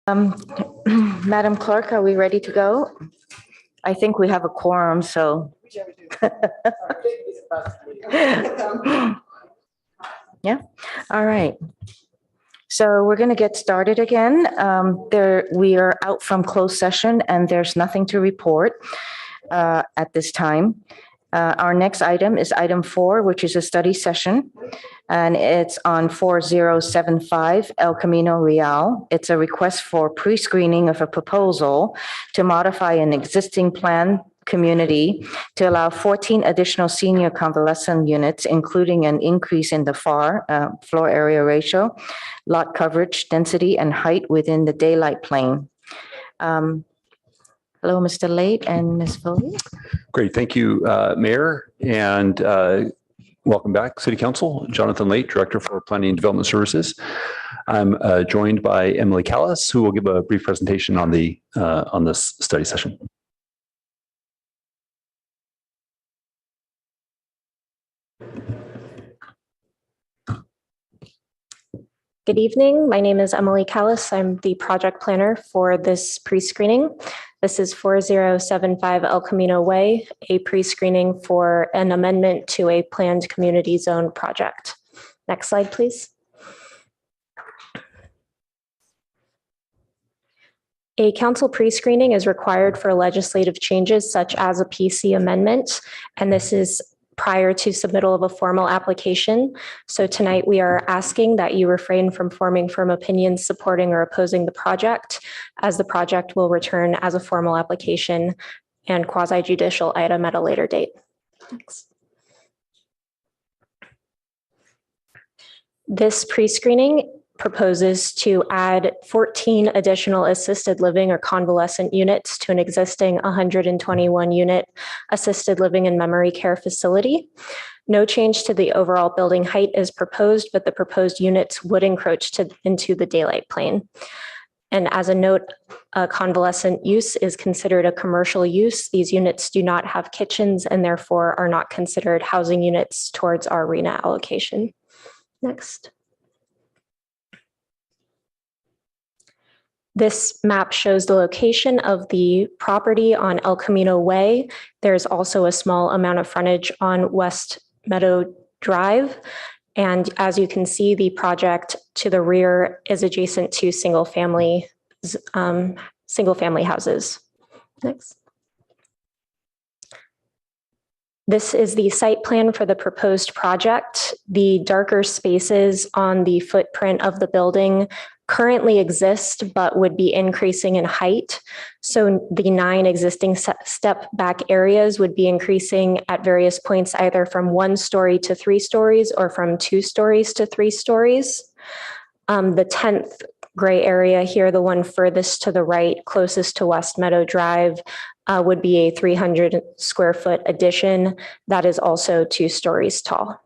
Madam Clerk, are we ready to go? I think we have a quorum, so. Yeah, all right. So we're going to get started again. We are out from closed session and there's nothing to report at this time. Our next item is item 4, which is a study session, and it's on 4075 El Camino Real. It's a request for pre-screening of a proposal to modify an existing plan community to allow 14 additional senior convalescent units, including an increase in the floor area ratio, lot coverage, density, and height within the daylight plane. Hello, Mr. Late and Ms. Foley. Great, thank you, Mayor, and welcome back, City Council. Jonathan Late, Director for Planning and Development Services. I'm joined by Emily Callis, who will give a brief presentation on this study session. Good evening. My name is Emily Callis. I'm the project planner for this pre-screening. This is 4075 El Camino Way, a pre-screening for an amendment to a planned community zone project. Next slide, please. A council pre-screening is required for legislative changes such as a PC amendment, and this is prior to submittal of a formal application. So tonight we are asking that you refrain from forming firm opinions supporting or opposing the project, as the project will return as a formal application and quasi-judicial item at a later date. Thanks. This pre-screening proposes to add 14 additional assisted living or convalescent units to an existing 121 unit assisted living and memory care facility. No change to the overall building height is proposed, but the proposed units would encroach into the daylight plane. And as a note, a convalescent use is considered a commercial use. These units do not have kitchens and therefore are not considered housing units towards our RENA allocation. Next. This map shows the location of the property on El Camino Way. There's also a small amount of frontage on West Meadow Drive. And as you can see, the project to the rear is adjacent to single family houses. Next. This is the site plan for the proposed project. The darker spaces on the footprint of the building currently exist, but would be increasing in height. So the 9 existing step back areas would be increasing at various points, either from 1 story to 3 stories or from 2 stories to 3 stories. The 10th gray area here, the one furthest to the right, closest to West Meadow Drive, would be a 300 square foot addition that is also 2 stories tall.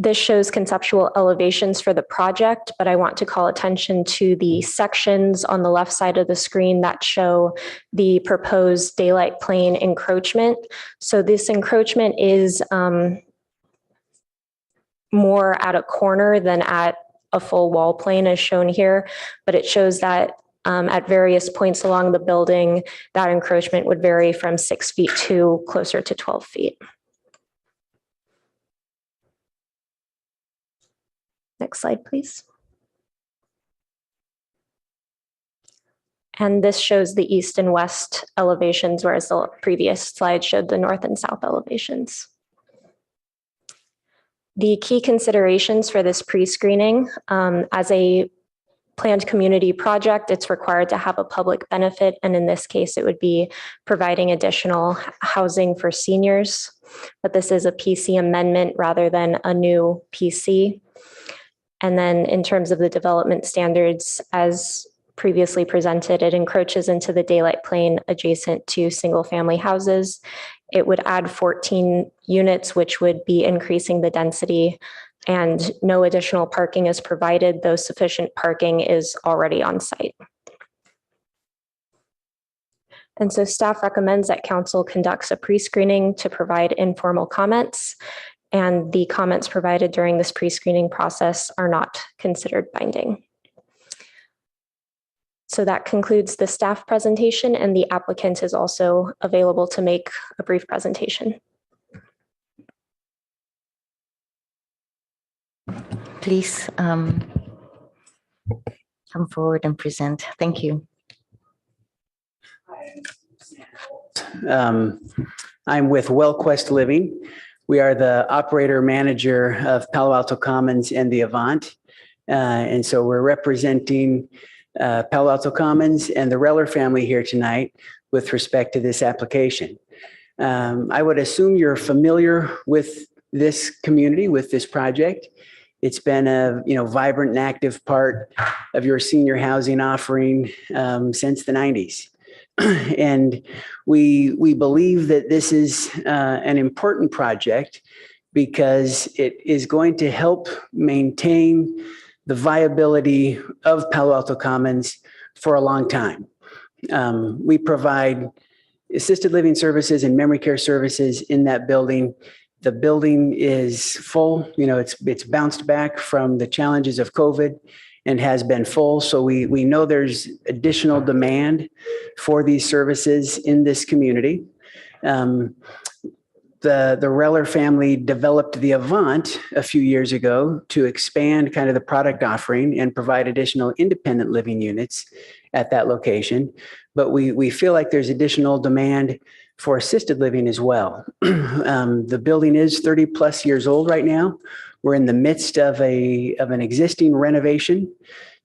This shows conceptual elevations for the project, but I want to call attention to the sections on the left side of the screen that show the proposed daylight plane encroachment. So this encroachment is more at a corner than at a full wall plane as shown here, but it shows that at various points along the building, that encroachment would vary from 6 feet to closer to 12 feet. Next slide, please. And this shows the east and west elevations, whereas the previous slide showed the north and south elevations. The key considerations for this pre-screening, as a planned community project, it's required to have a public benefit. And in this case, it would be providing additional housing for seniors. But this is a PC amendment rather than a new PC. And then in terms of the development standards, as previously presented, it encroaches into the daylight plane adjacent to single family houses. It would add 14 units, which would be increasing the density, and no additional parking is provided, though sufficient parking is already on site. And so staff recommends that council conducts a pre-screening to provide informal comments. and the comments provided during this pre-screening process are not considered binding. So that concludes the staff presentation, and the applicant is also available to make a brief presentation. Please come forward and present. Thank you. I'm with WellQuest Living. We are the operator manager of Palo Alto Commons and the Avant. And so we're representing Palo Alto Commons and the Reller family here tonight with respect to this application. I would assume you're familiar with this community, with this project. It's been a vibrant and active part of your senior housing offering since the 90s. And we believe that this is an important project because it is going to help maintain the viability of Palo Alto Commons for a long time. We provide assisted living services and memory care services in that building. The building is full. It's bounced back from the challenges of COVID and has been full. So we know there's additional demand for these services in this community. The Reller family developed the Avant a few years ago to expand kind of the product offering and provide additional independent living units at that location. But we feel like there's additional demand for assisted living as well. The building is 30 plus years old right now. We're in the midst of an existing renovation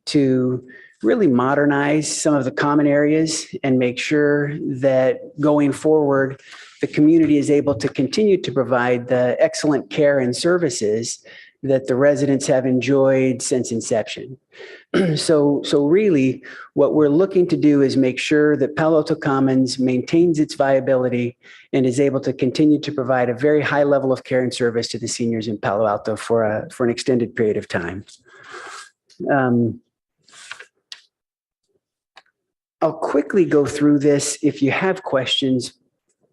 to really modernize some of the common areas and make sure that going forward, the community is able to continue to provide the excellent care and services that the residents have enjoyed since inception. So really, what we're looking to do is make sure that Palo Alto Commons maintains its viability and is able to continue to provide a very high level of care and service to the seniors in Palo Alto for an extended period of time. I'll quickly go through this. If you have questions,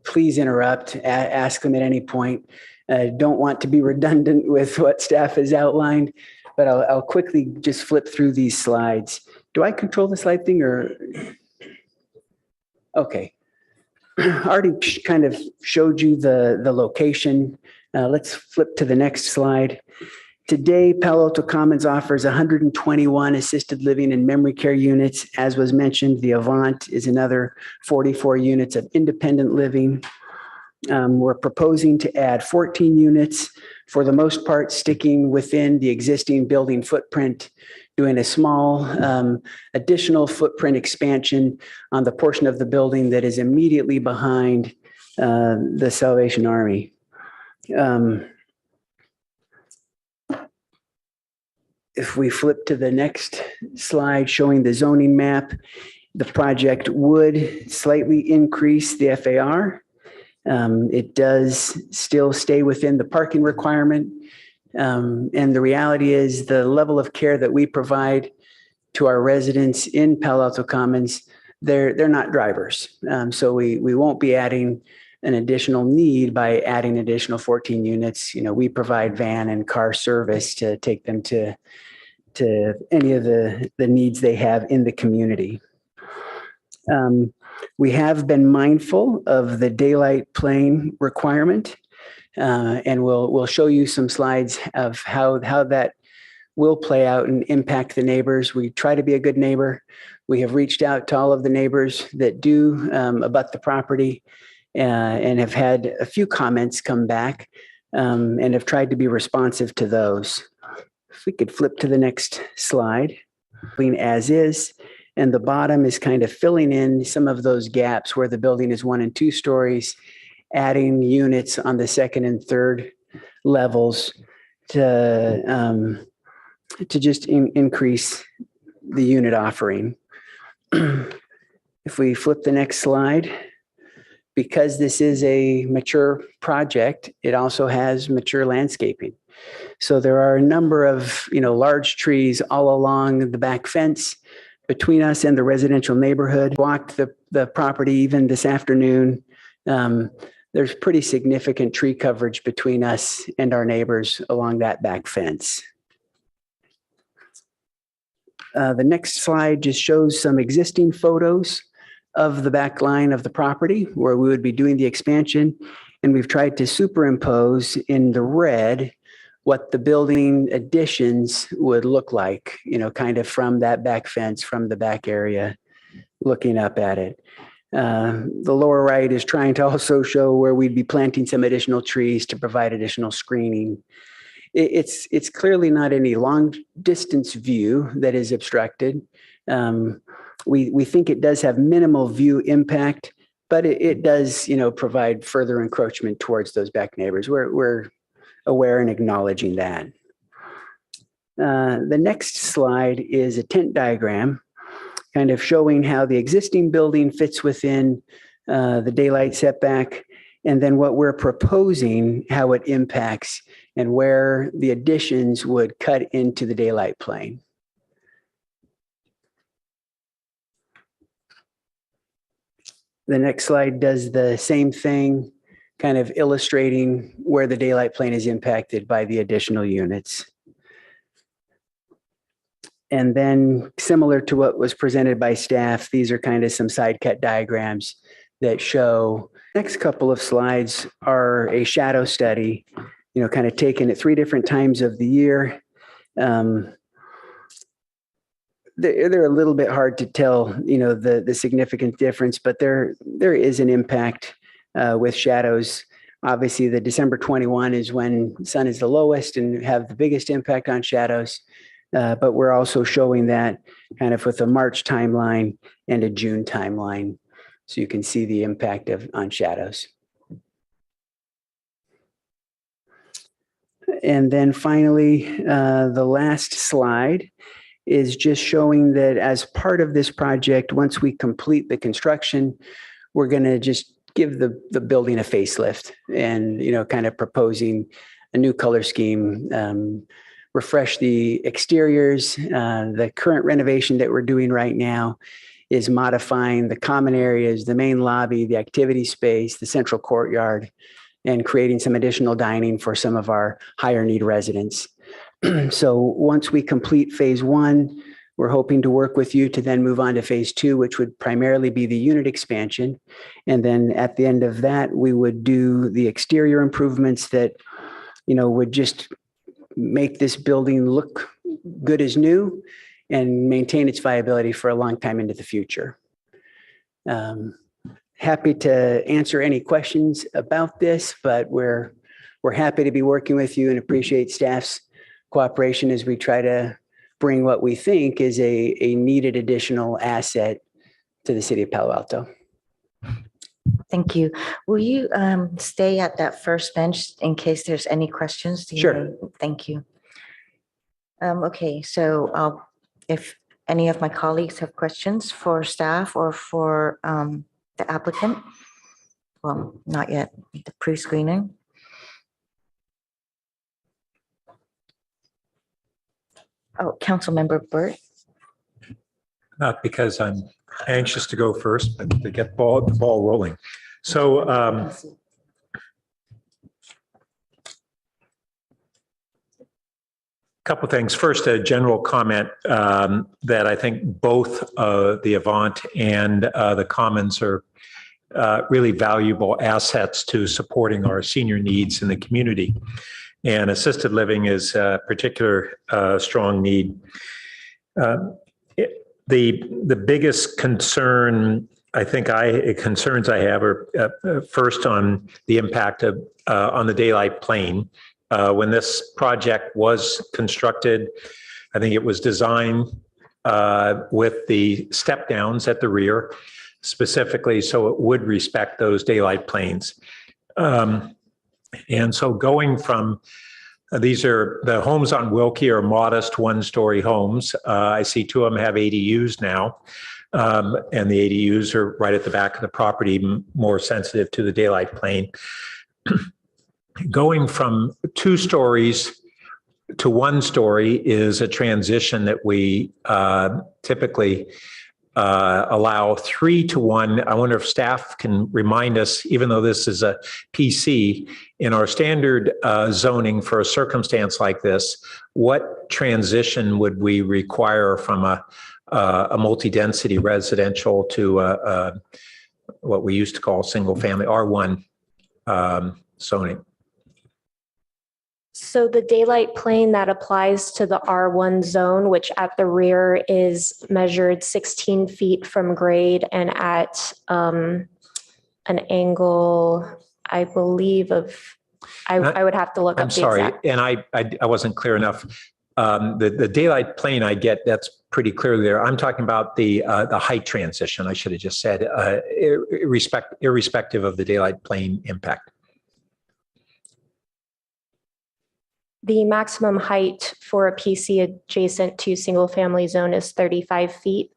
please interrupt, ask them at any point. Don't want to be redundant with what staff has outlined, but I'll quickly just flip through these slides. Do I control the slide thing or? Okay. I already kind of showed you the location. Let's flip to the next slide. Today, Palo Alto Commons offers 121 assisted living and memory care units. As was mentioned, the Avant is another 44 units of independent living. We're proposing to add 14 units, for the most part sticking within the existing building footprint, doing a small additional footprint expansion on the portion of the building that is immediately behind the Salvation Army. If we flip to the next slide showing the zoning map, the project would slightly increase the FAR. It does still stay within the parking requirement. And the reality is the level of care that we provide to our residents in Palo Alto Commons, they're not drivers. So we won't be adding an additional need by adding additional 14 units. We provide van and car service to take them to any of the needs they have in the community. We have been mindful of the daylight plane requirement, and we'll show you some slides of how that will play out and impact the neighbors. We try to be a good neighbor. We have reached out to all of the neighbors that do abut the property and have had a few comments come back and have tried to be responsive to those. If we could flip to the next slide, as is. And the bottom is kind of filling in some of those gaps where the building is 1 and 2 stories, adding units on the second and third levels to just increase the unit offering. If we flip the next slide, because this is a mature project, it also has mature landscaping. So there are a number of large trees all along the back fence between us and the residential neighborhood. Walked the property even this afternoon. there's pretty significant tree coverage between us and our neighbors along that back fence. The next slide just shows some existing photos of the back line of the property where we would be doing the expansion. And we've tried to superimpose in the red what the building additions would look like, kind of from that back fence, from the back area, looking up at it. The lower right is trying to also show where we'd be planting some additional trees to provide additional screening. It's clearly not any long distance view that is obstructed. We think it does have minimal view impact, but it does, provide further encroachment towards those back neighbors. We're aware and acknowledging that. The next slide is a tent diagram, kind of showing how the existing building fits within the daylight setback, and then what we're proposing, how it impacts, and where the additions would cut into the daylight plane. The next slide does the same thing, kind of illustrating where the daylight plane is impacted by the additional units. And then similar to what was presented by staff, these are kind of some side cut diagrams that show. Next couple of slides are a shadow study, kind of taken at 3 different times of the year. They're a little bit hard to tell, the significant difference, but there is an impact with shadows. Obviously, the December 21 is when sun is the lowest and have the biggest impact on shadows. But we're also showing that kind of with a March timeline and a June timeline, so you can see the impact on shadows. And then finally, the last slide is just showing that as part of this project, once we complete the construction, we're going to just give the building a facelift and, kind of proposing a new color scheme, refresh the exteriors. The current renovation that we're doing right now is modifying the common areas, the main lobby, the activity space, the central courtyard, and creating some additional dining for some of our higher need residents. So once we complete phase 1, we're hoping to work with you to then move on to phase 2, which would primarily be the unit expansion. And then at the end of that, we would do the exterior improvements that, would just make this building look good as new and maintain its viability for a long time into the future. Happy to answer any questions about this, but we're happy to be working with you and appreciate staff's cooperation as we try to bring what we think is a needed additional asset to the city of Palo Alto. Thank you. Will you stay at that first bench in case there's any questions? Sure. Thank you. Okay, so if any of my colleagues have questions for staff or for the applicant, well, not yet, the pre-screening. Oh, Councilmember Burt. Not because I'm anxious to go first, but to get the ball rolling. So couple things. First, a general comment that I think both the Avant and the Commons are really valuable assets to supporting our senior needs in the community. And assisted living is a particular strong need. The biggest concern concerns I have are first on the impact of on the daylight plane. When this project was constructed, I think it was designed with the step downs at the rear, specifically so it would respect those daylight planes. And so going from these are the homes on Wilkie are modest 1-story homes. I see 2 of them have ADUs now. And the ADUs are right at the back of the property, more sensitive to the daylight plane. Going from 2 stories to 1 story is a transition that we typically allow 3-to-1. I wonder if staff can remind us, even though this is a PC, in our standard zoning for a circumstance like this, what transition would we require from a multi-density residential to what we used to call single family R1 zoning? So the daylight plane that applies to the R1 zone, which at the rear is measured 16 feet from grade and at an angle, I believe I would have to look up I'm the sorry, exact. and I wasn't clear enough. The daylight plane, I get that's pretty clear there. I'm talking about the height transition. I should have just said irrespective of the daylight plane impact. The maximum height for a PC adjacent to single family zone is 35 feet.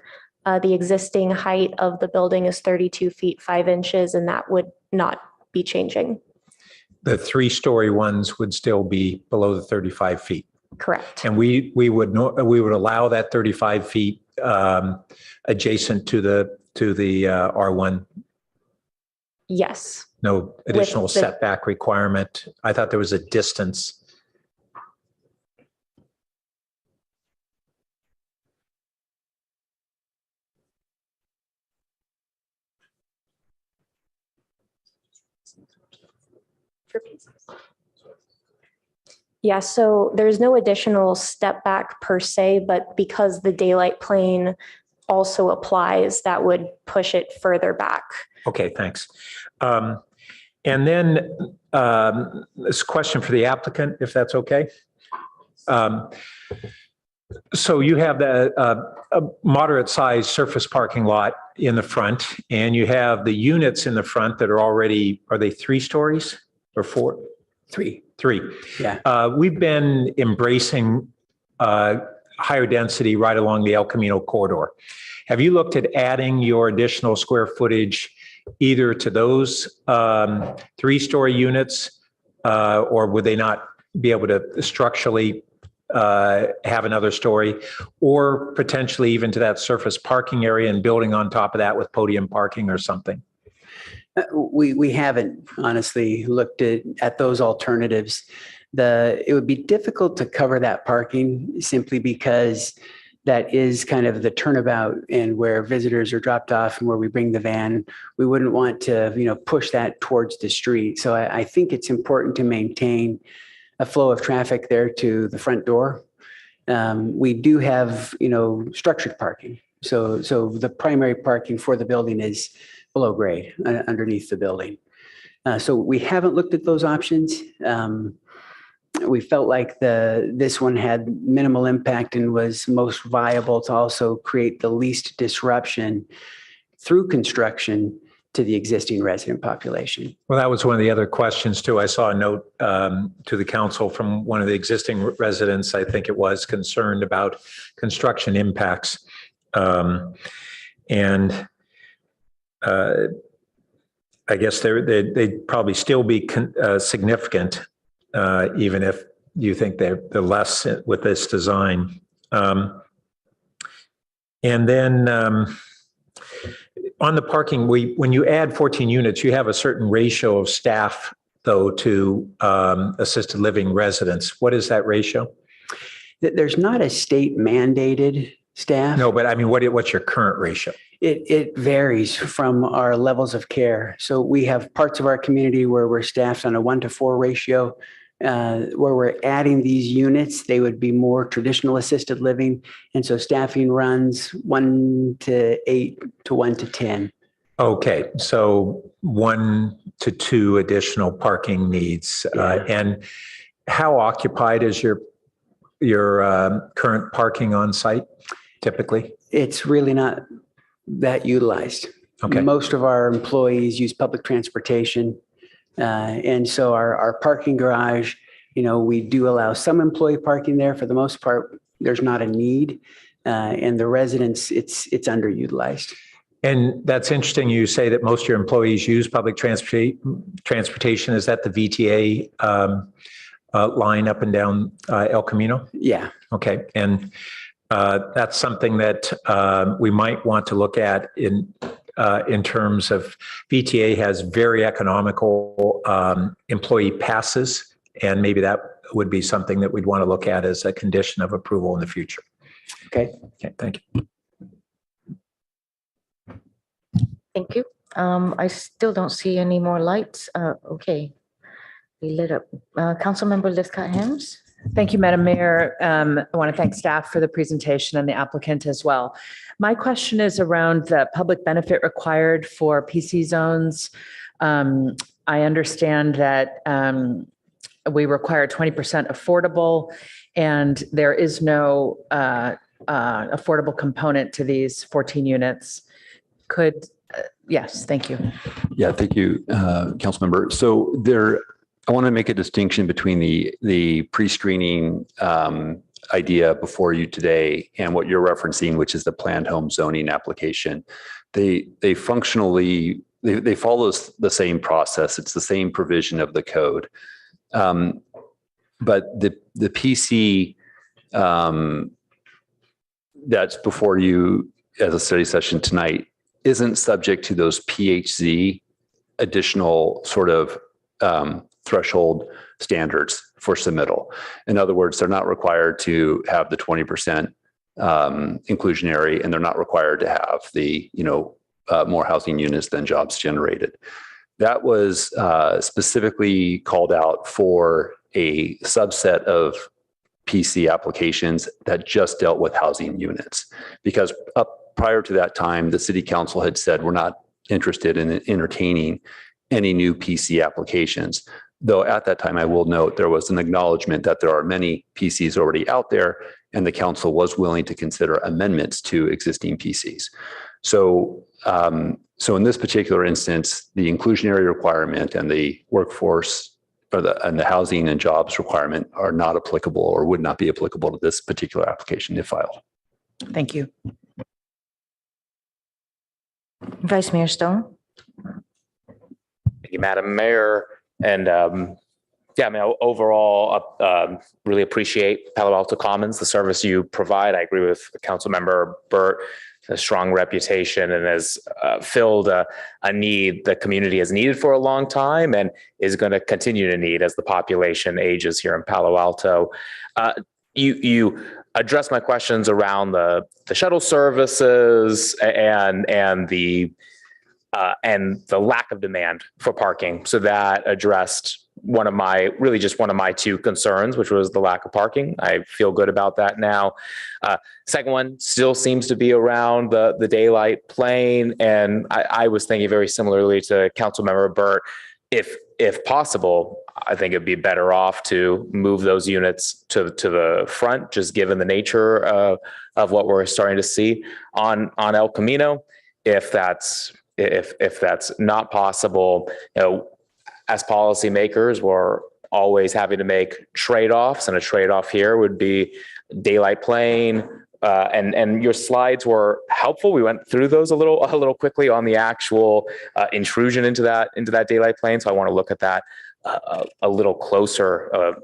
The existing height of the building is 32 feet, 5 inches, and that would not be changing. The 3-story ones would still be below the 35 feet. Correct. And we would allow that 35 feet adjacent to the R1. Yes. No additional setback requirement. I thought there was a distance. Yeah, so there's no additional step back per se, but because the daylight plane also applies, that would push it further back. Okay, thanks. And then this question for the applicant, if that's okay. So you have a moderate sized surface parking lot in the front, and you have the units in the front that are already, are they 3 stories or 4? 3. 3. Yeah. We've been embracing higher density right along the El Camino corridor. Have you looked at adding your additional square footage either to those 3-story units, or would they not be able to structurally have another story, or potentially even to that surface parking area and building on top of that with podium parking or something? We haven't honestly looked at those alternatives. It would be difficult to cover that parking simply because that is kind of the turnabout and where visitors are dropped off and where we bring the van. We wouldn't want to, push that towards the street. So I think it's important to maintain a flow of traffic there to the front door. We do have, structured parking. So the primary parking for the building is below grade underneath the building. So we haven't looked at those options. We felt like this one had minimal impact and was most viable to also create the least disruption through construction to the existing resident population. Well, that was one of the other questions too. I saw a note to the council from one of the existing residents, I think it was, concerned about construction impacts. I guess they'd probably still be significant, even if you think they're less with this design. And then on the parking, when you add 14 units, you have a certain ratio of staff, though, to assisted living residents. What is that ratio? There's not a state mandated staff. No, but I mean, what's your current ratio? It varies from our levels of care. So we have parts of our community where we're staffed on a 1-to-4 ratio. Where we're adding these units, they would be more traditional assisted living. And so staffing runs 1-to-8 to 1-to-10. Okay, so 1 to 2 additional parking needs. Yeah. And how occupied is your current parking on site typically? It's really not that utilized. Okay. Most of our employees use public transportation. And so our parking garage, we do allow some employee parking there. For the most part, there's not a need. And the residents, it's underutilized. And that's interesting. You say that most of your employees use public transportation. Is that the VTA line up and down El Camino? Yeah. Okay. And That's something that we might want to look at in terms of VTA has very economical employee passes, and maybe that would be something that we'd want to look at as a condition of approval in the future. Okay. Okay, thank you. Thank you. I still don't see any more lights. Okay. We lit up. Councilmember Liscott-Hams? Thank you, Madam Mayor. I want to thank staff for the presentation and the applicant as well. My question is around the public benefit required for PC zones. I understand that we require 20% affordable, and there is no affordable component to these 14 units. Yes, thank you. Yeah, thank you, Councilmember. So I want to make a distinction between the pre-screening idea before you today and what you're referencing, which is the planned home zoning application. They functionally, they follow the same process. It's the same provision of the code. But the PC that's before you as a study session tonight isn't subject to those PHZ additional sort of threshold standards for submittal. In other words, they're not required to have the 20% inclusionary, and they're not required to have the, more housing units than jobs generated. That was specifically called out for a subset of PC applications that just dealt with housing units, because prior to that time, the city council had said, we're not interested in entertaining any new PC applications. Though at that time, I will note there was an acknowledgement that there are many PCs already out there, and the council was willing to consider amendments to existing PCs. So in this particular instance, the inclusionary requirement and the workforce and the housing and jobs requirement are not applicable or would not be applicable to this particular application if filed. Thank you. Vice Mayor Stone? Thank you, Madam Mayor. And overall, really appreciate Palo Alto Commons, the service you provide. I agree with Councilmember Burt, a strong reputation, and has filled a need the community has needed for a long time and is going to continue to need as the population ages here in Palo Alto. You addressed my questions around the shuttle services and the lack of demand for parking. So that addressed one of my two concerns, which was the lack of parking. I feel good about that now. Second one still seems to be around the daylight plane. And I was thinking very similarly to Councilmember Burt, if possible, I think it'd be better off to move those units to the front, just given the nature of what we're starting to see on El Camino. If that's not possible, as policymakers, we're always having to make trade-offs, and a trade-off here would be daylight plane. And your slides were helpful. We went through those a little quickly on the actual intrusion into that daylight plane. So I want to look at that a little closer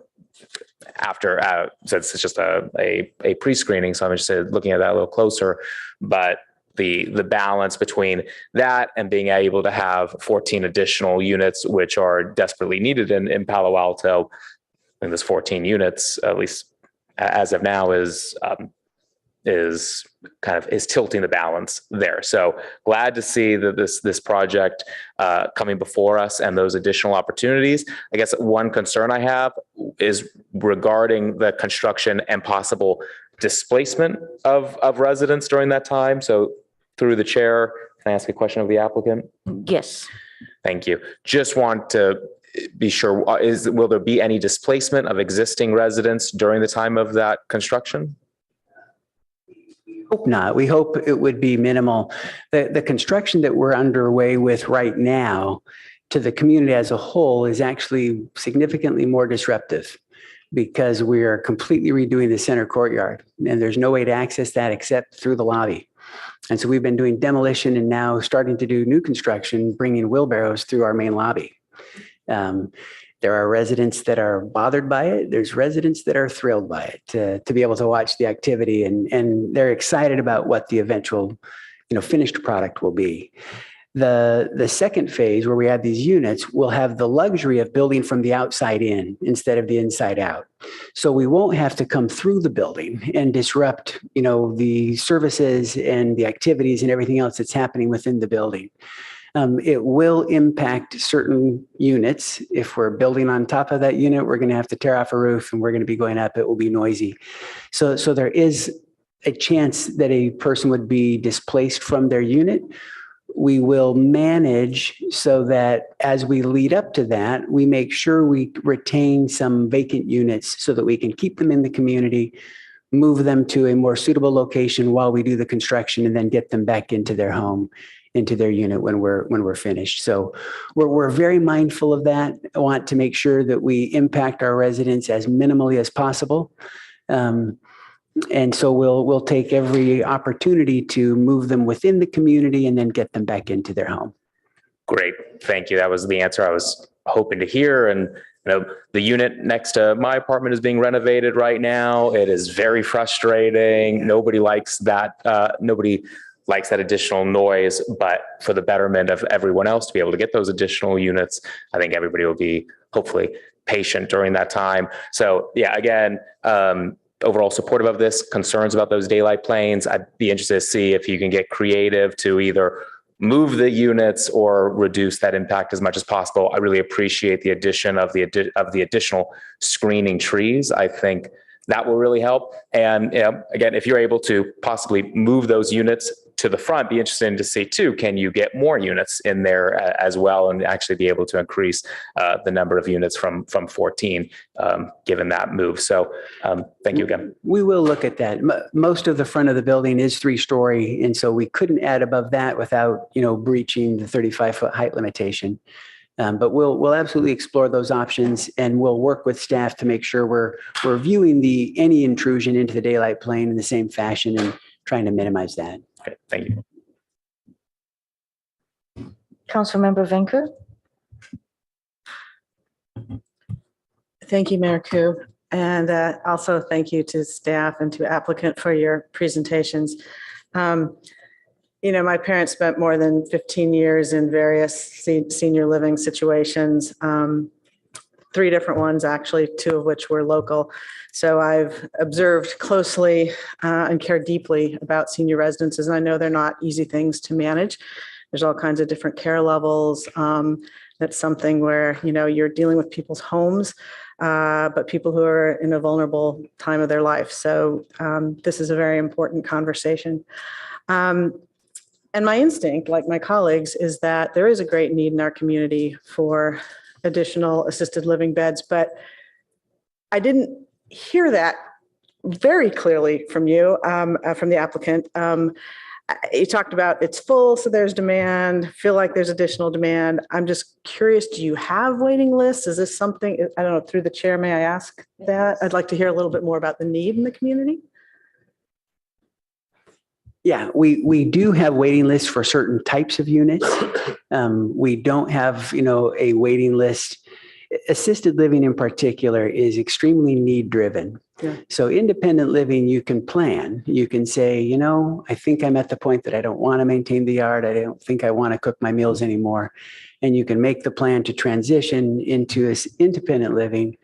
after, since it's just a pre-screening. So I'm just looking at that a little closer, but the balance between that and being able to have 14 additional units, which are desperately needed in Palo Alto, and this 14 units, at least as of now, is tilting the balance there. So glad to see that this project coming before us and those additional opportunities. I guess one concern I have is regarding the construction and possible displacement of residents during that time. So through the chair, can I ask a question of the applicant? Yes. Thank you. Just want to be sure, will there be any displacement of existing residents during the time of that construction? Hope not. We hope it would be minimal. The construction that we're underway with right now to the community as a whole is actually significantly more disruptive, because we are completely redoing the center courtyard, and there's no way to access that except through the lobby. And so we've been doing demolition and now starting to do new construction, bringing wheelbarrows through our main lobby. There are residents that are bothered by it. There's residents that are thrilled by it to be able to watch the activity, and they're excited about what the eventual, finished product will be. The second phase, where we add these units, will have the luxury of building from the outside in instead of the inside out. So we won't have to come through the building and disrupt, the services and the activities and everything else that's happening within the building. It will impact certain units. If we're building on top of that unit, we're going to have to tear off a roof and we're going to be going up. It will be noisy. So there is a chance that a person would be displaced from their unit. We will manage so that as we lead up to that, we make sure we retain some vacant units so that we can keep them in the community, move them to a more suitable location while we do the construction, and then get them back into their home, into their unit when we're finished. So we're very mindful of that. I want to make sure that we impact our residents as minimally as possible. And so we'll take every opportunity to move them within the community and then get them back into their home. Great. Thank you. That was the answer I was hoping to hear. And the unit next to my apartment is being renovated right now. It is very frustrating. Nobody likes that. Nobody likes that additional noise, but for the betterment of everyone else to be able to get those additional units, I think everybody will be hopefully patient during that time. So yeah, again, overall supportive of this, concerns about those daylight planes. I'd be interested to see if you can get creative to either move the units or reduce that impact as much as possible. I really appreciate the addition of the additional screening trees. I think that will really help. And again, if you're able to possibly move those units to the front, be interesting to see too, can you get more units in there as well and actually be able to increase the number of units from 14 given that move. So thank you again. We will look at that. Most of the front of the building is 3-story. And so we couldn't add above that without, breaching the 35-foot height limitation. But we'll absolutely explore those options, and we'll work with staff to make sure we're viewing any intrusion into the daylight plane in the same fashion and trying to minimize that. Okay, thank you. Councilmember Venker. Thank you, Mayor Koo. And also thank you to staff and to applicant for your presentations. My parents spent more than 15 years in various senior living situations, 3 different ones, actually, 2 of which were local. So I've observed closely and cared deeply about senior residences, and I know they're not easy things to manage. There's all kinds of different care levels. That's something where, you're dealing with people's homes, but people who are in a vulnerable time of their life. So this is a very important conversation. And my instinct, like my colleagues, is that there is a great need in our community for additional assisted living beds, but I didn't hear that very clearly from you, from the applicant. You talked about it's full, so there's demand, feel like there's additional demand. I'm just curious, do you have waiting lists? Is this something, I don't know, through the chair, may I ask that? I'd like to hear a little bit more about the need in the community. Yeah, we do have waiting lists for certain types of units. We don't have, a waiting list. Assisted living in particular is extremely need driven. Yeah. So independent living, you can plan. You can say, I think I'm at the point that I don't want to maintain the yard. I don't think I want to cook my meals anymore. And you can make the plan to transition into independent living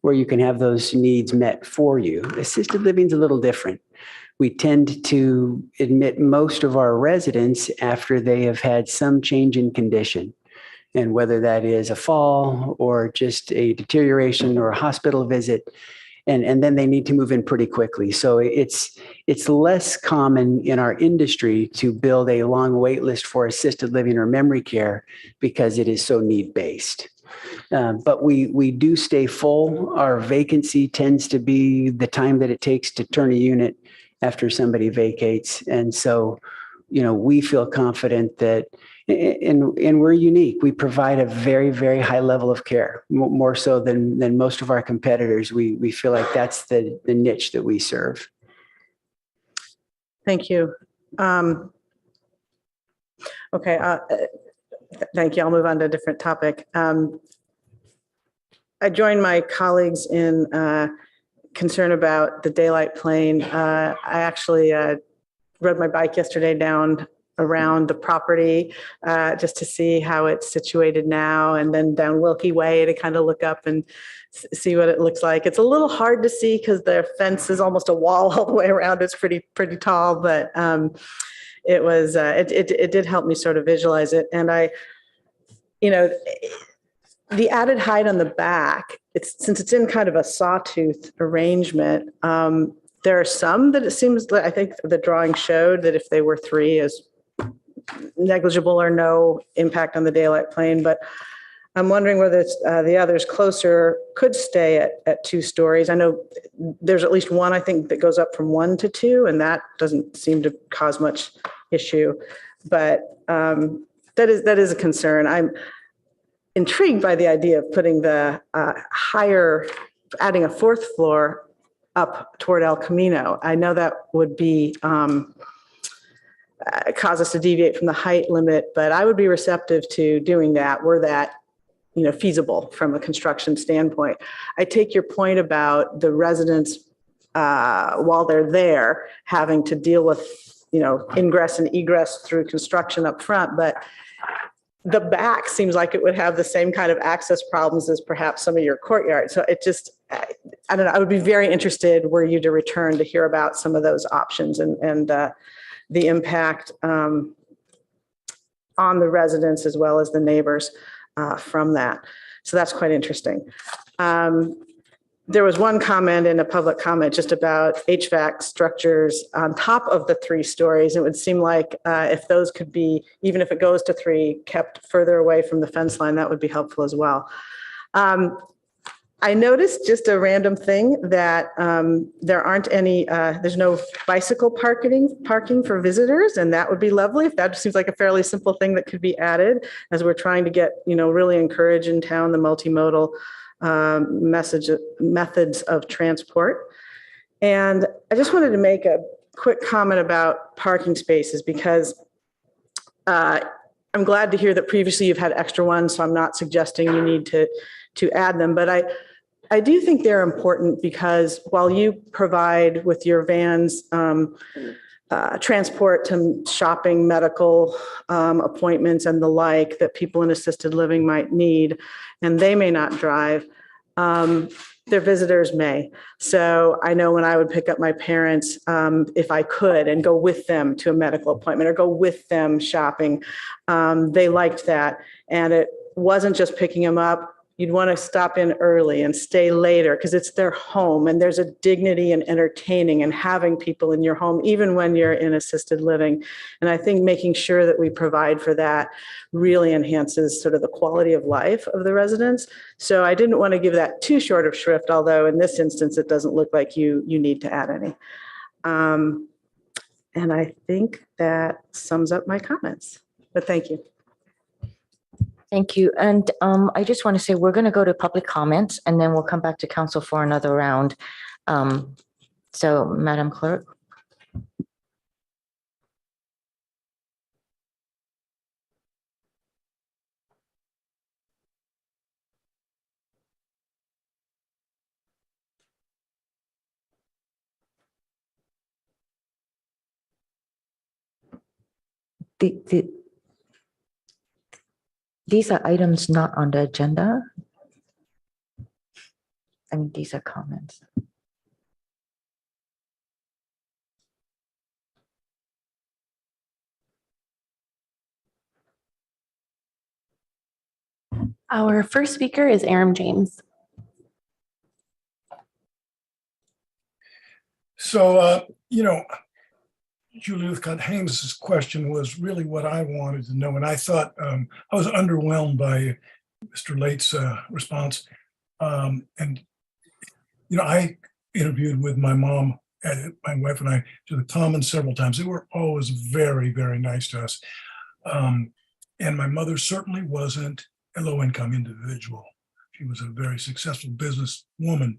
where you can have those needs met for you. Assisted living is a little different. We tend to admit most of our residents after they have had some change in condition. And whether that is a fall or just a deterioration or a hospital visit, and then they need to move in pretty quickly. So it's less common in our industry to build a long wait list for assisted living or memory care because it is so need-based. But we do stay full. Our vacancy tends to be the time that it takes to turn a unit after somebody vacates. And so, we feel confident that, and we're unique. We provide a very, very high level of care, more so than most of our competitors. We feel like that's the niche that we serve. Thank you. Okay. Thank you. I'll move on to a different topic. I joined my colleagues in concern about the daylight plane. I actually rode my bike yesterday down around the property just to see how it's situated now, and then down Wilkie Way to kind of look up and see what it looks like. It's a little hard to see because the fence is almost a wall all the way around. It's pretty tall, but it was it did help me sort of visualize it. And the added height on the back, since it's in kind of a sawtooth arrangement, there are some that it seems that I think the drawing showed that if they were 3 is negligible or no impact on the daylight plane. But I'm wondering whether it's, the others closer could stay at 2 stories. I know there's at least one, I think, that goes up from 1 to 2, and that doesn't seem to cause much issue. But that is a concern. I'm intrigued by the idea of putting the adding a 4th floor up toward El Camino. I know that would be cause us to deviate from the height limit, but I would be receptive to doing that were that feasible from a construction standpoint. I take your point about the residents while they're there having to deal with ingress and egress through construction up front, but the back seems like it would have the same kind of access problems as perhaps some of your courtyards. So it just, I don't know, I would be very interested were you to return to hear about some of those options and the impact on the residents as well as the neighbors from that. So that's quite interesting. There was one comment in a public comment just about HVAC structures on top of the 3 stories. It would seem like if those could be, even if it goes to 3, kept further away from the fence line, that would be helpful as well. I noticed just a random thing that there aren't any, there's no bicycle parking for visitors, and that would be lovely if that seems like a fairly simple thing that could be added as we're trying to get, really encourage in town the multimodal methods of transport. And I just wanted to make a quick comment about parking spaces because I'm glad to hear that previously you've had extra ones, so I'm not suggesting you need to add them, but I do think they're important because while you provide with your vans transport to shopping, medical appointments and the like that people in assisted living might need, and they may not drive, their visitors may. So I know when I would pick up my parents, if I could, and go with them to a medical appointment or go with them shopping, they liked that. And it wasn't just picking them up. You'd want to stop in early and stay later because it's their home, and there's a dignity in entertaining and having people in your home, even when you're in assisted living. And I think making sure that we provide for that really enhances sort of the quality of life of the residents. So I didn't want to give that too short of shrift, although in this instance, it doesn't look like you need to add any. And I think that sums up my comments, but thank you. Thank you. And I just want to say we're going to go to public comments and then we'll come back to council for another round. So, Madam Clerk. These are items not on the agenda. I mean, these are comments. Our first speaker is Aram James. So, Julie Haynes's question was really what I wanted to know. And I thought I was underwhelmed by Mr. Late's response. And I interviewed with my mom, my wife and I, to the Commons several times. They were always very, very nice to us. And my mother certainly wasn't a low-income individual. She was a very successful businesswoman.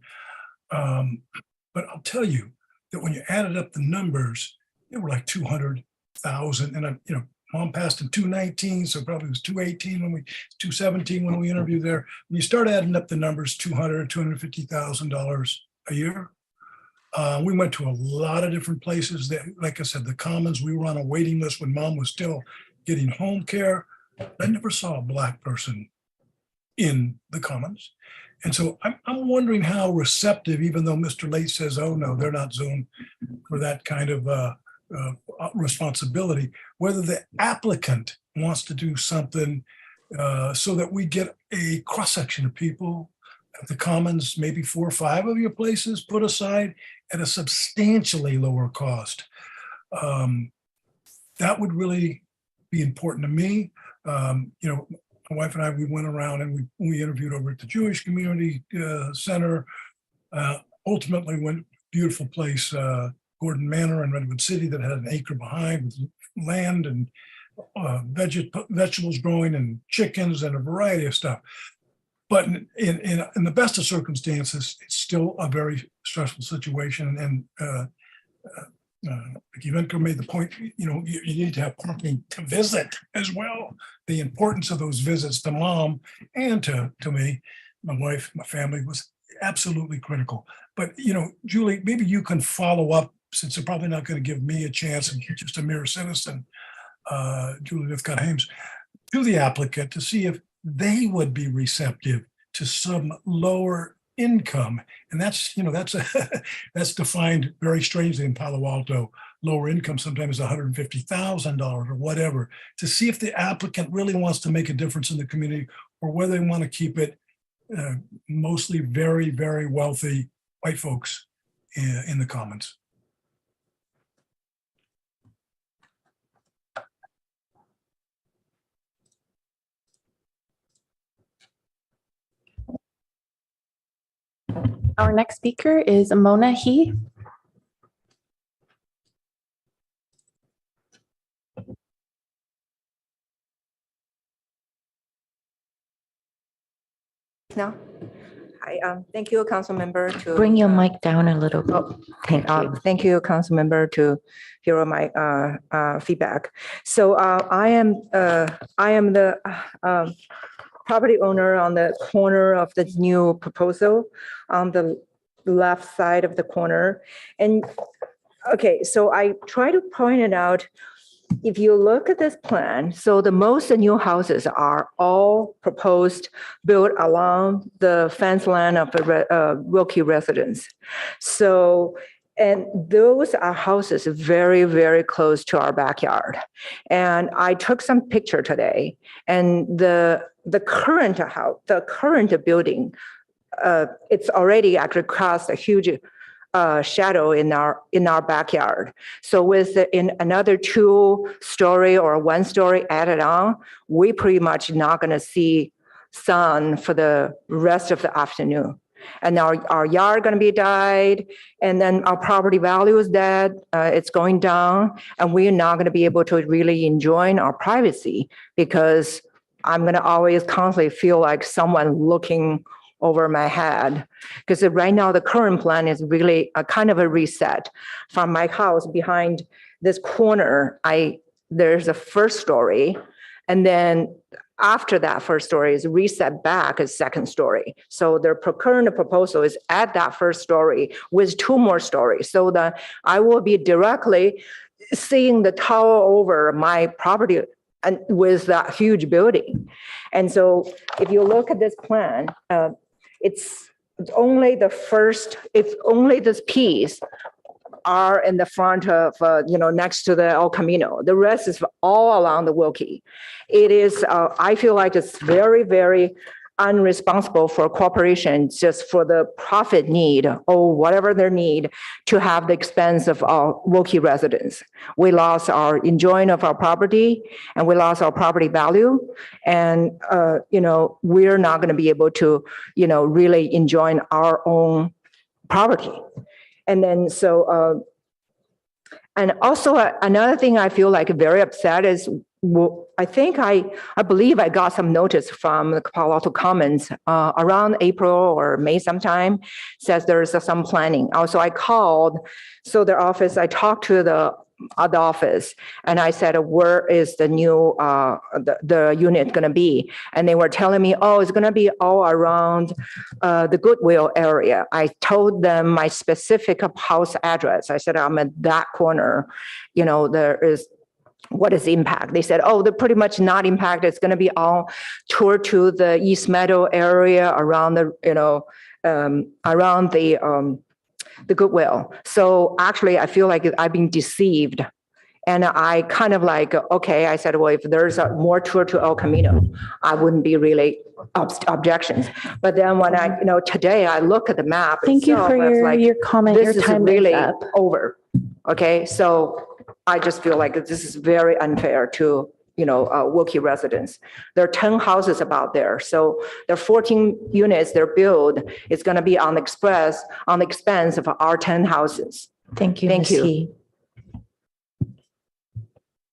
But I'll tell you that when you added up the numbers, they were like 200,000. And Mom passed in 219, so probably it was 217 when we interviewed there. When you start adding up the numbers, $250,000 a year. We went to a lot of different places. That, like I said, the Commons, we were on a waiting list when Mom was still getting home care. I never saw a Black person in the Commons. And so I'm wondering how receptive, even though Mr. Late says, oh, no, they're not zoned for that kind of responsibility, whether the applicant wants to do something so that we get a cross-section of people at the Commons, maybe 4 or 5 of your places put aside at a substantially lower cost. That would really be important to me. My wife and I, we went around and we interviewed over at the Jewish Community Center. Ultimately went beautiful place, Gordon Manor in Redwood City that had an acre behind with land and vegetables growing and chickens and a variety of stuff. But in the best of circumstances, it's still a very stressful situation. And Evenko made the point, you need to have parking to visit as well. The importance of those visits to Mom and to me, my wife, my family was absolutely critical. But, Julie, maybe you can follow up, since they're probably not going to give me a chance and just a mere citizen, Julie Lithcott-Hames, to the applicant to see if they would be receptive to some lower income. And that's that's defined very strangely in Palo Alto. Lower income sometimes $150,000 or whatever, to see if the applicant really wants to make a difference in the community or whether they want to keep it mostly very, very wealthy white folks in the Commons. Our next speaker is Mona He. No. Hi, thank you, council member. To Bring your mic down a little bit. Thank you. Thank you, council member, to hear my feedback. So I am the property owner on the corner of the new proposal on the left side of the corner. And okay, so I try to point it out. If you look at this plan, so the most new houses are all proposed built along the fence line of the Wilkie residence. So, and those are houses very, very close to our backyard. And I took some picture today, and the current house, the current building, it's already actually cast a huge shadow in our backyard. So with in another 2-story or 1-story added on, we pretty much not going to see sun for the rest of the afternoon. And our yard going to be died, and then our property value is dead. It's going down, and we're not going to be able to really enjoy our privacy because I'm going to always constantly feel like someone looking over my head, because right now the current plan is really a kind of a reset. From my house behind this corner, there's a 1st story, and then after that 1st story is reset back as 2nd story. So their current proposal is at that 1st story with 2 more stories, so that I will be directly seeing the tower over my property and with that huge building. And so if you look at this plan, it's only this piece are in the front of, next to the El Camino. The rest is all along the Wilkie. It is, I feel like it's very, very unresponsible for a corporation just for the profit need or whatever their need to have the expense of our Wilkie residents. We lost our enjoying of our property, and we lost our property value. And, we're not going to be able to, really enjoy our own property. And then and also another thing I feel like very upset is, I believe I got some notice from the Palo Alto Commons around April or May sometime, says there's some planning. Also, I called their office. I talked to the at the office. And I said, where is the new, the unit gonna be? And they were telling me, oh, it's gonna be all around the Goodwill area. I told them my specific house address. I said, I'm at that corner. You know, there is, what is the impact? They said, oh, they're pretty much not impacted. It's gonna be all toward to the East Meadow area around the, you know, around the Goodwill. So actually, I feel like I've been deceived. And I kind of like, okay, I said, well, if there's a more tour to El Camino, I wouldn't be really objections. But then when I, you know, today I look at the map. Thank you itself, for it's like, your comment. Your this is time really is up. over. Okay, so I just feel like this is very unfair to, you know, Wilkie residents. There are 10 houses about there. So there are 14 units they're built. It's going to be on the expense of our 10 houses. Thank you, Thank Ms. you. He.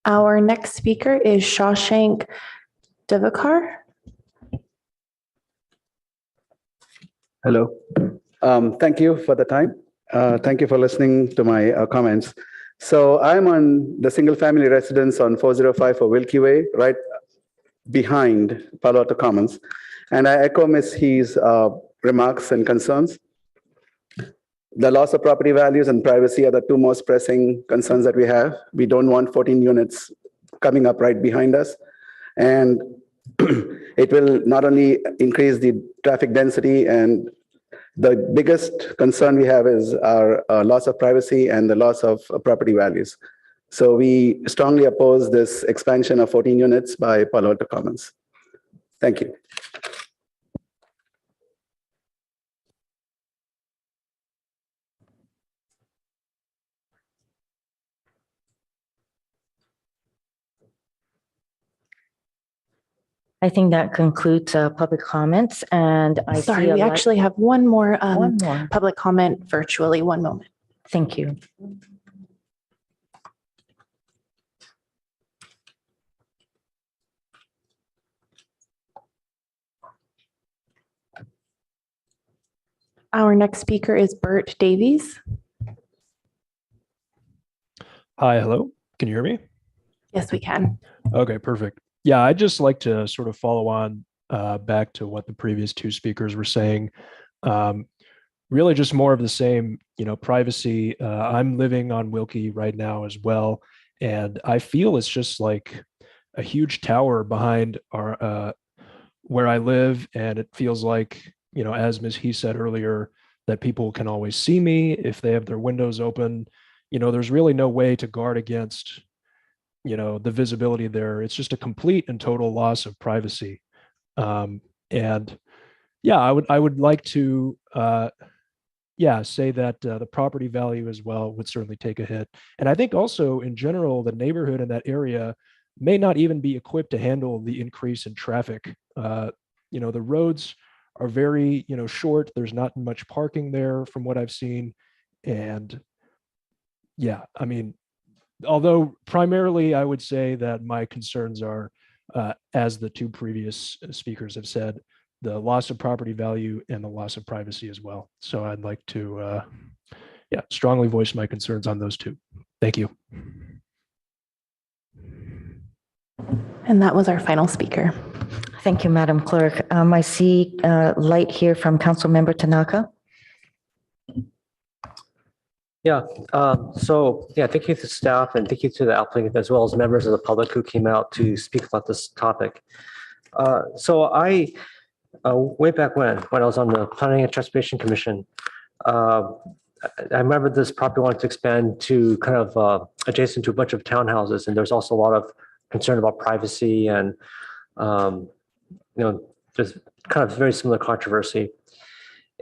Our next speaker is Shawshank Devakar. Hello. Thank you for the time. Thank you for listening to my comments. So I'm on the single family residence on 405 for Wilkie Way, right behind Palo Alto Commons. And I echo Ms. He's remarks and concerns. The loss of property values and privacy are the two most pressing concerns that we have. We don't want 14 units coming up right behind us. And it will not only increase the traffic density, and the biggest concern we have is our loss of privacy and the loss of property values. So we strongly oppose this expansion of 14 units by Palo Alto Commons. Thank you. I think that concludes public comments, and I Sorry, see a we lot- actually have one more one more. public comment virtually. One moment. Thank you. Our next speaker is Bert Davies. Hi, hello. Can you hear me? Yes, we can. Okay, perfect. Yeah, I'd just like to sort of follow on back to what the previous two speakers were saying. Really just more of the same, you know, privacy. I'm living on Wilkie right now as well. And I feel it's just like a huge tower behind our where I live. And it feels like, you know, as Ms. He said earlier, that people can always see me if they have their windows open. You know, there's really no way to guard against, you know, the visibility there. It's just a complete and total loss of privacy. And yeah, I would like to, say that the property value as well would certainly take a hit. And I think also in general, the neighborhood in that area may not even be equipped to handle the increase in traffic. You know, the roads are very, you know, short. There's not much parking there from what I've seen. And yeah, I mean, although primarily I would say that my concerns are, as the two previous speakers have said, the loss of property value and the loss of privacy as well. So I'd like to, strongly voice my concerns on those two. Thank you. And that was our final speaker. Thank you, Madam Clerk. I see light here from Councilmember Tanaka. Thank you to staff and thank you to the applicant as well as members of the public who came out to speak about this topic. I way back when I was on the Planning and Transportation Commission, I remember this property wanted to expand to kind of adjacent to a bunch of townhouses, and there's also a lot of concern about privacy and there's kind of very similar controversy.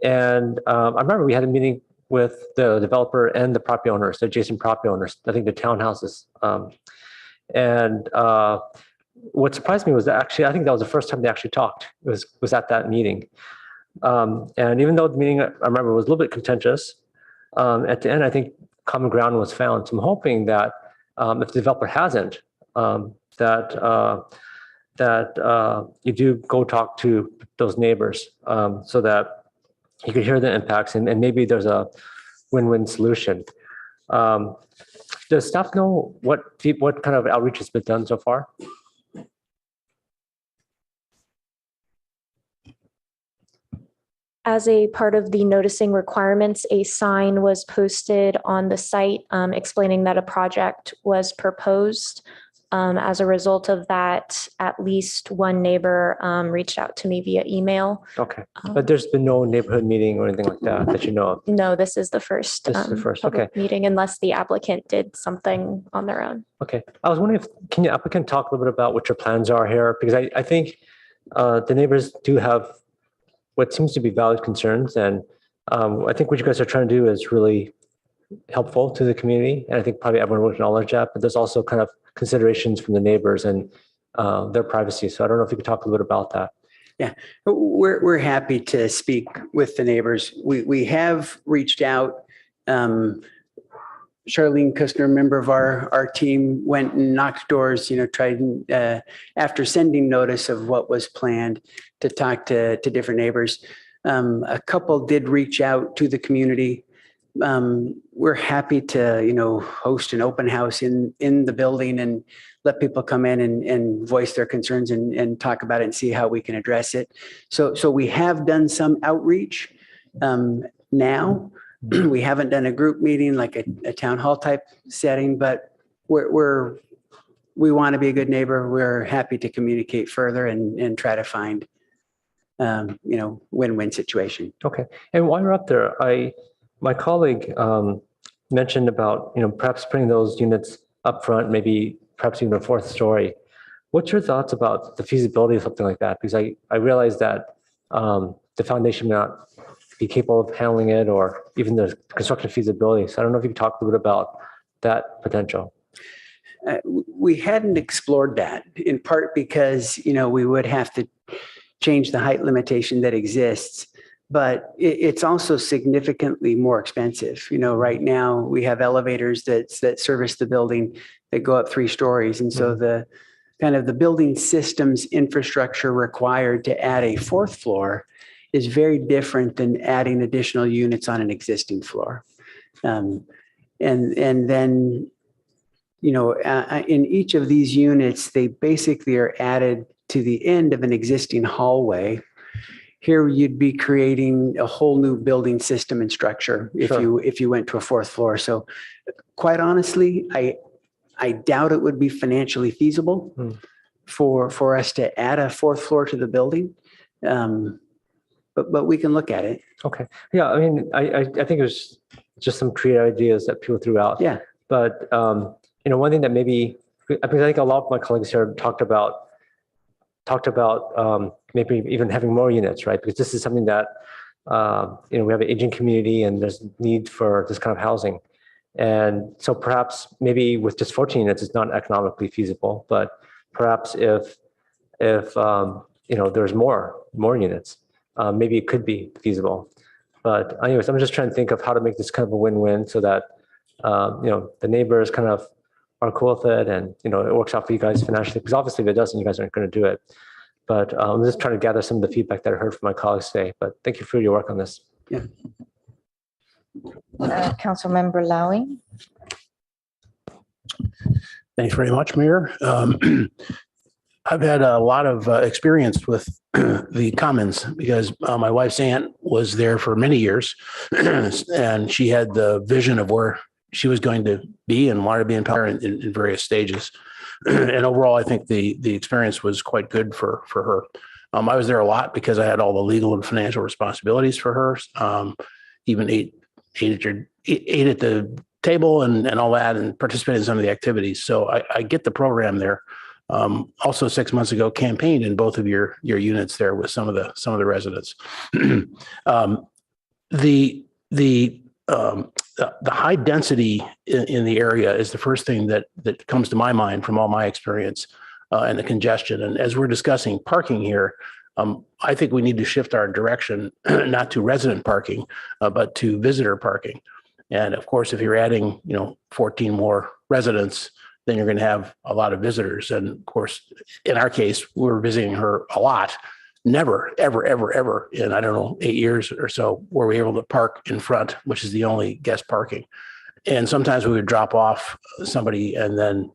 And I remember we had a meeting with the developer and the property owners, the adjacent property owners, I think the townhouses. What surprised me was that actually, I think that was the first time they actually talked, was at that meeting. And even though the meeting, I remember, was a little bit contentious, at the end, I think common ground was found. So I'm hoping that if the developer hasn't, that you do go talk to those neighbors so that you could hear the impacts and maybe there's a win-win solution. Does staff know what kind of outreach has been done so far? As a part of the noticing requirements, a sign was posted on the site explaining that a project was proposed. As a result of that, at least one neighbor reached out to me via email. Okay, but there's been no neighborhood meeting or anything like that that you know of? No, this is the first, This is the first, public okay. meeting, unless the applicant did something on their own. Okay, I was wondering can the applicant talk a little bit about what your plans are here? Because I think the neighbors do have what seems to be valid concerns. And I think what you guys are trying to do is really helpful to the community. And I think probably everyone would acknowledge that, but there's also kind of considerations from the neighbors and their privacy. So I don't know if you could talk a little bit about that. Yeah, we're happy to speak with the neighbors. We have reached out. Charlene Kushner, member of our team, went and knocked doors, tried after sending notice of what was planned to talk to different neighbors. A couple did reach out to the community. We're happy to, host an open house in the building and let people come in and voice their concerns and talk about it and see how we can address it. So we have done some outreach now. We haven't done a group meeting like a town hall type setting, but we want to be a good neighbor. We're happy to communicate further and try to find, win-win situation. Okay. And while you're up there, my colleague mentioned about, perhaps putting those units up front, maybe perhaps even a fourth story. What's your thoughts about the feasibility of something like that? Because I realize that the foundation may not be capable of handling it, or even the construction feasibility. So I don't know if you could talk a little bit about that potential. We hadn't explored that, in part because, we would have to change the height limitation that exists, but it's also significantly more expensive. Right now we have elevators that service the building that go up 3 stories. And so the kind of the building systems infrastructure required to add a 4th floor is very different than adding additional units on an existing floor. And then, in each of these units, they basically are added to the end of an existing hallway. Here, you'd be creating a whole new building system and structure if you went to a 4th floor. So quite honestly, I doubt it would be financially feasible for us to add a 4th floor to the building. But we can look at it. Okay. Yeah. I mean, I think it was just some creative ideas that people threw out. Yeah. But, one thing that maybe, I think a lot of my colleagues here talked about maybe even having more units, right? Because this is something that, we have an aging community and there's need for this kind of housing. And so perhaps maybe with just 14 units, it's not economically feasible, but perhaps if there's more units, maybe it could be feasible. But anyways, I'm just trying to think of how to make this kind of a win-win so that, the neighbors kind of are cool with it and, it works out for you guys financially, because obviously if it doesn't, you guys aren't going to do it. But I'm just trying to gather some of the feedback that I heard from my colleagues today, but thank you for your work on this. Yeah. Councilmember Lowey. Thanks very much, Mayor. I've had a lot of experience with the Commons because my wife's aunt was there for many years and she had the vision of where she was going to be and wanted to be in power in various stages. And overall, I think the experience was quite good for her. I was there a lot because I had all the legal and financial responsibilities for her. Even ate at the table and all that and participated in some of the activities. So I get the program there. Also 6 months ago, campaigned in both of your units there with some of the residents. The high density in the area is the first thing that comes to my mind from all my experience, and the congestion. And as we're discussing parking here, I think we need to shift our direction not to resident parking, but to visitor parking. And of course, if you're adding 14 more residents, then you're going to have a lot of visitors. And of course, in our case, we were visiting her a lot. Never, ever in, 8 years or so, were we able to park in front, which is the only guest parking. And sometimes we would drop off somebody and then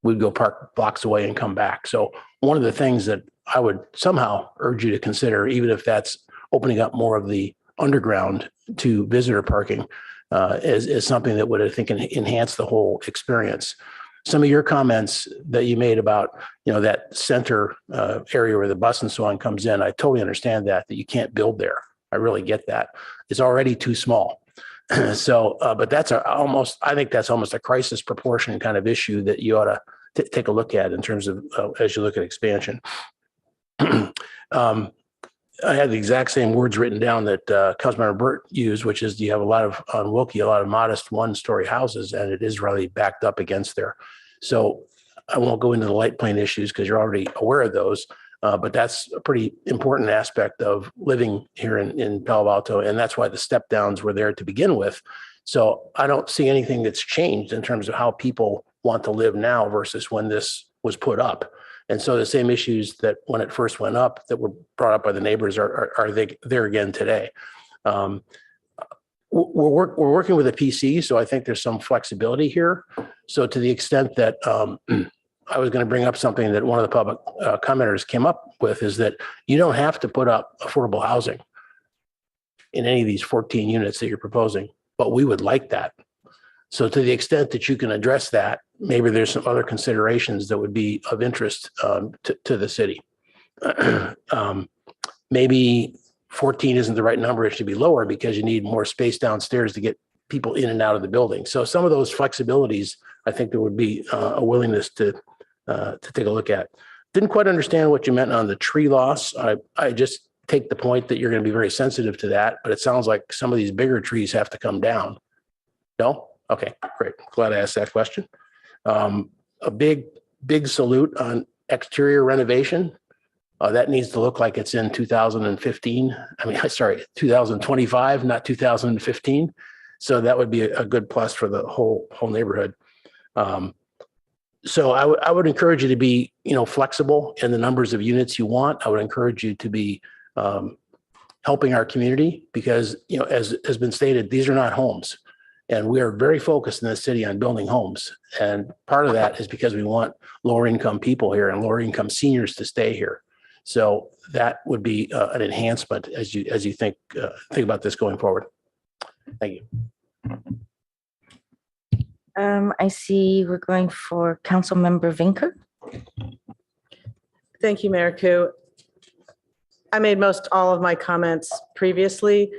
we'd go park blocks away and come back. So one of the things that I would somehow urge you to consider, even if that's opening up more of the underground to visitor parking, is something that would, I think, enhance the whole experience. Some of your comments that you made about, that center area where the bus and so on comes in, I totally understand that you can't build there. I really get that. It's already too small. So, but that's I think that's almost a crisis proportion kind of issue that you ought to take a look at in terms of as you look at expansion. I had the exact same words written down that Councilmember Burt used, which is you have a lot of, on Wilkie, a lot of modest one-story houses, and it is really backed up against there. So I won't go into the light plane issues because you're already aware of those, but that's a pretty important aspect of living here in Palo Alto, and that's why the step downs were there to begin with. So I don't see anything that's changed in terms of how people want to live now versus when this was put up. And so the same issues that when it first went up that were brought up by the neighbors are they there again today. We're working with a PC, so I think there's some flexibility here. So to the extent that I was going to bring up something that one of the public commenters came up with is that you don't have to put up affordable housing in any of these 14 units that you're proposing, but we would like that. So to the extent that you can address that, maybe there's some other considerations that would be of interest to the city. Maybe 14 isn't the right number. It should be lower because you need more space downstairs to get people in and out of the building. So some of those flexibilities, I think there would be a willingness to take a look at. Didn't quite understand what you meant on the tree loss. I just take the point that you're going to be very sensitive to that, but it sounds like some of these bigger trees have to come down. No? Okay, great. Glad I asked that question. A big salute on exterior renovation. That needs to look like it's in 2015. I mean, sorry, 2025, not 2015. So that would be a good plus for the whole neighborhood. So I would encourage you to be, flexible in the numbers of units you want. I would encourage you to be helping our community because, as has been stated, these are not homes. And we are very focused in the city on building homes. And part of that is because we want lower income people here and lower income seniors to stay here. So that would be an enhancement as you think about this going forward. Thank you. I see we're going for Councilmember Vinker. Thank you, Mayor Koo. I made most all of my comments previously,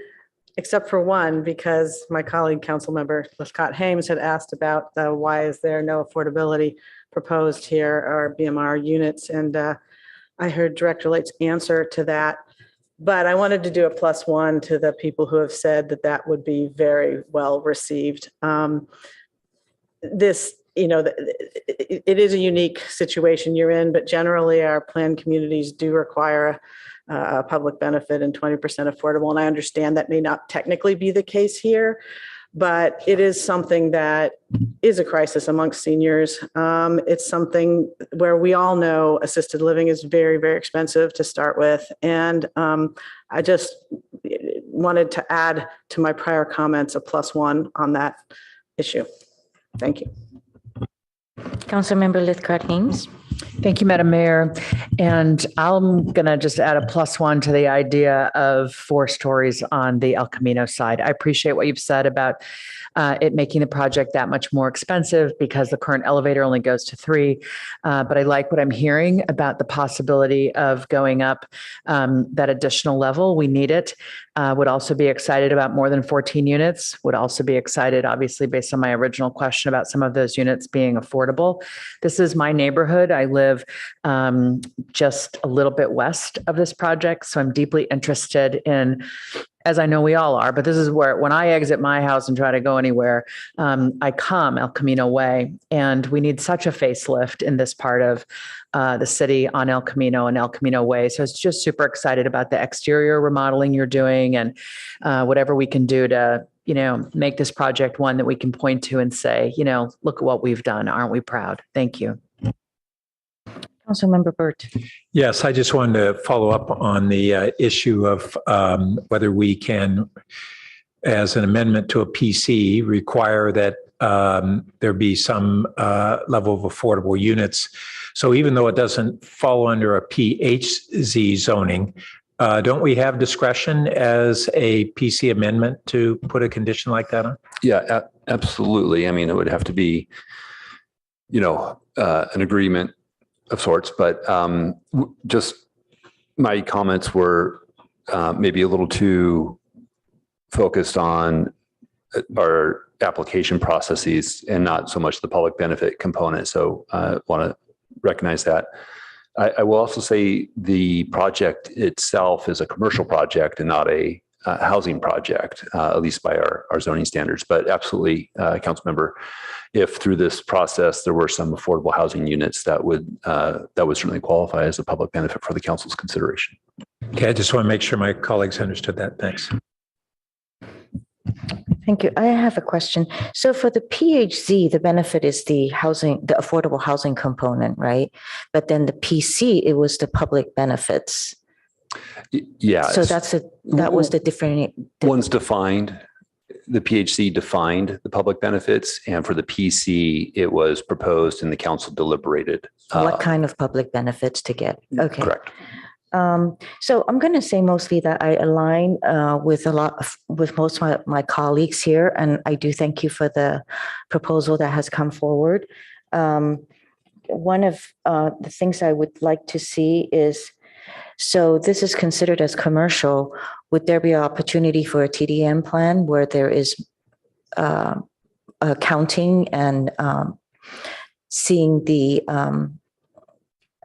except for one, because my colleague, Councilmember Scott Hames, had asked about why is there no affordability proposed here or BMR units. And I heard Director Late's answer to that. But I wanted to do a +1 to the people who have said that would be very well received. This, it is a unique situation you're in, but generally our planned communities do require a public benefit and 20% affordable. And I understand that may not technically be the case here, but it is something that is a crisis amongst seniors. It's something where we all know assisted living is very, very expensive to start with. And I just wanted to add to my prior comments a +1 on that issue. Thank you. Councilmember Lithcott Hames. Thank you, Madam Mayor. And I'm going to just add a +1 to the idea of 4 stories on the El Camino side. I appreciate what you've said about it making the project that much more expensive because the current elevator only goes to 3. But I like what I'm hearing about the possibility of going up that additional level. We need it. Would also be excited about more than 14 units. Would also be excited, obviously, based on my original question about some of those units being affordable. This is my neighborhood. I live just a little bit west of this project. So I'm deeply interested in, as I know we all are, but this is where, when I exit my house and try to go anywhere, I come El Camino Way. And we need such a facelift in this part of the city on El Camino and El Camino Way. So it's just super excited about the exterior remodeling you're doing and whatever we can do to, make this project one that we can point to and say, look at what we've done. Aren't we proud? Thank you. Councilmember Burt. Yes, I just wanted to follow up on the issue of whether we can as an amendment to a PC, require that there be some level of affordable units. So even though it doesn't fall under a PHZ zoning, don't we have discretion as a PC amendment to put a condition like that on? Yeah, absolutely. I mean, it would have to be, an agreement of sorts, but just my comments were maybe a little too focused on our application processes and not so much the public benefit component. So I want to recognize that. I will also say the project itself is a commercial project and not a housing project, at least by our zoning standards. But absolutely, Councilmember, if through this process there were some affordable housing units that would certainly qualify as a public benefit for the council's consideration. Okay, I just want to make sure my colleagues understood that. Thanks. Thank you. I have a question. So for the PHZ, the benefit is the affordable housing component, right? But then the PC, it was the public benefits. Yeah. So that was the different. One's defined. The PHC defined the public benefits, and for the PC, it was proposed and the council deliberated. What kind of public benefits to get? Okay. Correct. So I'm going to say mostly that I align with most of my colleagues here, and I do thank you for the proposal that has come forward. One of the things I would like to see is, so this is considered as commercial. Would there be an opportunity for a TDM plan where there is accounting and seeing the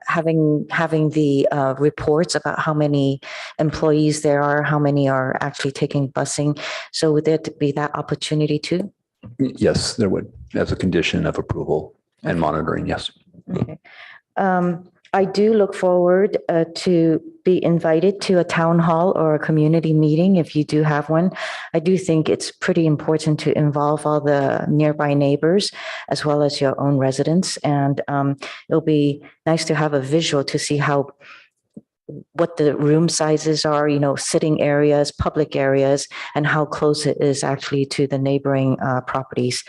having the reports about how many employees there are, how many are actually taking busing? So would there be that opportunity too? Yes, there would, as a condition of approval and monitoring. Yes. Okay. I do look forward to be invited to a town hall or a community meeting if you do have one. I do think it's pretty important to involve all the nearby neighbors as well as your own residents. And it'll be nice to have a visual to see what the room sizes are, sitting areas, public areas, and how close it is actually to the neighboring properties.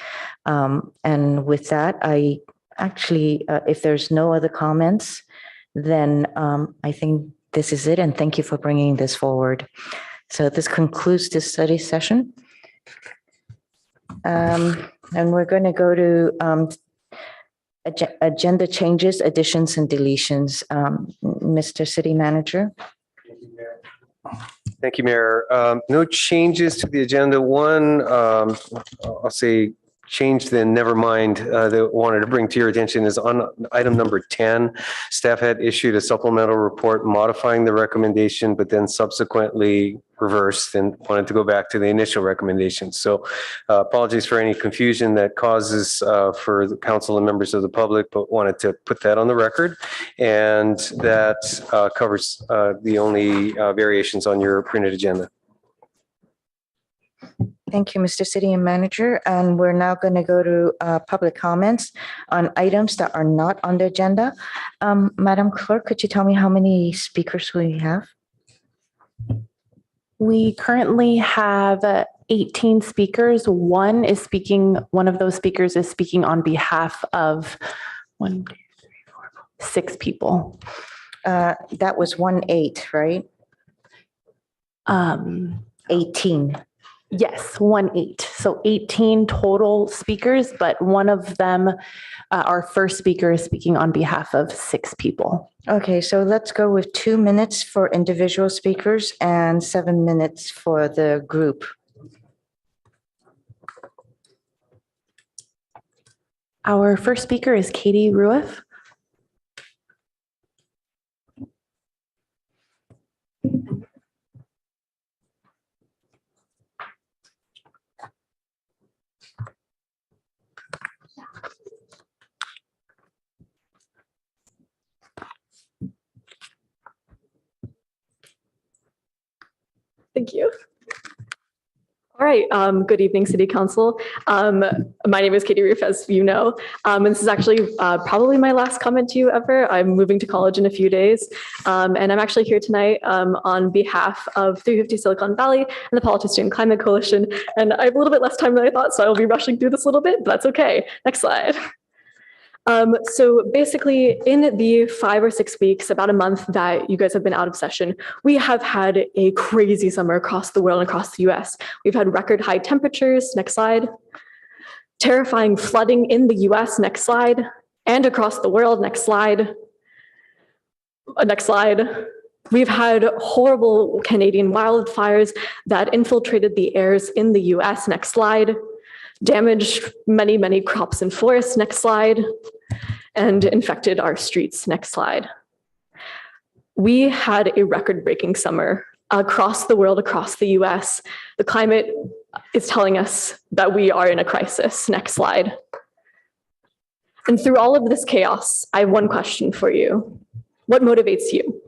And with that, I actually, if there's no other comments, then I think this is it. And thank you for bringing this forward. So this concludes this study session. And we're going to go to agenda changes, additions, and deletions. Mr. City Manager. Thank you, Mayor. No changes to the agenda. One, I'll say change, then never mind, that I wanted to bring to your attention is on item number 10. Staff had issued a supplemental report modifying the recommendation, but then subsequently reversed and wanted to go back to the initial recommendation. So apologies for any confusion that causes for the council and members of the public, but wanted to put that on the record. And that covers the only variations on your printed agenda. Thank you, Mr. City Manager. And we're now going to go to public comments on items that are not on the agenda. Madam Clerk, could you tell me how many speakers we have? We currently have 18 speakers. One of those speakers is speaking on behalf of 6 people. That was 1-8, right? 18. Yes, 1-8. So 18 total speakers, but one of them, our first speaker, is speaking on behalf of 6 people. Okay, so let's go with 2 minutes for individual speakers and 7 minutes for the group. Our first speaker is Katie Ruiff. Thank you. All right. Good evening, City Council. My name is Katie Roof, as you know, and this is actually probably my last comment to you ever. I'm moving to college in a few days, and I'm actually here tonight on behalf of 350 Silicon Valley and the Politics Student Climate Coalition. And I have a little bit less time than I thought, so I'll be rushing through this a little bit, but that's okay. Next slide. So basically, in the 5 or 6 weeks, about a month that you guys have been out of session, we have had a crazy summer across the world and across the US. We've had record high temperatures, next slide, terrifying flooding in the US, next slide, and across the world, next slide, next slide. We've had horrible Canadian wildfires that infiltrated the airs in the US, next slide, damaged many, many crops and forests, next slide, and infected our streets, next slide. We had a record-breaking summer across the world, across the US. The climate is telling us that we are in a crisis, next slide. And through all of this chaos, I have one question for you. What motivates you?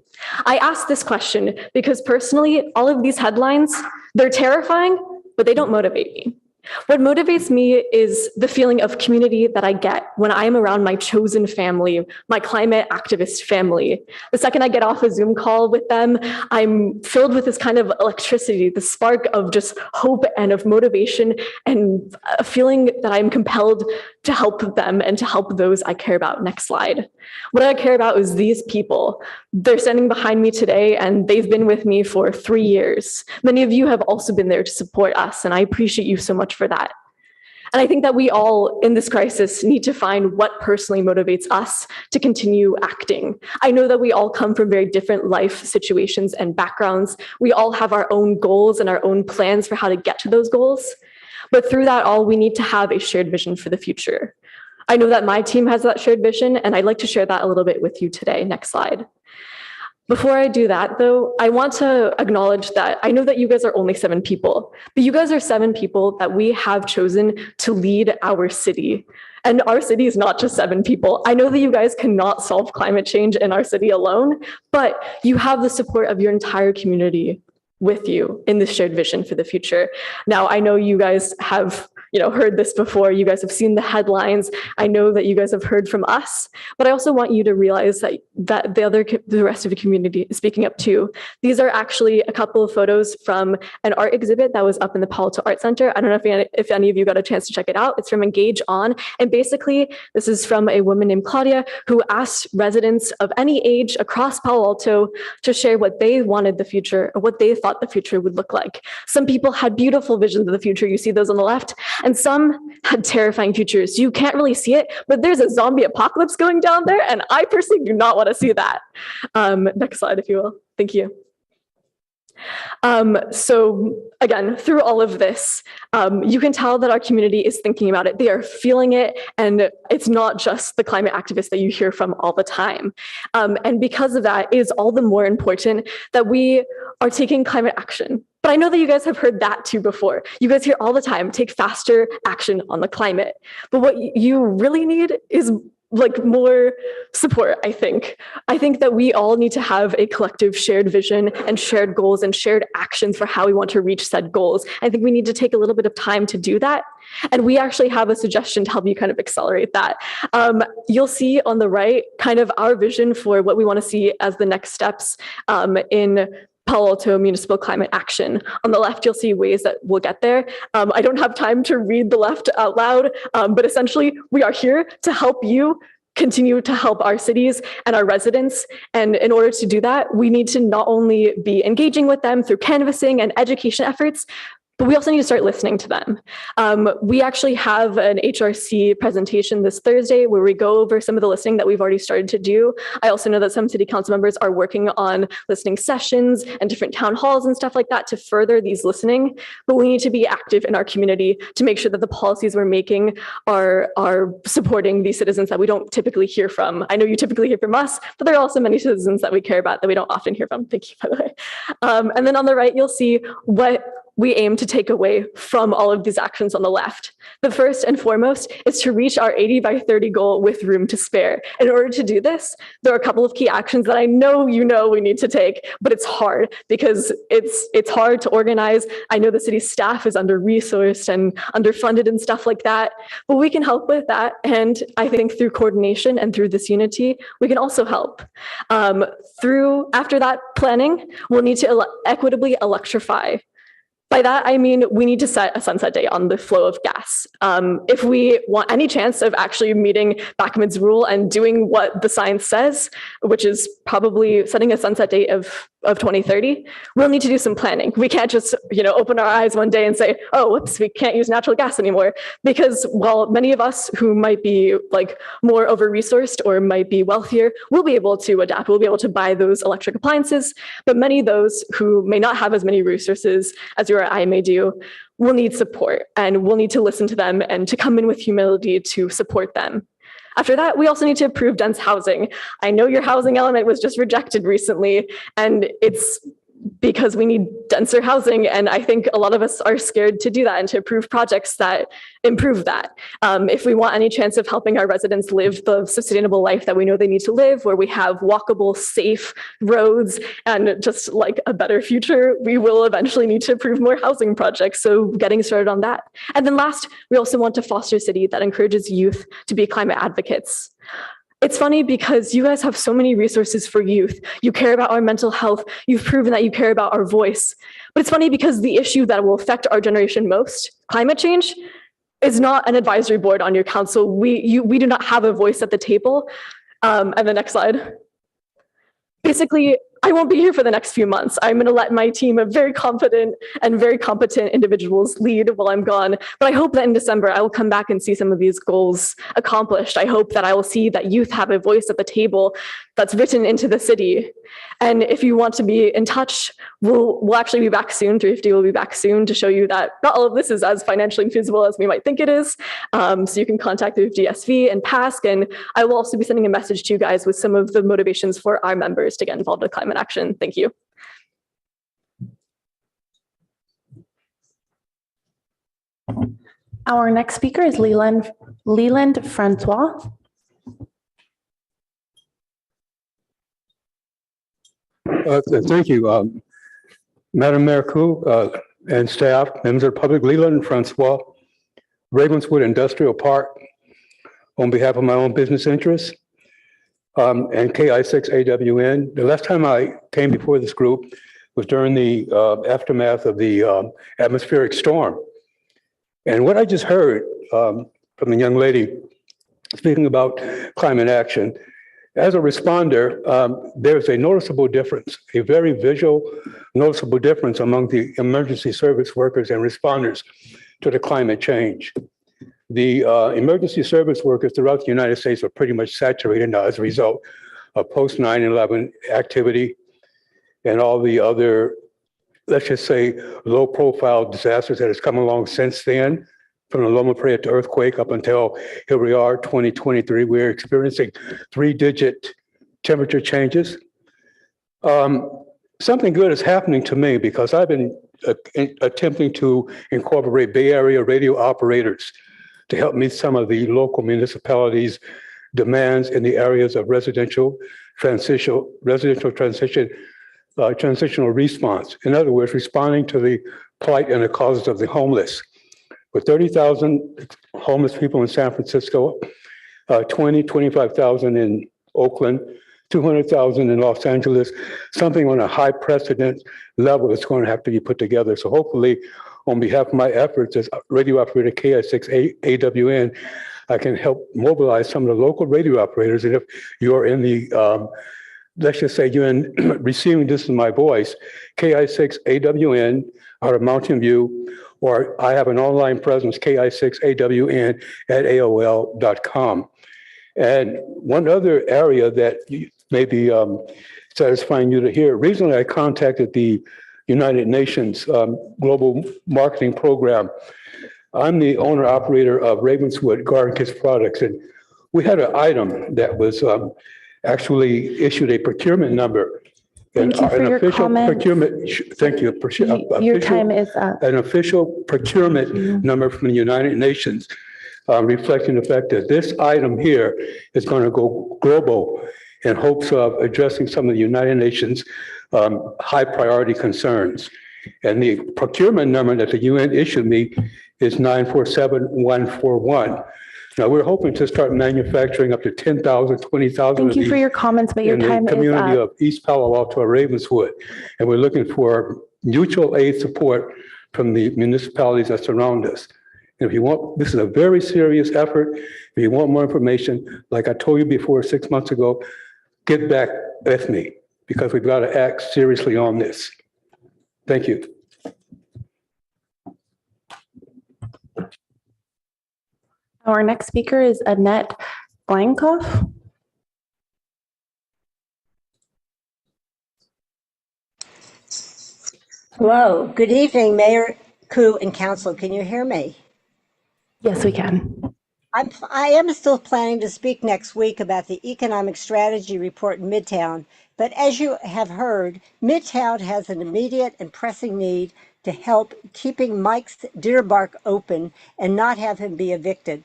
I ask this question because personally, all of these headlines, they're terrifying, but they don't motivate me. What motivates me is the feeling of community that I get when I am around my chosen family, my climate activist family. The second I get off a Zoom call with them, I'm filled with this kind of electricity, the spark of just hope and of motivation and a feeling that I'm compelled to help them and to help those I care about. Next slide. What I care about is these people. They're standing behind me today and they've been with me for 3 years. Many of you have also been there to support us, and I appreciate you so much for that. And I think that we all in this crisis need to find what personally motivates us to continue acting. I know that we all come from very different life situations and backgrounds. We all have our own goals and our own plans for how to get to those goals. But through that all, we need to have a shared vision for the future. I know that my team has that shared vision, and I'd like to share that a little bit with you today. Next slide. Before I do that, though, I want to acknowledge that I know that you guys are only 7 people, but you guys are 7 people that we have chosen to lead our city. And our city is not just 7 people. I know that you guys cannot solve climate change in our city alone, but you have the support of your entire community with you in this shared vision for the future. Now, I know you guys have heard this before. You guys have seen the headlines. I know that you guys have heard from us, but I also want you to realize that the rest of the community is speaking up too. These are actually a couple of photos from an art exhibit that was up in the Palo Alto Art Center. I don't know if any of you got a chance to check it out. It's from Engage On. And basically, this is from a woman named Claudia who asked residents of any age across Palo Alto to share what they wanted the future or what they thought the future would look like. Some people had beautiful visions of the future. You see those on the left. And some had terrifying futures. You can't really see it, but there's a zombie apocalypse going down there, and I personally do not want to see that. Next slide, if you will. Thank you. So again, through all of this, you can tell that our community is thinking about it. They are feeling it, and it's not just the climate activists that you hear from all the time. And because of that, it is all the more important that we are taking climate action. But I know that you guys have heard that too before. You guys hear all the time, take faster action on the climate. But what you really need is more support, I think. I think that we all need to have a collective shared vision and shared goals and shared actions for how we want to reach said goals. I think we need to take a little bit of time to do that. And we actually have a suggestion to help you kind of accelerate that. You'll see on the right kind of our vision for what we want to see as the next steps in Palo Alto Municipal Climate Action. On the left, you'll see ways that we'll get there. I don't have time to read the left out loud, but essentially we are here to help you continue to help our cities and our residents. And in order to do that, we need to not only be engaging with them through canvassing and education efforts, but we also need to start listening to them. We actually have an HRC presentation this Thursday where we go over some of the listening that we've already started to do. I also know that some city council members are working on listening sessions and different town halls and stuff like that to further these listening, but we need to be active in our community to make sure that the policies we're making are supporting these citizens that we don't typically hear from. I know you typically hear from us, but there are also many citizens that we care about that we don't often hear from. Thank you, by the way. And then on the right, you'll see what we aim to take away from all of these actions on the left. The first and foremost is to reach our 80 by 30 goal with room to spare. In order to do this, there are a couple of key actions that I know we need to take, but it's hard because it's hard to organize. I know the city's staff is under-resourced and underfunded and stuff like that, but we can help with that. And I think through coordination and through this unity, we can also help. After that planning, we'll need to equitably electrify. By that, I mean, we need to set a sunset date on the flow of gas. If we want any chance of actually meeting Bachman's rule and doing what the science says, which is probably setting a sunset date of 2030, we'll need to do some planning. We can't just, open our eyes one day and say, oh, whoops, we can't use natural gas anymore. Because while many of us who might be more over-resourced or might be wealthier, we'll be able to adapt. We'll be able to buy those electric appliances. But many of those who may not have as many resources as you or I may do will need support, and we'll need to listen to them and to come in with humility to support them. After that, we also need to approve dense housing. I know your housing element was just rejected recently, and it's because we need denser housing. And I think a lot of us are scared to do that and to approve projects that improve that. If we want any chance of helping our residents live the sustainable life that we know they need to live, where we have walkable, safe roads and just a better future, we will eventually need to approve more housing projects. So getting started on that. And then last, we also want to foster a city that encourages youth to be climate advocates. It's funny because you guys have so many resources for youth. You care about our mental health. You've proven that you care about our voice. But it's funny because the issue that will affect our generation most, climate change, is not an advisory board on your council. We do not have a voice at the table. And the next slide. Basically, I won't be here for the next few months. I'm going to let my team of very confident and very competent individuals lead while I'm gone. But I hope that in December, I will come back and see some of these goals accomplished. I hope that I will see that youth have a voice at the table that's written into the city. And if you want to be in touch, we'll actually be back soon. 350 will be back soon to show you that not all of this is as financially feasible as we might think it is. So you can contact 350 SV and PASC. And I will also be sending a message to you guys with some of the motivations for our members to get involved with climate action. Thank you. Our next speaker is Leland Francois. Thank you, Madam Mayor Koo and staff, members of the public. Leland Francois, Ravenswood Industrial Park, on behalf of my own business interests and KI6AWN. The last time I came before this group was during the aftermath of the atmospheric storm. And what I just heard from the young lady speaking about climate action, as a responder, there's a noticeable difference, a very visual, noticeable difference among the emergency service workers and responders to the climate change. The emergency service workers throughout the United States are pretty much saturated now as a result of post 9/11 activity and all the other, let's just say, low profile disasters that has come along since then. From the Loma Prieta earthquake up until here we are, 2023, we're experiencing 3-digit temperature changes. Something good is happening to me because I've been attempting to incorporate Bay Area radio operators to help meet some of the local municipalities' demands in the areas of transitional response. In other words, responding to the plight and the causes of the homeless. With 30,000 homeless people in San Francisco, 25,000 in Oakland, 200,000 in Los Angeles, something on a high precedent level is going to have to be put together. So hopefully, on behalf of my efforts as radio operator KI6AWN, I can help mobilize some of the local radio operators. And if you're in the, let's just say you're in receiving this in my voice, KI6AWN out of Mountain View, or I have an online presence, ki6awn@aol.com. And one other area that may be satisfying you to hear, recently I contacted the United Nations Global Marketing Program. I'm the owner operator of Ravenswood Garden Kits Products, and we had an item that was actually issued a procurement number Thank you for An your official comment. procurement, thank you. Your time is up. An official procurement number from the United Nations reflecting the fact that this item here is going to go global in hopes of addressing some of the United Nations high priority concerns. And the procurement number that the UN issued me is 947141. Now, we're hoping to start manufacturing up to 10,000, 20,000 Thank you for your comments, but your in the time is community up. of East Palo Alto, Ravenswood. And we're looking for mutual aid support from the municipalities that surround us. And if you want, this is a very serious effort. If you want more information, like I told you before 6 months ago, get back with me because we've got to act seriously on this. Thank you. Our next speaker is Annette Blankoff. Hello, good evening, Mayor Koo and Council. Can you hear me? Yes, we can. I am still planning to speak next week about the Economic Strategy Report in Midtown, but as you have heard, Midtown has an immediate and pressing need to help keeping Mike's Deer Bark open and not have him be evicted.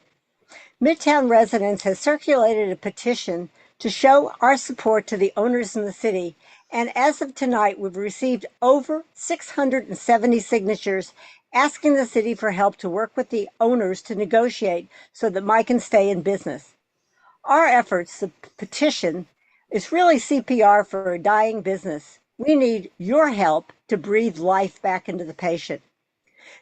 Midtown residents have circulated a petition to show our support to the owners in the city, and as of tonight, we've received over 670 signatures asking the city for help to work with the owners to negotiate so that Mike can stay in business. Our efforts, the petition, is really CPR for a dying business. We need your help to breathe life back into the patient.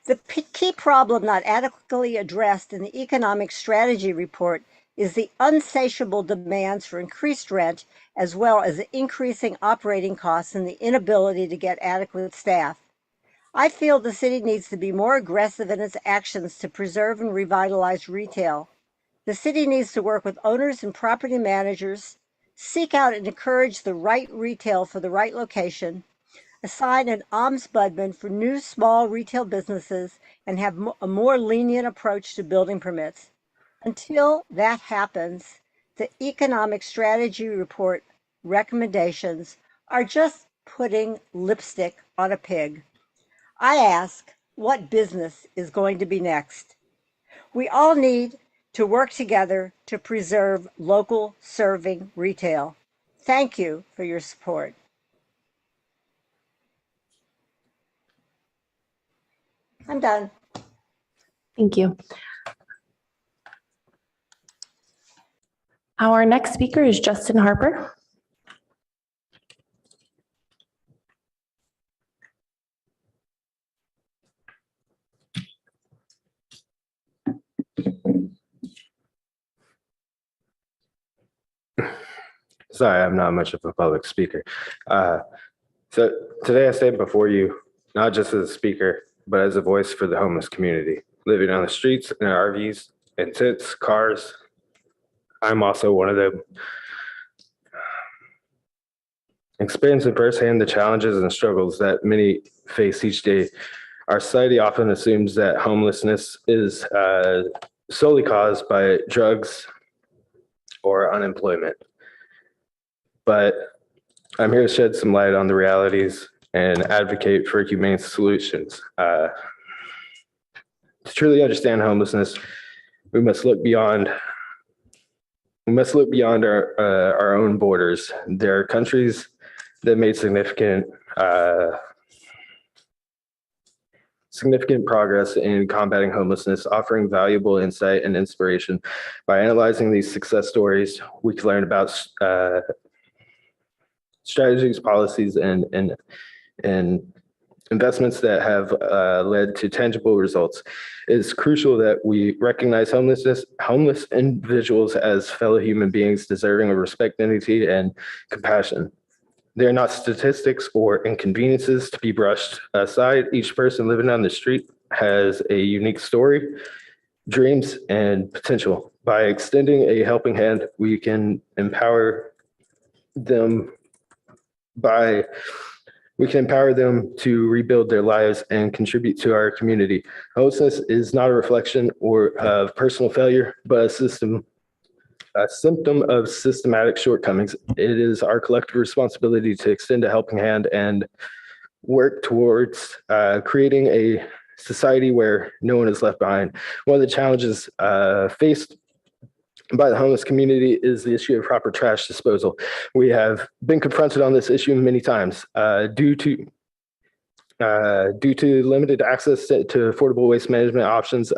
The key problem not adequately addressed in the Economic Strategy Report is the insatiable demands for increased rent, as well as the increasing operating costs and the inability to get adequate staff. I feel the city needs to be more aggressive in its actions to preserve and revitalize retail. The city needs to work with owners and property managers, seek out and encourage the right retail for the right location, assign an ombudsman for new small retail businesses, and have a more lenient approach to building permits. Until that happens, the Economic Strategy Report recommendations are just putting lipstick on a pig. I ask, what business is going to be next? We all need to work together to preserve local serving retail. Thank you for your support. I'm done. Thank you. Our next speaker is Justin Harper. Sorry, I'm not much of a public speaker. So today I stand before you, not just as a speaker, but as a voice for the homeless community, living on the streets in RVs and tents, cars. I'm also one of them. Experiencing firsthand the challenges and struggles that many face each day. Our society often assumes that homelessness is solely caused by drugs or unemployment. But I'm here to shed some light on the realities and advocate for humane solutions. To truly understand homelessness, we must look beyond our own borders. There are countries that made significant progress in combating homelessness, offering valuable insight and inspiration. By analyzing these success stories, we can learn about strategies, policies, and investments that have led to tangible results. It is crucial that we recognize homeless individuals as fellow human beings deserving of respect, dignity, and compassion. They are not statistics or inconveniences to be brushed aside. Each person living on the street has a unique story, dreams, and potential. By extending a helping hand, we can empower them to rebuild their lives and contribute to our community. Homelessness is not a reflection of personal failure, but a system a symptom of systematic shortcomings. It is our collective responsibility to extend a helping hand and work towards creating a society where no one is left behind. One of the challenges faced by the homeless community is the issue of proper trash disposal. We have been confronted on this issue many times due to limited access to affordable waste management options.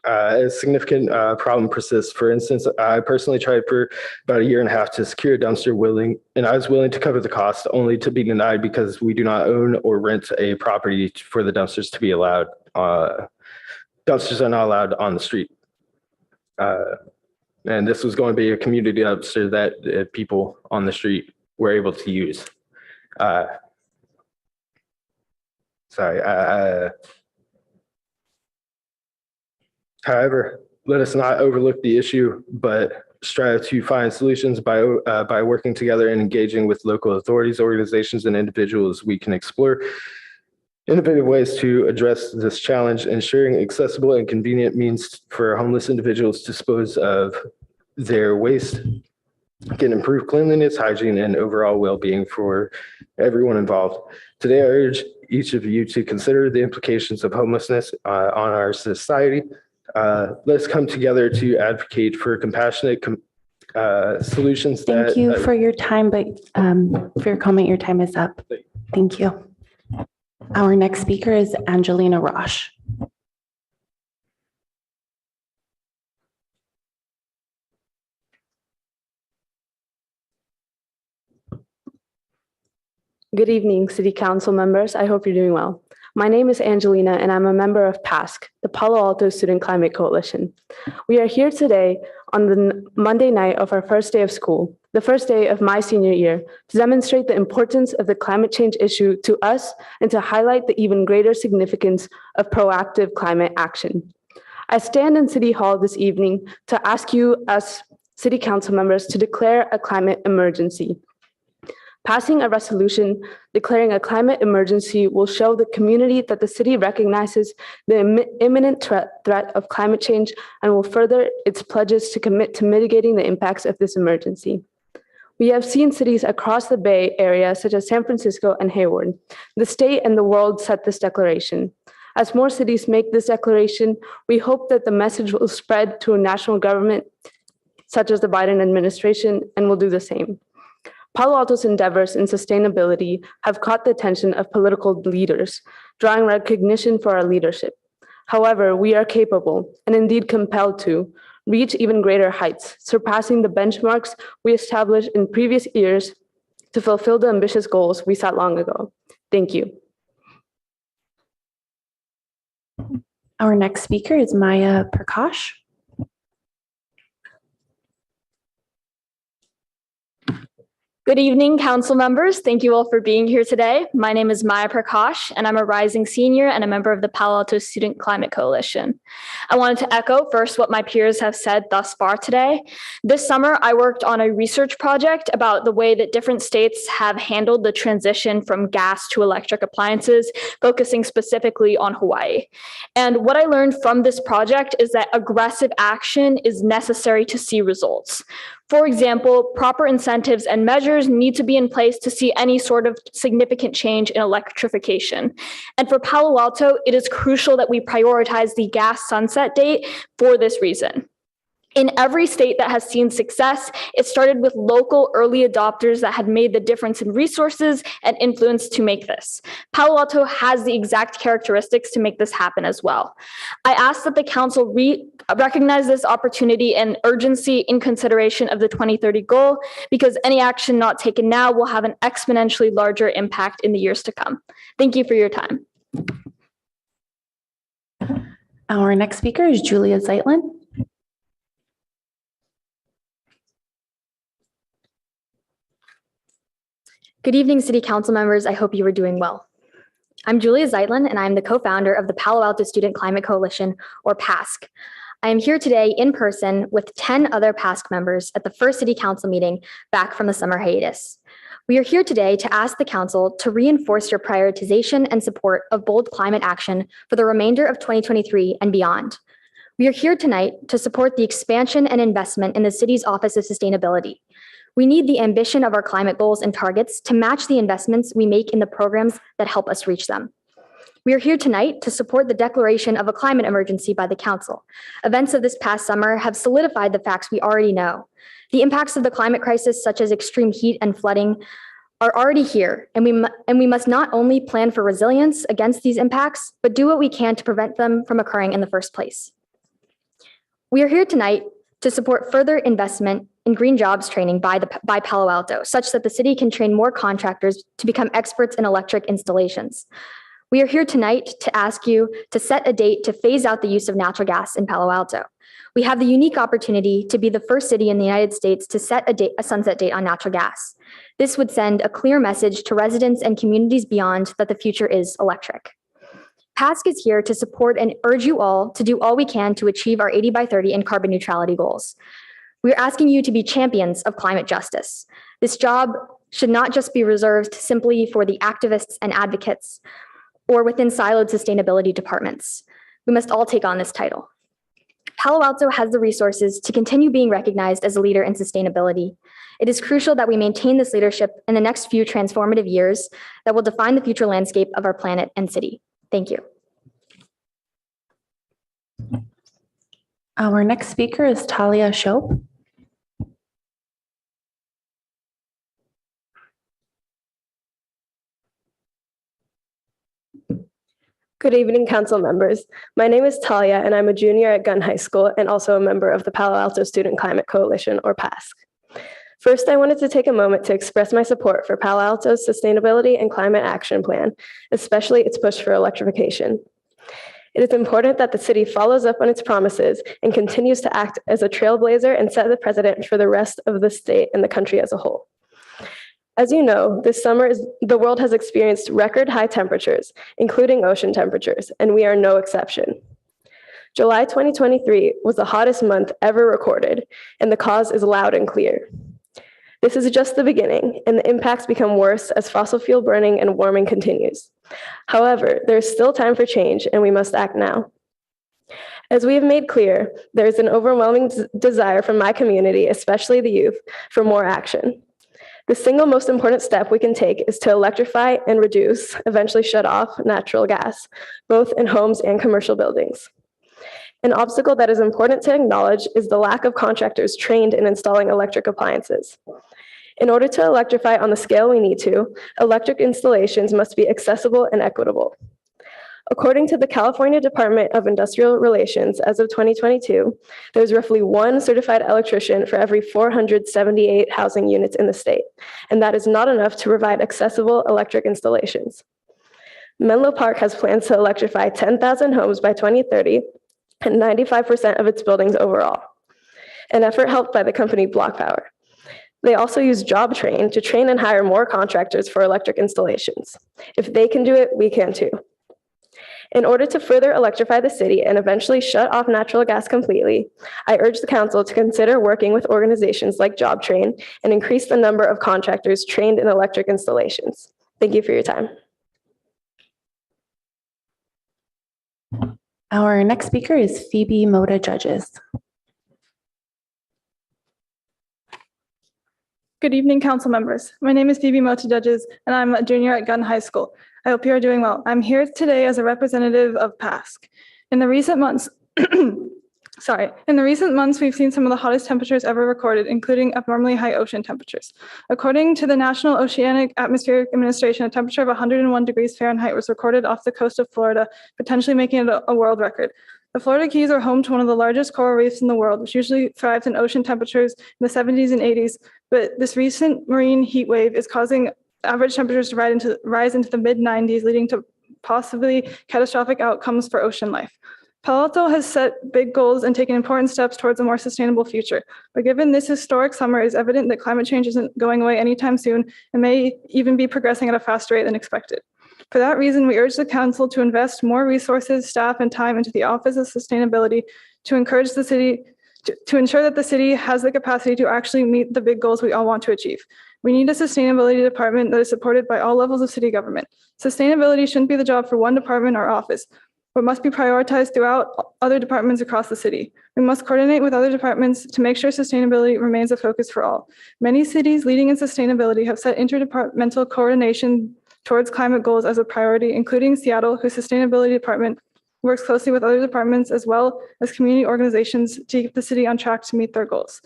A significant problem persists. For instance, I personally tried for about 1.5 years to secure a dumpster and I was willing to cover the cost, only to be denied because we do not own or rent a property for the dumpsters to be allowed. Dumpsters are not allowed on the street. And this was going to be a community dumpster that people on the street were able to use. However, let us not overlook the issue, but strive to find solutions by working together and engaging with local authorities, organizations, and individuals. We can explore innovative ways to address this challenge, ensuring accessible and convenient means for homeless individuals to dispose of their waste can improve cleanliness, hygiene, and overall well-being for everyone involved. Today, I urge each of you to consider the implications of homelessness on our society. Let's come together to advocate for compassionate solutions. Thank you for your time, but for your comment, your time is up. Thank you. Our next speaker is Angelina Roche. Good evening, City Council members. I hope you're doing well. My name is Angelina, and I'm a member of PASC, the Palo Alto Student Climate Coalition. We are here today on the Monday night of our first day of school, the first day of my senior year, to demonstrate the importance of the climate change issue to us and to highlight the even greater significance of proactive climate action. I stand in City Hall this evening to ask you, as City Council members, to declare a climate emergency. Passing a resolution declaring a climate emergency will show the community that the city recognizes the imminent threat of climate change and will further its pledges to commit to mitigating the impacts of this emergency. We have seen cities across the Bay Area, such as San Francisco and Hayward. The state and the world set this declaration. As more cities make this declaration, we hope that the message will spread to a national government, such as the Biden administration, and will do the same. Palo Alto's endeavors in sustainability have caught the attention of political leaders, drawing recognition for our leadership. However, we are capable, and indeed compelled to, reach even greater heights, surpassing the benchmarks we established in previous years to fulfill the ambitious goals we set long ago. Thank you. Our next speaker is Maya Prakash. Good evening, council members. Thank you all for being here today. My name is Maya Prakash, and I'm a rising senior and a member of the Palo Alto Student Climate Coalition. I wanted to echo first what my peers have said thus far today. This summer, I worked on a research project about the way that different states have handled the transition from gas to electric appliances, focusing specifically on Hawaii. And what I learned from this project is that aggressive action is necessary to see results. For example, proper incentives and measures need to be in place to see any sort of significant change in electrification. And for Palo Alto, it is crucial that we prioritize the gas sunset date for this reason. In every state that has seen success, it started with local early adopters that had made the difference in resources and influence to make this. Palo Alto has the exact characteristics to make this happen as well. I ask that the council recognize this opportunity and urgency in consideration of the 2030 goal, because any action not taken now will have an exponentially larger impact in the years to come. Thank you for your time. Our next speaker is Julia Zeitlin. Good evening, City Council members. I hope you are doing well. I'm Julia Zeitlin, and I'm the co-founder of the Palo Alto Student Climate Coalition, or PASC. I am here today in person with 10 other PASC members at the first City Council meeting back from the summer hiatus. We are here today to ask the Council to reinforce your prioritization and support of bold climate action for the remainder of 2023 and beyond. We are here tonight to support the expansion and investment in the City's Office of Sustainability. We need the ambition of our climate goals and targets to match the investments we make in the programs that help us reach them. We are here tonight to support the declaration of a climate emergency by the Council. Events of this past summer have solidified the facts we already know. The impacts of the climate crisis, such as extreme heat and flooding, are already here, and we must not only plan for resilience against these impacts, but do what we can to prevent them from occurring in the first place. We are here tonight to support further investment in green jobs training by Palo Alto, such that the city can train more contractors to become experts in electric installations. We are here tonight to ask you to set a date to phase out the use of natural gas in Palo Alto. We have the unique opportunity to be the first city in the United States to set a sunset date on natural gas. This would send a clear message to residents and communities beyond that the future is electric. PASC is here to support and urge you all to do all we can to achieve our 80 by 30 and carbon neutrality goals. We are asking you to be champions of climate justice. This job should not just be reserved simply for the activists and advocates or within siloed sustainability departments. We must all take on this title. Palo Alto has the resources to continue being recognized as a leader in sustainability. It is crucial that we maintain this leadership in the next few transformative years that will define the future landscape of our planet and city. Thank you. Our next speaker is Talia Shope. Good evening, council members. My name is Talia, and I'm a junior at Gunn High School and also a member of the Palo Alto Student Climate Coalition, or PASC. First, I wanted to take a moment to express my support for Palo Alto's Sustainability and Climate Action Plan, especially its push for electrification. It is important that the city follows up on its promises and continues to act as a trailblazer and set the precedent for the rest of the state and the country as a whole. As you know, this summer the world has experienced record high temperatures, including ocean temperatures, and we are no exception. July 2023 was the hottest month ever recorded, and the cause is loud and clear. This is just the beginning, and the impacts become worse as fossil fuel burning and warming continues. However, there is still time for change, and we must act now. As we have made clear, there is an overwhelming desire from my community, especially the youth, for more action. The single most important step we can take is to electrify and reduce, eventually shut off, natural gas, both in homes and commercial buildings. An obstacle that is important to acknowledge is the lack of contractors trained in installing electric appliances. In order to electrify on the scale we need to, electric installations must be accessible and equitable. According to the California Department of Industrial Relations, as of 2022, there's roughly one certified electrician for every 478 housing units in the state, and that is not enough to provide accessible electric installations. Menlo Park has plans to electrify 10,000 homes by 2030 and 95% of its buildings overall, an effort helped by the company Block Power. They also use JobTrain to train and hire more contractors for electric installations. If they can do it, we can too. In order to further electrify the city and eventually shut off natural gas completely, I urge the council to consider working with organizations like JobTrain and increase the number of contractors trained in electric installations. Thank you for your time. Our next speaker is Phoebe Mota Judges. Good evening, council members. My name is Phoebe Mota Judges, and I'm a junior at Gunn High School. I hope you are doing well. I'm here today as a representative of PASC. In the recent months, we've seen some of the hottest temperatures ever recorded, including abnormally high ocean temperatures. According to the National Oceanic Atmospheric Administration, a temperature of 101 degrees Fahrenheit was recorded off the coast of Florida, potentially making it a world record. The Florida Keys are home to one of the largest coral reefs in the world, which usually thrives in ocean temperatures in the 70s and 80s, but this recent marine heat wave is causing average temperatures to rise into the mid-90s, leading to possibly catastrophic outcomes for ocean life. Palo Alto has set big goals and taken important steps towards a more sustainable future. But given this historic summer, it is evident that climate change isn't going away anytime soon and may even be progressing at a faster rate than expected. For that reason, we urge the council to invest more resources, staff, and time into the Office of Sustainability to encourage the city to ensure that the city has the capacity to actually meet the big goals we all want to achieve. We need a sustainability department that is supported by all levels of city government. Sustainability shouldn't be the job for one department or office, but must be prioritized throughout other departments across the city. We must coordinate with other departments to make sure sustainability remains a focus for all. Many cities leading in sustainability have set interdepartmental coordination towards climate goals as a priority, including Seattle, whose sustainability department works closely with other departments as well as community organizations to keep the city on track to meet their goals.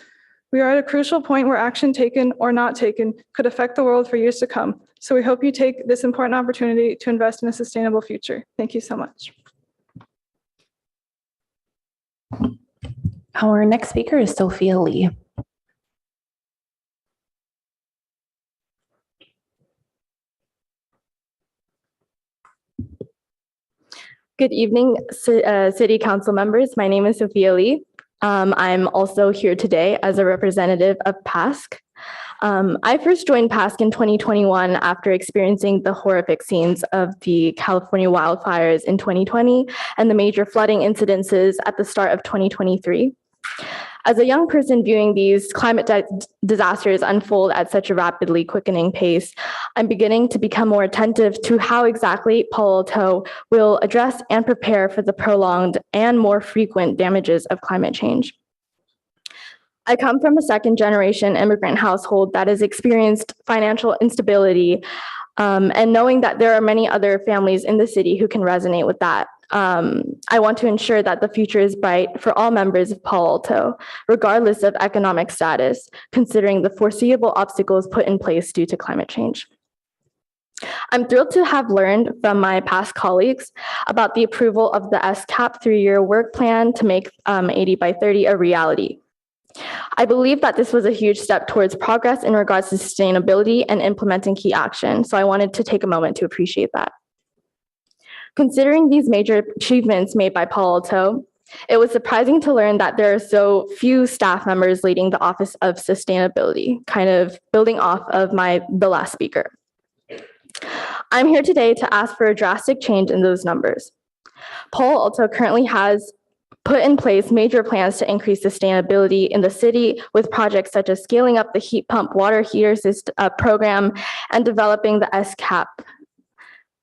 We are at a crucial point where action taken or not taken could affect the world for years to come. So we hope you take this important opportunity to invest in a sustainable future. Thank you so much. Our next speaker is Sophia Lee. Good evening, City Council members. My name is Sophia Lee. I'm also here today as a representative of PASC. I first joined PASC in 2021 after experiencing the horrific scenes of the California wildfires in 2020 and the major flooding incidences at the start of 2023. As a young person viewing these climate disasters unfold at such a rapidly quickening pace, I'm beginning to become more attentive to how exactly Palo Alto will address and prepare for the prolonged and more frequent damages of climate change. I come from a second-generation immigrant household that has experienced financial instability, and knowing that there are many other families in the city who can resonate with that. I want to ensure that the future is bright for all members of Palo Alto, regardless of economic status, considering the foreseeable obstacles put in place due to climate change. I'm thrilled to have learned from my past colleagues about the approval of the SCAP 3-year work plan to make 80 by 30 a reality. I believe that this was a huge step towards progress in regards to sustainability and implementing key action, so I wanted to take a moment to appreciate that. Considering these major achievements made by Palo Alto, it was surprising to learn that there are so few staff members leading the Office of Sustainability, kind of building off of the last speaker. I'm here today to ask for a drastic change in those numbers. Palo Alto currently has put in place major plans to increase sustainability in the city with projects such as scaling up the heat pump water heater system, program and developing the SCAP.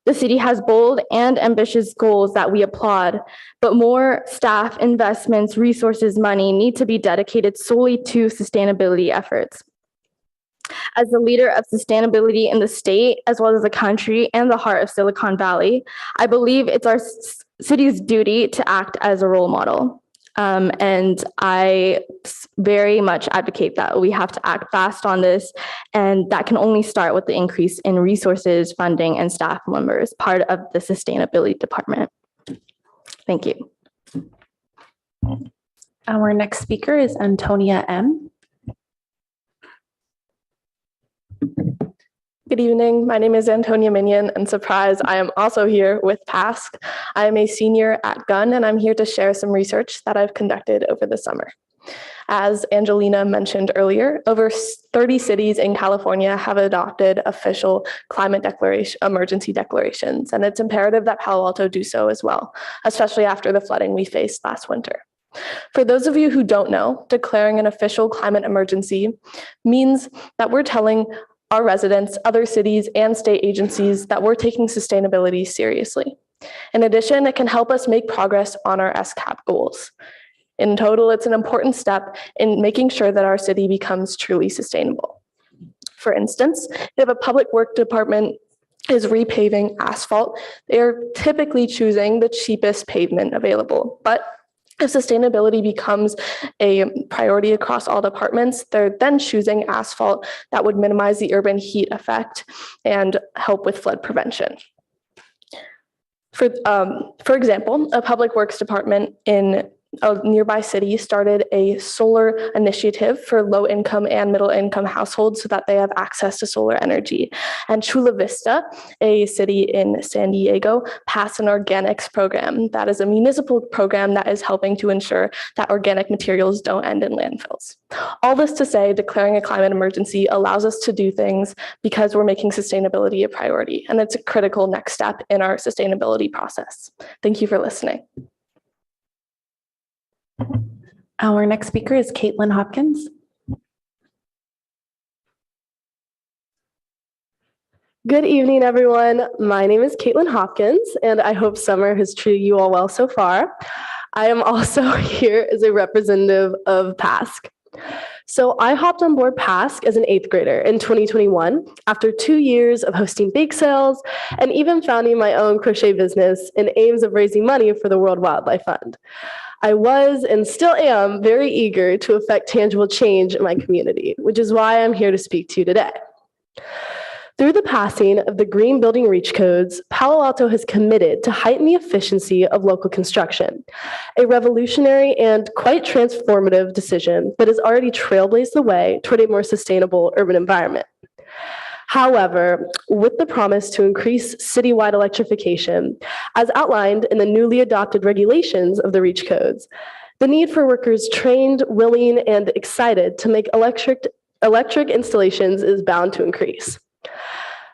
The city has bold and ambitious goals that we applaud, but more staff, investments, resources, money need to be dedicated solely to sustainability efforts. As the leader of sustainability in the state, as well as the country and the heart of Silicon Valley, I believe it's our city's duty to act as a role model. And I very much advocate that we have to act fast on this, and that can only start with the increase in resources, funding, and staff members, part of the sustainability department. Thank you. Our next speaker is Antonia M. Good evening. My name is Antonia Minion, and surprise, I am also here with PASC. I am a senior at Gunn, and I'm here to share some research that I've conducted over the summer. As Angelina mentioned earlier, over 30 cities in California have adopted official climate emergency declarations, and it's imperative that Palo Alto do so as well, especially after the flooding we faced last winter. For those of you who don't know, declaring an official climate emergency means that we're telling our residents, other cities, and state agencies that we're taking sustainability seriously. In addition, it can help us make progress on our SCAP goals. In total, it's an important step in making sure that our city becomes truly sustainable. For instance, if a public work department is repaving asphalt, they are typically choosing the cheapest pavement available. But if sustainability becomes a priority across all departments, they're then choosing asphalt that would minimize the urban heat effect and help with flood prevention. For example, a public works department in a nearby city started a solar initiative for low-income and middle-income households so that they have access to solar energy. And Chula Vista, a city in San Diego, passed an organics program. That is a municipal program that is helping to ensure that organic materials don't end in landfills. All this to say, declaring a climate emergency allows us to do things because we're making sustainability a priority, and it's a critical next step in our sustainability process. Thank you for listening. Our next speaker is Caitlin Hopkins. Good evening, everyone. My name is Caitlin Hopkins, and I hope summer has treated you all well so far. I am also here as a representative of PASC. So I hopped on board PASC as an 8th grader in 2021 after 2 years of hosting bake sales and even founding my own crochet business in aims of raising money for the World Wildlife Fund. I was and still am very eager to affect tangible change in my community, which is why I'm here to speak to you today. Through the passing of the Green Building Reach Codes, Palo Alto has committed to heighten the efficiency of local construction, a revolutionary and quite transformative decision that has already trailblazed the way toward a more sustainable urban environment. However, with the promise to increase citywide electrification, as outlined in the newly adopted regulations of the Reach Codes, the need for workers trained, willing, and excited to make electric installations is bound to increase.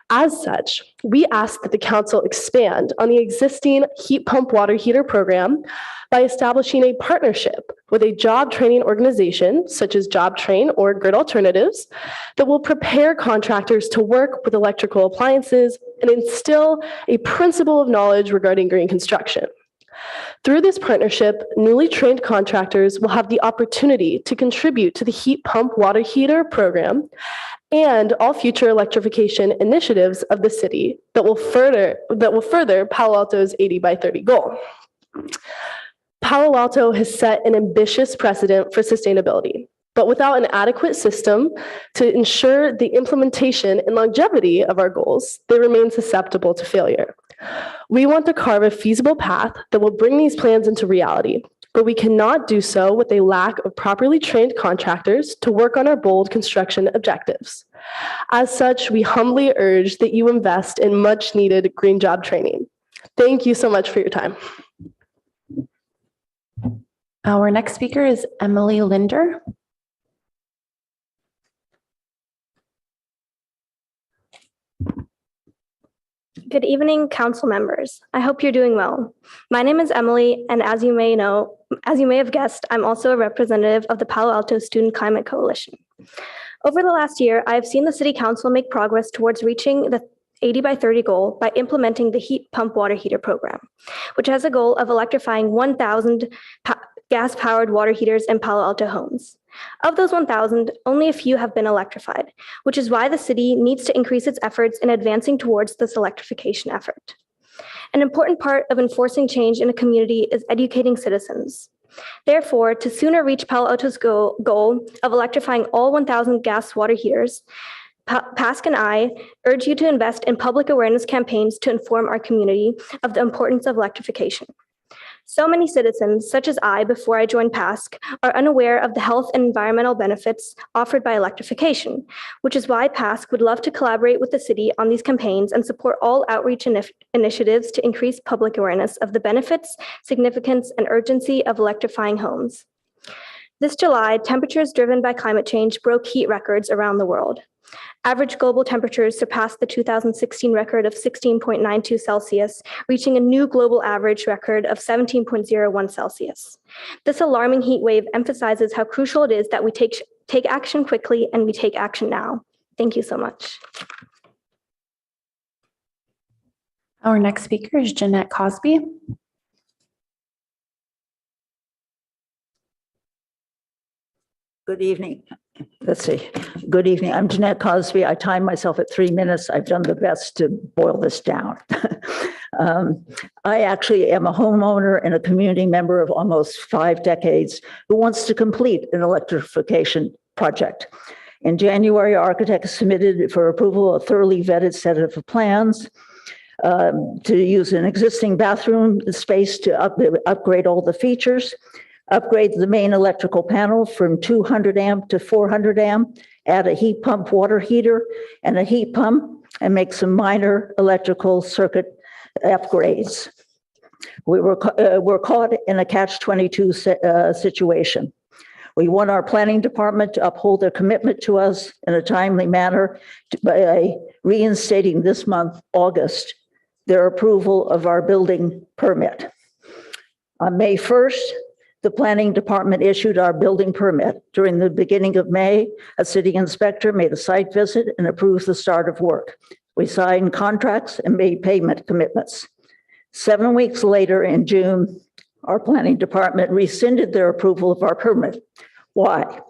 As such, we ask that the council expand on the existing heat pump water heater program by establishing a partnership with a job training organization such as Job Train or Grid Alternatives that will prepare contractors to work with electrical appliances and instill a principle of knowledge regarding green construction. Through this partnership, newly trained contractors will have the opportunity to contribute to the heat pump water heater program and all future electrification initiatives of the city that will further Palo Alto's 80 by 30 goal. Palo Alto has set an ambitious precedent for sustainability, but without an adequate system to ensure the implementation and longevity of our goals, they remain susceptible to failure. We want to carve a feasible path that will bring these plans into reality, but we cannot do so with a lack of properly trained contractors to work on our bold construction objectives. As such, we humbly urge that you invest in much needed green job training. Thank you so much for your time. Our next speaker is Emily Linder. Good evening, council members. I hope you're doing well. My name is Emily, and as you may have guessed, I'm also a representative of the Palo Alto Student Climate Coalition. Over the last year, I have seen the City Council make progress towards reaching the 80 by 30 goal by implementing the heat pump water heater program, which has a goal of electrifying 1,000 gas-powered water heaters in Palo Alto homes. Of those 1,000, only a few have been electrified, which is why the city needs to increase its efforts in advancing towards this electrification effort. An important part of enforcing change in a community is educating citizens. Therefore, to sooner reach Palo Alto's goal of electrifying all 1,000 gas water heaters, PASC and I urge you to invest in public awareness campaigns to inform our community of the importance of electrification. So many citizens, such as I before I joined PASC, are unaware of the health and environmental benefits offered by electrification, which is why PASC would love to collaborate with the city on these campaigns and support all outreach initiatives to increase public awareness of the benefits, significance, and urgency of electrifying homes. This July, temperatures driven by climate change broke heat records around the world. Average global temperatures surpassed the 2016 record of 16.92 Celsius, reaching a new global average record of 17.01 Celsius. This alarming heat wave emphasizes how crucial it is that we take action quickly and we take action now. Thank you so much. Our next speaker is Jeanette Cosby. Good evening. Let's see. Good evening. I'm Jeanette Cosby. I timed myself at 3 minutes. I've done the best to boil this down. I actually am a homeowner and a community member of almost 5 decades who wants to complete an electrification project. In January, our architect submitted for approval a thoroughly vetted set of plans to use an existing bathroom space to upgrade all the features, upgrade the main electrical panel from 200 amp to 400 amp, add a heat pump water heater and a heat pump, and make some minor electrical circuit upgrades. We're caught in a catch-22 situation. We want our planning department to uphold their commitment to us in a timely manner by reinstating this month, August, their approval of our building permit. On May 1st, the planning department issued our building permit. During the beginning of May, a city inspector made a site visit and approved the start of work. We signed contracts and made payment commitments. 7 weeks later in June, our planning department rescinded their approval of our permit. Why?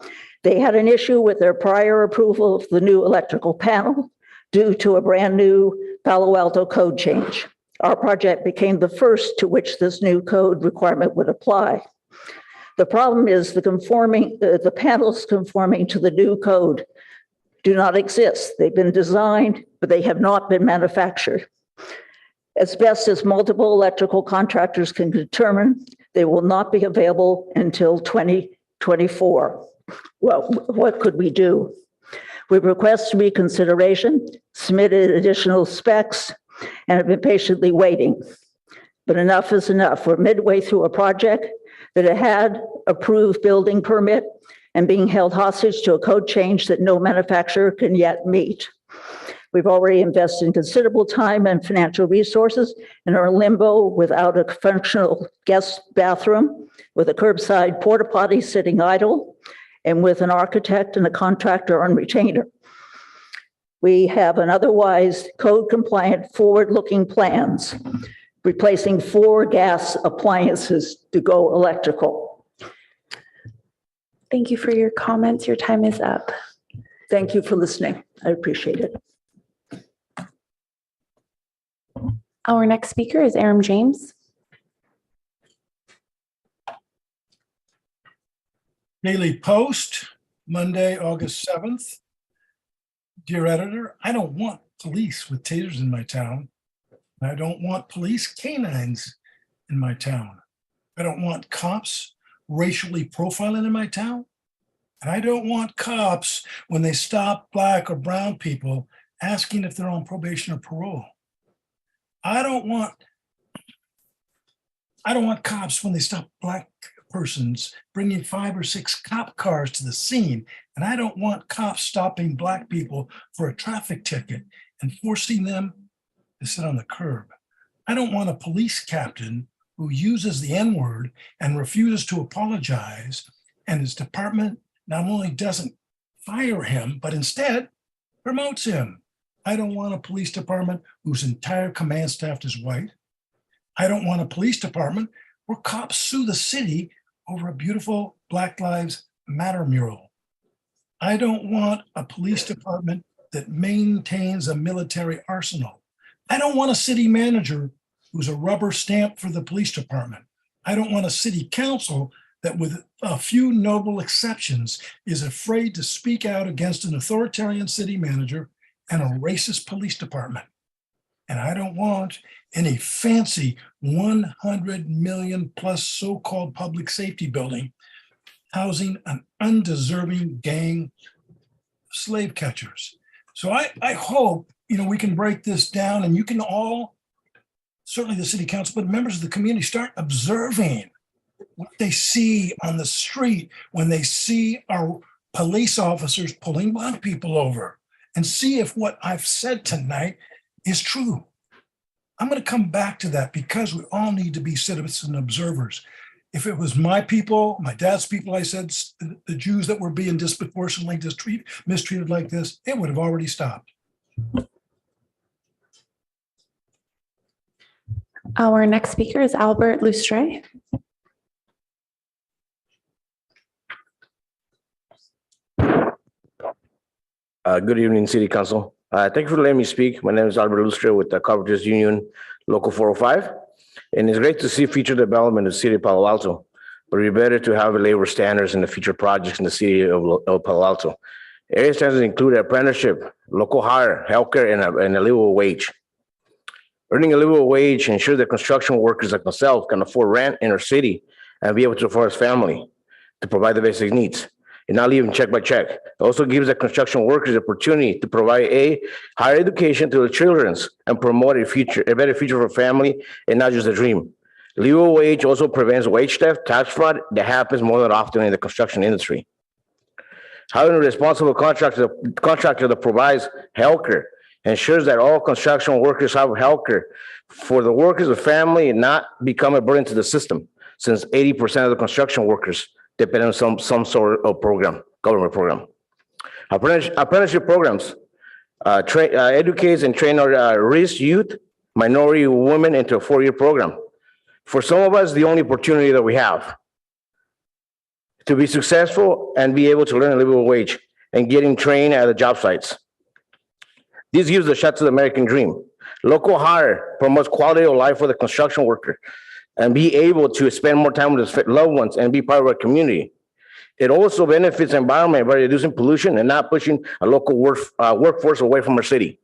They had an issue with their prior approval of the new electrical panel due to a brand new Palo Alto code change. Our project became the first to which this new code requirement would apply. The problem is the panels conforming to the new code do not exist. They've been designed, but they have not been manufactured. As best as multiple electrical contractors can determine, they will not be available until 2024. Well, what could we do? We requested reconsideration, submitted additional specs, and have been patiently waiting. But enough is enough. We're midway through a project that had approved building permit and being held hostage to a code change that no manufacturer can yet meet. We've already invested in considerable time and financial resources and are in limbo without a functional guest bathroom, with a curbside porta potty sitting idle, and with an architect and a contractor on retainer. We have an otherwise code-compliant, forward-looking plans, replacing 4 gas appliances to go electrical. Thank you for your comments. Your time is up. Thank you for listening. I appreciate it. Our next speaker is Aram James. Daily Post, Monday, August 7th. Dear editor, I don't want police with tasers in my town. I don't want police canines in my town. I don't want cops racially profiling in my town. And I don't want cops when they stop Black or brown people asking if they're on probation or parole. I don't want cops when they stop Black persons bringing 5 or 6 cop cars to the scene. And I don't want cops stopping Black people for a traffic ticket and forcing them to sit on the curb. I don't want a police captain who uses the N-word and refuses to apologize, and his department not only doesn't fire him, but instead promotes him. I don't want a police department whose entire command staff is white. I don't want a police department where cops sue the city over a beautiful Black Lives Matter mural. I don't want a police department that maintains a military arsenal. I don't want a city manager who's a rubber stamp for the police department. I don't want a city council that, with a few noble exceptions, is afraid to speak out against an authoritarian city manager and a racist police department. And I don't want any fancy 100 million plus so-called public safety building housing an undeserving gang of slave catchers. So I hope, we can break this down, and you can all, certainly the city council, but members of the community, start observing what they see on the street when they see our police officers pulling Black people over, and see if what I've said tonight is true. I'm going to come back to that because we all need to be citizen observers. If it was my people, my dad's people, I said, the Jews that were being disproportionately mistreated like this, it would have already stopped. Our next speaker is Albert Lustre. Good evening, City Council. Thank you for letting me speak. My name is Albert Lustre with the Carpenters Union, Local 405. And it's great to see future development in the city of Palo Alto, but it'd be better to have labor standards in the future projects in the city of Palo Alto. Area standards include apprenticeship, local hire, healthcare, and a livable wage. Earning a livable wage ensures that construction workers like myself can afford rent in our city and be able to afford his family to provide the basic needs and not leave them check by check. It also gives the construction workers the opportunity to provide a higher education to their children and promote a better future for family and not just a dream. Livable wage also prevents wage theft, tax fraud that happens more than often in the construction industry. Having a responsible contractor that provides healthcare ensures that all construction workers have healthcare for the workers of family and not become a burden to the system, since 80% of the construction workers depend on some sort of program, government program. Apprenticeship programs educates and train our risk youth, minority women into a 4-year program. For some of us, the only opportunity that we have to be successful and be able to learn a livable wage and getting trained at the job sites. This gives a shot to the American dream. Local hire promotes quality of life for the construction worker and be able to spend more time with his loved ones and be part of our community. It also benefits the environment by reducing pollution and not pushing a local workforce away from our city.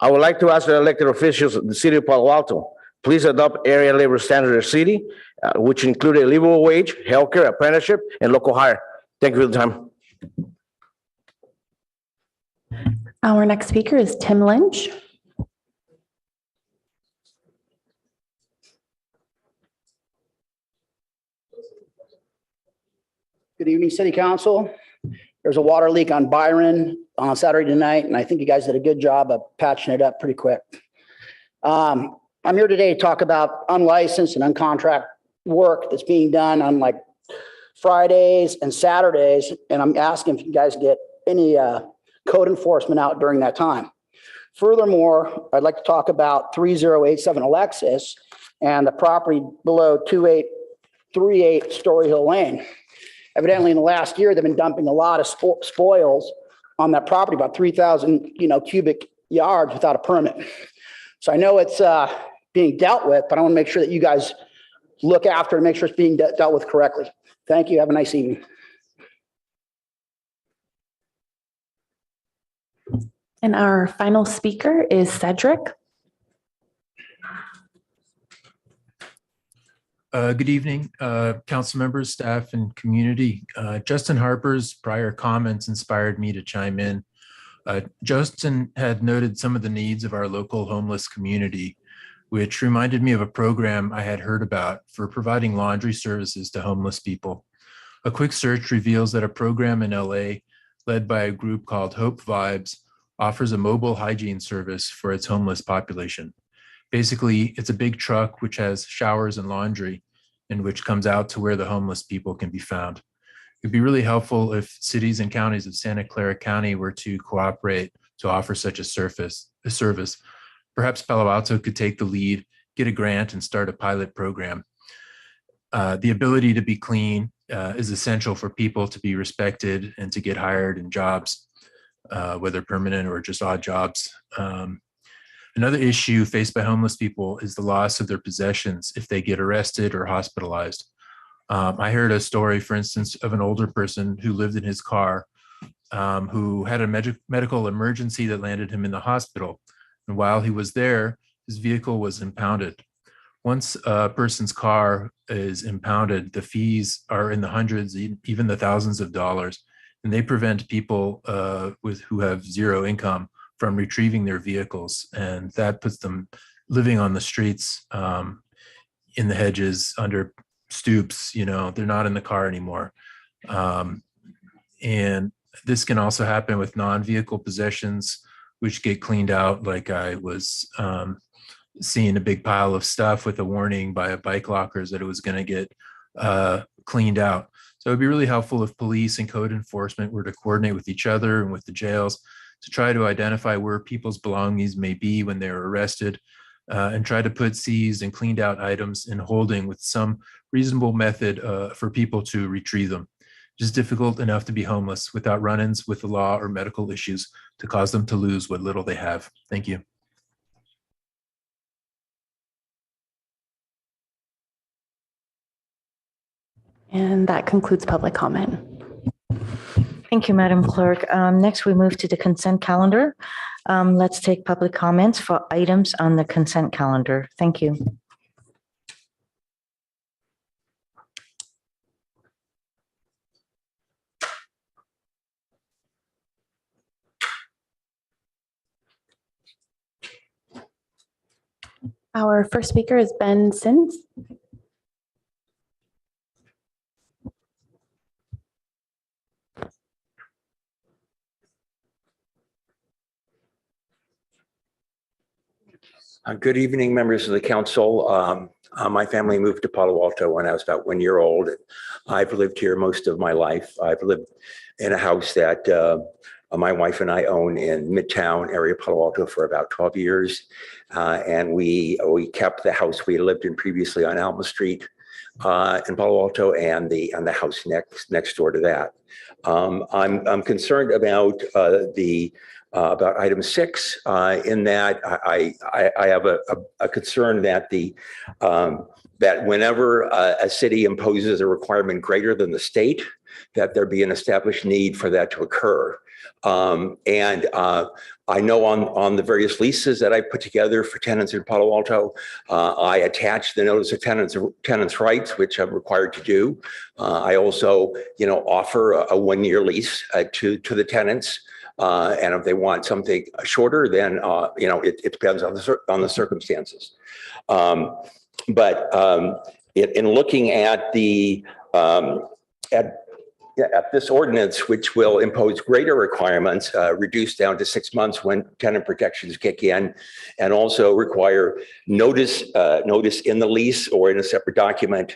I would like to ask the elected officials of the city of Palo Alto, please adopt area labor standards of the city, which include a livable wage, healthcare, apprenticeship, and local hire. Thank you for the time. Our next speaker is Tim Lynch. Good evening, City Council. There's a water leak on Byron on Saturday night, and I think you guys did a good job of patching it up pretty quick. I'm here today to talk about unlicensed and uncontract work that's being done on like Fridays and Saturdays, and I'm asking if you guys get any code enforcement out during that time. Furthermore, I'd like to talk about 3087 Alexis and the property below 2838 Story Hill Lane. Evidently, in the last year, they've been dumping a lot of spoils on that property, about 3,000 cubic yards without a permit. So I know it's being dealt with, but I want to make sure that you guys look after and make sure it's being dealt with correctly. Thank you. Have a nice evening. And our final speaker is Cedric. Good evening, council members, staff, and community. Justin Harper's prior comments inspired me to chime in. Justin had noted some of the needs of our local homeless community, which reminded me of a program I had heard about for providing laundry services to homeless people. A quick search reveals that a program in LA led by a group called Hope Vibes offers a mobile hygiene service for its homeless population. Basically, it's a big truck which has showers and laundry and which comes out to where the homeless people can be found. It'd be really helpful if cities and counties of Santa Clara County were to cooperate to offer such a service. Perhaps Palo Alto could take the lead, get a grant, and start a pilot program. The ability to be clean is essential for people to be respected and to get hired in jobs, whether permanent or just odd jobs. Another issue faced by homeless people is the loss of their possessions if they get arrested or hospitalized. I heard a story, for instance, of an older person who lived in his car, who had a medical emergency that landed him in the hospital. And while he was there, his vehicle was impounded. Once a person's car is impounded, the fees are in the hundreds, even the thousands of dollars, and they prevent people who have zero income from retrieving their vehicles. And that puts them living on the streets, in the hedges, under stoops, they're not in the car anymore. And this can also happen with non-vehicle possessions, which get cleaned out. Like I was seeing a big pile of stuff with a warning by a bike lockers that it was going to get cleaned out. So it'd be really helpful if police and code enforcement were to coordinate with each other and with the jails to try to identify where people's belongings may be when they're arrested, and try to put seized and cleaned out items in holding with some reasonable method for people to retrieve them. It is difficult enough to be homeless without run-ins with the law or medical issues to cause them to lose what little they have. Thank you. And that concludes public comment. Thank you, Madam Clerk. Next, we move to the consent calendar. Let's take public comments for items on the consent calendar. Thank you. Our first speaker is Ben Sins. Good evening, members of the council. My family moved to Palo Alto when I was about 1 year old. I've lived here most of my life. I've lived in a house that My wife and I own in Midtown area, Palo Alto, for about 12 years. And we kept the house we lived in previously on Alma Street in Palo Alto and the house next door to that. I'm concerned about about item 6 in that I have a concern that that whenever a city imposes a requirement greater than the state, that there be an established need for that to occur. I know on the various leases that I put together for tenants in Palo Alto, I attach the notice of tenants' rights, which I'm required to do. I also, offer a 1-year lease to the tenants. And if they want something shorter, then, it depends on the circumstances. In looking at at this ordinance, which will impose greater requirements, reduced down to 6 months when tenant protections kick in, and also require notice in the lease or in a separate document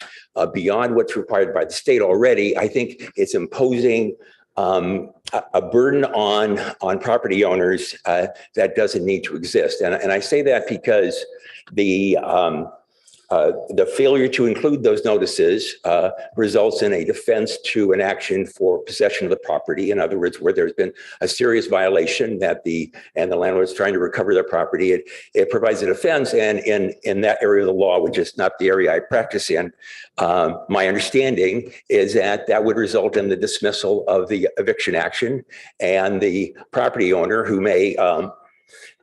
beyond what's required by the state already. I think it's imposing a burden on property owners that doesn't need to exist. And I say that because the failure to include those notices results in a defense to an action for possession of the property. In other words, where there's been a serious violation that the landlord is trying to recover their property, it provides a defense. And in that area of the law, which is not the area I practice in, my understanding is that would result in the dismissal of the eviction action, and the property owner, who may,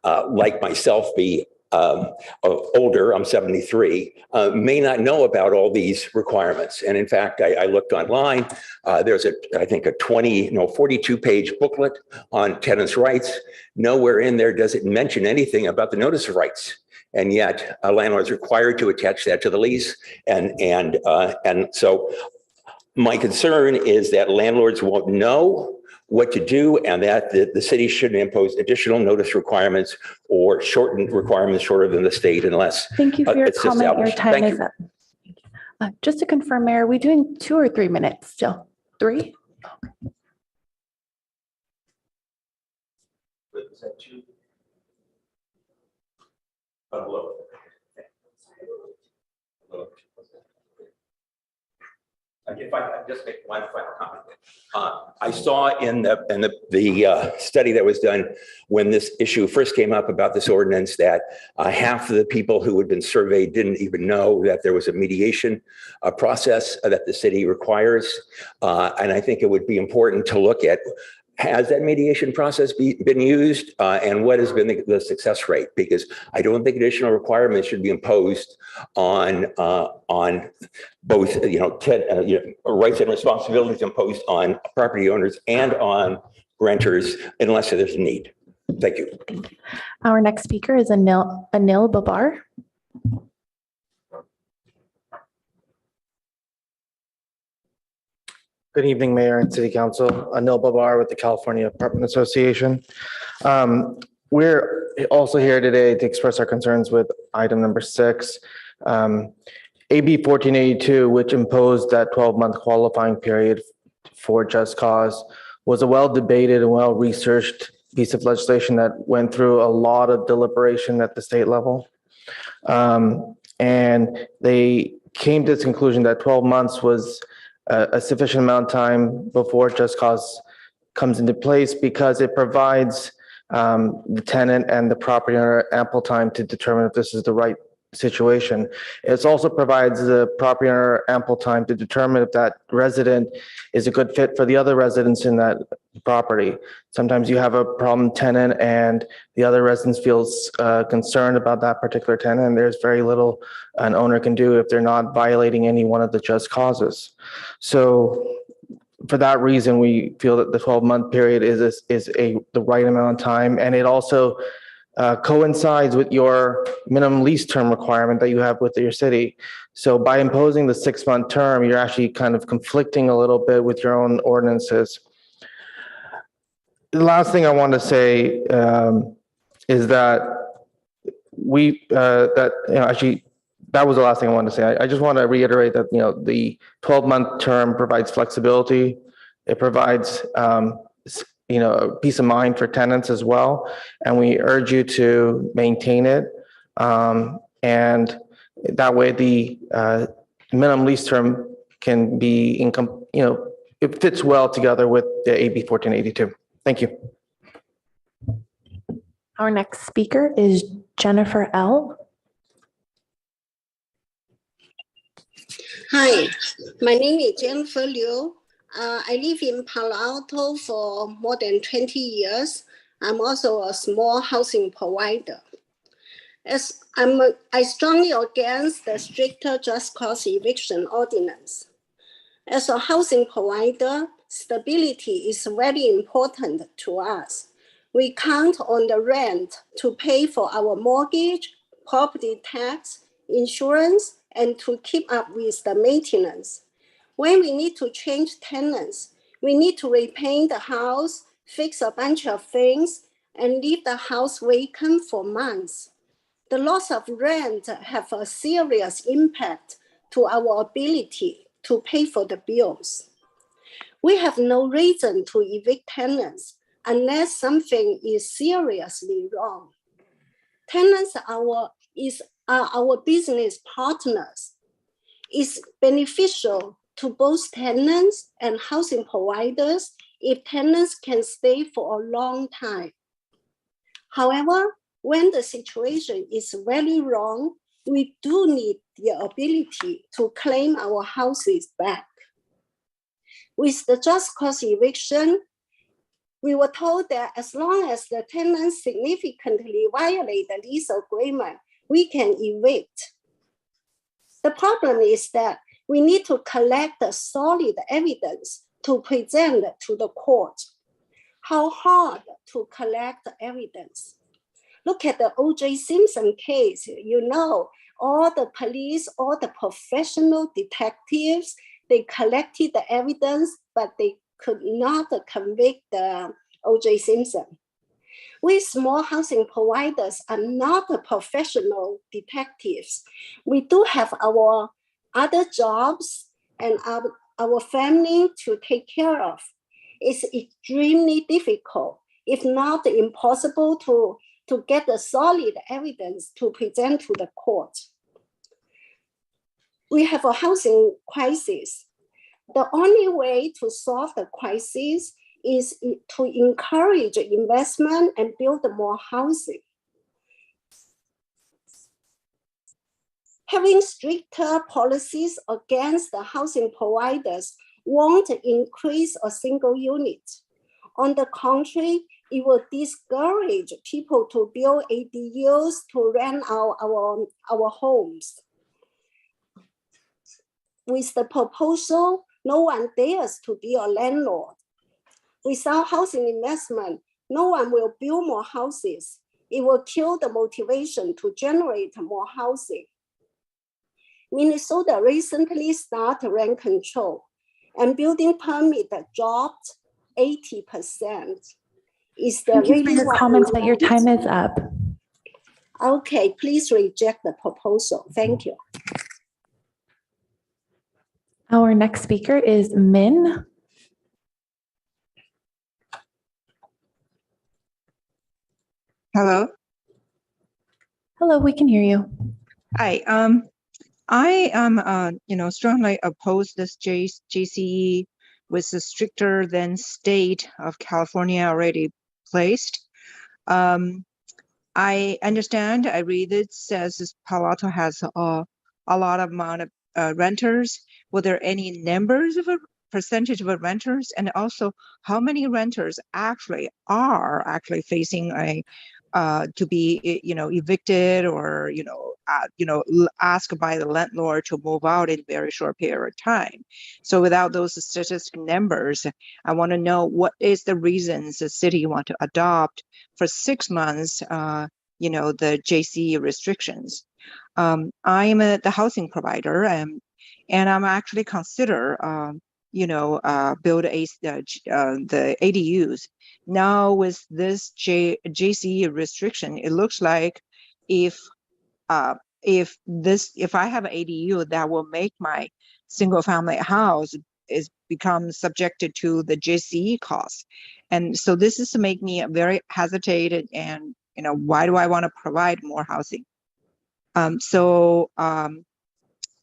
like myself, be older, I'm 73, may not know about all these requirements. And in fact, I looked online, there's I think a 42-page booklet on tenants' rights. Nowhere in there does it mention anything about the notice of rights. And yet a landlord is required to attach that to the lease. And so my concern is that landlords won't know what to do, and that the city shouldn't impose additional notice requirements or shortened requirements shorter than the state unless Thank you for your it's comment. Your established. time Thank is you. up. Just to confirm, Mayor, are we doing 2 or 3 minutes still? 3? If I could just make one final comment. I saw in the study that was done when this issue first came up about this ordinance that half of the people who had been surveyed didn't even know that there was a mediation process that the city requires. And I think it would be important to look at, has that mediation process been used, and what has been the success rate? Because I don't think additional requirements should be imposed on both, rights and responsibilities imposed on property owners and on renters unless there's a need. Thank you. Our next speaker is Anil Babar. Good evening, Mayor and City Council. Anil Babar with the California Apartment Association. We're also here today to express our concerns with item number 6. AB 1482, which imposed that 12-month qualifying period for just cause, was a well-debated and well-researched piece of legislation that went through a lot of deliberation at the state level. And they came to this conclusion that 12 months was a sufficient amount of time before just cause comes into place, because it provides the tenant and the property owner ample time to determine if this is the right situation. It also provides the property owner ample time to determine if that resident is a good fit for the other residents in that property. Sometimes you have a problem tenant and the other residents feels concerned about that particular tenant, and there's very little an owner can do if they're not violating any one of the just causes. So for that reason, we feel that the 12-month period is the right amount of time, and it also coincides with your minimum lease term requirement that you have with your city. So by imposing the 6-month term, you're actually kind of conflicting a little bit with your own ordinances. The last thing I want to say is that that was the last thing I wanted to say. I just want to reiterate that, the 12-month term provides flexibility. It provides peace of mind for tenants as well. And we urge you to maintain it. And that way the minimum lease term can be income, it fits well together with the AB 1482. Thank you. Our next speaker is Jennifer L. Hi, my name is Jennifer Liu. I live in Palo Alto for more than 20 years. I'm also a small housing provider. I strongly against the stricter just cause eviction ordinance. As a housing provider, stability is very important to us. We count on the rent to pay for our mortgage, property tax, insurance, and to keep up with the maintenance. When we need to change tenants, we need to repaint the house, fix a bunch of things, and leave the house vacant for months. The loss of rent have a serious impact to our ability to pay for the bills. We have no reason to evict tenants unless something is seriously wrong. Tenants are our business partners. It's beneficial to both tenants and housing providers if tenants can stay for a long time. However, when the situation is very wrong, we do need the ability to claim our houses back. With the just cause eviction, we were told that as long as the tenants significantly violate the lease agreement, we can evict. The problem is that we need to collect the solid evidence to present to the court. How hard to collect evidence? Look at the O.J. Simpson case. All the police, all the professional detectives, they collected the evidence, but they could not convict O.J. Simpson. We small housing providers are not the professional detectives. We do have our other jobs and our family to take care of. It's extremely difficult, if not impossible, to get the solid evidence to present to the court. We have a housing crisis. The only way to solve the crisis is to encourage investment and build more housing. Having stricter policies against the housing providers won't increase a single unit. On the contrary, it will discourage people to build ADUs to rent out our homes. With the proposal, no one dares to be a landlord. Without housing investment, no one will build more houses. It will kill the motivation to generate more housing. Minnesota recently started rent control, and building permit dropped 80%. Is there Thank you for really your comments, but your time is up. Okay, please reject the proposal. Thank you. Our next speaker is Min. Hello. Hello, we can hear you. Hi. I am, strongly opposed this JCE with the stricter than state of California already placed. I understand. I read it says this Palo Alto has a lot of amount of renters. Were there any numbers of a percentage of renters, and also how many renters actually are facing a to be evicted or asked by the landlord to move out in a very short period of time? So without those statistic numbers, I want to know what is the reasons the city want to adopt for 6 months the JCE restrictions. I'm the housing provider, and I'm actually consider build the ADUs. Now with this JCE restriction, it looks like if I have an ADU, that will make my single family house is become subjected to the JCE costs. And so this is to make me very hesitated and, why do I want to provide more housing?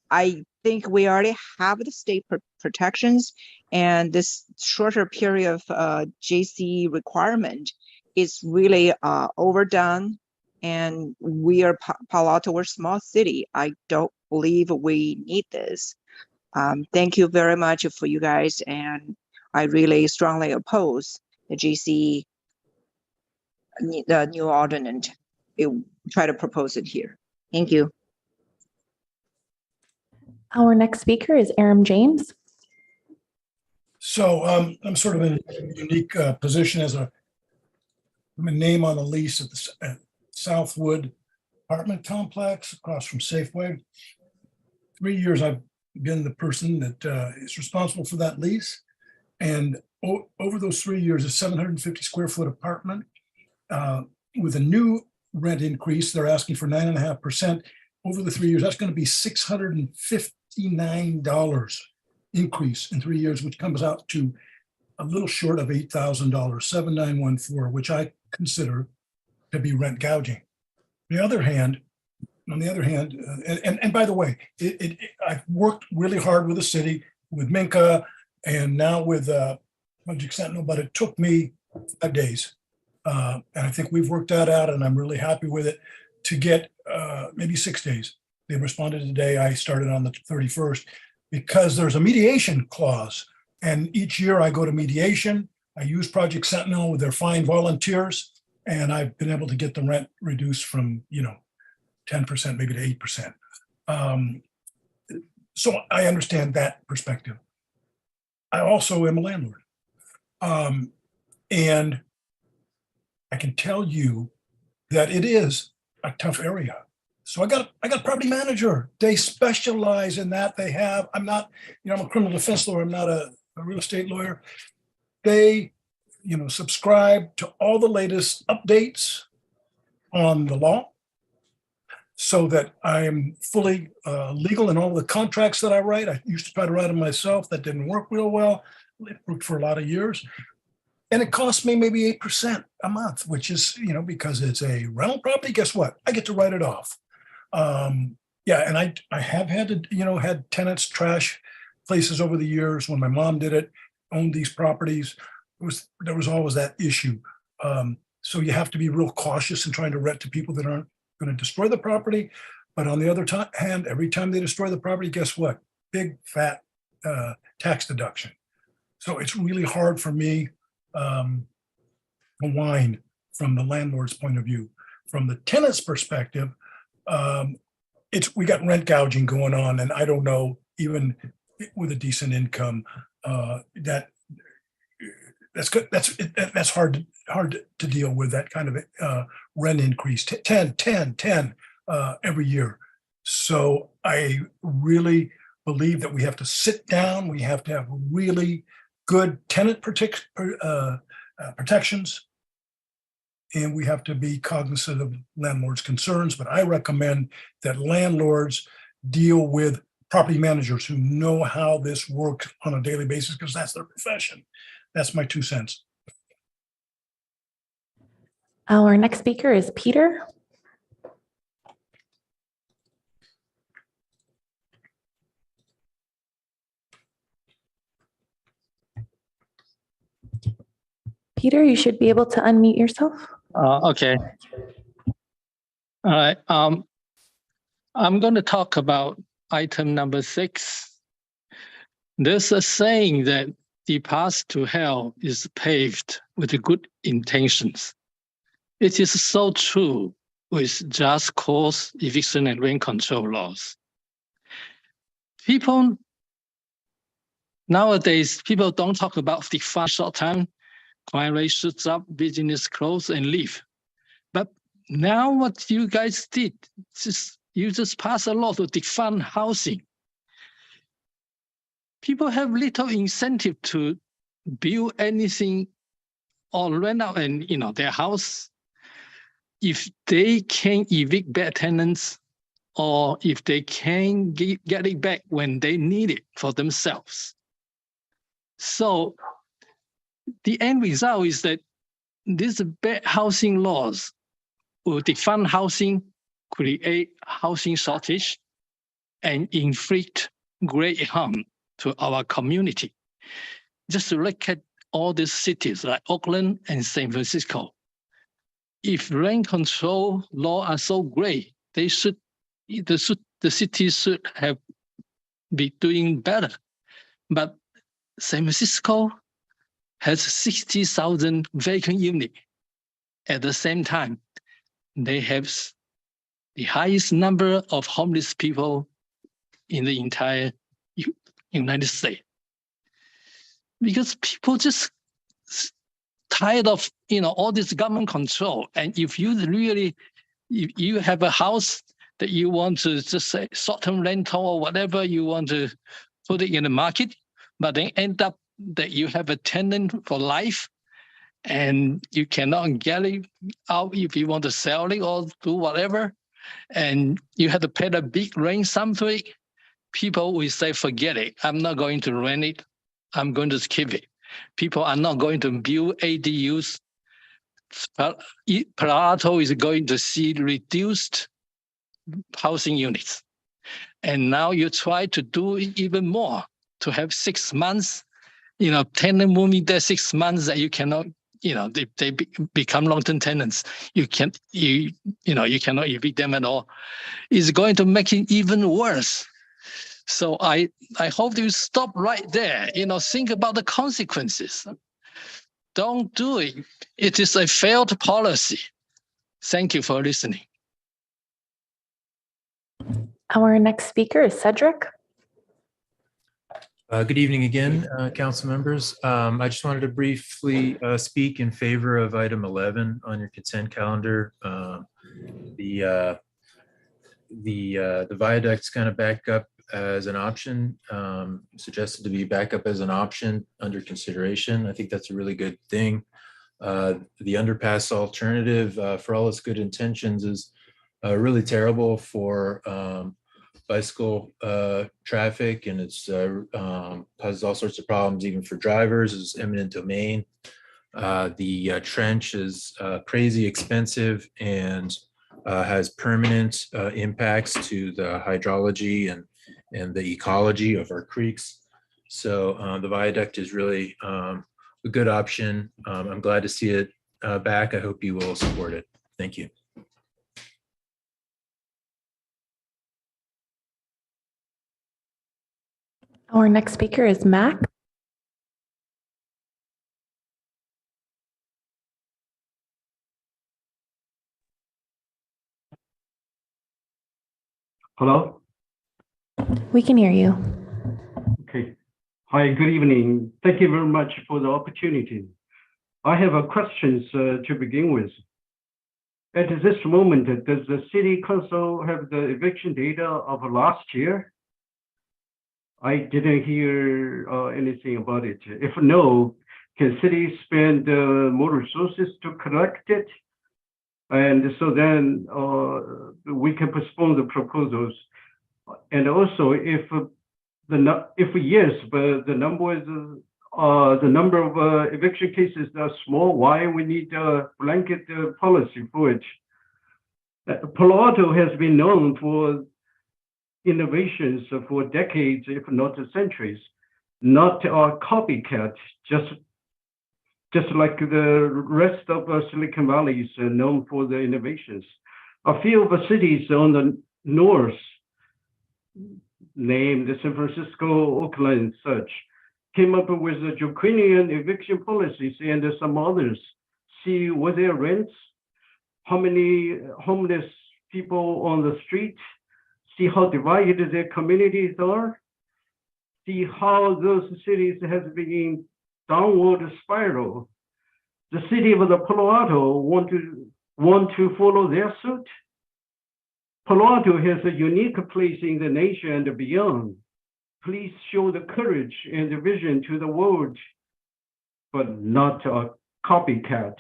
I think we already have the state protections, and this shorter period of JCE requirement is really overdone. And we are Palo Alto, we're a small city. I don't believe we need this. Thank you very much for you guys, and I really strongly oppose the JCE, the new ordinance. Try to propose it here. Thank you. Our next speaker is Aram James. So I'm sort of in a unique position as I'm a name on a lease at the Southwood apartment complex across from Safeway. 3 years I've been the person that is responsible for that lease. And over those 3 years, a 750 square foot apartment with a new rent increase, they're asking for 9.5%. Over the 3 years, that's going to be $659 increase in 3 years, which comes out to a little short of $8,000, 7,914, which I consider to be rent gouging. On the other hand, and by the way, I've worked really hard with the city, with Minka, and now with Project Sentinel, but it took me 5 days. And I think we've worked that out, and I'm really happy with it, to get maybe 6 days. They responded today. I started on the 31st because there's a mediation clause. And each year I go to mediation. I use Project Sentinel with their fine volunteers, and I've been able to get the rent reduced from, 10% maybe to 8%. So I understand that perspective. I also am a landlord. And I can tell you that it is a tough area. So I got a property manager. They specialize in that. They have, I'm not, I'm a criminal defense lawyer. I'm not a real estate lawyer. They, subscribe to all the latest updates on the law so that I am fully legal in all the contracts that I write. I used to try to write them myself. That didn't work real well. It worked for a lot of years. And it costs me maybe 8% a month, which is, because it's a rental property, guess what? I get to write it off. Yeah, and I have had to, had tenants trash places over the years. When my mom did it, owned these properties, there was always that issue. So you have to be real cautious in trying to rent to people that aren't going to destroy the property. But on the other hand, every time they destroy the property, guess what? Big fat tax deduction. So it's really hard for me to whine from the landlord's point of view. From the tenant's perspective, we got rent gouging going on, and I don't know, even with a decent income, that's good. That's hard to deal with, that kind of rent increase, 10 every year. So I really believe that we have to sit down. We have to have really good tenant protections, and we have to be cognizant of landlords' concerns. But I recommend that landlords deal with property managers who know how this works on a daily basis, because that's their profession. That's my 2 cents. Our next speaker is Peter. Peter, you should be able to unmute yourself. Okay. All right. I'm going to talk about item number 6. There's a saying that the path to hell is paved with good intentions. It is so true with just cause eviction and rent control laws. Nowadays, people don't talk about the fun short time. Crime rate shoots up, business close and leave. But now what you guys did, you just passed a law to defund housing. People have little incentive to build anything or rent out their house if they can evict bad tenants, or if they can get it back when they need it for themselves. So the end result is that these bad housing laws will defund housing, create housing shortage, and inflict great harm to our community. Just to look at all these cities like Oakland and San Francisco. If rent control law are so great, the cities should have be doing better. But San Francisco has 60,000 vacant units. At the same time, they have the highest number of homeless people in the entire United States. Because people just tired of all this government control. And if you have a house that you want to just say short-term rental or whatever, you want to put it in the market, but then end up that you have a tenant for life and you cannot get it out if you want to sell it or do whatever, and you have to pay the big rent sum to it, people will say, forget it. I'm not going to rent it. I'm going to keep it. People are not going to build ADUs. Palo Alto is going to see reduced housing units. And now you try to do even more, to have 6 months, tenant moving there 6 months that you cannot, they become long-term tenants. You cannot evict them at all. It's going to make it even worse. So I hope you stop right there. Think about the consequences. Don't do it. It is a failed policy. Thank you for listening. Our next speaker is Cedric. Good evening again, council members. I just wanted to briefly speak in favor of item 11 on your consent calendar. The viaduct's kind of back up as an option, suggested to be back up as an option under consideration. I think that's a really good thing. The underpass alternative, for all its good intentions, is really terrible for bicycle traffic, and it's causes all sorts of problems even for drivers. It's eminent domain. The trench is crazy expensive and has permanent impacts to the hydrology and the ecology of our creeks. So the viaduct is really a good option. I'm glad to see it back. I hope you will support it. Thank you. Our next speaker is Mac. Hello? We can hear you. Okay. Hi, good evening. Thank you very much for the opportunity. I have a question to begin with. At this moment, does the city council have the eviction data of last year? I didn't hear anything about it. If no, can city spend more resources to collect it? And so then we can postpone the proposals. And also, if yes, but the number of eviction cases are small, why we need a blanket policy for it? Palo Alto has been known for innovations for decades, if not centuries, not a copycat, just like the rest of Silicon Valley is known for the innovations. A few of the cities on the north, named San Francisco, Oakland, and such, came up with the draconian eviction policies, and some others. See what their rents, how many homeless people on the street, see how divided their communities are, see how those cities have been in downward spiral. The city of the Palo Alto want to follow their suit. Palo Alto has a unique place in the nation and beyond. Please show the courage and the vision to the world, but not a copycat.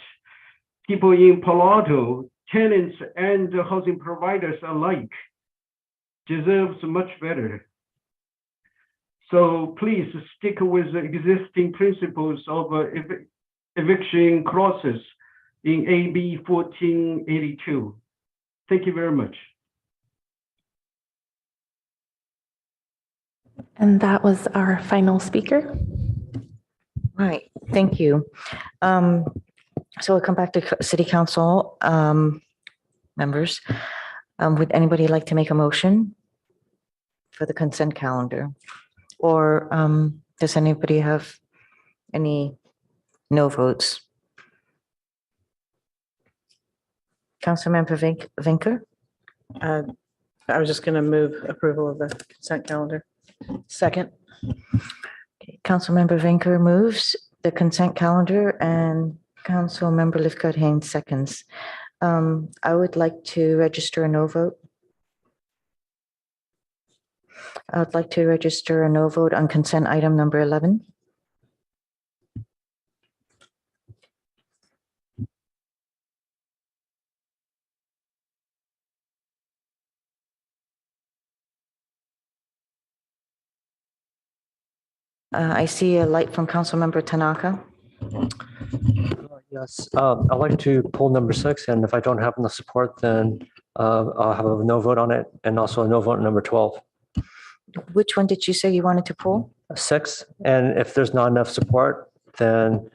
People in Palo Alto, tenants and housing providers alike, deserves much better. So please stick with the existing principles of eviction clauses in AB 1482. Thank you very much. And that was our final speaker. Right, thank you. So we'll come back to City Council members. Would anybody like to make a motion for the consent calendar? Or does anybody have any no votes? Councilmember Vinker? I was just going to move approval of the consent calendar. Second. Okay, Councilmember Vinker moves the consent calendar and Councilmember Lifcourt-Haynes seconds. I would like to register a no vote. I would like to register a no vote on consent item number 11. I see a light from Councilmember Tanaka. Yes, I'd like to pull number 6, and if I don't have enough support, then I'll have a no vote on it, and also a no vote on number 12. Which one did you say you wanted to pull? 6, and if there's not enough support, then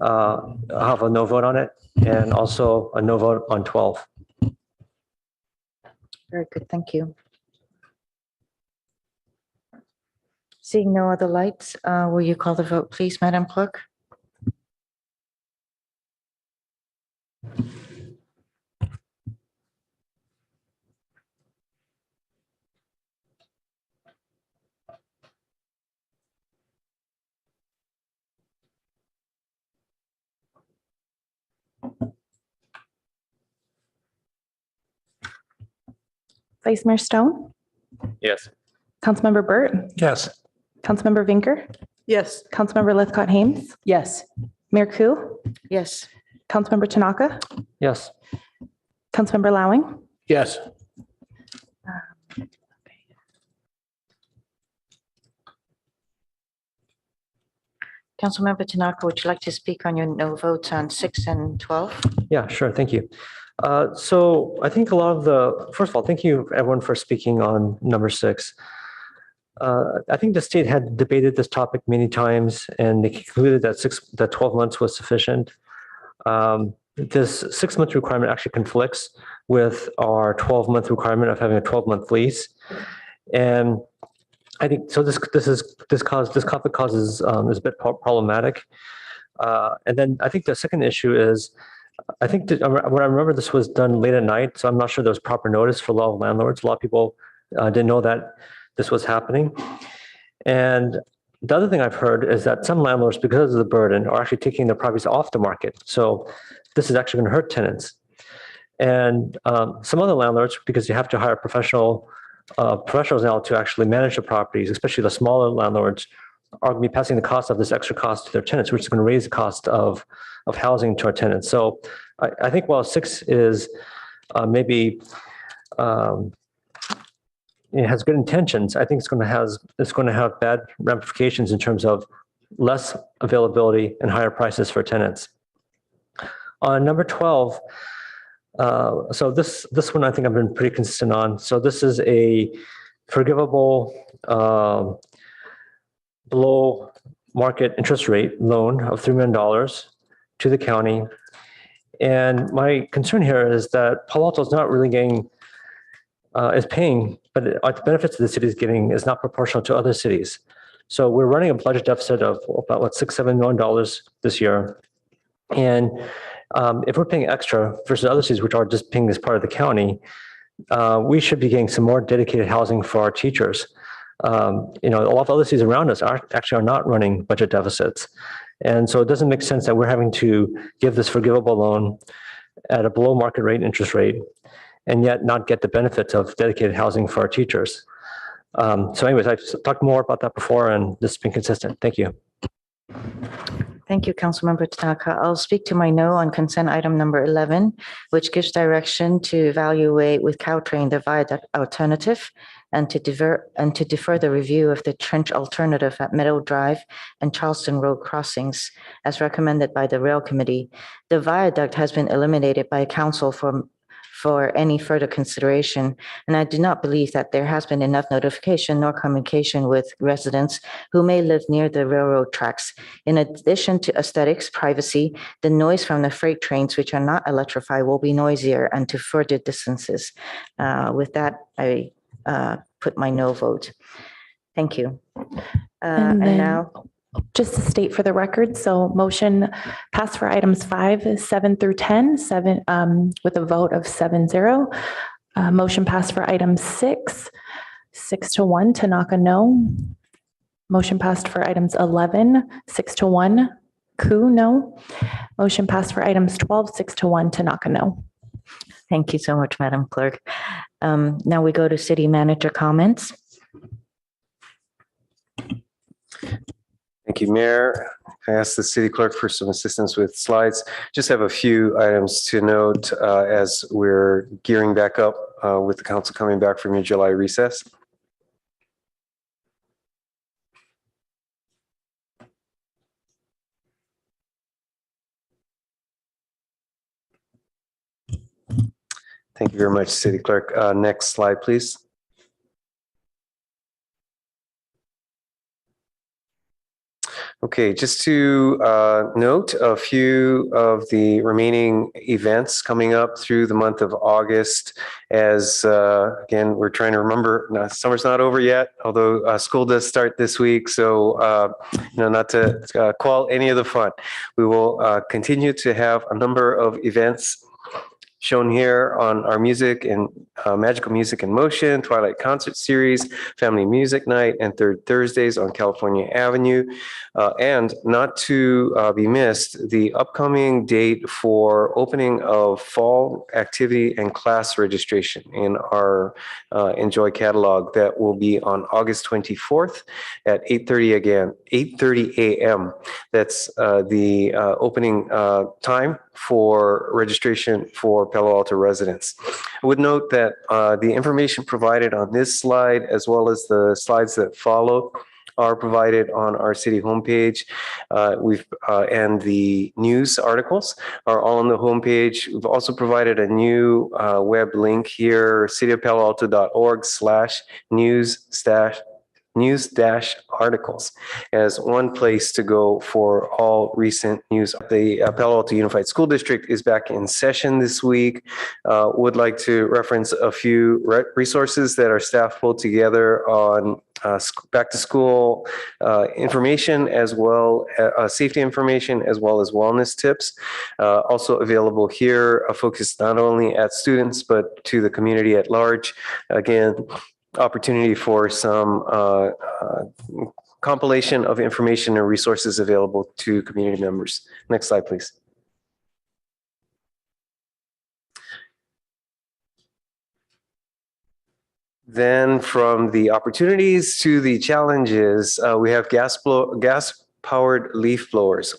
I'll have a no vote on it, and also a no vote on 12. Very good, thank you. Seeing no other lights, will you call the vote, please, Madam Clerk? Vice Mayor Stone, Yes. Councilmember Burt, Yes. Councilmember Vinker, Yes. Councilmember Lithcott-Haynes, Yes. Mayor Ku, Yes. Councilmember Tanaka, Yes. Councilmember Lowing, Yes. Councilmember Tanaka, would you like to speak on your no votes on 6 and 12? Yeah, sure. Thank you. So I think a lot of first of all, thank you everyone for speaking on number 6. I think the state had debated this topic many times, and they concluded that 12 months was sufficient. This 6-month requirement actually conflicts with our 12-month requirement of having a 12-month lease, and I think so. This conflict causes is a bit problematic, and then I think the second issue is. I think that when I remember this was done late at night, so I'm not sure there was proper notice for a lot of landlords. A lot of people didn't know that this was happening. And the other thing I've heard is that some landlords, because of the burden, are actually taking their properties off the market. So this is actually going to hurt tenants. And some other landlords, because you have to hire professionals now to actually manage the properties, especially the smaller landlords, are going to be passing the cost of this extra cost to their tenants, which is going to raise the cost of housing to our tenants. So I think while 6 is maybe it has good intentions, I think it's going to have bad ramifications in terms of less availability and higher prices for tenants. On number 12, so this one I think I've been pretty consistent on. So this is a forgivable below market interest rate loan of $3 million to the county. And my concern here is that Palo Alto is not really is paying, but the benefits the city is getting is not proportional to other cities. So we're running a budget deficit of about $6-7 million this year. And if we're paying extra versus other cities, which are just paying this part of the county, we should be getting some more dedicated housing for our teachers. A lot of other cities around us are not running budget deficits. And so it doesn't make sense that we're having to give this forgivable loan at a below market rate interest rate and yet not get the benefits of dedicated housing for our teachers. So anyways, I've talked more about that before and this has been consistent. Thank you. Thank you, Councilmember Tanaka. I'll speak to my no on consent item number 11, which gives direction to evaluate with Caltrain the viaduct alternative and to defer the review of the trench alternative at Meadow Drive and Charleston Road crossings as recommended by the Rail Committee. The viaduct has been eliminated by council for any further consideration, and I do not believe that there has been enough notification nor communication with residents who may live near the railroad tracks. In addition to aesthetics, privacy, the noise from the freight trains, which are not electrified, will be noisier and to further distances. With that, I put my no vote. Thank you. And then now, just to state for the record, so motion passed for items 5, 7 through 10, with a vote of 7-0. Motion passed for item 6, 6-1. Tanaka, no. Motion passed for items 11, 6-1. Ku, no. Motion passed for items 12, 6-1. Tanaka, no. Thank you so much, Madam Clerk. Now we go to city manager comments. Thank you, Mayor. I asked the city clerk for some assistance with slides. Just have a few items to note as we're gearing back up with the council coming back from your July recess. Thank you very much, city clerk. Next slide, please. Okay, just to note a few of the remaining events coming up through the month of August as, again, we're trying to remember, summer's not over yet, although school does start this week. So, not to quell any of the fun. We will continue to have a number of events shown here on our music and Magical Music in Motion, Twilight Concert Series, Family Music Night, and Third Thursdays on California Avenue. And not to be missed, the upcoming date for opening of fall activity and class registration in our Enjoy catalog that will be on August 24th at 8:30 a.m. That's the opening time for registration for Palo Alto residents. I would note that the information provided on this slide, as well as the slides that follow, are provided on our city homepage. And the news articles are all on the homepage. We've also provided a new web link here, cityofpaloalto.org/news-articles as one place to go for all recent news. The Palo Alto Unified School District is back in session this week. Would like to reference a few resources that our staff pulled together on back to school information, as well as safety information, as well as wellness tips. Also available here, focused not only at students, but to the community at large. Again, opportunity for some compilation of information and resources available to community members. Next slide, please. Then from the opportunities to the challenges, we have gas-powered leaf blowers.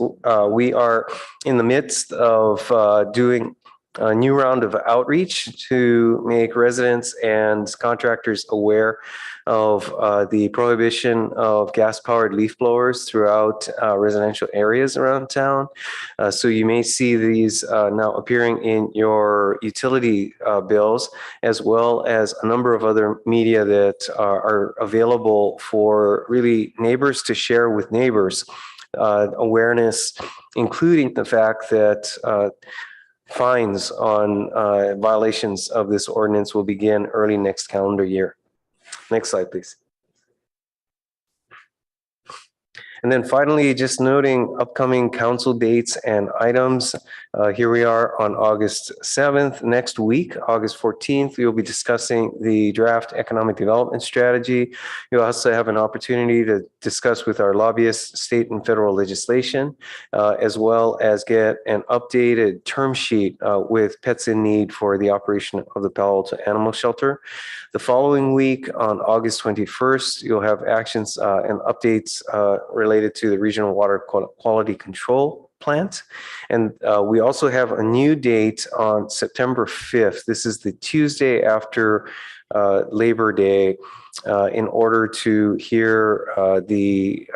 We are in the midst of doing a new round of outreach to make residents and contractors aware of the prohibition of gas-powered leaf blowers throughout residential areas around town. So you may see these now appearing in your utility bills, as well as a number of other media that are available for really neighbors to share with neighbors. Awareness, including the fact that fines on violations of this ordinance will begin early next calendar year. Next slide, please. And then finally, just noting upcoming council dates and items. Here we are on August 7th. Next week, August 14th, we will be discussing the draft economic development strategy. You'll also have an opportunity to discuss with our lobbyists state and federal legislation, as well as get an updated term sheet with pets in need for the operation of the Palo Alto Animal Shelter. The following week, on August 21st, you'll have actions and updates related related to the regional water quality control plant. And we also have a new date on September 5th. This is the Tuesday after Labor Day, in order to hear the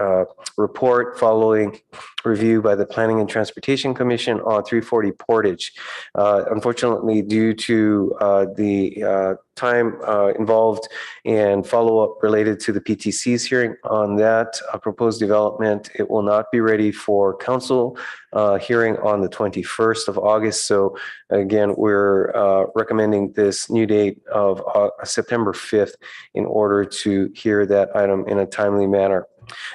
report following review by the Planning and Transportation Commission on 340 Portage. Unfortunately, due to the time involved and follow-up related to the PTC's hearing on that proposed development, it will not be ready for council hearing on the 21st of August. So again, we're recommending this new date of September 5th in order to hear that item in a timely manner.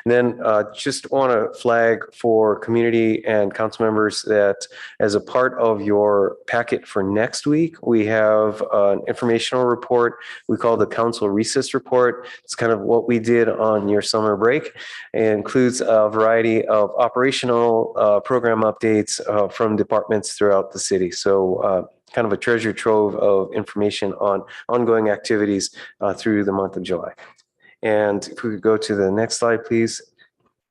And then just want to flag for community and council members that as a part of your packet for next week, we have an informational report we call the Council Recess Report. It's kind of what we did on your summer break. It includes a variety of operational program updates from departments throughout the city. So kind of a treasure trove of information on ongoing activities through the month of July. And if we could go to the next slide, please.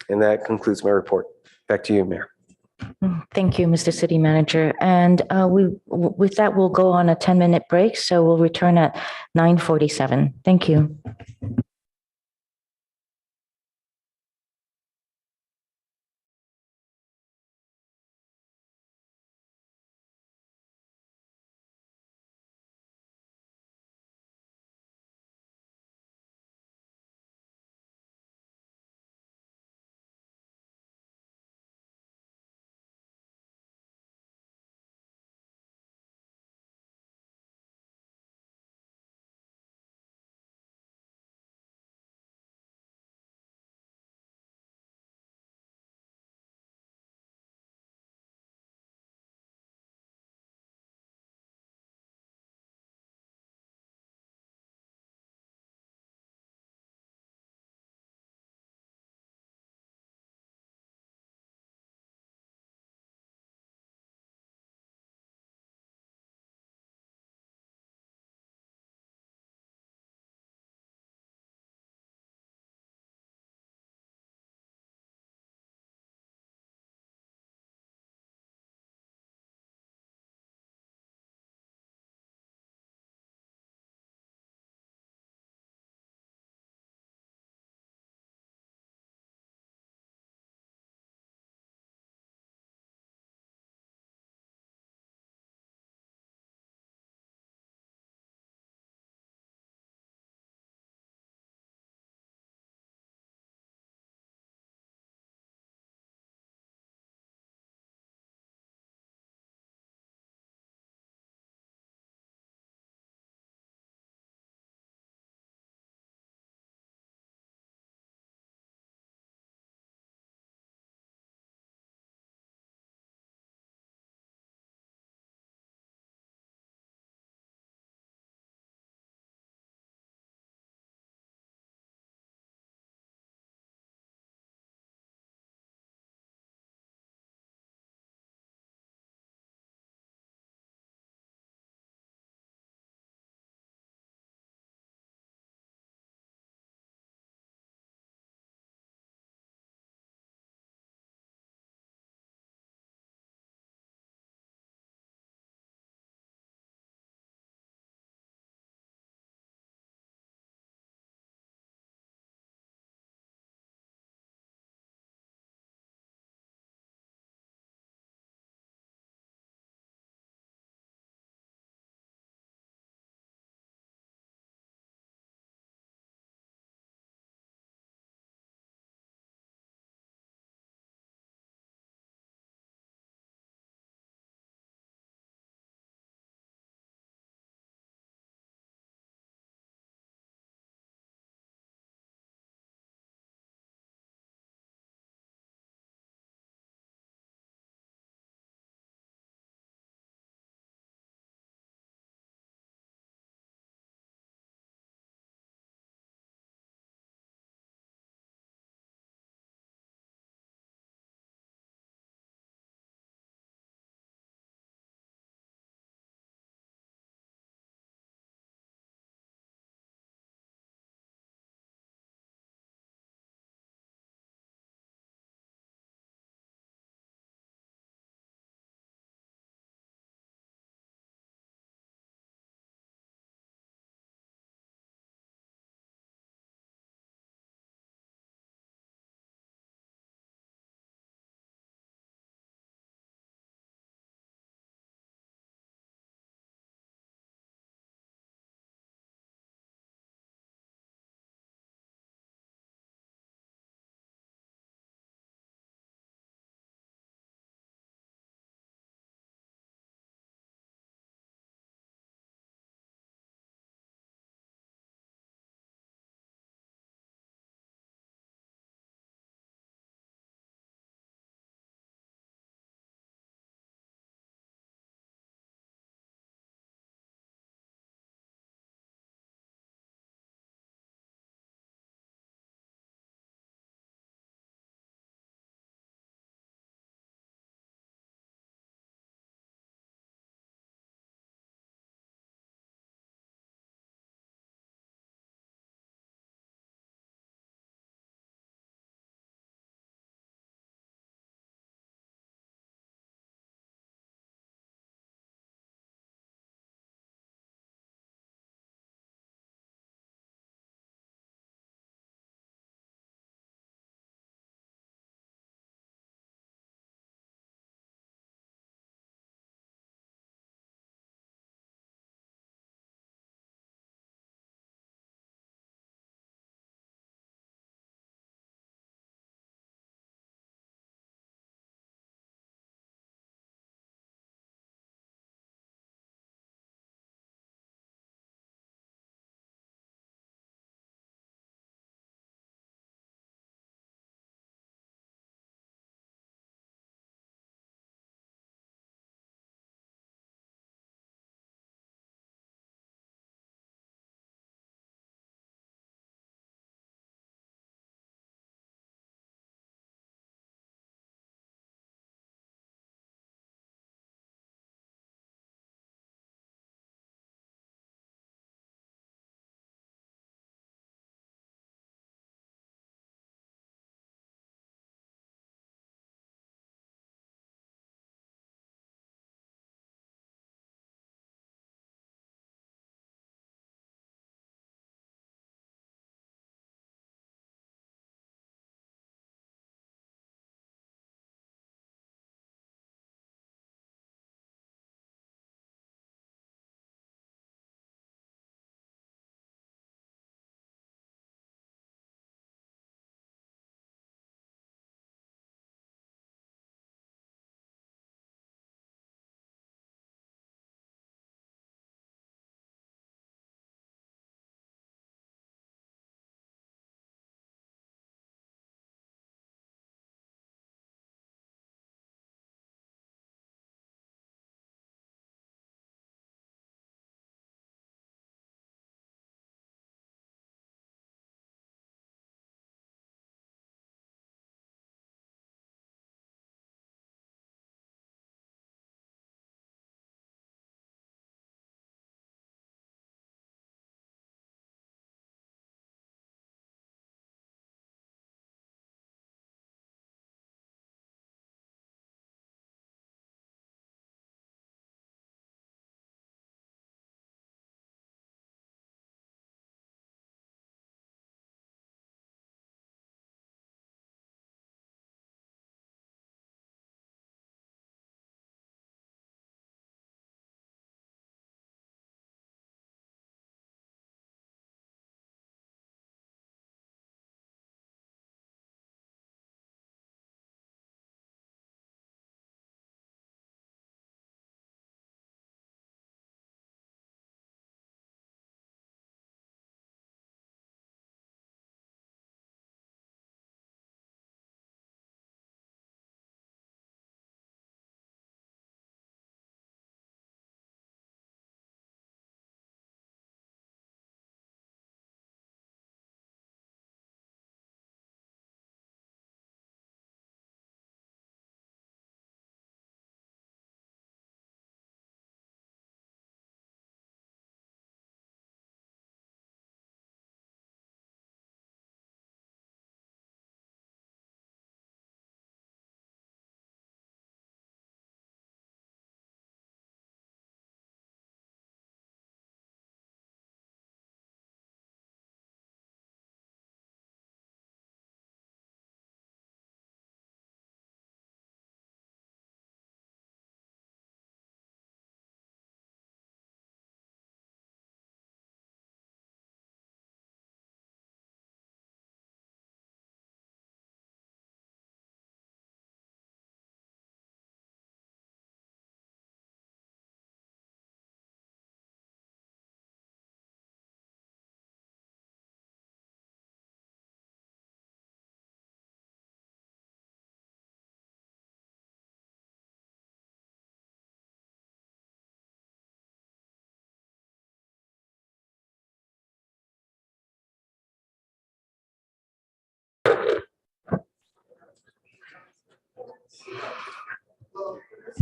And that concludes my report. Back to you, Mayor. Thank you, Mr. City Manager. And with that, we'll go on a 10-minute break. So we'll return at 9:47. Thank you.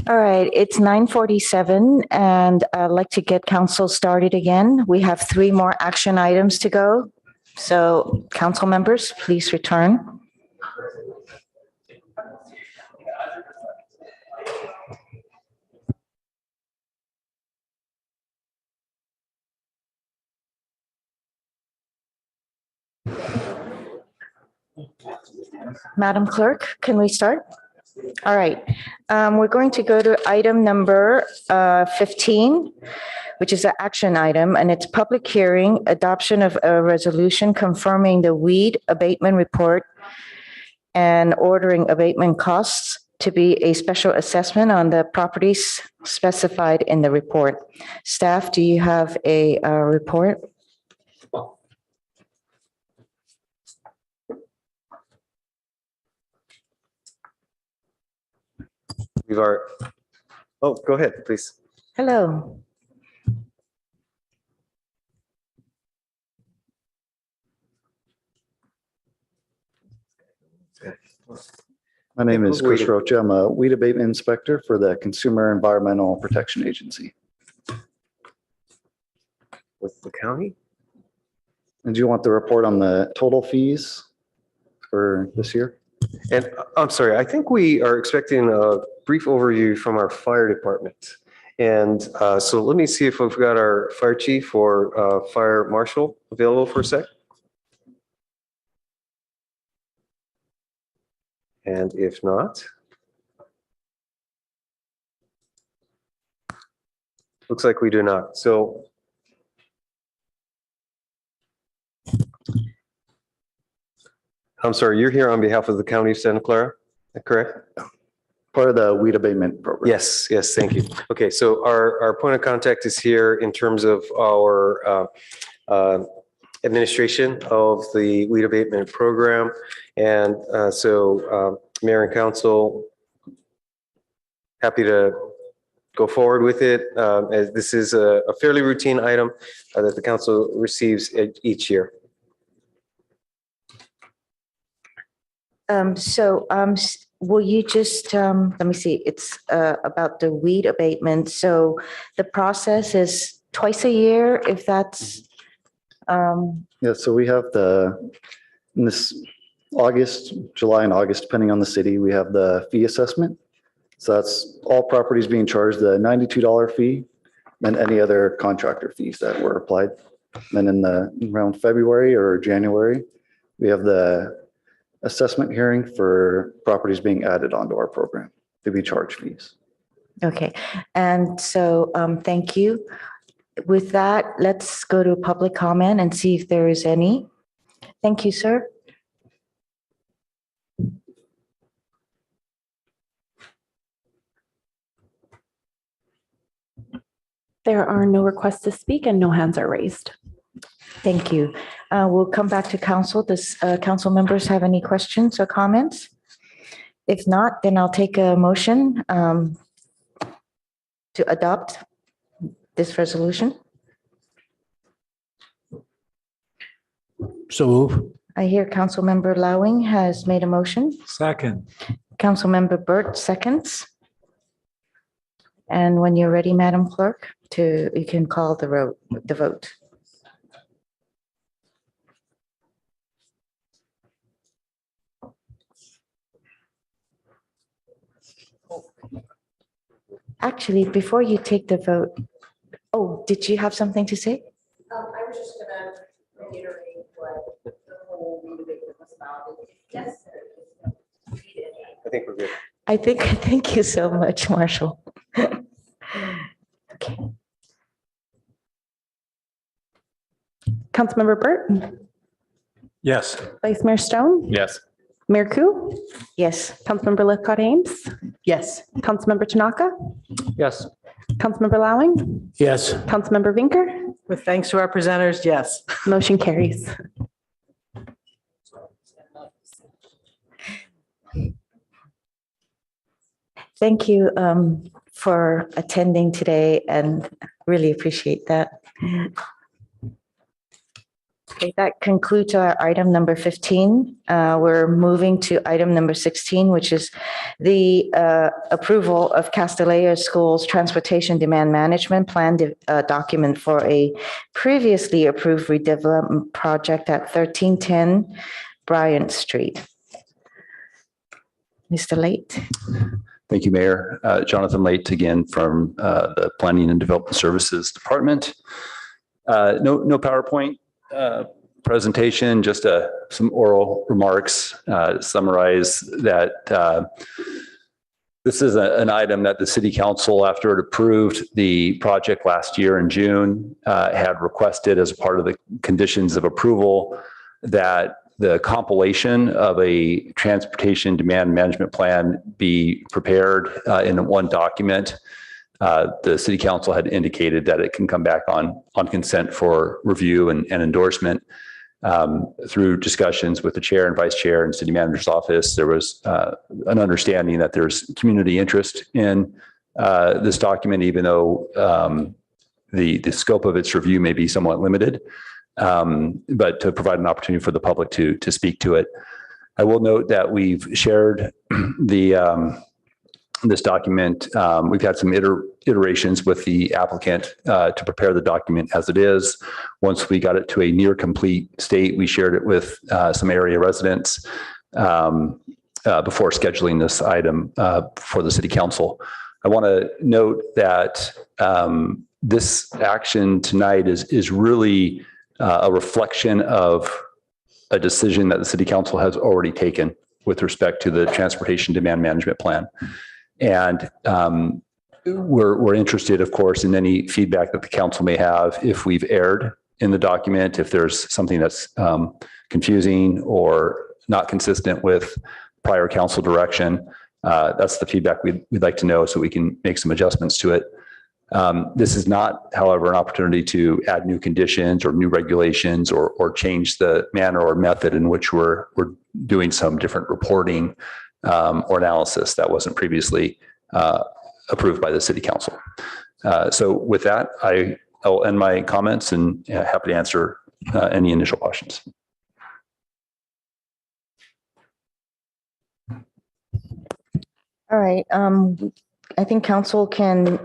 All right, it's 9:47 and I'd like to get council started again. We have 3 more action items to go. So council members, please return. Madam Clerk, can we start? All right, we're going to go to item number 15, which is an action item, and it's public hearing, adoption of a resolution confirming the weed abatement report and ordering abatement costs to be a special assessment on the properties specified in the report. Staff, do you have a report? Oh, go ahead, please. Hello. My name is Chris Roach. I'm a weed abatement inspector for the Consumer Environmental Protection Agency. With the county? And do you want the report on the total fees for this year? And I'm sorry, I think we are expecting a brief overview from our fire department. And so let me see if we've got our fire chief or fire marshal available for a sec. And if not, looks like we do not. So I'm sorry, you're here on behalf of the county of Santa Clara, is that correct? Part of the weed abatement program. Yes, yes, thank you. Okay, so our point of contact is here in terms of our administration of the weed abatement program. And so Mayor and Council, happy to go forward with it, as this is a fairly routine item that the council receives each year. Will you just, let me see, it's about the weed abatement. So the process is twice a year, if that's. Yeah, so we have in this August, July and August, depending on the city, we have the fee assessment. So that's all properties being charged the $92 fee and any other contractor fees that were applied. Then around February or January, we have the assessment hearing for properties being added onto our program to be charged fees. Okay, and so thank you. With that, let's go to public comment and see if there is any. Thank you, sir. There are no requests to speak and no hands are raised. Thank you. We'll come back to council. Does council members have any questions or comments? If not, then I'll take a motion to adopt this resolution. So move. I hear Councilmember Lowing has made a motion. Second. Councilmember Burt seconds. And when you're ready, Madam Clerk, you can call the vote. Actually, before you take the vote, did you have something to say? I was just gonna reiterate what the whole meeting was about. Yes. I think we're good. Thank you so much, Marshall. Okay. Councilmember Burt, Yes. Vice Mayor Stone, Yes. Mayor Koo, Yes. Councilmember Lithcott Ames, Yes. Councilmember Tanaka, Yes. Councilmember Lowing, Yes. Councilmember Vinker, With thanks to our presenters, yes. motion carries. Thank you for attending today and really appreciate that. Okay, that concludes our item number 15. We're moving to item number 16, which is the approval of Castellea School's Transportation Demand Management Plan document for a previously approved redevelopment project at 1310 Bryant Street. Mr. Late. Thank you, Mayor. Jonathan Late again from the Planning and Development Services Department. No PowerPoint presentation, just some oral remarks. Summarize that this is an item that the City Council, after it approved the project last year in June, had requested as part of the conditions of approval that the compilation of a transportation demand management plan be prepared in one document. The City Council had indicated that it can come back on consent for review and endorsement. Through discussions with the chair and vice chair and city manager's office, there was an understanding that there's community interest in this document, even though the scope of its review may be somewhat limited, but to provide an opportunity for the public to speak to it. I will note that we've shared this document. We've had some iterations with the applicant to prepare the document as it is. Once we got it to a near complete state, we shared it with some area residents before scheduling this item for the City Council. I want to note that this action tonight is really a reflection of a decision that the City Council has already taken with respect to the Transportation Demand Management Plan. And we're interested, of course, in any feedback that the council may have if we've erred in the document, if there's something that's confusing or not consistent with prior council direction. That's the feedback we'd like to know so we can make some adjustments to it. This is not, however, an opportunity to add new conditions or new regulations or change the manner or method in which we're doing some different reporting or analysis that wasn't previously approved by the City Council. So with that, I'll end my comments and happy to answer any initial questions. All right. I think council can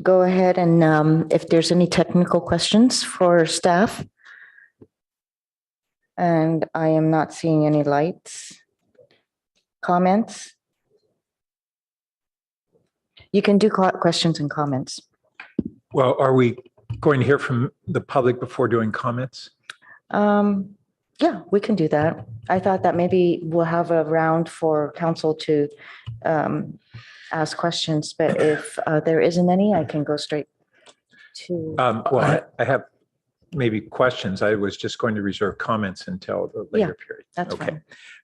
go ahead and if there's any technical questions for staff. And I am not seeing any lights. Comments? You can do questions and comments. Well, are we going to hear from the public before doing comments? Yeah, we can do that. I thought that maybe we'll have a round for council to ask questions, but if there isn't any, I can go straight to. Well, I have maybe questions. I was just going to reserve comments until the later period. That's okay.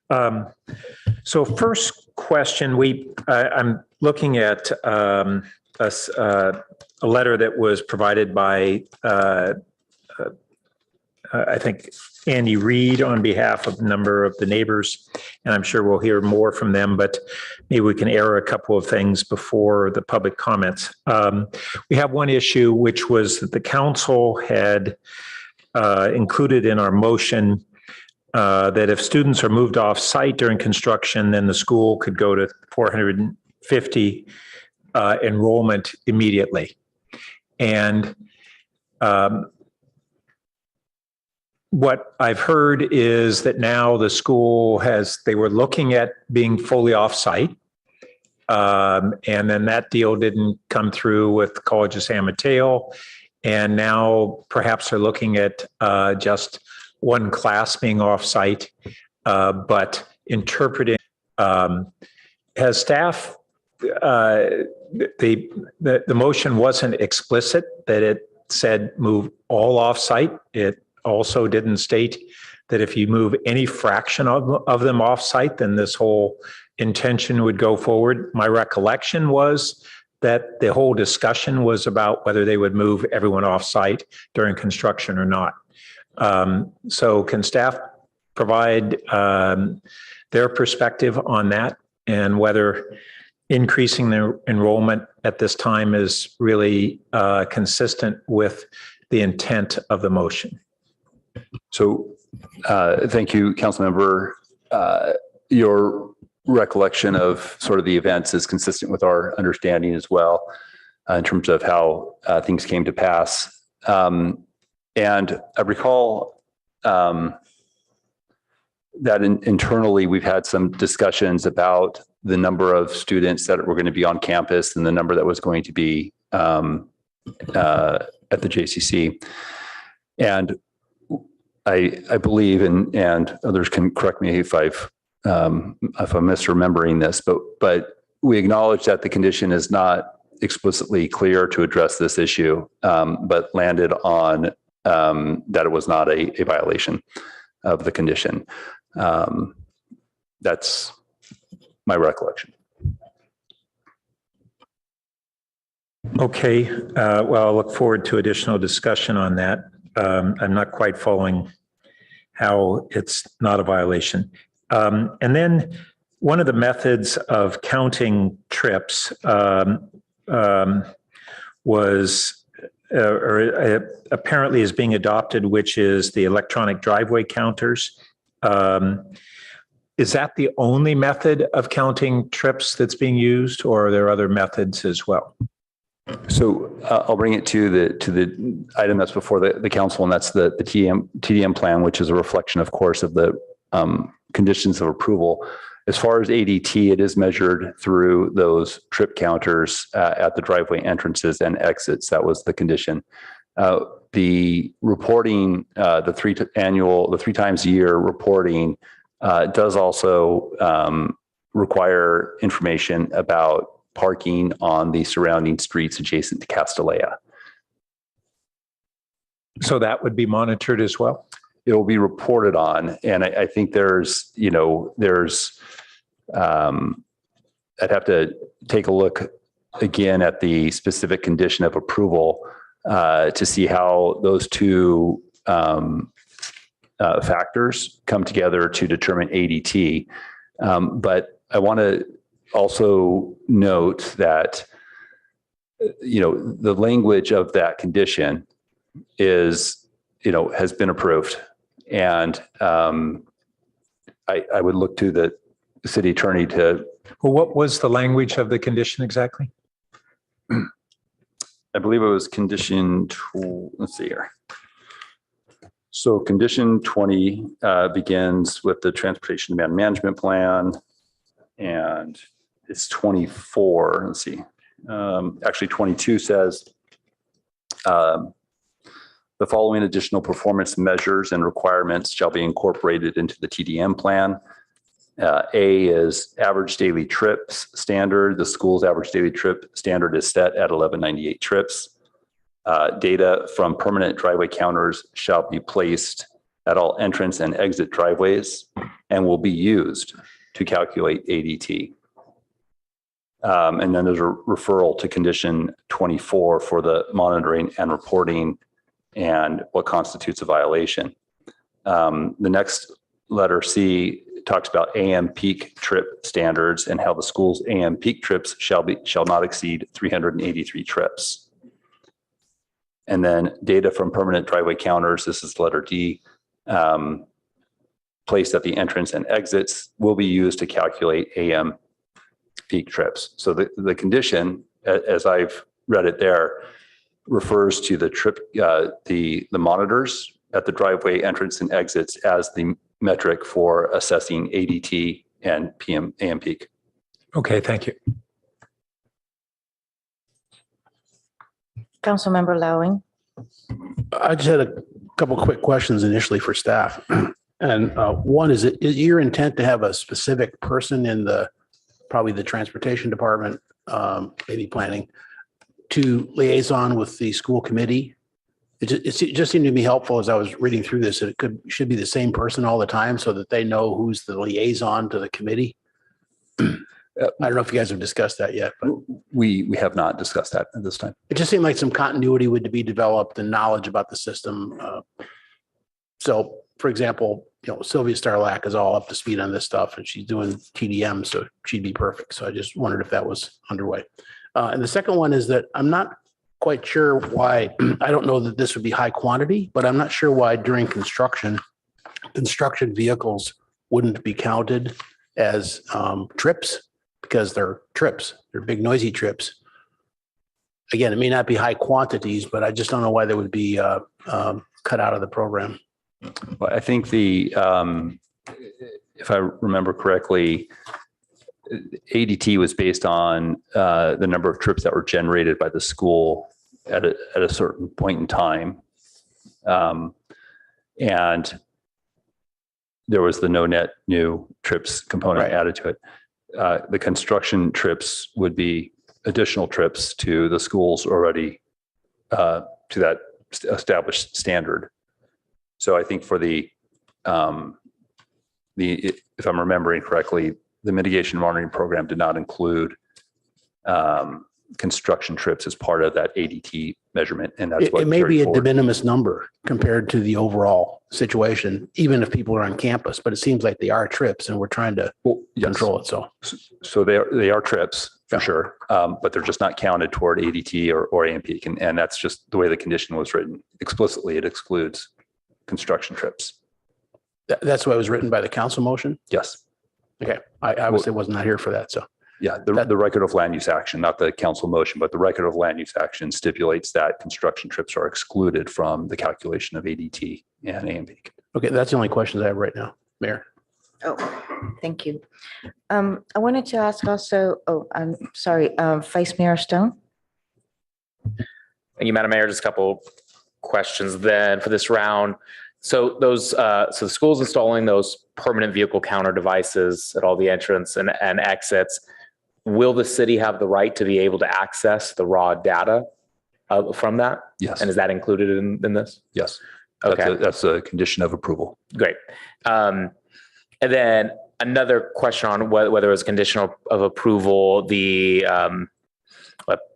Fine. So first question, I'm looking at a letter that was provided by I think Andy Reed on behalf of a number of the neighbors, and I'm sure we'll hear more from them, but maybe we can air a couple of things before the public comments. We have one issue, which was that the council had included in our motion that if students are moved off site during construction, then the school could go to 450 enrollment immediately. And what I've heard is that now the school they were looking at being fully off site. And then that deal didn't come through with the College of San Mateo. And now perhaps they're looking at just one class being off site, but interpreting, has staff, the motion wasn't explicit that it said move all off site. It also didn't state that if you move any fraction of them off site, then this whole intention would go forward. My recollection was that the whole discussion was about whether they would move everyone off site during construction or not. So can staff provide their perspective on that and whether increasing their enrollment at this time is really consistent with the intent of the motion? So thank you, Councilmember. Your recollection of sort of the events is consistent with our understanding as well in terms of how things came to pass. And I recall that internally we've had some discussions about the number of students that were going to be on campus and the number that was going to be at the JCC. And I believe, and others can correct me if I'm misremembering this, but we acknowledge that the condition is not explicitly clear to address this issue, but landed on that it was not a violation of the condition. That's my recollection. Okay, well, I'll look forward to additional discussion on that. I'm not quite following how it's not a violation. And then one of the methods of counting trips was apparently is being adopted, which is the electronic driveway counters. Is that the only method of counting trips that's being used, or are there other methods as well? So I'll bring it to the item that's before the council, and that's the TDM plan, which is a reflection, of course, of the conditions of approval. As far as ADT, it is measured through those trip counters at the driveway entrances and exits. That was the condition. The reporting, the three times a year reporting does also require information about parking on the surrounding streets adjacent to Castellea. So that would be monitored as well? It will be reported on. And I think there's, I'd have to take a look again at the specific condition of approval to see how those two factors come together to determine ADT. But I want to also note that, the language of that condition is, has been approved. And I would look to the city attorney to. Well, what was the language of the condition exactly? I believe it was condition, let's see here. So condition 20 begins with the transportation demand management plan, and it's 24. Let's see. Actually, 22 says the following additional performance measures and requirements shall be incorporated into the TDM plan. A is average daily trips standard. The school's average daily trip standard is set at 1198 trips. Data from permanent driveway counters shall be placed at all entrance and exit driveways and will be used to calculate ADT. And then there's a referral to condition 24 for the monitoring and reporting and what constitutes a violation. The next letter C talks about AM peak trip standards and how the school's AM peak trips shall not exceed 383 trips. And then data from permanent driveway counters, this is letter D, placed at the entrance and exits will be used to calculate AM peak trips. So the condition, as I've read it there, refers to the trip, the monitors at the driveway entrance and exits as the metric for assessing ADT and AM peak. Okay, thank you. Councilmember Lowing. I just had a couple quick questions initially for staff. And one is your intent to have a specific person in probably the transportation department, maybe planning, to liaison with the school committee? It just seemed to be helpful as I was reading through this, that should be the same person all the time so that they know who's the liaison to the committee. I don't know if you guys have discussed that yet, but we have not discussed that at this time. It just seemed like some continuity would be developed and knowledge about the system. So, for example, Sylvia Starlack is all up to speed on this stuff, and she's doing TDM, so she'd be perfect. So I just wondered if that was underway. And the second one is that I'm not quite sure why, I don't know that this would be high quantity, but I'm not sure why during construction vehicles wouldn't be counted as trips, because they're trips. They're big noisy trips. Again, it may not be high quantities, but I just don't know why they would be cut out of the program. Well, I think if I remember correctly, ADT was based on the number of trips that were generated by the school at a certain point in time. And there was the no net new trips component added to it. The construction trips would be additional trips to the schools already to that established standard. So I think for if I'm remembering correctly, the mitigation monitoring program did not include construction trips as part of that ADT measurement. And that's what it may be a de forward. minimis number compared to the overall situation, even if people are on campus, but it seems like they are trips and we're trying to control it. So they are trips for sure, but they're just not counted toward ADT or AMP. And that's just the way the condition was written. Explicitly, it excludes construction trips. That's why it was written by the council motion? Yes. Okay. I obviously was not here for that. So yeah, the record of land use action, not the council motion, but the record of land use action stipulates that construction trips are excluded from the calculation of ADT and AMP. Okay, that's the only questions I have right now, Mayor. Oh, thank you. I wanted to ask also, I'm sorry, Vice Mayor Stone. Thank you, Madam Mayor. Just a couple questions then for this round. So so the school's installing those permanent vehicle counter devices at all the entrance and exits. Will the city have the right to be able to access the raw data from that? Yes. And is that included in this? Yes. Okay. That's a condition of approval. Great. And then another question on whether it's conditional of approval, the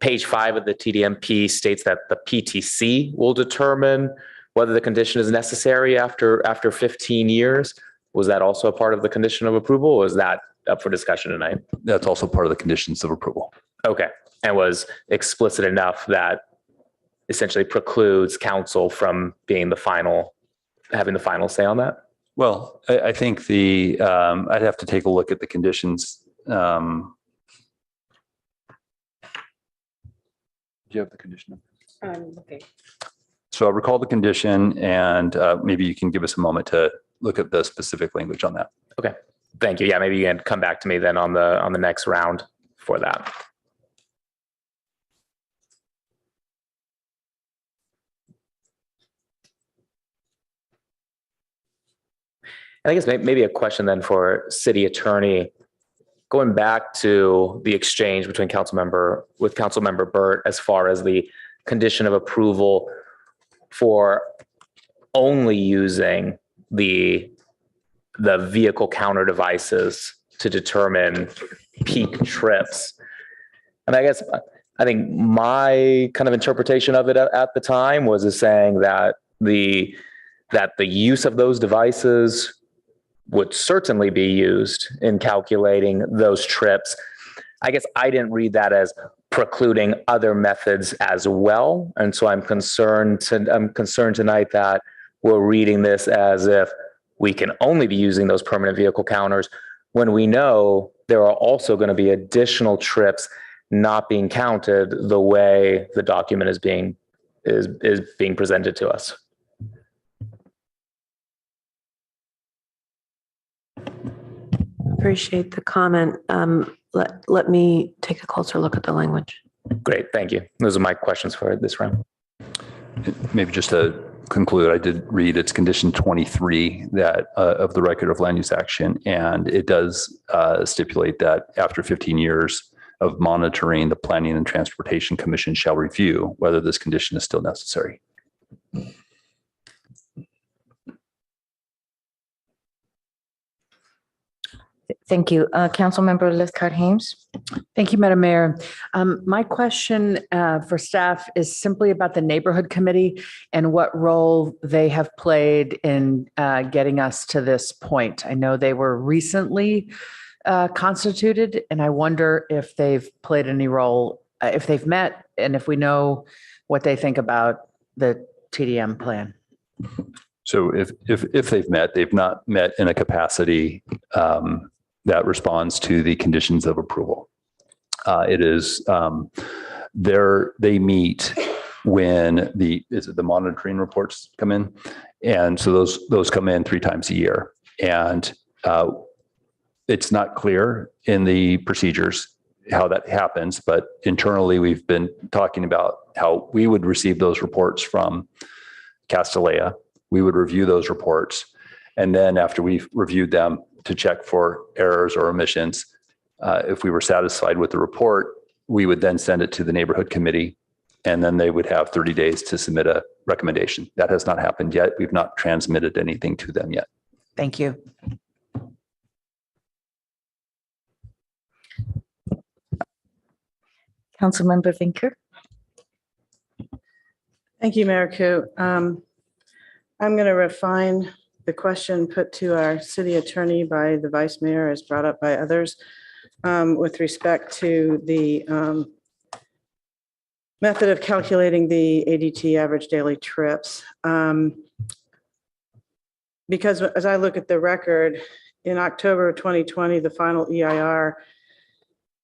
page 5 of the TDMP states that the PTC will determine whether the condition is necessary after 15 years. Was that also a part of the condition of approval, or is that up for discussion tonight? That's also part of the conditions of approval. Okay. And was explicit enough that essentially precludes council from being having the final say on that? Well, I think I'd have to take a look at the conditions. Do you have the condition? Okay. So I'll recall the condition, and maybe you can give us a moment to look at the specific language on that. Okay. Thank you. Yeah, maybe you can come back to me then on the next round for that. And I guess maybe a question then for city attorney, going back to the exchange between Councilmember Burt as far as the condition of approval for only using the vehicle counter devices to determine peak trips. And I think my kind of interpretation of it at the time was saying that the use of those devices would certainly be used in calculating those trips. I guess I didn't read that as precluding other methods as well. And so I'm concerned tonight that we're reading this as if we can only be using those permanent vehicle counters when we know there are also going to be additional trips not being counted the way the document is being presented to us. Appreciate the comment. Let me take a closer look at the language. Great, thank you. Those are my questions for this round. Maybe just to conclude, I did read it's condition 23 that of the record of land use action, and it does stipulate that after 15 years of monitoring, the Planning and Transportation Commission shall review whether this condition is still necessary. Thank you. Councilmember Lithcott-Hames. Thank you, Madam Mayor. My question for staff is simply about the neighborhood committee and what role they have played in getting us to this point. I know they were recently constituted, and I wonder if they've played any role, if they've met, and if we know what they think about the TDM plan. So if they've not met in a capacity that responds to the conditions of approval. It is they meet when the monitoring reports come in, and so those come in 3 times a year, and it's not clear in the procedures how that happens, but internally we've been talking about how we would receive those reports from Castellea. We would review those reports, and then after we've reviewed them to check for errors or omissions, if we were satisfied with the report, we would then send it to the neighborhood committee, and then they would have 30 days to submit a recommendation. That has not happened yet. We've not transmitted anything to them yet. Thank you. Councilmember Vinker. Thank you, Mayor Koo. I'm going to refine the question put to our city attorney by the vice mayor, as brought up by others, with respect to the method of calculating the ADT, average daily trips. Because as I look at the record, in October of 2020, the final EIR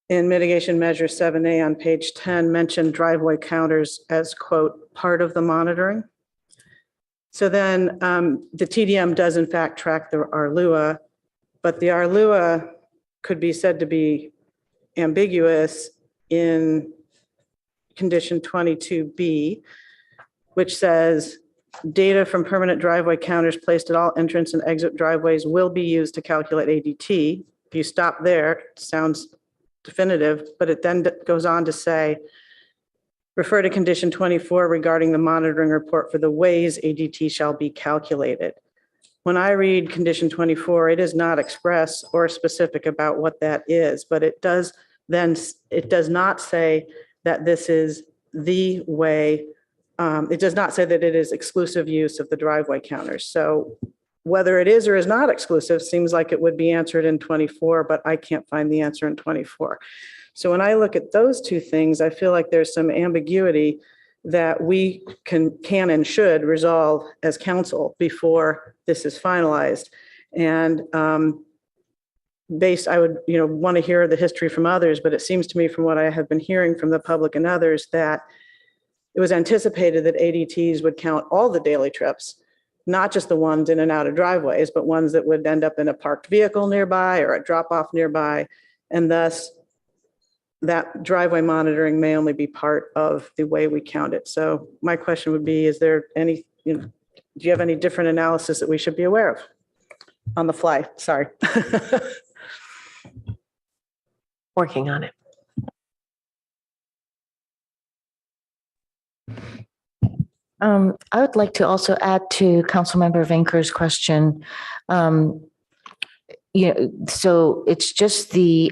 in mitigation measure 7A on page 10 mentioned driveway counters as, quote, part of the monitoring. So then the TDM does in fact track the RLUA, but the RLUA could be said to be ambiguous in condition 22B, which says data from permanent driveway counters placed at all entrance and exit driveways will be used to calculate ADT. If you stop there, it sounds definitive, but it then goes on to say, refer to condition 24 regarding the monitoring report for the ways ADT shall be calculated. When I read condition 24, it is not express or specific about what that is, but it does not say that this is the way. It does not say that it is exclusive use of the driveway counters. So whether it is or is not exclusive seems like it would be answered in 24, but I can't find the answer in 24. So when I look at those two things, I feel like there's some ambiguity that we can and should resolve as council before this is finalized. And I would want to hear the history from others, but it seems to me from what I have been hearing from the public and others that it was anticipated that ADTs would count all the daily trips, not just the ones in and out of driveways, but ones that would end up in a parked vehicle nearby or a drop-off nearby. And thus, that driveway monitoring may only be part of the way we count it. So my question would be, is there any, do you have any different analysis that we should be aware of? On the fly, sorry. Working on it. I would like to also add to Councilmember Vinker's question. So it's just the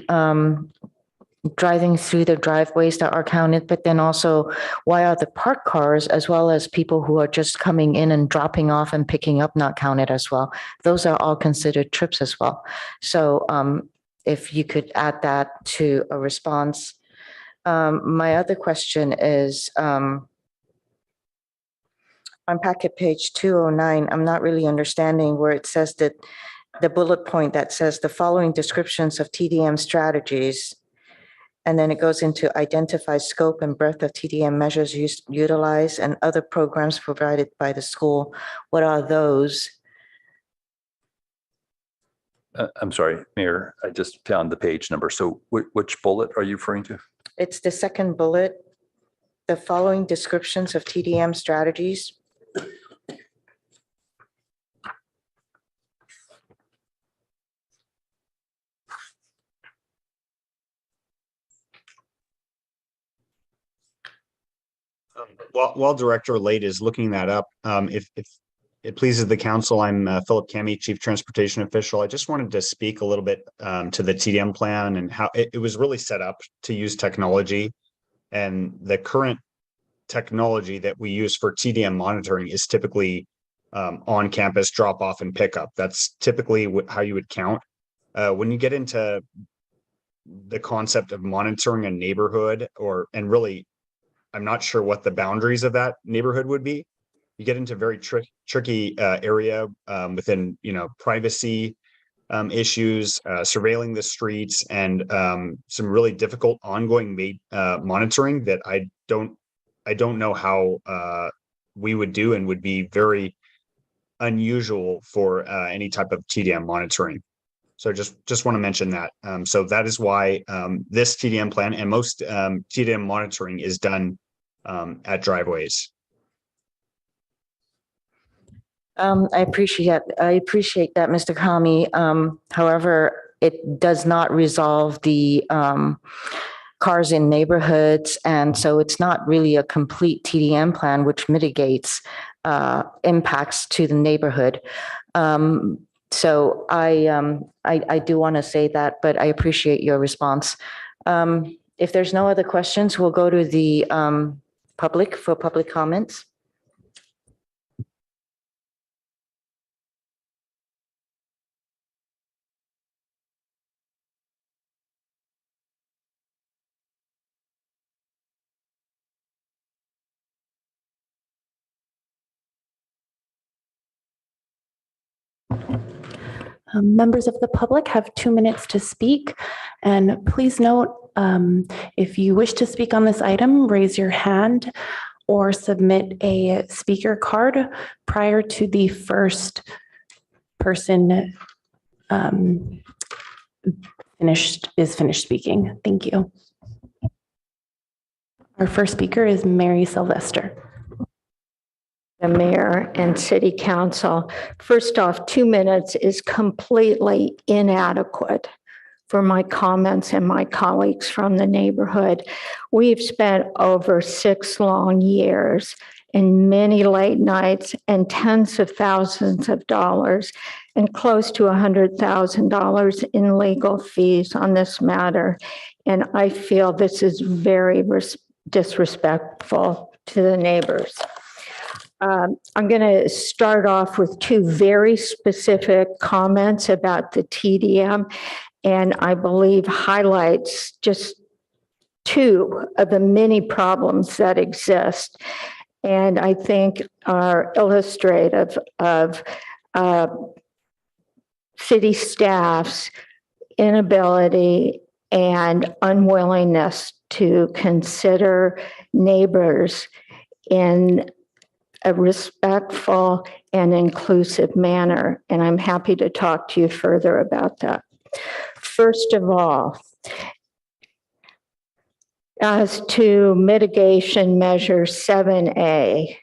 driving through the driveways that are counted, but then also why are the parked cars as well as people who are just coming in and dropping off and picking up not counted as well? Those are all considered trips as well. So if you could add that to a response. My other question is, on packet page 209, I'm not really understanding where it says that the bullet point that says the following descriptions of TDM strategies, and then it goes into identify scope and breadth of TDM measures utilized and other programs provided by the school. What are those? I'm sorry, Mayor, I just found the page number. So which bullet are you referring to? It's the second bullet, the following descriptions of TDM strategies. While Director Late is looking that up, if it pleases the council, I'm Philip Kami, Chief Transportation Official. I just wanted to speak a little bit to the TDM plan and how it was really set up to use technology. And the current technology that we use for TDM monitoring is typically on-campus drop-off and pickup. That's typically how you would count. When you get into the concept of monitoring a neighborhood and really I'm not sure what the boundaries of that neighborhood would be. You get into very tricky area within, privacy issues, surveilling the streets, and some really difficult ongoing monitoring that I don't know how we would do, and would be very unusual for any type of TDM monitoring. So just want to mention that. So that is why this TDM plan and most TDM monitoring is done at driveways. I appreciate that, Mr. Kami. However, it does not resolve the cars in neighborhoods, and so it's not really a complete TDM plan which mitigates impacts to the neighborhood. So I do want to say that, but I appreciate your response. If there's no other questions, we'll go to the public for public comments. Members of the public have 2 minutes to speak. And please note, if you wish to speak on this item, raise your hand or submit a speaker card prior to the first person finished speaking. Thank you. Our first speaker is Mary Sylvester. The mayor and city council. First off, 2 minutes is completely inadequate for my comments and my colleagues from the neighborhood. We've spent over 6 long years and many late nights and tens of thousands of dollars and close to $100,000 in legal fees on this matter. And I feel this is very disrespectful to the neighbors. I'm going to start off with 2 very specific comments about the TDM, and I believe highlights just 2 of the many problems that exist, and I think are illustrative of city staff's inability and unwillingness to consider neighbors in a respectful and inclusive manner. And I'm happy to talk to you further about that. First of all, as to mitigation measure 7A,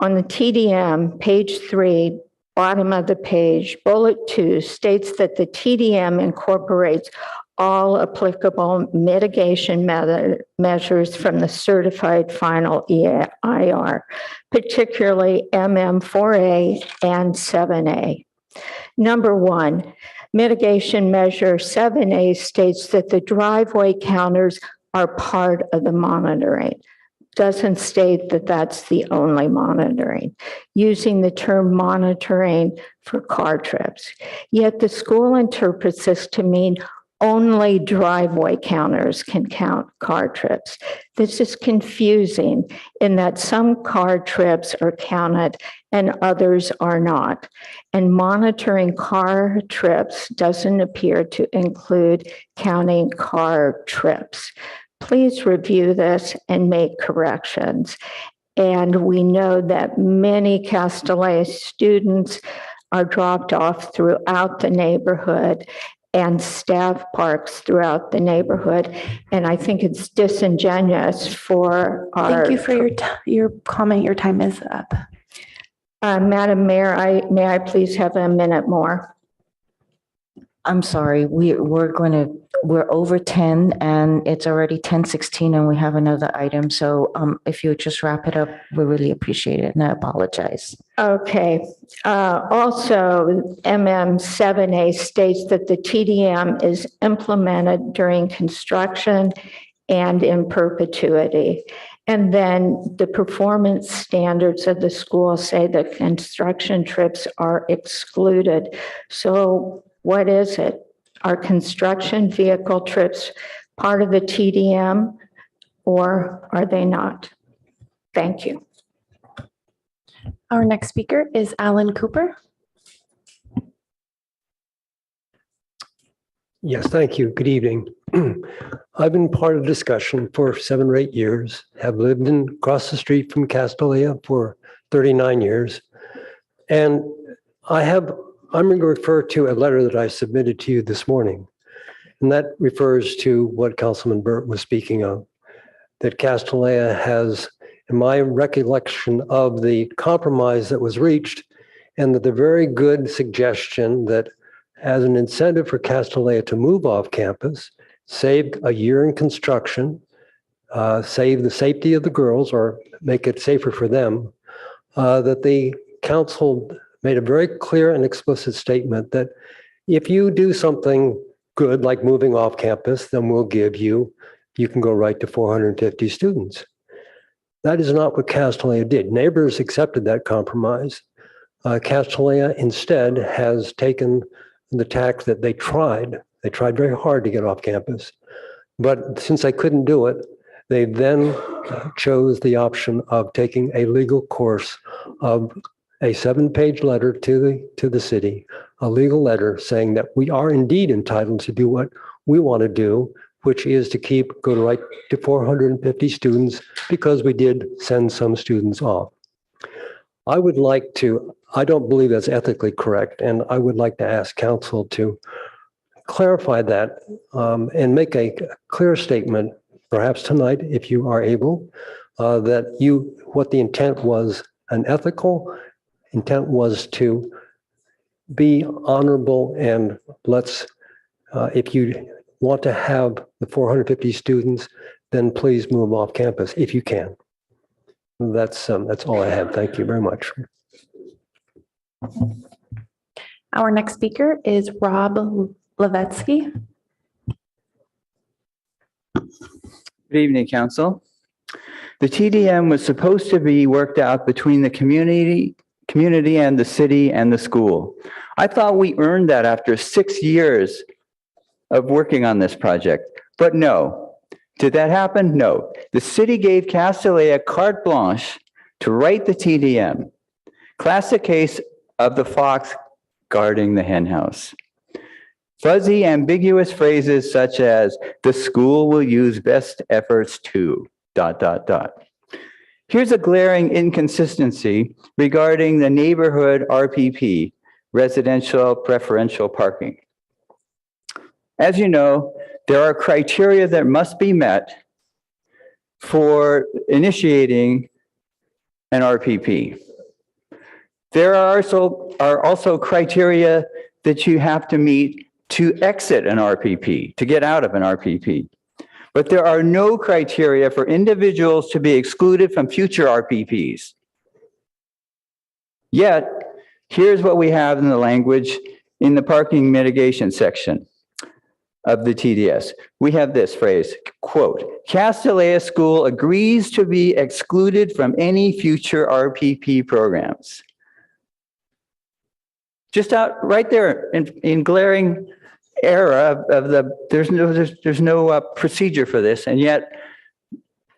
on the TDM, page 3, bottom of the page, bullet 2 states that the TDM incorporates all applicable mitigation measures from the certified final EIR, particularly MM4A and 7A. Number 1, mitigation measure 7A states that the driveway counters are part of the monitoring. Doesn't state that that's the only monitoring, using the term monitoring for car trips. Yet the school interprets this to mean only driveway counters can count car trips. This is confusing in that some car trips are counted and others are not. And monitoring car trips doesn't appear to include counting car trips. Please review this and make corrections. And we know that many Castellet students are dropped off throughout the neighborhood and staff parks throughout the neighborhood. And I think it's disingenuous for our— Thank you for your comment. Your time is up. Madam Mayor, may I please have a minute more? I'm sorry, we're over 10 and it's already 10:16 and we have another item. So if you would just wrap it up, we really appreciate it and I apologize. Okay. Also, MM7A states that the TDM is implemented during construction and in perpetuity. And then the performance standards of the school say that construction trips are excluded. So what is it? Are construction vehicle trips part of the TDM? or are they not? Thank you. Our next speaker is Alan Cooper. Yes, thank you. Good evening. I've been part of the discussion for 7 or 8 years, have lived across the street from Castalia for 39 years. And I'm going to refer to a letter that I submitted to you this morning. And that refers to what Councilman Burt was speaking of, that Castalia has, in my recollection of the compromise that was reached, and that the very good suggestion that as an incentive for Castalia to move off campus, save a year in construction, save the safety of the girls or make it safer for them, that the council made a very clear and explicit statement that if you do something good like moving off campus, then you can go right to 450 students. That is not what Castalia did. Neighbors accepted that compromise. Castalia instead has taken the tack that they tried very hard to get off campus. But since they couldn't do it, they then chose the option of taking a legal course of a 7-page letter to the city, a legal letter saying that we are indeed entitled to do what we want to do, which is to go right to 450 students because we did send some students off. I don't believe that's ethically correct, and I would like to ask council to clarify that and make a clear statement, perhaps tonight, if you are able, what the intent was, an ethical intent was to be honorable, and if you want to have the 450 students, then please move off campus if you can. That's all I have. Thank you very much. Our next speaker is Rob Levetsky. Good evening, Council. The TDM was supposed to be worked out between the community and the city and the school. I thought we earned that after 6 years of working on this project, but no. Did that happen? No. The city gave Castalia carte blanche to write the TDM. Classic case of the fox guarding the henhouse. Fuzzy, ambiguous phrases such as, the school will use best efforts to, ... Here's a glaring inconsistency regarding the neighborhood RPP, residential preferential parking. As you know, there are criteria that must be met for initiating an RPP. There are also criteria that you have to meet to exit an RPP, to get out of an RPP. But there are no criteria for individuals to be excluded from future RPPs. Yet, here's what we have in the language in the parking mitigation section of the TDS. We have this phrase, quote, Castalia School agrees to be excluded from any future RPP programs. Just out right there in glaring error of there's no procedure for this, and yet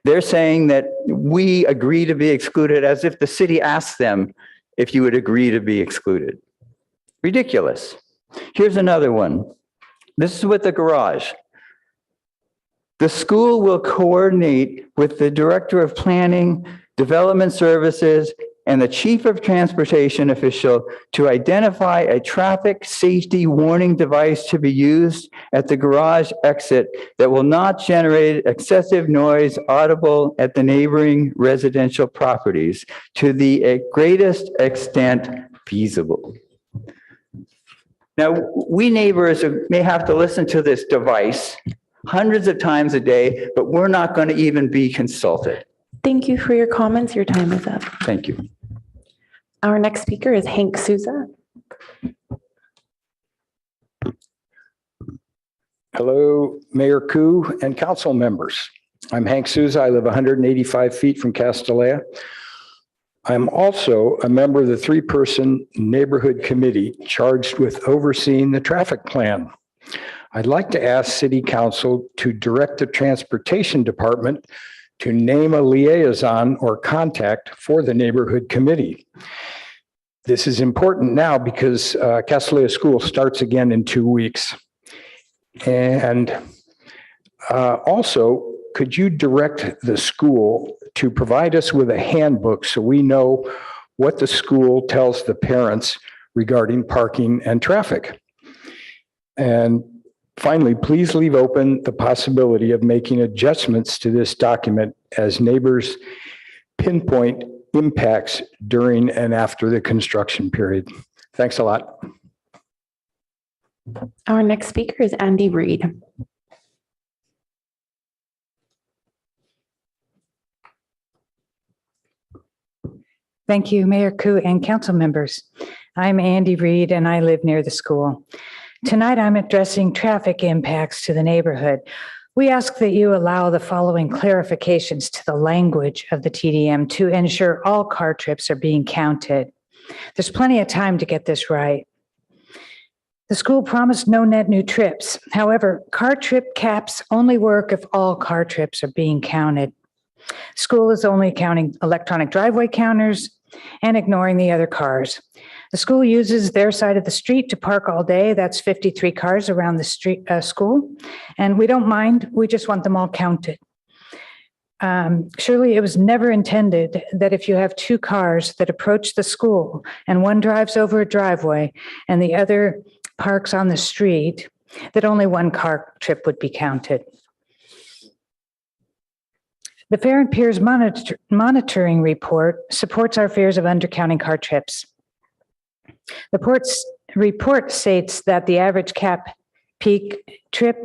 they're saying that we agree to be excluded as if the city asked them if you would agree to be excluded. Ridiculous. Here's another one. This is with the garage. The school will coordinate with the Director of Planning, Development Services, and the Chief of Transportation official to identify a traffic safety warning device to be used at the garage exit that will not generate excessive noise audible at the neighboring residential properties to the greatest extent feasible. Now, we neighbors may have to listen to this device hundreds of times a day, but we're not going to even be consulted. Thank you for your comments. Your time is up. Thank you. Our next speaker is Hank Souza. Hello, Mayor Koo and council members. I'm Hank Souza. I live 185 feet from Castalia. I'm also a member of the 3-person neighborhood committee charged with overseeing the traffic plan. I'd like to ask City Council to direct the Transportation Department to name a liaison or contact for the neighborhood committee. This is important now because Castellia School starts again in 2 weeks. And also, could you direct the school to provide us with a handbook so we know what the school tells the parents regarding parking and traffic? And finally, please leave open the possibility of making adjustments to this document as neighbors pinpoint impacts during and after the construction period. Thanks a lot. Our next speaker is Andy Reid. Thank you, Mayor Koo and council members. I'm Andy Reid and I live near the school. Tonight, I'm addressing traffic impacts to the neighborhood. We ask that you allow the following clarifications to the language of the TDM to ensure all car trips are being counted. There's plenty of time to get this right. The school promised no net new trips. However, car trip caps only work if all car trips are being counted. School is only counting electronic driveway counters and ignoring the other cars. The school uses their side of the street to park all day. That's 53 cars around the street school. And we don't mind, we just want them all counted. Surely it was never intended that if you have 2 cars that approach the school and one drives over a driveway and the other parks on the street, that only 1 car trip would be counted. The Fair and Peers monitoring report supports our fears of undercounting car trips. The report states that the average cap peak trip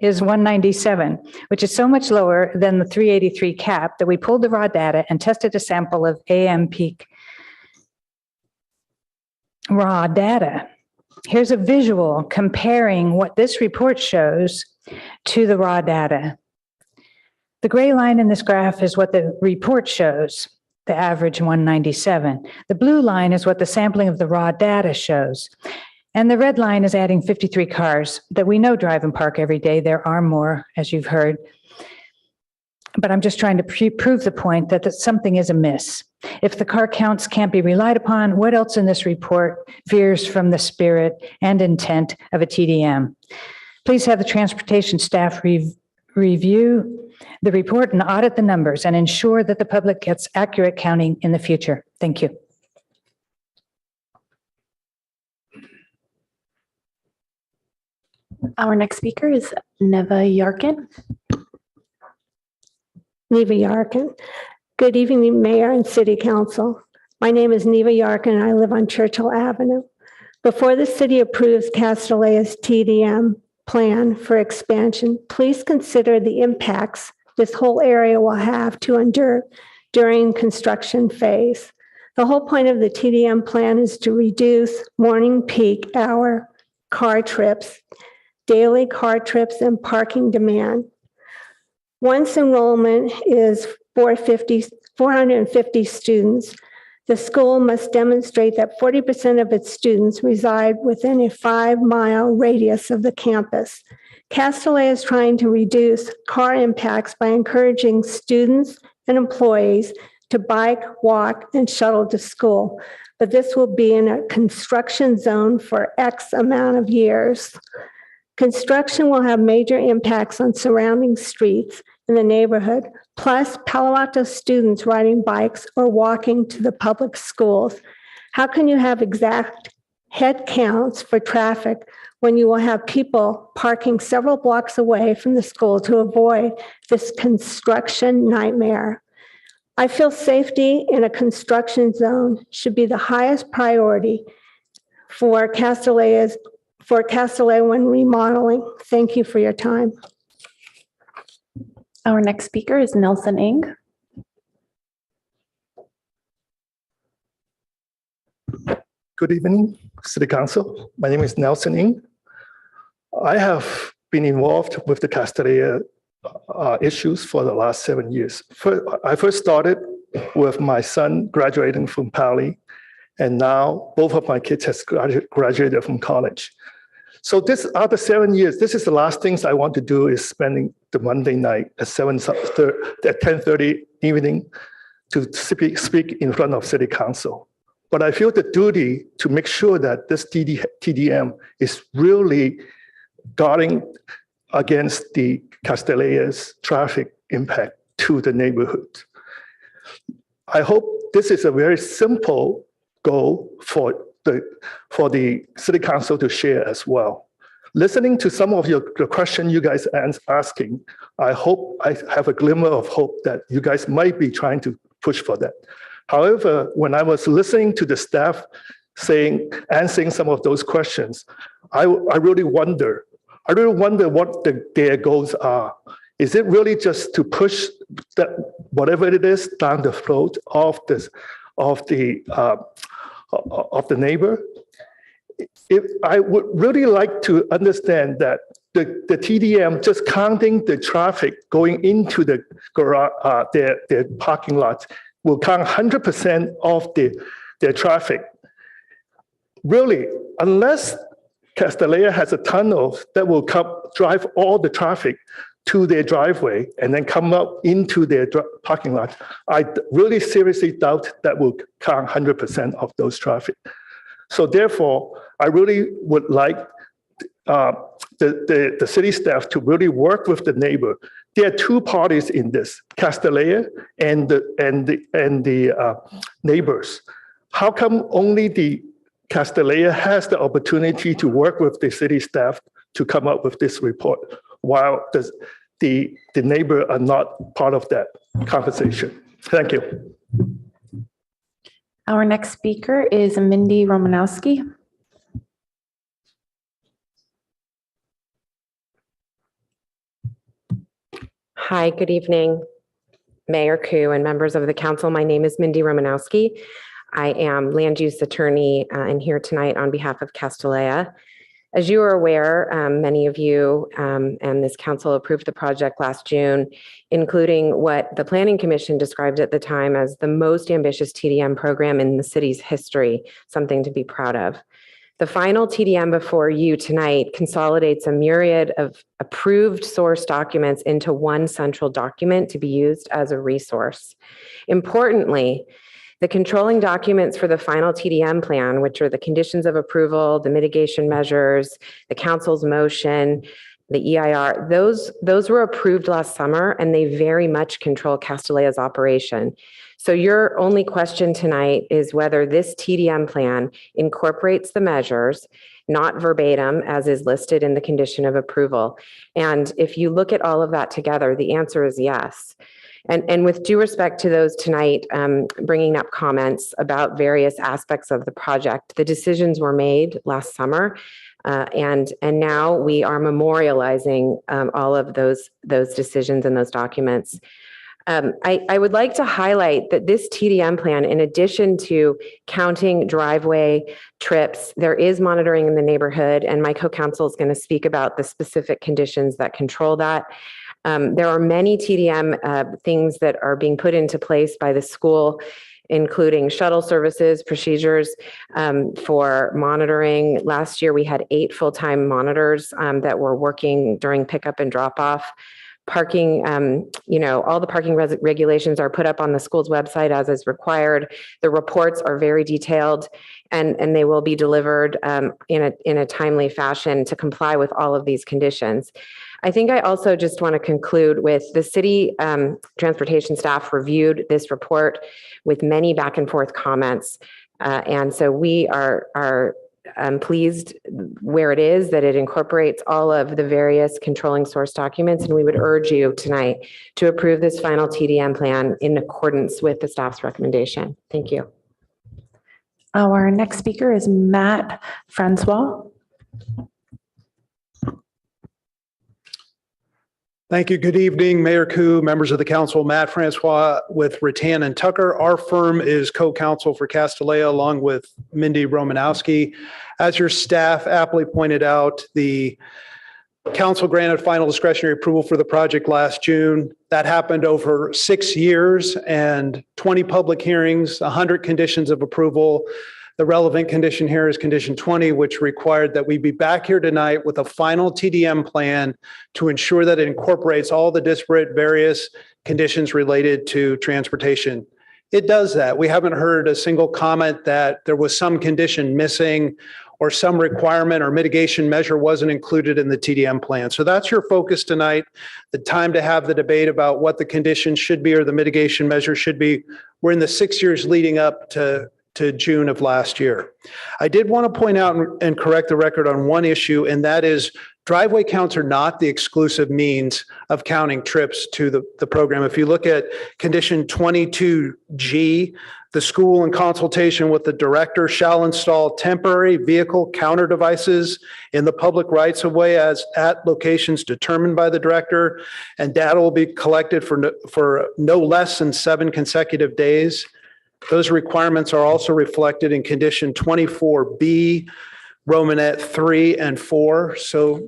is 197, which is so much lower than the 383 cap that we pulled the raw data and tested a sample of AM peak raw data. Here's a visual comparing what this report shows to the raw data. The gray line in this graph is what the report shows, the average 197. The blue line is what the sampling of the raw data shows. And the red line is adding 53 cars that we know drive and park every day. There are more, as you've heard. But I'm just trying to prove the point that something is amiss. If the car counts can't be relied upon, what else in this report veers from the spirit and intent of a TDM? Please have the transportation staff review the report and audit the numbers and ensure that the public gets accurate counting in the future. Thank you. Our next speaker is Neva Yarkin. Neva Yarkin. Good evening, Mayor and City Council. My name is Neva Yarkin and I live on Churchill Avenue. Before the city approves Castellia's TDM plan for expansion, please consider the impacts this whole area will have to endure during construction phase. The whole point of the TDM plan is to reduce morning peak hour car trips, daily car trips, and parking demand. Once enrollment is 450 students, the school must demonstrate that 40% of its students reside within a 5-mile radius of the campus. Castellia is trying to reduce car impacts by encouraging students and employees to bike, walk, and shuttle to school. But this will be in a construction zone for X amount of years. Construction will have major impacts on surrounding streets in the neighborhood, plus Palo Alto students riding bikes or walking to the public schools. How can you have exact head counts for traffic when you will have people parking several blocks away from the school to avoid this construction nightmare? I feel safety in a construction zone should be the highest priority for Castellia when remodeling. Thank you for your time. Our next speaker is Nelson Ng. Good evening, City Council. My name is Nelson Ng. I have been involved with the Castellia issues for the last 7 years. I first started with my son graduating from Poly, and now both of my kids have graduated from college. So this after 7 years, this is the last things I want to do is spending the Monday night at 10:30 evening to speak in front of City Council. But I feel the duty to make sure that this TDM is really guarding against the Castilleja's traffic impact to the neighborhood. I hope this is a very simple goal for the City Council to share as well. Listening to some of the question you guys asking, I hope I have a glimmer of hope that you guys might be trying to push for that. However, when I was listening to the staff answering some of those questions, I really wonder what their goals are. Is it really just to push that whatever it is down the throat of the neighbor? I would really like to understand that the TDM just counting the traffic going into the garage, their parking lots will count 100% of their traffic. Really, unless Castellia has a tunnel that will drive all the traffic to their driveway and then come up into their parking lot, I really seriously doubt that will count 100% of those traffic. So therefore, I really would like the city staff to really work with the neighbor. There are two parties in this, Castellia and the neighbors. How come only the Castellia has the opportunity to work with the city staff to come up with this report, while the neighbor are not part of that conversation? Thank you. Our next speaker is Mindy Romanowski. Hi, good evening, Mayor Koo and members of the council. My name is Mindy Romanowski. I am land use attorney and here tonight on behalf of Castellia. As you are aware, many of you and this council approved the project last June, including what the Planning Commission described at the time as the most ambitious TDM program in the city's history, something to be proud of. The final TDM before you tonight consolidates a myriad of approved source documents into one central document to be used as a resource. Importantly, the controlling documents for the final TDM plan, which are the conditions of approval, the mitigation measures, the council's motion, the EIR, those were approved last summer and they very much control Castellia's operation. So your only question tonight is whether this TDM plan incorporates the measures, not verbatim, as is listed in the condition of approval. And if you look at all of that together, the answer is yes. And with due respect to those tonight bringing up comments about various aspects of the project, the decisions were made last summer, and now we are memorializing all of those decisions and those documents. I would like to highlight that this TDM plan, in addition to counting driveway trips, there is monitoring in the neighborhood, and my co-counsel is going to speak about the specific conditions that control that. There are many TDM things that are being put into place by the school, including shuttle services, procedures for monitoring. Last year, we had 8 full-time monitors that were working during pickup and drop-off. Parking, all the parking regulations are put up on the school's website as is required. The reports are very detailed and they will be delivered in a timely fashion to comply with all of these conditions. I think I also just want to conclude with the city transportation staff reviewed this report with many back and forth comments. And so we are pleased where it is, that it incorporates all of the various controlling source documents. And we would urge you tonight to approve this final TDM plan in accordance with the staff's recommendation. Thank you. Our next speaker is Matt Francois. Thank you. Good evening, Mayor Koo, members of the council. Matt Francois with Rattan and Tucker. Our firm is co-counsel for Castellia along with Mindy Romanowski. As your staff aptly pointed out, the council granted final discretionary approval for the project last June. That happened over 6 years and 20 public hearings, 100 conditions of approval. The relevant condition here is condition 20, which required that we be back here tonight with a final TDM plan to ensure that it incorporates all the disparate various conditions related to transportation. It does that. We haven't heard a single comment that there was some condition missing or some requirement or mitigation measure wasn't included in the TDM plan. So that's your focus tonight, the time to have the debate about what the conditions should be or the mitigation measure should be. We're in the 6 years leading up to June of last year. I did want to point out and correct the record on one issue, and that is driveway counts are not the exclusive means of counting trips to the program. If you look at condition 22G, the school in consultation with the director shall install temporary vehicle counter devices in the public rights of way as at locations determined by the director, and data will be collected for no less than 7 consecutive days. Those requirements are also reflected in condition 24B, Romanet 3 and 4. So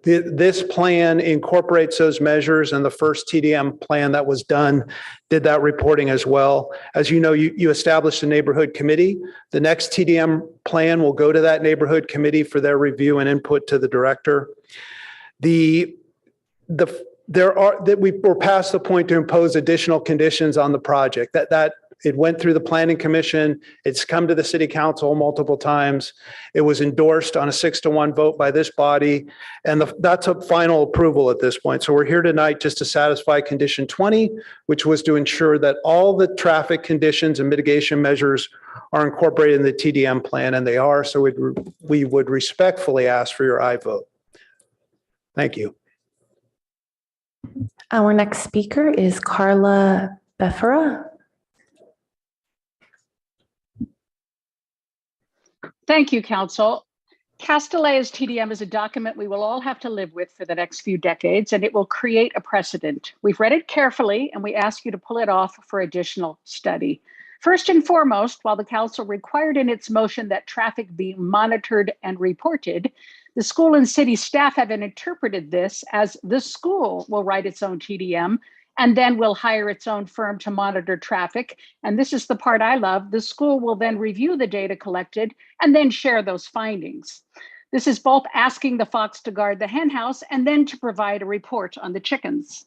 this plan incorporates those measures, and the first TDM plan that was done did that reporting as well. As you know, you established a neighborhood committee. The next TDM plan will go to that neighborhood committee for their review and input to the director. We're past the point to impose additional conditions on the project. That it went through the planning commission. It's come to the city council multiple times. It was endorsed on a 6-1 vote by this body, and that's a final approval at this point. So we're here tonight just to satisfy condition 20, which was to ensure that all the traffic conditions and mitigation measures are incorporated in the TDM plan, and they are. So we would respectfully ask for your aye vote. Thank you. Our next speaker is Carla Befera. Thank you, Council. Castellea's TDM is a document we will all have to live with for the next few decades, and it will create a precedent. We've read it carefully, and we ask you to pull it off for additional study. First and foremost, while the Council required in its motion that traffic be monitored and reported, the school and city staff have interpreted this as the school will write its own TDM and then will hire its own firm to monitor traffic. And this is the part I love. The school will then review the data collected and then share those findings. This is both asking the fox to guard the hen house and then to provide a report on the chickens.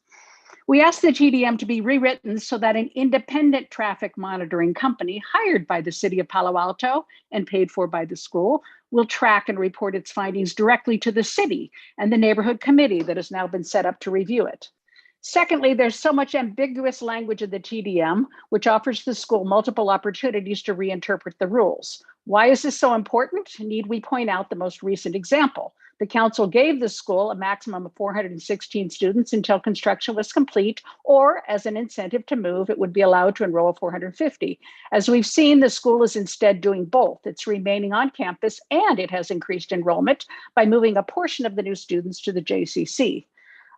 We asked the TDM to be rewritten so that an independent traffic monitoring company hired by the city of Palo Alto and paid for by the school will track and report its findings directly to the city and the neighborhood committee that has now been set up to review it. Secondly, there's so much ambiguous language in the TDM, which offers the school multiple opportunities to reinterpret the rules. Why is this so important? Need we point out the most recent example? The council gave the school a maximum of 416 students until construction was complete, or as an incentive to move, it would be allowed to enroll 450. As we've seen, the school is instead doing both. It's remaining on campus and it has increased enrollment by moving a portion of the new students to the JCC.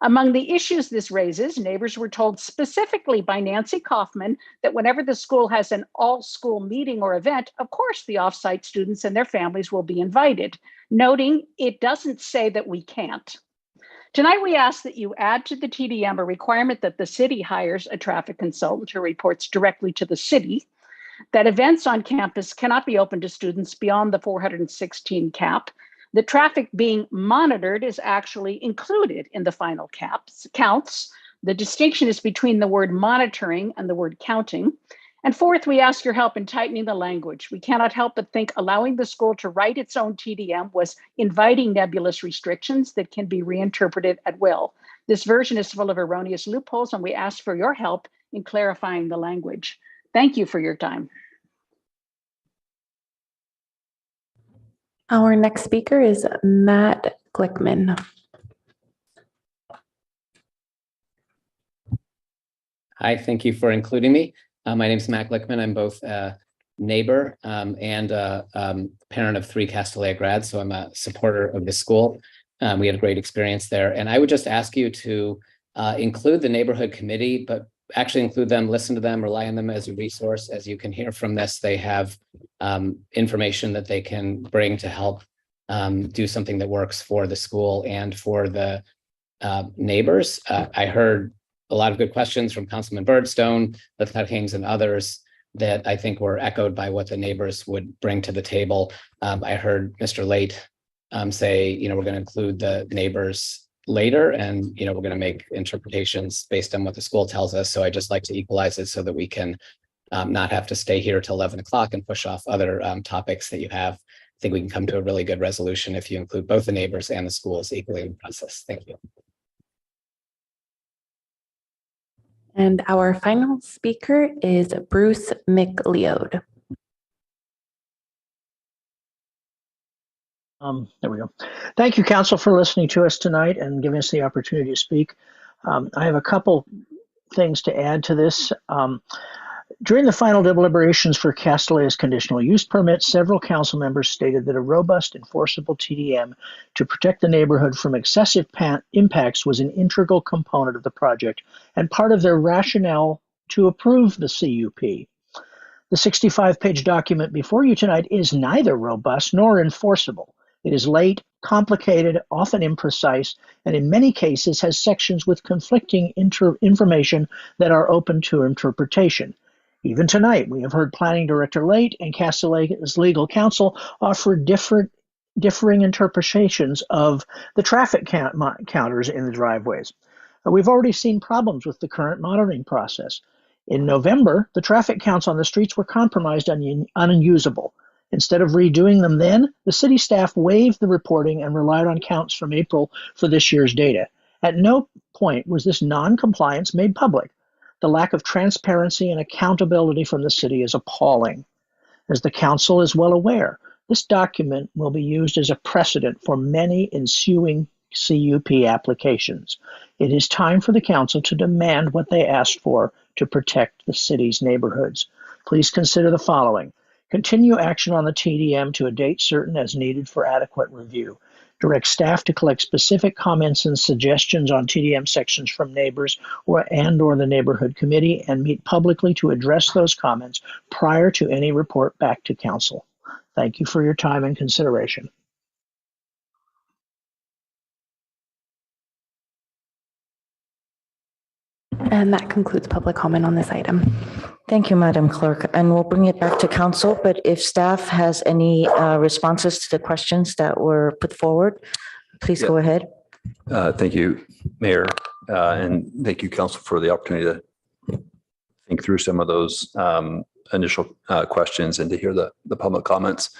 Among the issues this raises, neighbors were told specifically by Nancy Kaufman that whenever the school has an all-school meeting or event, of course the off-site students and their families will be invited, noting it doesn't say that we can't. Tonight, we ask that you add to the TDM a requirement that the city hires a traffic consultant who reports directly to the city, that events on campus cannot be open to students beyond the 416 cap, the traffic being monitored is actually included in the final counts. The distinction is between the word monitoring and the word counting. And fourth, we ask your help in tightening the language. We cannot help but think allowing the school to write its own TDM was inviting nebulous restrictions that can be reinterpreted at will. This version is full of erroneous loopholes, and we ask for your help in clarifying the language. Thank you for your time. Our next speaker is Matt Glickman. Hi, thank you for including me. My name is Matt Glickman. I'm both a neighbor and a parent of 3 Castellea grads, so I'm a supporter of the school. We had a great experience there. And I would just ask you to include the neighborhood committee, but actually include them, listen to them, rely on them as a resource. As you can hear from this, they have information that they can bring to help do something that works for the school and for the neighbors. I heard a lot of good questions from Councilman Birdstone, Lift Hutchings, and others. that I think were echoed by what the neighbors would bring to the table. I heard Mr. Late say, we're going to include the neighbors later, and we're going to make interpretations based on what the school tells us. So I just like to equalize it so that we can not have to stay here till 11 o'clock and push off other topics that you have. I think we can come to a really good resolution if you include both the neighbors and the schools equally in the process. Thank you. And our final speaker is Bruce McLeod. There we go. Thank you, Council, for listening to us tonight and giving us the opportunity to speak. I have a couple things to add to this. During the final deliberations for Castellea's conditional use permit, several council members stated that a robust, enforceable TDM to protect the neighborhood from excessive impacts was an integral component of the project and part of their rationale to approve the CUP. The 65-page document before you tonight is neither robust nor enforceable. It is late, complicated, often imprecise, and in many cases has sections with conflicting information that are open to interpretation. Even tonight, we have heard Planning Director Late and Castellea's legal counsel offer differing interpretations of the traffic counters in the driveways. We've already seen problems with the current monitoring process. In November, the traffic counts on the streets were compromised and unusable. Instead of redoing them then, the city staff waived the reporting and relied on counts from April for this year's data. At no point was this non-compliance made public. The lack of transparency and accountability from the city is appalling. As the council is well aware, this document will be used as a precedent for many ensuing CUP applications. It is time for the council to demand what they asked for to protect the city's neighborhoods. Please consider the following. Continue action on the TDM to a date certain as needed for adequate review. Direct staff to collect specific comments and suggestions on TDM sections from neighbors or the neighborhood committee and meet publicly to address those comments prior to any report back to council. Thank you for your time and consideration. And that concludes public comment on this item. Thank you, Madam Clerk. And we'll bring it back to council, but if staff has any responses to the questions that were put forward, please go ahead. Thank you, Mayor, and thank you, Council, for the opportunity to think through some of those initial questions and to hear the public comments.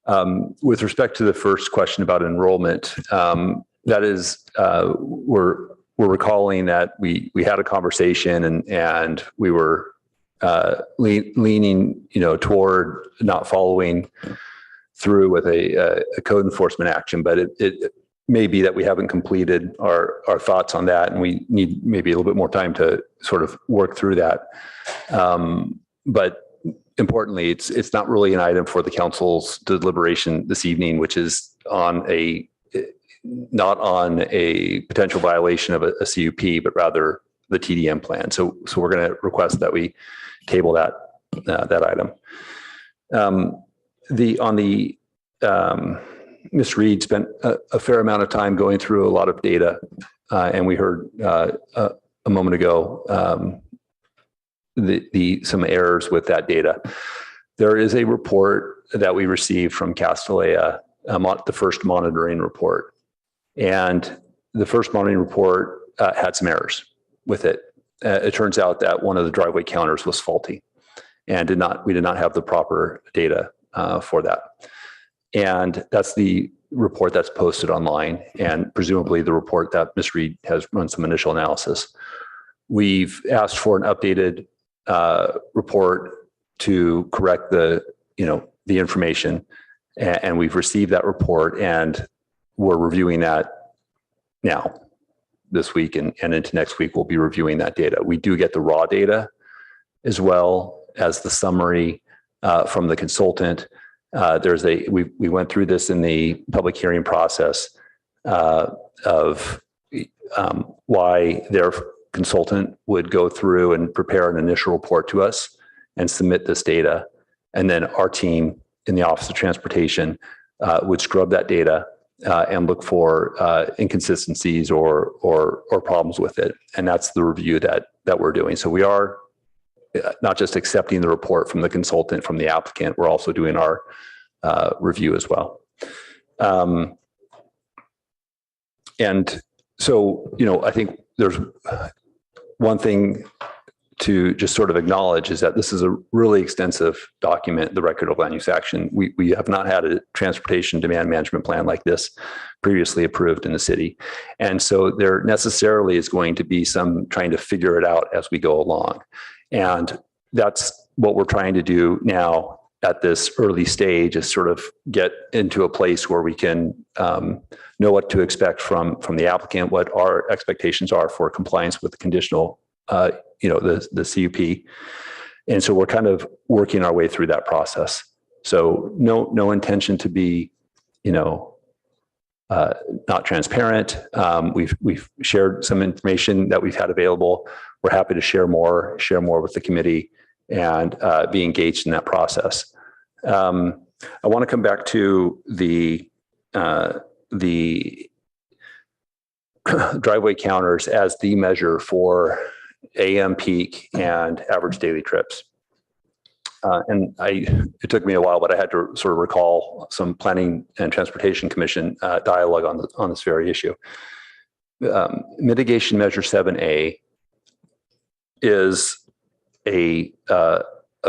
With respect to the first question about enrollment, that is, we're recalling that we had a conversation and we were leaning, toward not following through with a code enforcement action, but it may be that we haven't completed our thoughts on that, and we need maybe a little bit more time to sort of work through that. But importantly, it's not really an item for the council's deliberation this evening, which is not on a potential violation of a CUP, but rather the TDM plan. So we're going to request that we table that item. Ms. Reed spent a fair amount of time going through a lot of data, and we heard a moment ago some errors with that data. There is a report that we received from Castellea, the first monitoring report, and the first monitoring report had some errors with it. It turns out that one of the driveway counters was faulty, and we did not have the proper data for that. And that's the report that's posted online, and presumably the report that Ms. Reed has run some initial analysis. We've asked for an updated report to correct the information, and we've received that report, and we're reviewing that now. This week and into next week, we'll be reviewing that data. We do get the raw data as well as the summary from the consultant. We went through this in the public hearing process of why their consultant would go through and prepare an initial report to us and submit this data. And then our team in the Office of Transportation would scrub that data and look for inconsistencies or problems with it. And that's the review that we're doing. So we are not just accepting the report from the consultant, from the applicant, we're also doing our review as well. And so, I think there's one thing to just sort of acknowledge is that this is a really extensive document, the record of land use action. We have not had a transportation demand management plan like this previously approved in the city. And so there necessarily is going to be some trying to figure it out as we go along. And that's what we're trying to do now at this early stage, is sort of get into a place where we can know what to expect from the applicant, what our expectations are for compliance with the conditional the CUP. And so we're kind of working our way through that process. So no intention to be, not transparent. We've shared some information that we've had available. We're happy to share more with the committee and be engaged in that process. I want to come back to the driveway counters as the measure for AM peak and average daily trips. And it took me a while, but I had to sort of recall some Planning and Transportation Commission dialogue on this very issue. Mitigation Measure 7A is a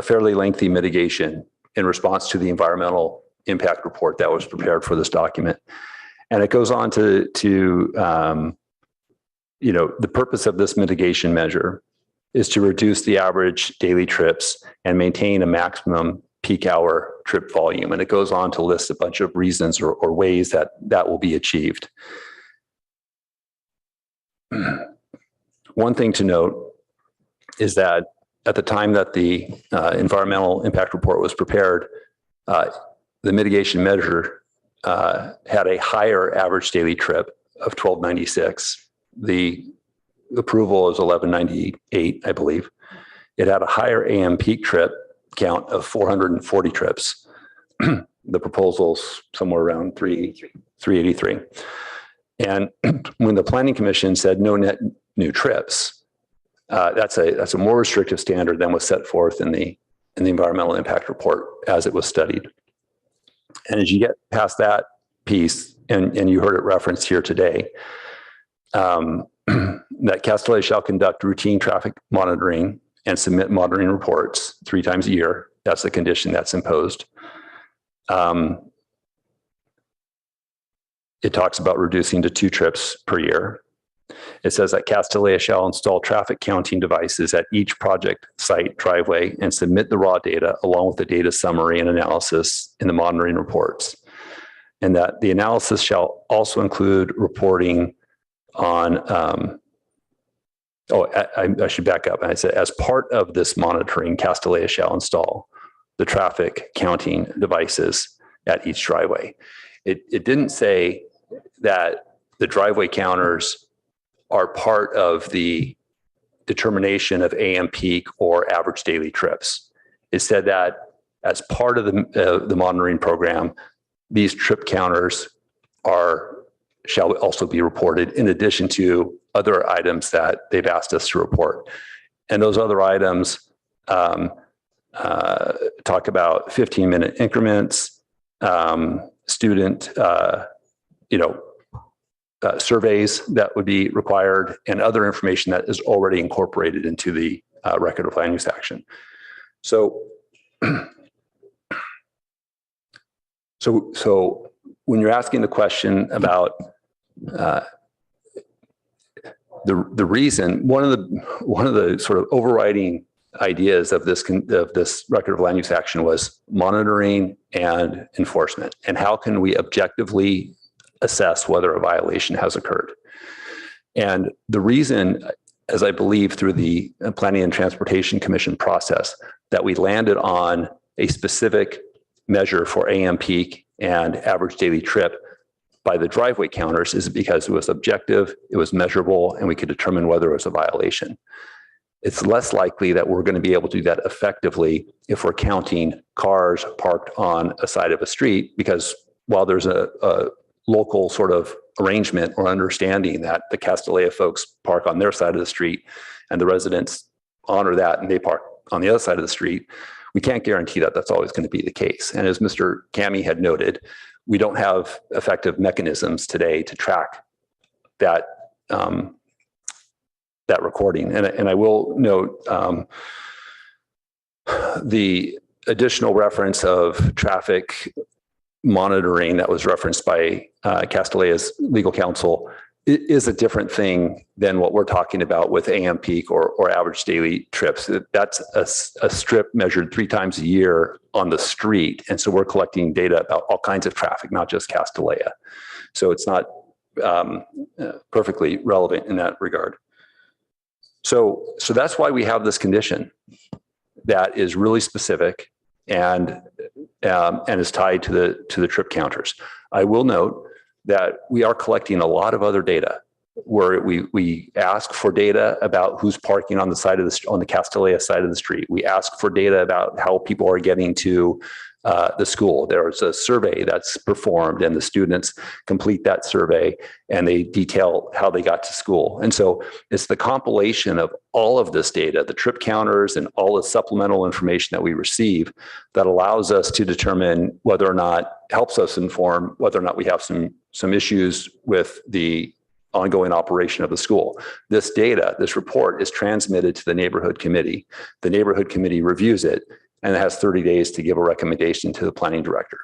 fairly lengthy mitigation in response to the environmental impact report that was prepared for this document. And it goes on to the purpose of this mitigation measure is to reduce the average daily trips and maintain a maximum peak hour trip volume. And it goes on to list a bunch of reasons or ways that will be achieved. One thing to note is that at the time that the environmental impact report was prepared, the mitigation measure had a higher average daily trip of 1296. The approval is 1198, I believe. It had a higher AM peak trip count of 440 trips. The proposal's somewhere around 383. And when the Planning Commission said no net new trips, that's a more restrictive standard than was set forth in the environmental impact report as it was studied. And as you get past that piece, and you heard it referenced here today, that Castellet shall conduct routine traffic monitoring and submit monitoring reports 3 times a year. That's the condition that's imposed. It talks about reducing to 2 trips per year. It says that Castellet shall install traffic counting devices at each project site driveway and submit the raw data along with the data summary and analysis in the monitoring reports. And that the analysis shall also include reporting on, I should back up. And I said, as part of this monitoring, Castellet shall install the traffic counting devices at each driveway. It didn't say that the driveway counters are part of the determination of AM peak or average daily trips. It said that as part of the monitoring program, these trip counters shall also be reported in addition to other items that they've asked us to report. And those other items talk about 15-minute increments, student, surveys that would be required, and other information that is already incorporated into the record of land use action. So when you're asking the question about the reason, one of the sort of overriding ideas of this record of land use action was monitoring and enforcement, and how can we objectively assess whether a violation has occurred. And the reason, as I believe through the Planning and Transportation Commission process, that we landed on a specific measure for AM peak and average daily trip by the driveway counters is because it was objective, it was measurable, and we could determine whether it was a violation. It's less likely that we're going to be able to do that effectively if we're counting cars parked on a side of a street, because while there's a local sort of arrangement or understanding that the Castellet folks park on their side of the street and the residents honor that and they park on the other side of the street, we can't guarantee that that's always going to be the case. And as Mr. Kami had noted, we don't have effective mechanisms today to track that that recording. And I will note the additional reference of traffic monitoring that was referenced by Castillea's legal counsel is a different thing than what we're talking about with AM peak or average daily trips. That's a strip measured 3 times a year on the street. And so we're collecting data about all kinds of traffic, not just Castelea. So it's not perfectly relevant in that regard. So that's why we have this condition that is really specific and is tied to the trip counters. I will note that we are collecting a lot of other data where we ask for data about who's parking on the side of on the Castelea side of the street. We ask for data about how people are getting to the school. There's a survey that's performed and the students complete that survey and they detail how they got to school. And so it's the compilation of all of this data, the trip counters and all the supplemental information that we receive that allows us to determine whether or not, helps us inform whether or not we have some issues with the ongoing operation of the school. This data, this report is transmitted to the neighborhood committee. The neighborhood committee reviews it and it has 30 days to give a recommendation to the planning director.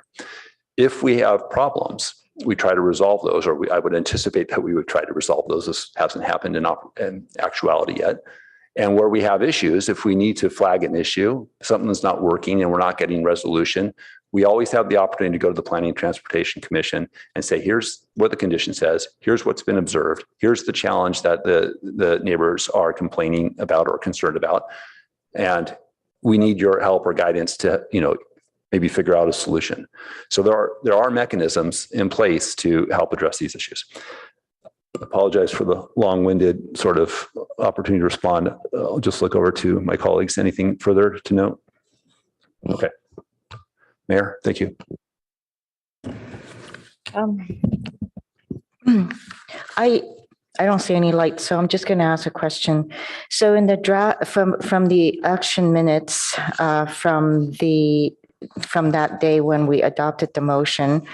If we have problems, we try to resolve those, or I would anticipate that we would try to resolve those. This hasn't happened in actuality yet. And where we have issues, if we need to flag an issue, something's not working and we're not getting resolution, we always have the opportunity to go to the Planning and Transportation Commission and say, here's what the condition says, here's what's been observed, here's the challenge that the neighbors are complaining about or concerned about. And we need your help or guidance to, maybe figure out a solution. So there are mechanisms in place to help address these issues. I apologize for the long-winded sort of opportunity to respond. I'll just look over to my colleagues. Anything further to note? Okay. Mayor, thank you. I don't see any lights, so I'm just going to ask a question. So in the draft from the action minutes from that day when we adopted the motion,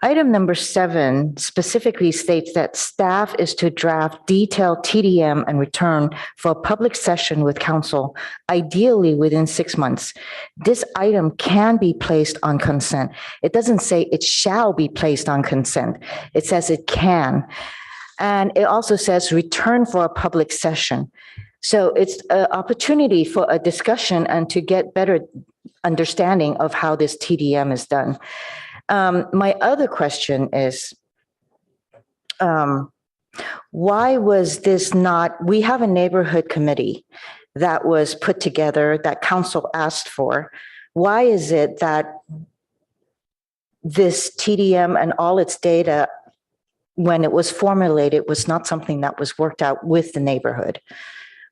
item number 7 specifically states that staff is to draft detailed TDM and return for a public session with council, ideally within 6 months. This item can be placed on consent. It doesn't say it shall be placed on consent. It says it can. And it also says return for a public session. So it's an opportunity for a discussion and to get better understanding of how this TDM is done. My other question is, why was this not, we have a neighborhood committee that was put together that council asked for. Why is it that this TDM and all its data, when it was formulated, was not something that was worked out with the neighborhood,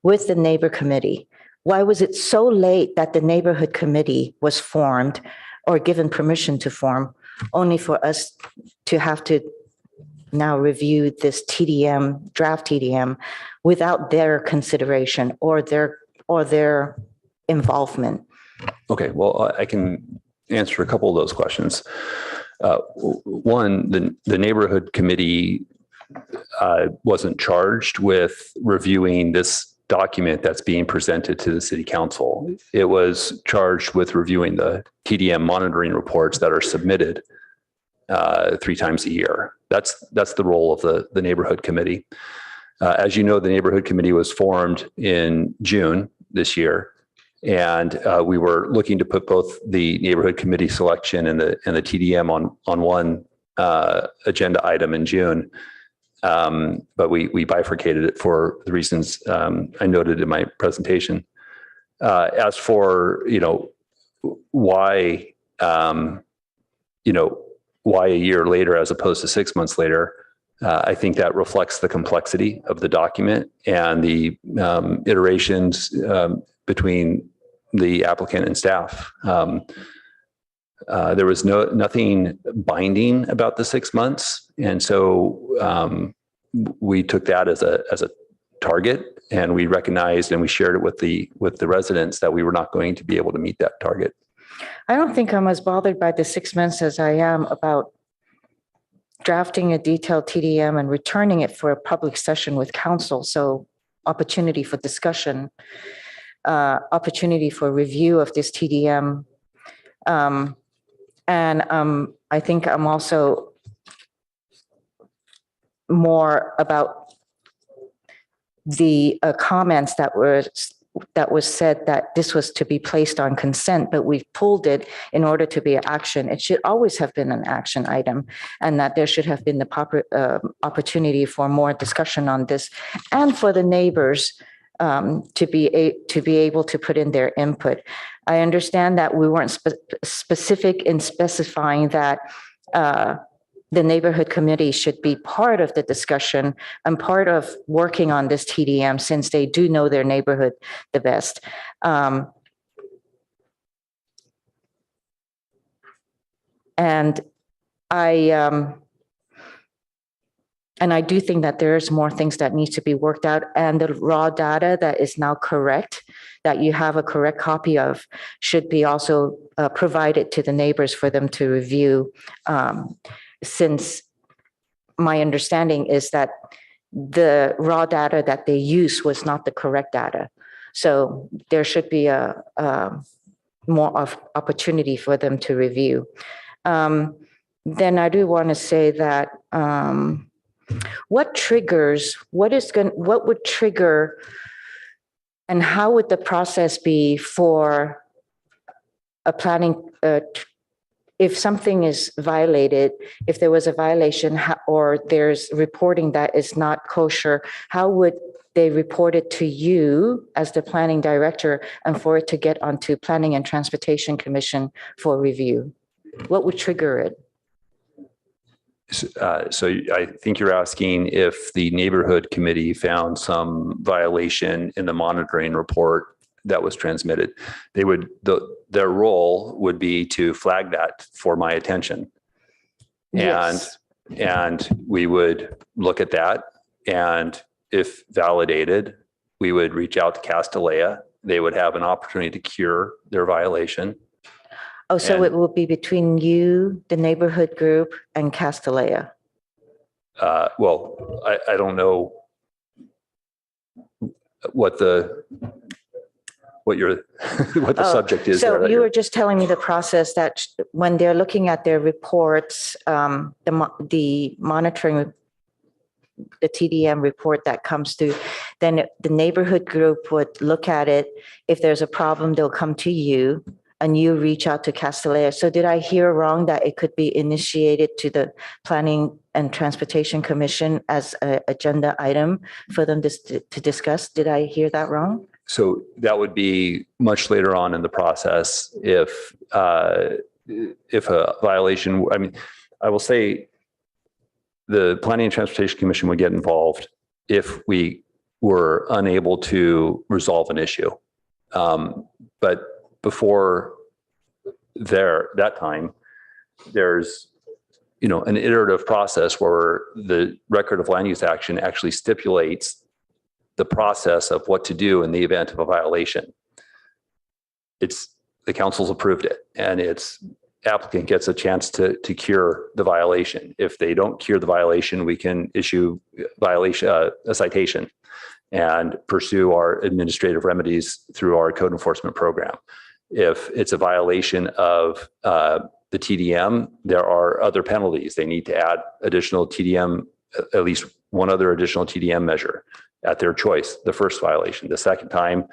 with the neighbor committee? Why was it so late that the neighborhood committee was formed or given permission to form, only for us to have to now review this TDM, draft TDM, without their consideration or their involvement? Okay, well, I can answer a couple of those questions. One, the neighborhood committee wasn't charged with reviewing this document that's being presented to the city council. It was charged with reviewing the TDM monitoring reports that are submitted 3 times a year. That's the role of the neighborhood committee. As you know, the neighborhood committee was formed in June this year. And we were looking to put both the neighborhood committee selection and the TDM on one agenda item in June, but we bifurcated it for the reasons I noted in my presentation. As for why why a year later as opposed to 6 months later, I think that reflects the complexity of the document and the iterations between the applicant and staff. There was nothing binding about the 6 months. And so we took that as a target, and we recognized and we shared it with the residents that we were not going to be able to meet that target. I don't think I'm as bothered by the 6 months as I am about drafting a detailed TDM and returning it for a public session with council. So opportunity for discussion, opportunity for review of this TDM. I think I'm also more about the comments that was said that this was to be placed on consent, but we've pulled it in order to be an action. It should always have been an action item, and that there should have been the proper opportunity for more discussion on this, and for the neighbors to be able to put in their input. I understand that we weren't specific in specifying that the neighborhood committee should be part of the discussion and part of working on this TDM, since they do know their neighborhood the best. And I do think that there's more things that need to be worked out, and the raw data that is now correct, that you have a correct copy of, should be also provided to the neighbors for them to review. Since my understanding is that the raw data that they used was not the correct data. So there should be a more of opportunity for them to review. Then I do want to say that what would trigger, and how would the process be for a planning, if something is violated, if there was a violation or there's reporting that is not kosher, how would they report it to you as the planning director, and for it to get onto Planning and Transportation Commission for review? What would trigger it? So I think you're asking if the neighborhood committee found some violation in the monitoring report that was transmitted. Their role would be to flag that for my attention. Yes. And we would look at that, and if validated, we would reach out to Castellea. They would have an opportunity to cure their violation. Oh, so it will be between you, the neighborhood group, and Castellea? Well, I don't know what the subject is. So you were just telling me the process that when they're looking at their reports, the monitoring, the TDM report that comes through, then the neighborhood group would look at it. If there's a problem, they'll come to you, and you reach out to Castellea. So did I hear wrong that it could be initiated to the Planning and Transportation Commission as an agenda item for them to discuss? Did I hear that wrong? So that would be much later on in the process if a violation, I mean, I will say the Planning and Transportation Commission would get involved if we were unable to resolve an issue. But before that time, there's an iterative process where the record of land use action actually stipulates the process of what to do in the event of a violation. The council's approved it, and applicant gets a chance to cure the violation. If they don't cure the violation, we can issue a citation and pursue our administrative remedies through our code enforcement program. If it's a violation of the TDM, there are other penalties. They need to add additional TDM, at least one other additional TDM measure at their choice. The first violation. The second time,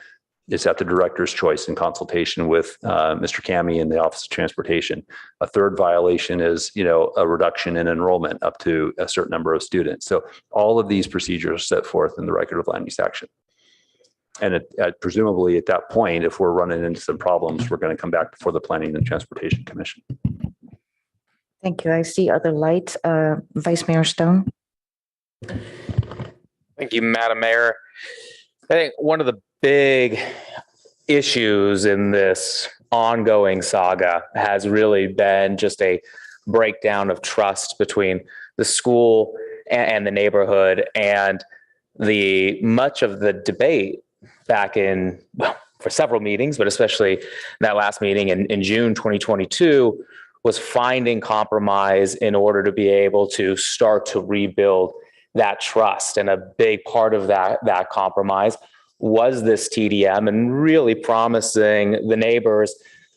it's at the director's choice in consultation with Mr. Cami in the Office of Transportation. A third violation is, a reduction in enrollment up to a certain number of students. So all of these procedures are set forth in the record of land use action. And presumably at that point, if we're running into some problems, we're going to come back before the Planning and Transportation Commission. Thank you. I see other lights. Vice Mayor Stone. Thank you, Madam Mayor. I think one of the big issues in this ongoing saga has really been just a breakdown of trust between the school and the neighborhood. And much of the debate back in, well, for several meetings, but especially that last meeting in June 2022, was finding compromise in order to be able to start to rebuild that trust. And a big part of that compromise was this TDM, and really promising the neighbors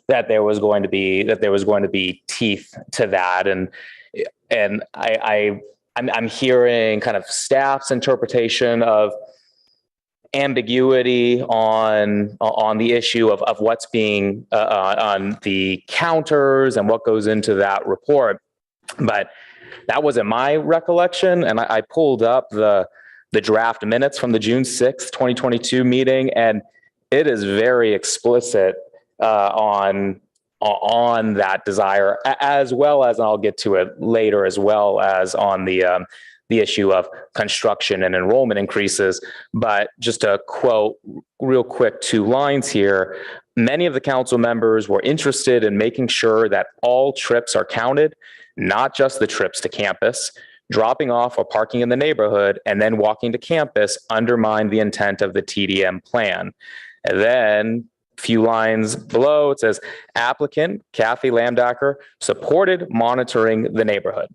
that there was going to be teeth to that. And I'm hearing kind of staff's interpretation of ambiguity on the issue of what's being on the counters and what goes into that report. But that wasn't my recollection. And I pulled up the draft minutes from the June 6th, 2022 meeting, and it is very explicit on that desire, as well as, and I'll get to it later, as well as on the issue of construction and enrollment increases. But just to quote real quick 2 lines here, many of the council members were interested in making sure that all trips are counted, not just the trips to campus. Dropping off or parking in the neighborhood and then walking to campus undermined the intent of the TDM plan. And then a few lines below, it says, applicant Kathy Lamdacker supported monitoring the neighborhood.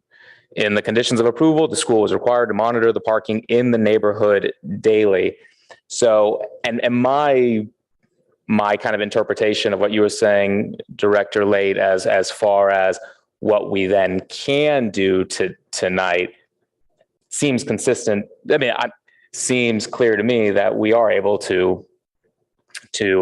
In the conditions of approval, the school was required to monitor the parking in the neighborhood daily. So, and my kind of interpretation of what you were saying, Director Late, as far as what we then can do tonight seems consistent. I mean, it seems clear to me that we are able to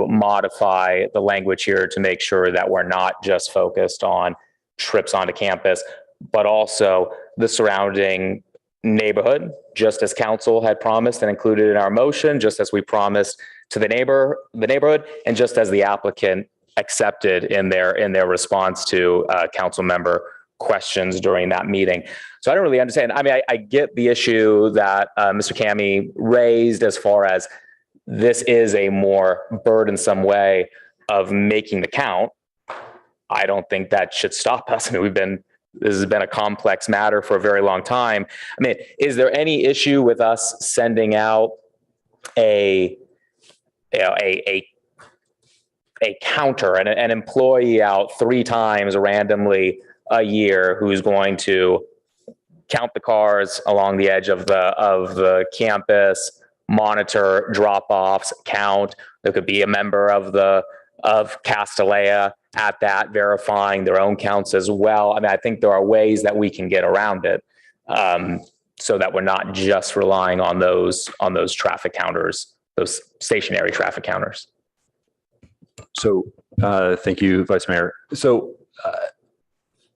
modify the language here to make sure that we're not just focused on trips onto campus, but also the surrounding neighborhood, just as council had promised and included in our motion, just as we promised to the neighborhood, and just as the applicant accepted in their response to council member questions during that meeting. So I don't really understand. I mean, I get the issue that Mr. Kami raised as far as this is a more burdensome way of making the count. I don't think that should stop us. I mean, this has been a complex matter for a very long time. I mean, is there any issue with us sending out a counter, an employee out 3 times randomly a year who's going to count the cars along the edge of the campus, monitor drop-offs, count? There could be a member of Castellea at that, verifying their own counts as well. I mean, I think there are ways that we can get around it, so that we're not just relying on those traffic counters, those stationary traffic counters. So thank you, Vice Mayor. So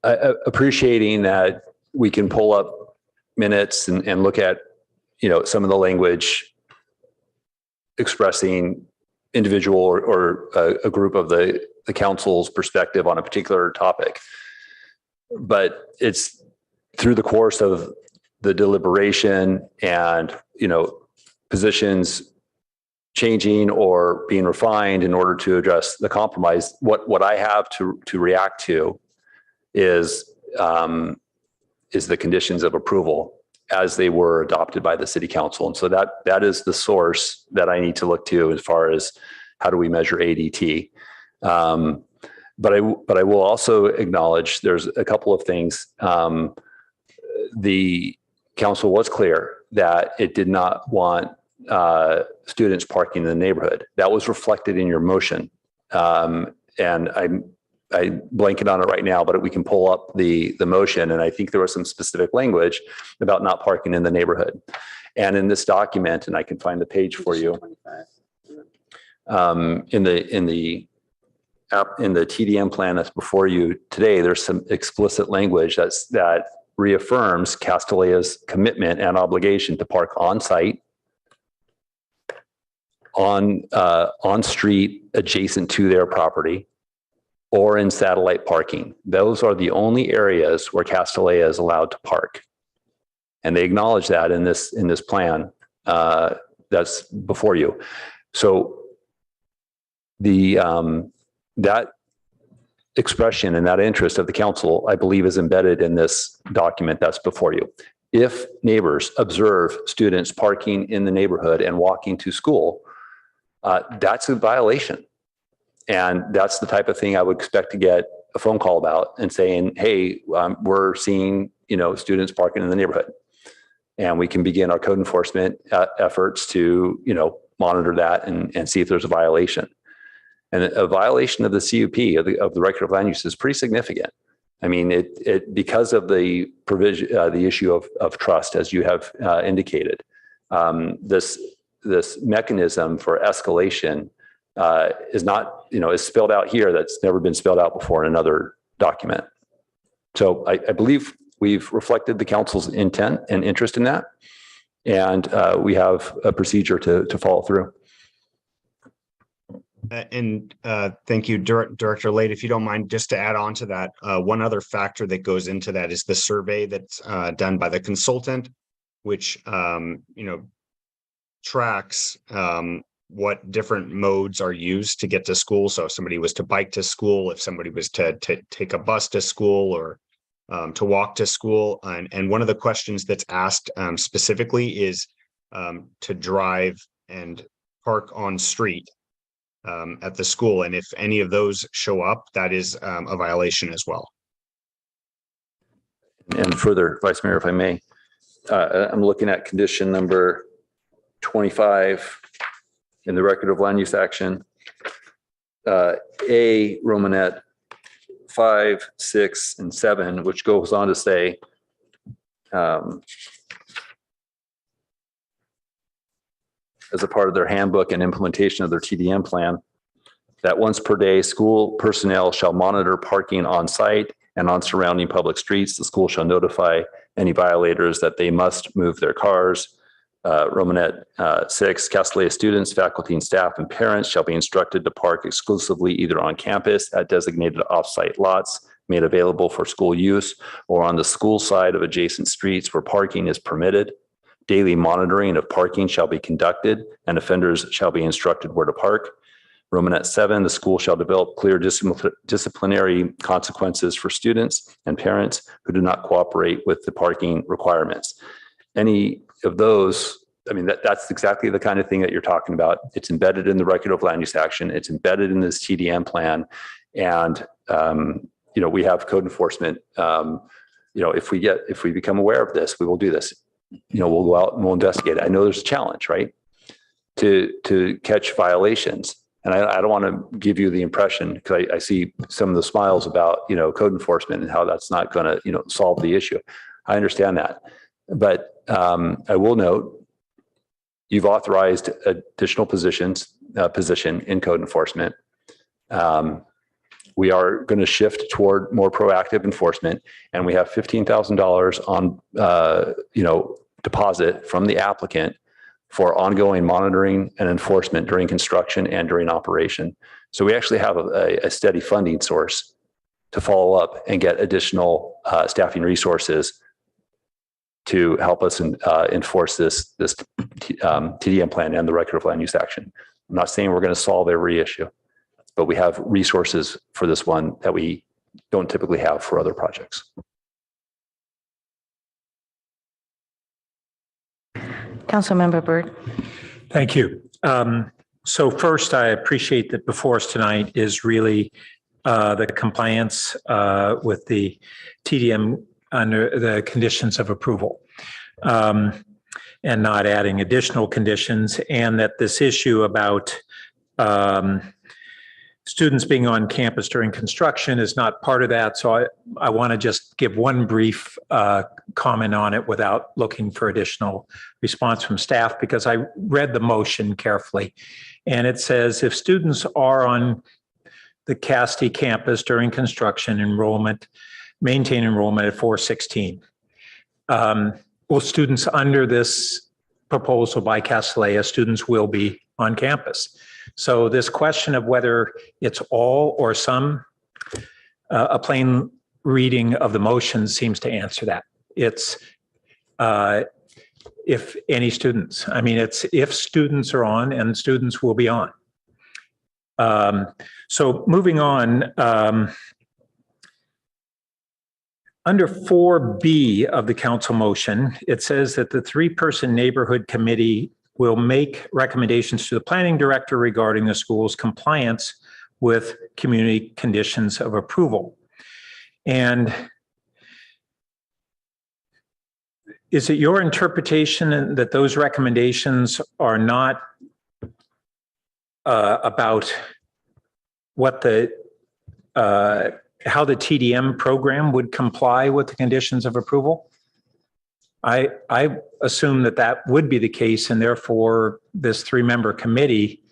appreciating that we can pull up minutes and look at, some of the language expressing individual or a group of the council's perspective on a particular topic. But it's through the course of the deliberation and, positions changing or being refined in order to address the compromise. What I have to react to is the conditions of approval as they were adopted by the city council. And so that is the source that I need to look to as far as how do we measure ADT. But I will also acknowledge there's a couple of things. The council was clear that it did not want students parking in the neighborhood. That was reflected in your motion. And I blanket on it right now, but we can pull up the motion. And I think there was some specific language about not parking in the neighborhood. And in this document, and I can find the page for you, in the TDM plan that's before you today, there's some explicit language that reaffirms Castellea's commitment and obligation to park on site, on street adjacent to their property, or in satellite parking. Those are the only areas where Castellea is allowed to park. And they acknowledge that in this plan that's before you. So that expression and that interest of the council, I believe, is embedded in this document that's before you. if neighbors observe students parking in the neighborhood and walking to school, that's a violation. And that's the type of thing I would expect to get a phone call about and saying, hey, we're seeing, students parking in the neighborhood. And we can begin our code enforcement efforts to, monitor that and see if there's a violation. And a violation of the CUP, of the record of land use, is pretty significant. I mean, it because of the provision, the issue of trust, as you have indicated, this mechanism for escalation is not, is spelled out here. That's never been spelled out before in another document. So I believe we've reflected the council's intent and interest in that, and we have a procedure to follow through. And thank you, Director Late. If you don't mind, just to add on to that, one other factor that goes into that is the survey that's done by the consultant, which tracks what different modes are used to get to school. So if somebody was to bike to school, if somebody was to take a bus to school, or to walk to school, and one of the questions that's asked specifically is to drive and park on street at the school. And if any of those show up, that is a violation as well. And further, Vice Mayor, if I may, I'm looking at condition number 25 in the record of land use action, A, Romanet 5, 6, and 7, which goes on to say, as a part of their handbook and implementation of their TDM plan, that once per day, school personnel shall monitor parking on site and on surrounding public streets. The school shall notify any violators that they must move their cars. Romanet 6, Castellia students, faculty and staff and parents shall be instructed to park exclusively either on campus at designated off-site lots made available for school use, or on the school side of adjacent streets where parking is permitted. Daily monitoring of parking shall be conducted, and offenders shall be instructed where to park. Romanet 7, the school shall develop clear disciplinary consequences for students and parents who do not cooperate with the parking requirements. Any of those, I mean, that's exactly the kind of thing that you're talking about. It's embedded in the record of land use action. It's embedded in this TDM plan. And, we have code enforcement. If we become aware of this, we will do this. We'll go out and we'll investigate it. I know there's a challenge, right? To catch violations. And I don't want to give you the impression, because I see some of the smiles about, code enforcement and how that's not going to, solve the issue. I understand that. But I will note, you've authorized additional position in code enforcement. We are going to shift toward more proactive enforcement, and we have $15,000 on, deposit from the applicant for ongoing monitoring and enforcement during construction and during operation. So we actually have a steady funding source to follow up and get additional staffing resources to help us enforce this TDM plan and the record of land use action. I'm not saying we're going to solve every issue, but we have resources for this one that we don't typically have for other projects. Councilmember Byrd. Thank you. So first, I appreciate that before us tonight is really the compliance with the TDM under the conditions of approval, and not adding additional conditions, and that this issue about students being on campus during construction is not part of that. So I want to just give one brief comment on it without looking for additional response from staff, because I read the motion carefully. And it says, if students are on the Casti campus during construction, maintain enrollment at 416. Well, students under this proposal by Castellia, students will be on campus. So this question of whether it's all or some, a plain reading of the motion seems to answer that. It's if any students. I mean, it's if students are on, and students will be on. So moving on, Under 4B of the council motion, it says that the three-person neighborhood committee will make recommendations to the planning director regarding the school's compliance with community conditions of approval. And is it your interpretation that those recommendations are not about what how the TDM program would comply with the conditions of approval? I assume that would be the case, and therefore this three-member committee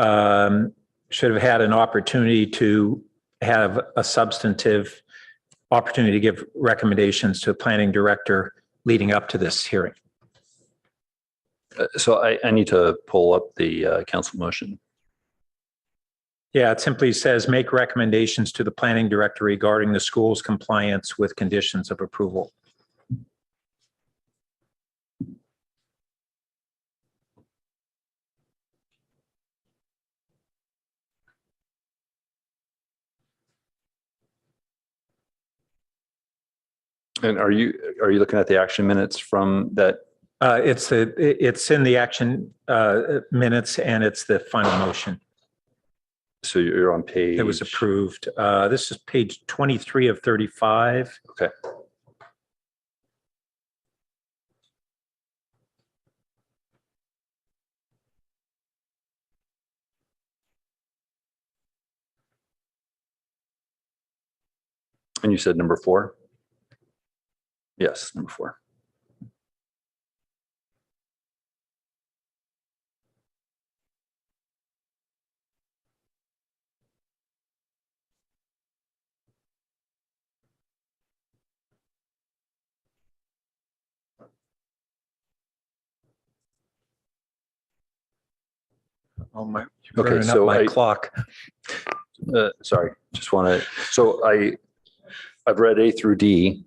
should have had an opportunity to have a substantive opportunity to give recommendations to the planning director leading up to this hearing. So I need to pull up the council motion. Yeah, it simply says make recommendations to the planning director regarding the school's compliance with conditions of approval. And are you looking at the action minutes from that? It's in the action minutes, and it's the final motion. So you're on page. It was approved. This is page 23 of 35. Okay. And you said number 4? Yes, number 4. Oh my! Okay, so my clock. Sorry, just want to. So I've read A through D,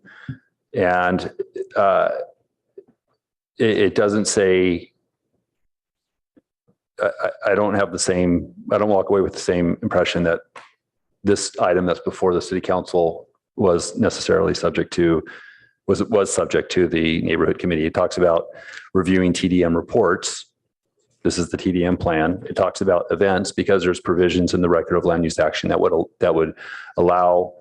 and it doesn't say. I don't have the same. I don't walk away with the same impression that this item that's before the city council was necessarily subject to. Was subject to the neighborhood committee. It talks about reviewing TDM reports. This is the TDM plan. It talks about events because there's provisions in the record of land use action that would allow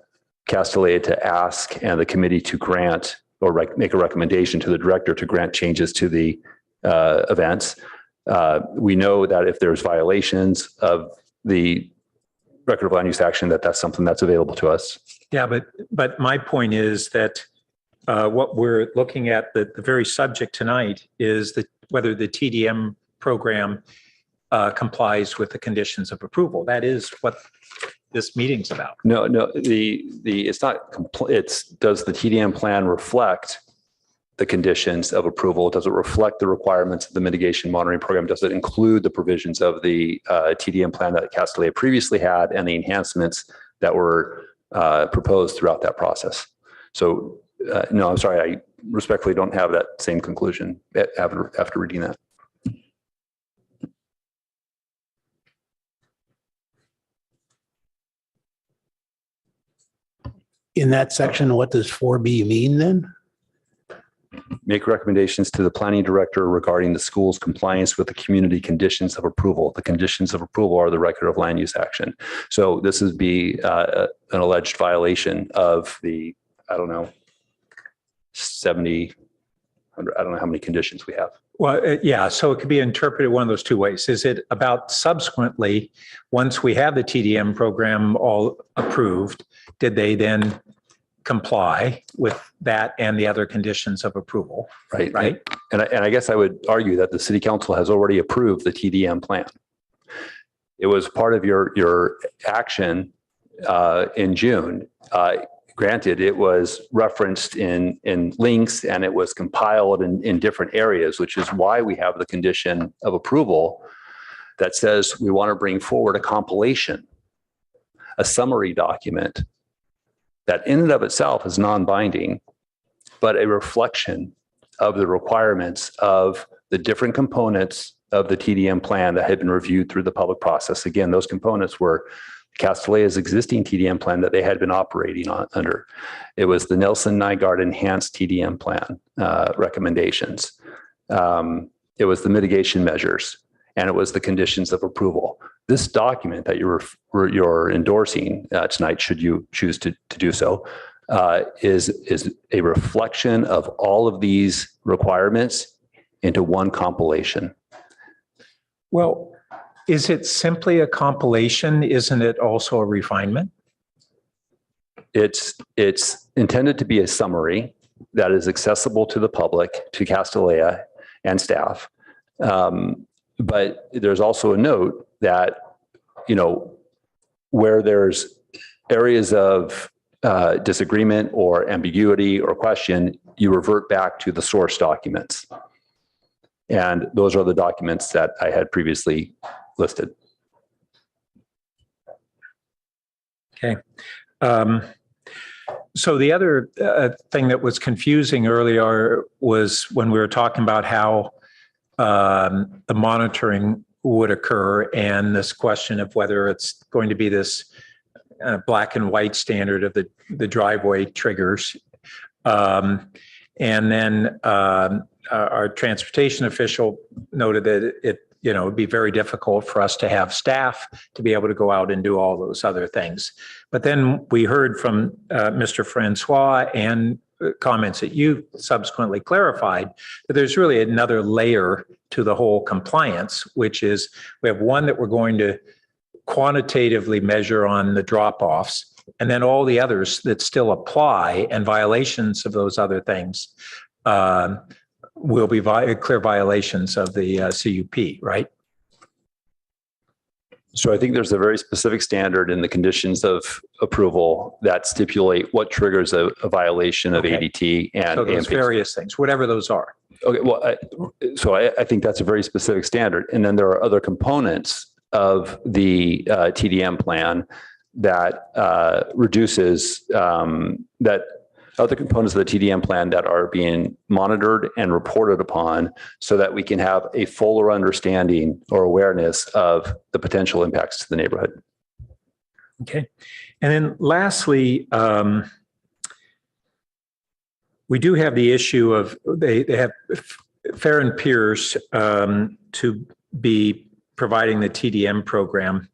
Castellia to ask and the committee to grant or make a recommendation to the director to grant changes to the events. We know that if there's violations of the record of land use action, that's something that's available to us. Yeah, but my point is that what we're looking at, the very subject tonight, is whether the TDM program complies with the conditions of approval. That is what this meeting's about. No, it's not. Does the TDM plan reflect the conditions of approval? Does it reflect the requirements of the mitigation monitoring program? Does it include the provisions of the TDM plan that Castellia previously had and the enhancements that were proposed throughout that process? So no, I'm sorry. I respectfully don't have that same conclusion after reading that. In that section, what does 4B mean then? Make recommendations to the planning director regarding the school's compliance with the community conditions of approval. The conditions of approval are the record of land use action. So this would be an alleged violation of the, I don't know, 70, I don't know how many conditions we have. Well, yeah, so it could be interpreted one of those two ways. Is it about subsequently, once we have the TDM program all approved, did they then comply with that and the other conditions of approval? Right. And I guess I would argue that the city council has already approved the TDM plan. It was part of your action in June. Granted, it was referenced in links and it was compiled in different areas, which is why we have the condition of approval that says we want to bring forward a compilation, a summary document that in and of itself is non-binding, but a reflection of the requirements of the different components of the TDM plan that had been reviewed through the public process. Again, those components were Castellea's existing TDM plan that they had been operating under. It was the Nelson Nygaard Enhanced TDM plan recommendations. It was the mitigation measures, and it was the conditions of approval. This document that you're endorsing tonight, should you choose to do so, is a reflection of all of these requirements into one compilation. Well, is it simply a compilation? Isn't it also a refinement? It's intended to be a summary that is accessible to the public, to Castellea and staff. But there's also a note that, where there's areas of disagreement or ambiguity or question, you revert back to the source documents. And those are the documents that I had previously listed. Okay. So the other thing that was confusing earlier was when we were talking about how the monitoring would occur, and this question of whether it's going to be this black and white standard of the driveway triggers. And then our transportation official noted that it would be very difficult for us to have staff to be able to go out and do all those other things. But then we heard from Mr. Francois and comments that you subsequently clarified that there's really another layer to the whole compliance, which is we have one that we're going to quantitatively measure on the drop-offs, and then all the others that still apply and violations of those other things will be clear violations of the CUP, right? So I think there's a very specific standard in the conditions of approval that stipulate what triggers a violation of ADT and so those various things, whatever those are. Okay, well, I think that's a very specific standard. And then there are other components of the TDM plan that reduces that. Other components of the TDM plan that are being monitored and reported upon so that we can have a fuller understanding or awareness of the potential impacts to the neighborhood. Okay. And then lastly, we do have the issue of they have Fair and Pierce to be providing the TDM program.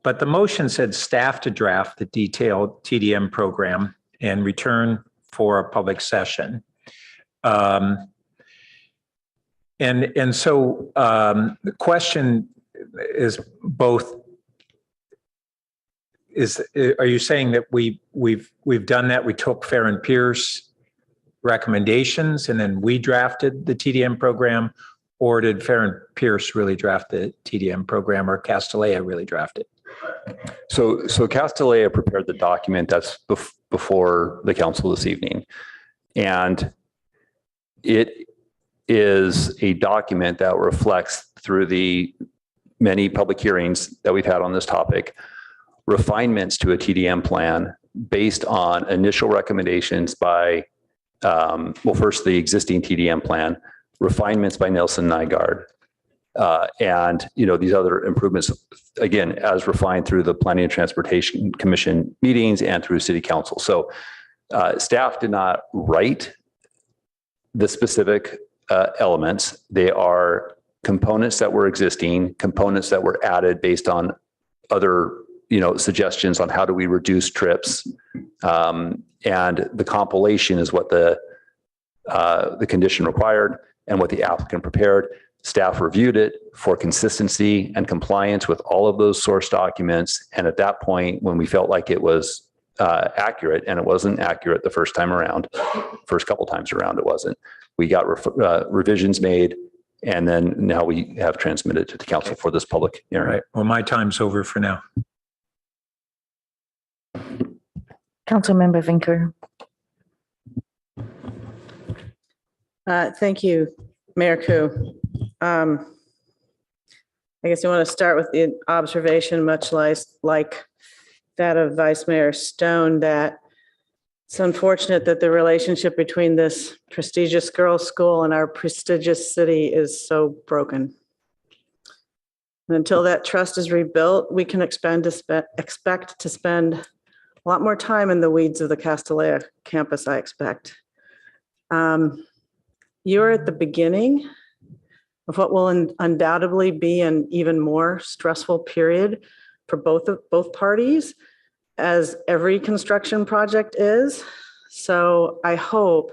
But the motion said staff to draft the detailed TDM program and return for a public session. So the question is both, are you saying that we've done that? We took Fair and Pierce recommendations and then we drafted the TDM program, or did Fair and Pierce really draft the TDM program, or Castellea really draft it? So Castellea prepared the document that's before the council this evening. And it is a document that reflects, through the many public hearings that we've had on this topic, refinements to a TDM plan based on initial recommendations by, first the existing TDM plan, refinements by Nelson Nygaard, and these other improvements, again, as refined through the Planning and Transportation Commission meetings and through City Council. So staff did not write the specific elements. They are components that were existing, components that were added based on other suggestions on how do we reduce trips, and the compilation is what the condition required and what the applicant prepared. Staff reviewed it for consistency and compliance with all of those source documents. And at that point, when we felt like it was accurate, and it wasn't accurate the first time around, first couple times around, it wasn't, we got revisions made, and then now we have transmitted to the council for this public hearing. All right. Well, my time's over for now. Councilmember Vinker. Thank you, Mayor Koo. I guess I want to start with the observation, much like that of Vice Mayor Stone, that it's unfortunate that the relationship between this prestigious girls' school and our prestigious city is so broken. And until that trust is rebuilt, we can expect to spend a lot more time in the weeds of the Castellea campus, I expect. You're at the beginning of what will undoubtedly be an even more stressful period for both parties, as every construction project is. So I hope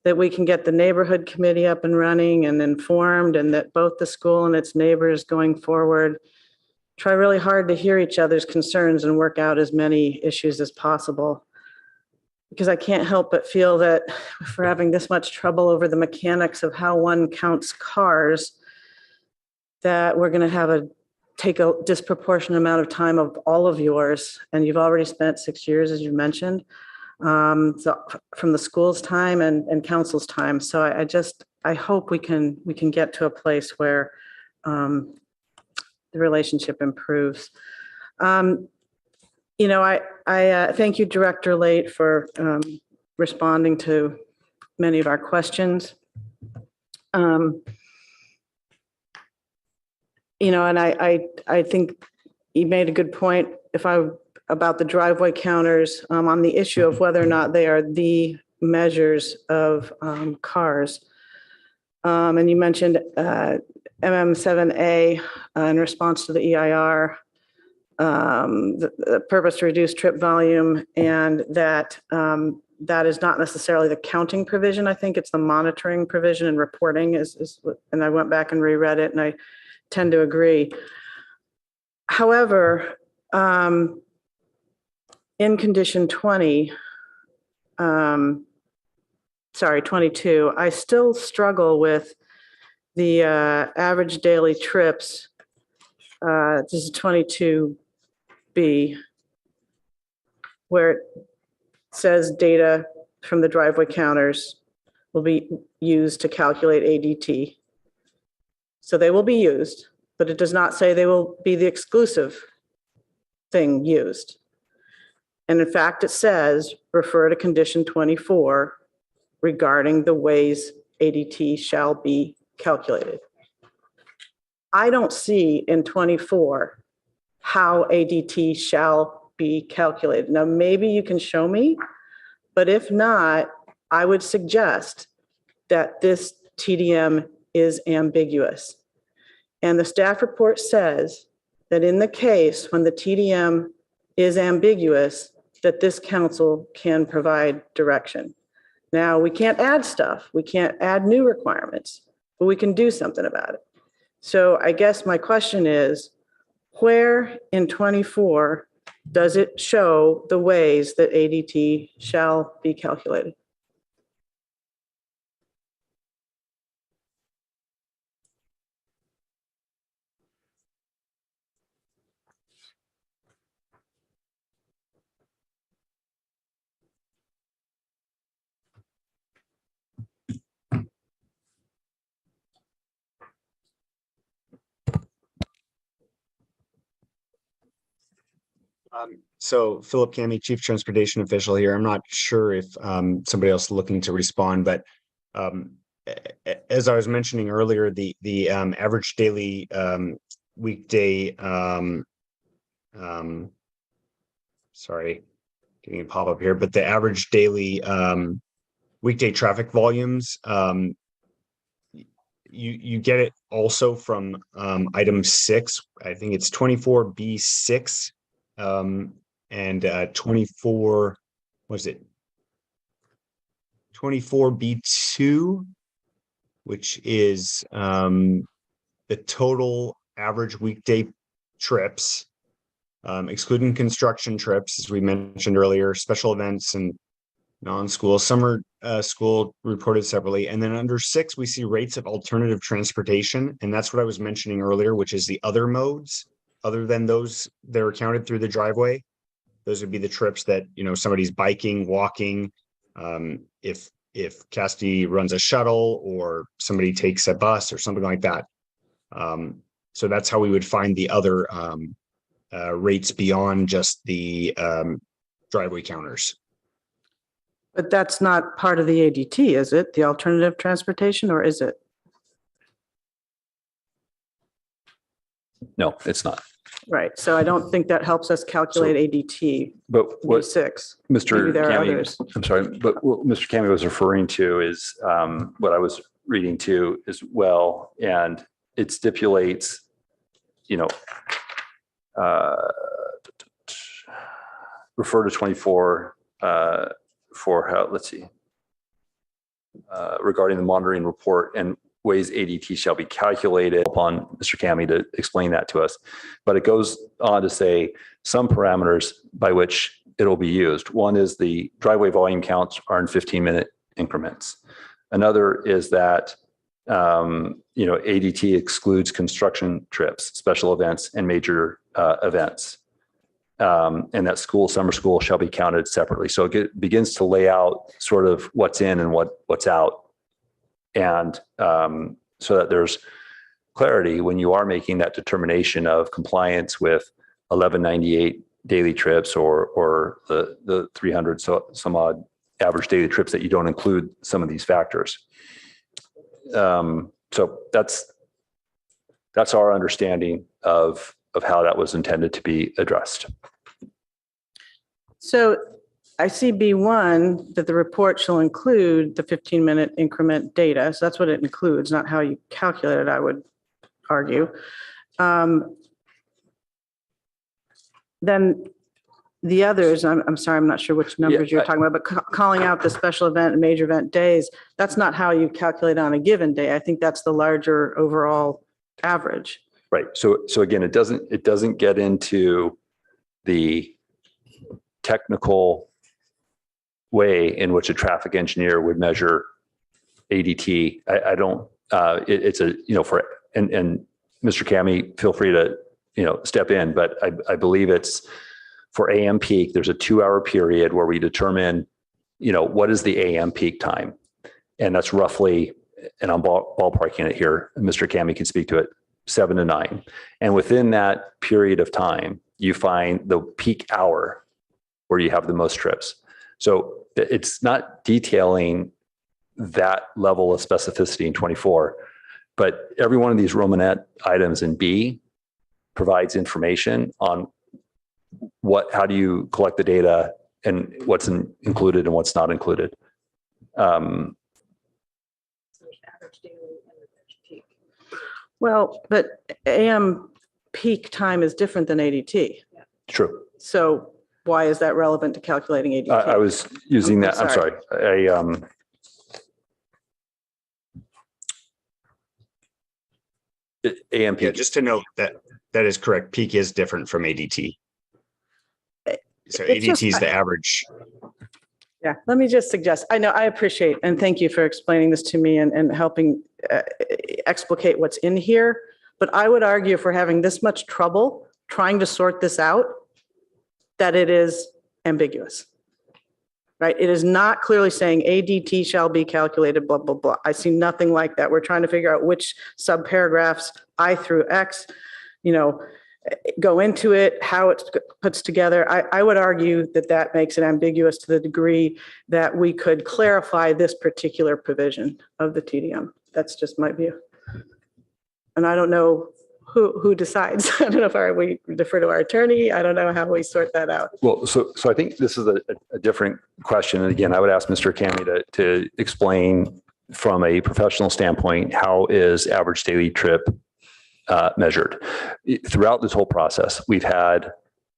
that we can get the neighborhood committee up and running and informed, and that both the school and its neighbors going forward try really hard to hear each other's concerns and work out as many issues as possible. Because I can't help but feel that if we're having this much trouble over the mechanics of how one counts cars, that we're going to take a disproportionate amount of time of all of yours. And you've already spent 6 years, as you mentioned, so from the school's time and council's time. So I hope we can get to a place where the relationship improves. I thank you, Director Late, for responding to many of our questions. And I think you made a good point about the driveway counters on the issue of whether or not they are the measures of cars. And you mentioned MM7A in response to the EIR, the purpose to reduce trip volume, and that that is not necessarily the counting provision. I think it's the monitoring provision and reporting and I went back and reread it, and I tend to agree. However, in condition 22, I still struggle with the average daily trips. This is 22B, where it says data from the driveway counters will be used to calculate ADT. So they will be used, but it does not say they will be the exclusive thing used. And in fact, it says, refer to condition 24 regarding the ways ADT shall be calculated. I don't see in 24 how ADT shall be calculated. Now, maybe you can show me, but if not, I would suggest that this TDM is ambiguous. And the staff report says that in the case when the TDM is ambiguous, that this council can provide direction. Now, we can't add stuff. We can't add new requirements, but we can do something about it. So I guess my question is, where in 24 does it show the ways that ADT shall be calculated? So Philip Cami, Chief Transportation Official here. I'm not sure if somebody else is looking to respond, but as I was mentioning earlier, the average daily weekday, sorry, getting a pop-up here, but the average daily weekday traffic volumes, you get it also from item 6. I think it's 24B6. And 24, was it 24B2, which is the total average weekday trips, excluding construction trips, as we mentioned earlier, special events and non-school, summer school reported separately. And then under 6, we see rates of alternative transportation. And that's what I was mentioning earlier, which is the other modes. Other than those that are counted through the driveway, those would be the trips that, somebody's biking, walking, if Casti runs a shuttle or somebody takes a bus or something like that. So that's how we would find the other rates beyond just the driveway counters. But that's not part of the ADT, is it? The alternative transportation, or is it? No, it's not. Right. So I don't think that helps us calculate ADT. But what B6. Mr. Maybe there are Kami, others. I'm sorry, but what Mr. Kami was referring to is what I was reading to as well. And it stipulates, refer to 24 for how, let's see, regarding the monitoring report and ways ADT shall be calculated upon Mr. Kami to explain that to us. But it goes on to say some parameters by which it'll be used. One is the driveway volume counts are in 15-minute increments. Another is that, ADT excludes construction trips, special events, and major events. And that summer school shall be counted separately. So it begins to lay out sort of what's in and what's out. And so that there's clarity when you are making that determination of compliance with 1198 daily trips or the 300 some odd average daily trips, that you don't include some of these factors. So that's our understanding of how that was intended to be addressed. So I see B1 that the report shall include the 15-minute increment data. So that's what it includes, not how you calculate it, I would argue. Then the others, I'm sorry, I'm not sure which numbers you're talking about, but calling out the special event and major event days, that's not how you calculate on a given day. I think that's the larger overall average. Right. So again, it doesn't get into the technical way in which a traffic engineer would measure ADT. I don't, it's a, and Mr. Kami, feel free to, step in, but I believe it's for AM peak, there's a 2-hour period where we determine, what is the AM peak time? And that's roughly, and I'm ballparking it here, Mr. Kami can speak to it, 7 to 9. And within that period of time, you find the peak hour where you have the most trips. So it's not detailing that level of specificity in 24, but every one of these Romanette items in B provides information on how do you collect the data and what's included and what's not included. Well, but AM peak time is different than ADT. True. So why is that relevant to calculating ADT? I was using that. I'm sorry. AM peak. Yeah, just to note that is correct. Peak is different from ADT. So ADT is the average. Yeah, let me just suggest, I know, I appreciate, and thank you for explaining this to me and helping explicate what's in here. But I would argue if we're having this much trouble trying to sort this out, that it is ambiguous, right? It is not clearly saying ADT shall be calculated, blah, blah, blah. I see nothing like that. We're trying to figure out which subparagraphs I through X, go into it, how it puts together. I would argue that makes it ambiguous to the degree that we could clarify this particular provision of the TDM. That's just my view. And I don't know who decides. I don't know if we defer to our attorney. I don't know how we sort that out. Well, so I think this is a different question. And again, I would ask Mr. Kami to explain from a professional standpoint, how is average daily trip measured? Throughout this whole process, we've had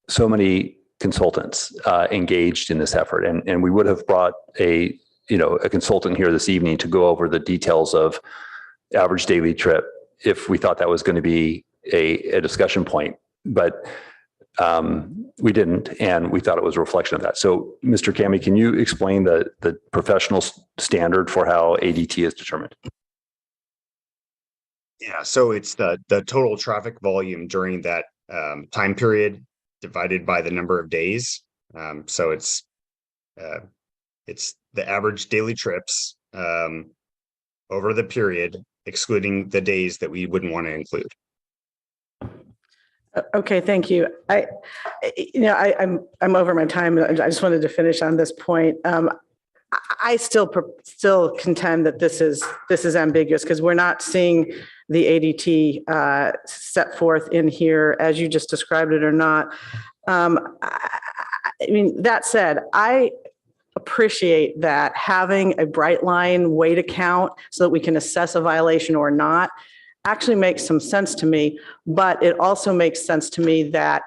so many consultants engaged in this effort, and we would have brought a consultant here this evening to go over the details of average daily trip if we thought that was going to be a discussion point, but we didn't, and we thought it was a reflection of that. So, Mr. Kami, can you explain the professional standard for how ADT is determined? Yeah, so it's the total traffic volume during that time period divided by the number of days. So it's the average daily trips over the period, excluding the days that we wouldn't want to include. Okay, thank you. I'm over my time. I just wanted to finish on this point. I still contend that this is ambiguous because we're not seeing the ADT set forth in here as you just described it or not. I mean, that said, I appreciate that having a bright line way to count so that we can assess a violation or not actually makes some sense to me. But it also makes sense to me that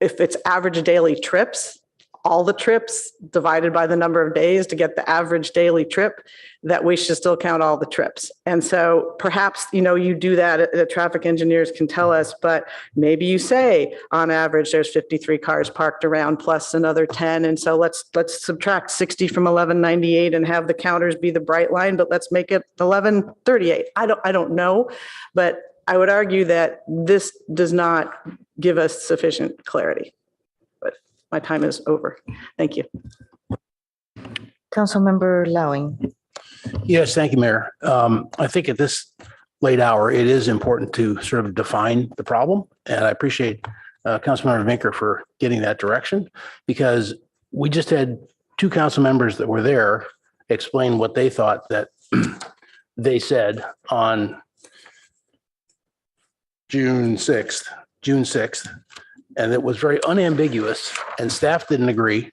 if it's average daily trips, all the trips divided by the number of days to get the average daily trip, that we should still count all the trips. And so perhaps, you do that, the traffic engineers can tell us, but maybe you say on average, there's 53 cars parked around plus another 10. And so let's subtract 60 from 1198 and have the counters be the bright line, but let's make it 1138. I don't know, but I would argue that this does not give us sufficient clarity. My time is over. Thank you. Councilmember Lowing. Yes, thank you, Mayor. I think at this late hour, it is important to sort of define the problem. And I appreciate Councilmember Vinker for getting that direction, because we just had two council members that were there explain what they thought that they said on June 6th. And it was very unambiguous, and staff didn't agree.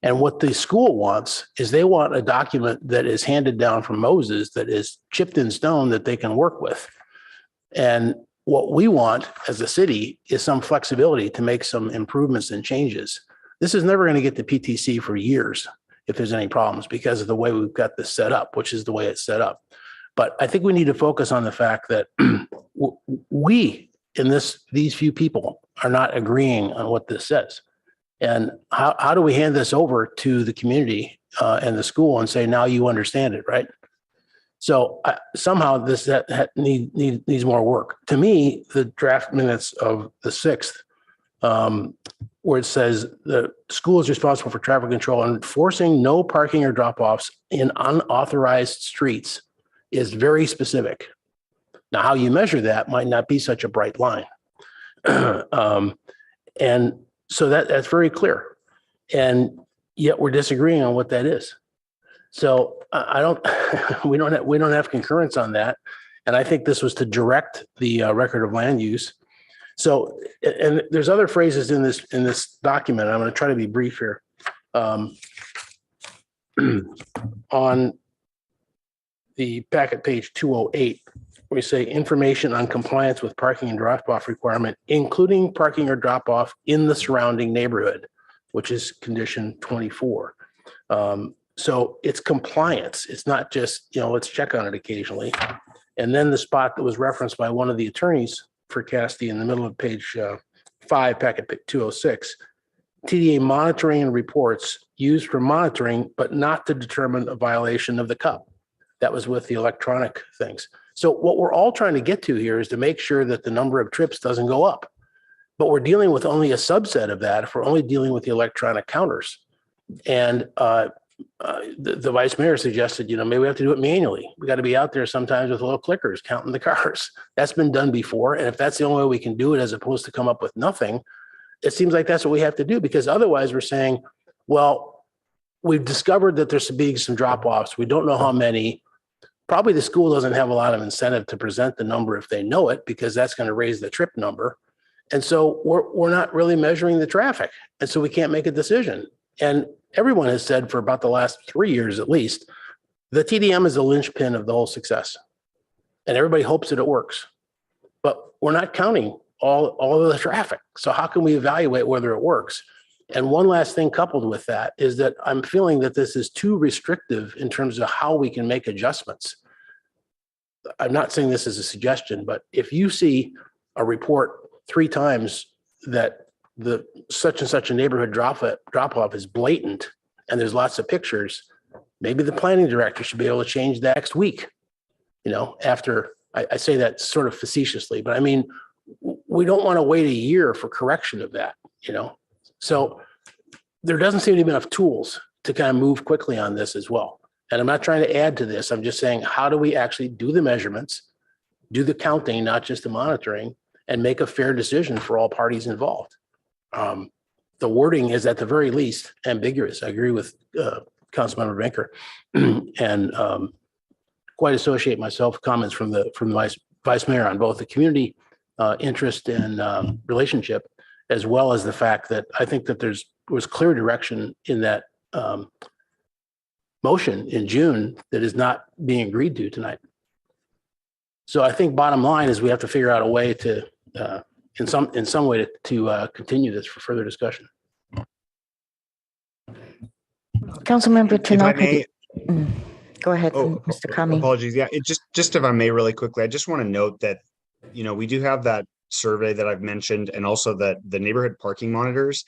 And what the school wants is they want a document that is handed down from Moses that is chipped in stone that they can work with. And what we want as a city is some flexibility to make some improvements and changes. This is never going to get to PTC for years if there's any problems because of the way we've got this set up, which is the way it's set up. But I think we need to focus on the fact that we in these few people are not agreeing on what this says. And how do we hand this over to the community and the school and say, now you understand it, right? So somehow this needs more work. To me, the draft minutes of the 6th, where it says the school is responsible for traffic control and enforcing no parking or drop-offs in unauthorized streets is very specific. Now, how you measure that might not be such a bright line. And so that's very clear. And yet we're disagreeing on what that is. So we don't have concurrence on that. And I think this was to direct the record of land use. So, and there's other phrases in this document. I'm going to try to be brief here. On the packet page 208, we say information on compliance with parking and drop-off requirement, including parking or drop-off in the surrounding neighborhood, which is condition 24. So it's compliance. It's not just, let's check on it occasionally. And then the spot that was referenced by one of the attorneys for Casti in the middle of page 5, packet 206, TDA monitoring and reports used for monitoring, but not to determine a violation of the CUP. That was with the electronic things. So what we're all trying to get to here is to make sure that the number of trips doesn't go up. But we're dealing with only a subset of that if we're only dealing with the electronic counters. And the vice mayor suggested, maybe we have to do it manually. We got to be out there sometimes with little clickers counting the cars. That's been done before. And if that's the only way we can do it as opposed to come up with nothing, it seems like that's what we have to do, because otherwise we're saying, well, we've discovered that there's being some drop-offs. We don't know how many. Probably the school doesn't have a lot of incentive to present the number if they know it, because that's going to raise the trip number. And so we're not really measuring the traffic. And so we can't make a decision. And everyone has said for about the last 3 years, at least, the TDM is the linchpin of the whole success. And everybody hopes that it works, but we're not counting all of the traffic. So how can we evaluate whether it works? And one last thing coupled with that is that I'm feeling that this is too restrictive in terms of how we can make adjustments. I'm not saying this is a suggestion, but if you see a report 3 times that the such and such a neighborhood drop-off is blatant and there's lots of pictures, maybe the planning director should be able to change that next week. After I say that sort of facetiously, but I mean, we don't want to wait a year for correction of that, So there doesn't seem to be enough tools to kind of move quickly on this as well. And I'm not trying to add to this. I'm just saying, how do we actually do the measurements, do the counting, not just the monitoring, and make a fair decision for all parties involved? The wording is at the very least ambiguous. I agree with Councilmember Banker, and quite associate myself with comments from the vice mayor on both the community interest and relationship, as well as the fact that I think that was clear direction in that motion in June that is not being agreed to tonight. So I think bottom line is we have to figure out a way to, in some way to continue this for further discussion. Councilmember If I may, Tanaka. Go ahead, Mr. Kami. Apologies. Yeah, it just if I may really quickly, I just want to note that, we do have that survey that I've mentioned and also the neighborhood parking monitors.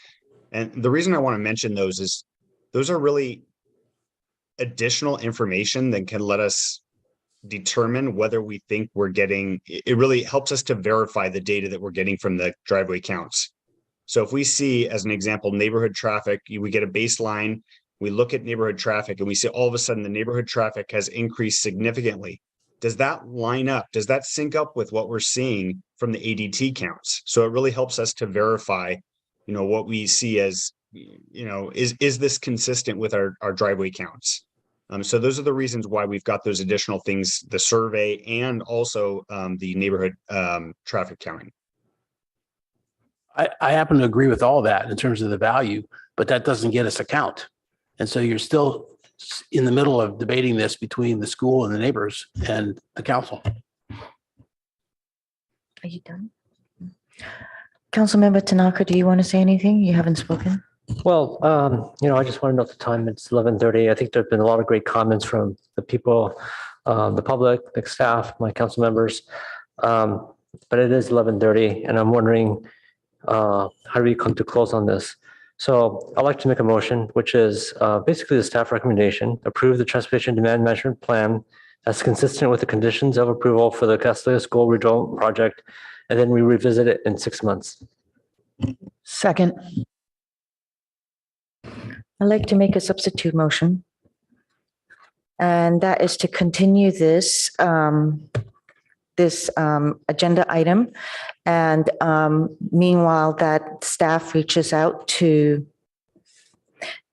And the reason I want to mention those is those are really additional information that can let us determine whether we think we're getting, it really helps us to verify the data that we're getting from the driveway counts. So if we see, as an example, neighborhood traffic, we get a baseline, we look at neighborhood traffic and we see all of a sudden the neighborhood traffic has increased significantly. Does that line up? Does that sync up with what we're seeing from the ADT counts? So it really helps us to verify, what we see as, is this consistent with our driveway counts? So those are the reasons why we've got those additional things, the survey and also the neighborhood traffic counting. I happen to agree with all that in terms of the value, but that doesn't get us a count. And so you're still in the middle of debating this between the school and the neighbors and the council. Are you done? Councilmember Tanaka, do you want to say anything? You haven't spoken. Well, I just want to note the time. It's 11:30. I think there've been a lot of great comments from the people, the public, the staff, my council members. But it is 11:30 and I'm wondering, how do we come to close on this? So I'd like to make a motion, which is basically the staff recommendation, approve the transportation demand management plan as consistent with the conditions of approval for the Castellia School redevelopment project, and then we revisit it in 6 months. Second. I'd like to make a substitute motion. And that is to continue this agenda item. And meanwhile, that staff reaches out to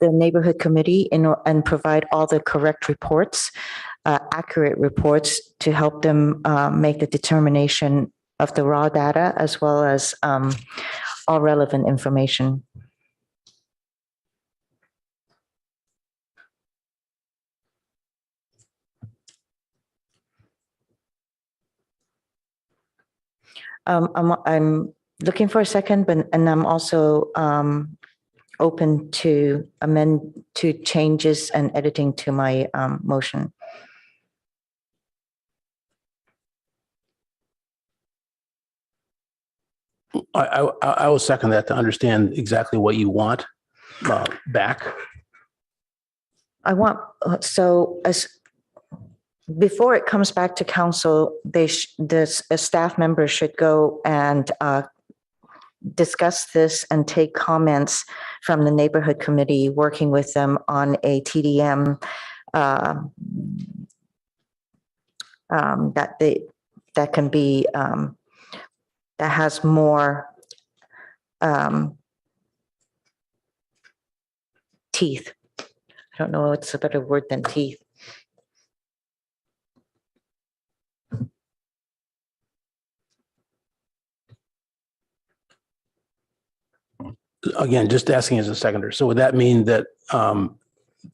the neighborhood committee and provide all the correct reports, accurate reports to help them make the determination of the raw data as well as all relevant information. I'm looking for a second, and I'm also open to changes and editing to my motion. I will second that to understand exactly what you want back. I want, before it comes back to council, a staff member should go and discuss this and take comments from the neighborhood committee, working with them on a TDM that can be that has more teeth. I don't know what's a better word than teeth. Again, just asking as a seconder. So would that mean that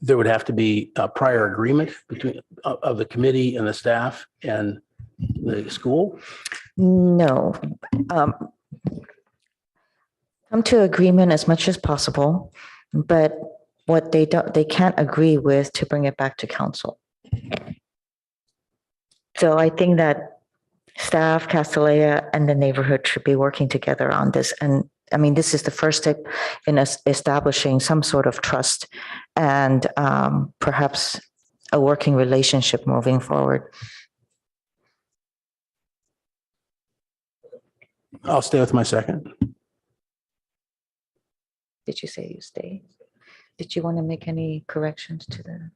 there would have to be a prior agreement between of the committee and the staff and the school? No. Come to agreement as much as possible, but what they can't agree with to bring it back to council. So I think that staff, Castellia, and the neighborhood should be working together on this. And I mean, this is the first step in us establishing some sort of trust and perhaps a working relationship moving forward. I'll stay with my second. Did you say you stay? Did you want to make any corrections to the?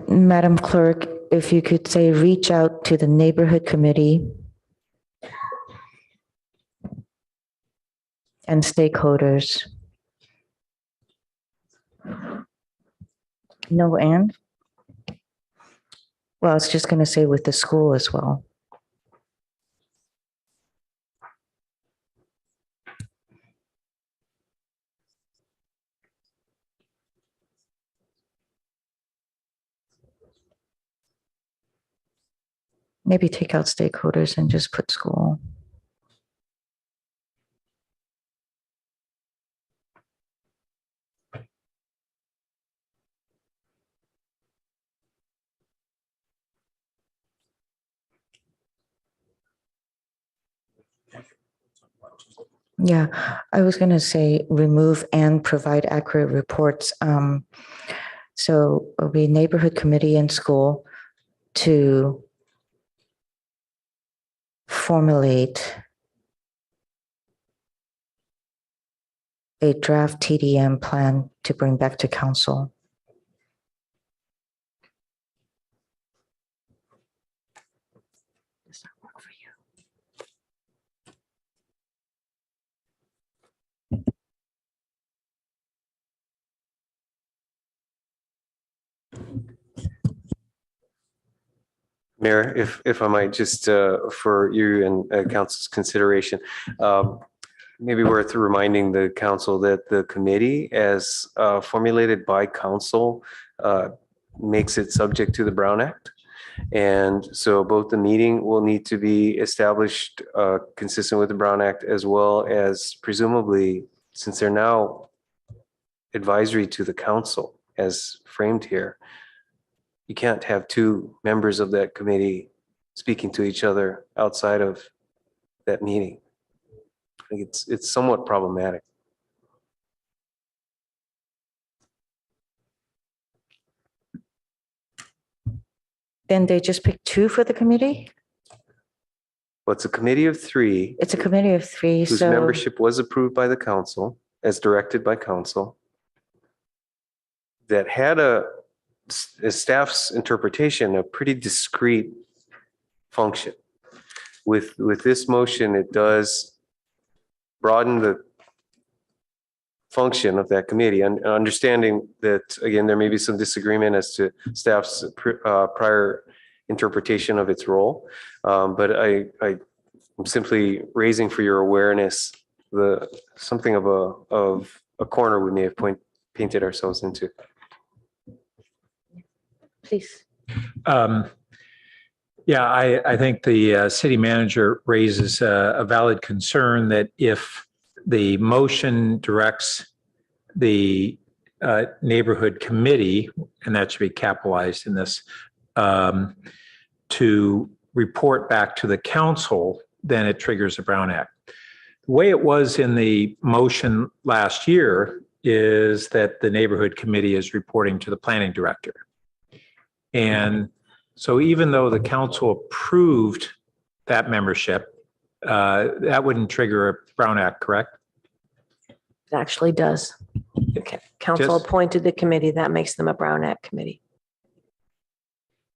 Madam Clerk, if you could say, reach out to the neighborhood committee and stakeholders. No, and? Well, I was just going to say with the school as well. Maybe take out stakeholders and just put school. Yeah, I was going to say remove and provide accurate reports. So it'll be neighborhood committee and school to formulate a draft TDM plan to bring back to council. Does that work for you? Mayor, if I might, just for you and council's consideration, maybe worth reminding the council that the committee, as formulated by council, makes it subject to the Brown Act. And so both the meeting will need to be established consistent with the Brown Act, as well as presumably, since they're now advisory to the council as framed here, you can't have two members of that committee speaking to each other outside of that meeting. I think it's somewhat problematic. Then they just pick two for the committee? Well, it's a committee of three. It's a committee of three, whose so membership was approved by the council, as directed by council, that had a staff's interpretation, a pretty discrete function. With this motion, it does broaden the function of that committee, and understanding that, again, there may be some disagreement as to staff's prior interpretation of its role. But I'm simply raising for your awareness something of a corner we may have painted ourselves into. please. Yeah, I think the city manager raises a valid concern that if the motion directs the neighborhood committee, and that should be capitalized in this, to report back to the council, then it triggers the Brown Act. The way it was in the motion last year is that the neighborhood committee is reporting to the planning director. And so even though the council approved that membership, that wouldn't trigger a Brown Act, correct? It actually does. Okay. Council appointed the committee, that makes them a Brown Act committee.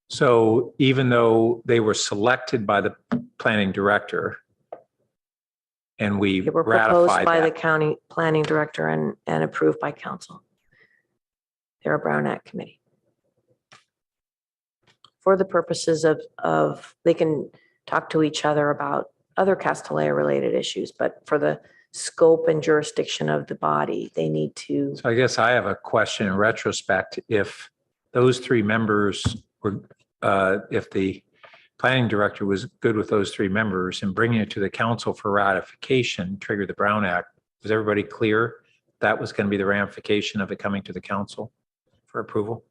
So even though they were selected by the planning director and we They were proposed ratified by the that, county planning director and approved by council. They're a Brown Act committee. For the purposes of they can talk to each other about other Castellea related issues, but for the scope and jurisdiction of the body, they need to. so I guess I have a question in retrospect. If those three members were, if the planning director was good with those three members and bringing it to the council for ratification, trigger the Brown Act, was everybody clear that was going to be the ramification of it coming to the council for approval?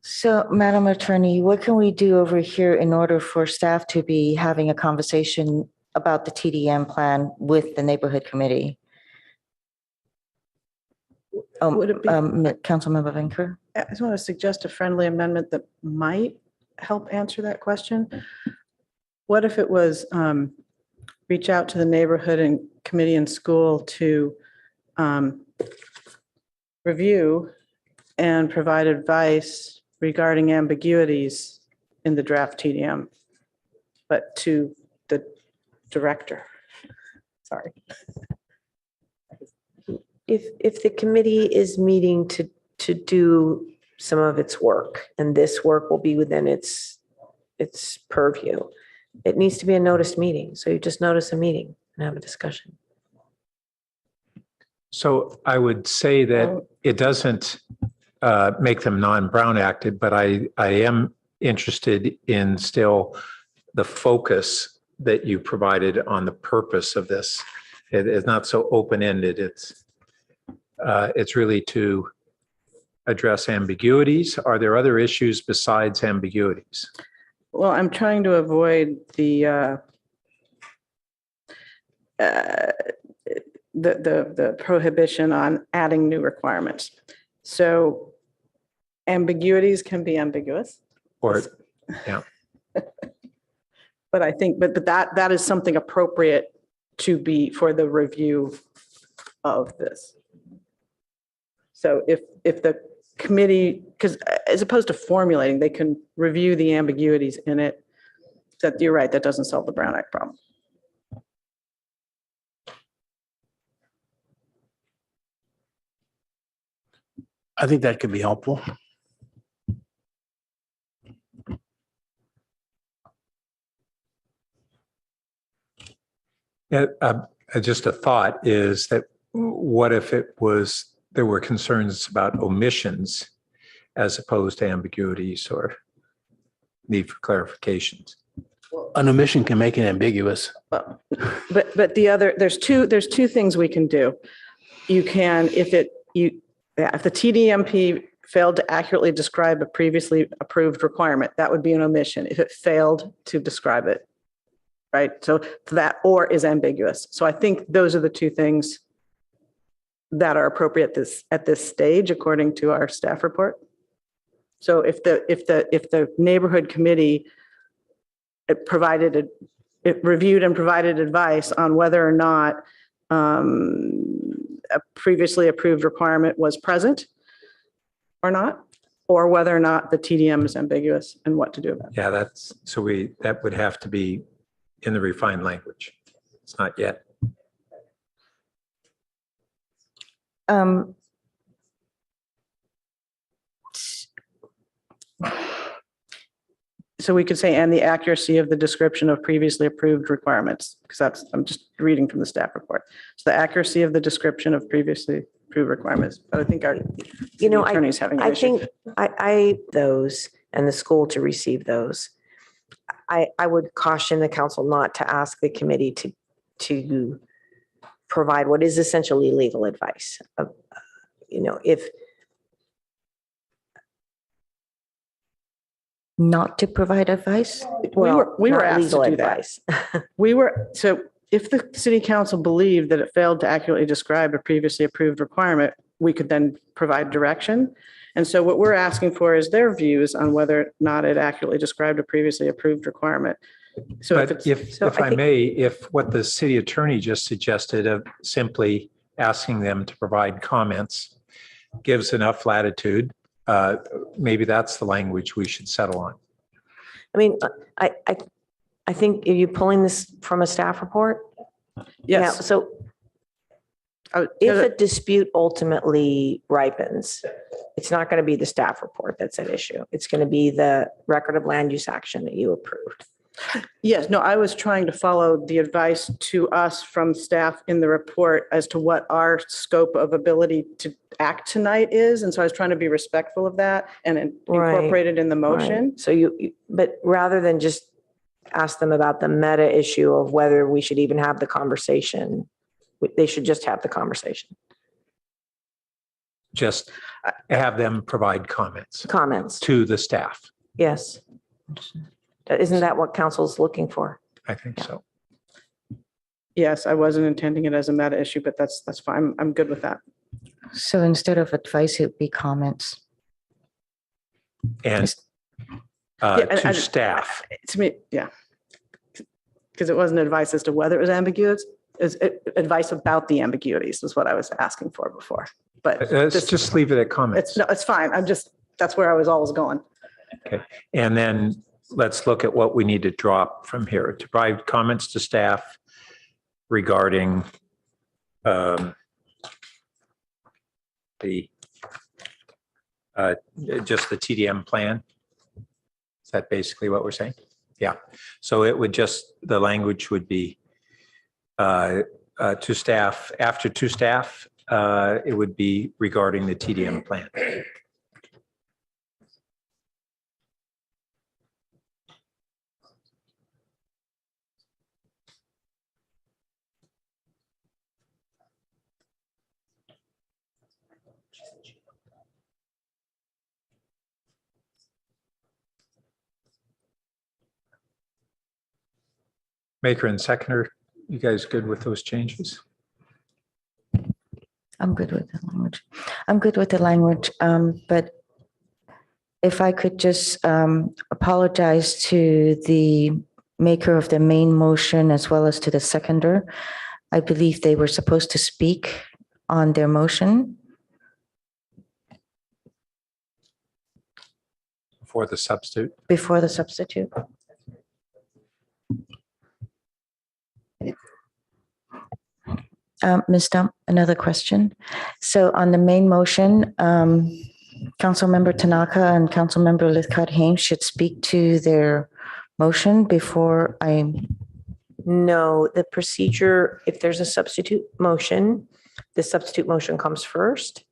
So, Madam Attorney, what can we do over here in order for staff to be having a conversation about the TDM plan with the neighborhood committee? Would it be- Councilmember Venker? I just want to suggest a friendly amendment that might help answer that question. What if it was reach out to the neighborhood and committee and school to review and provide advice regarding ambiguities in the draft TDM, but to the director. Sorry. If the committee is meeting to do some of its work, and this work will be within its purview, it needs to be a noticed meeting. So you just notice a meeting and have a discussion. So I would say that it doesn't make them non-Brown acted, but I am interested in still the focus that you provided on the purpose of this. It is not so open-ended. It's really to address ambiguities. Are there other issues besides ambiguities? Well, I'm trying to avoid the prohibition on adding new requirements. So ambiguities can be ambiguous. Or, yeah. But I think, but that is something appropriate to be for the review of this. So if the committee, because as opposed to formulating, they can review the ambiguities in it. That you're right, that doesn't solve the Brown Act problem. I think that could be helpful. Yeah, just a thought is that what if there were concerns about omissions as opposed to ambiguities or need for clarifications? An omission can make it ambiguous. But there's two things we can do. You can, if the TDMP failed to accurately describe a previously approved requirement, that would be an omission if it failed to describe it. Right. So that or is ambiguous. So I think those are the two things that are appropriate at this stage, according to our staff report. So if the neighborhood committee reviewed and provided advice on whether or not a previously approved requirement was present or not, or whether or not the TDM is ambiguous and what to do about it. Yeah, that would have to be in the refined language. It's not yet. So we could say, and the accuracy of the description of previously approved requirements, because I'm just reading from the staff report. So the accuracy of the description of previously approved requirements. But I think our attorney's having an issue. I those and the school to receive those. I would caution the council not to ask the committee to provide what is essentially legal advice. If Not to provide advice? We were asked to do advice. So if the city council believed that it failed to accurately describe a previously approved requirement, we could then provide direction. And so what we're asking for is their views on whether or not it accurately described a previously approved requirement. So but if I may, if what the city attorney just suggested of simply asking them to provide comments gives enough latitude, maybe that's the language we should settle on. I mean, I think, are you pulling this from a staff report? Yes. Yeah, so if a dispute ultimately ripens, it's not going to be the staff report that's at issue. It's going to be the record of land use action that you approved. Yes, no, I was trying to follow the advice to us from staff in the report as to what our scope of ability to act tonight is. And so I was trying to be respectful of that and incorporate it in the motion. Right. So but rather than just ask them about the meta issue of whether we should even have the conversation, they should just have the conversation. Just have them provide comments to the staff. Yes. Isn't that what council's looking for? I think so. Yes, I wasn't intending it as a meta issue, but that's fine. I'm good with that. So instead of advice, it would be comments. And to staff. To me, yeah. Because it wasn't advice as to whether it was ambiguous, advice about the ambiguities is what I was asking for before. But Let's just leave it at comments. it's fine. That's where I was always going. Okay. And then let's look at what we need to drop from here to provide comments to staff regarding just the TDM plan. Is that basically what we're saying? Yeah. So it would just, the language would be to staff, after to staff, it would be regarding the TDM plan. Maker and seconder, you guys good with those changes? I'm good with the language. I'm good with the language, but if I could just apologize to the maker of the main motion as well as to the seconder. I believe they were supposed to speak on their motion. Before the substitute? Before the substitute. Ms. Stump, another question. So on the main motion, Councilmember Tanaka and Councilmember Lithcott-Hames should speak to their motion before No, the procedure, if there's a substitute motion, the substitute motion comes first.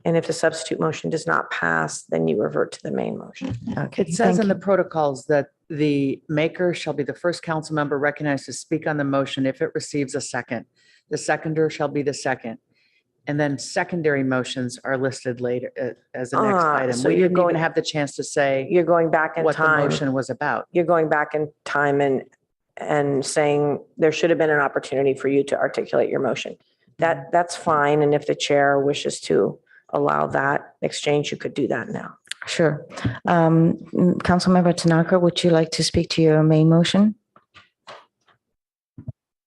And if the substitute motion does not pass, then you revert to the main motion. Okay. It says in the protocols that the maker shall be the first council member recognized to speak on the motion if it receives a second. The seconder shall be the second. And then secondary motions are listed later as the next item. So We you're didn't even going- have the chance to say You're going back in what the time. motion was about. You're going back in time and saying there should have been an opportunity for you to articulate your motion. That's fine. And if the chair wishes to allow that exchange, you could do that now. Sure. Councilmember Tanaka, would you like to speak to your main motion?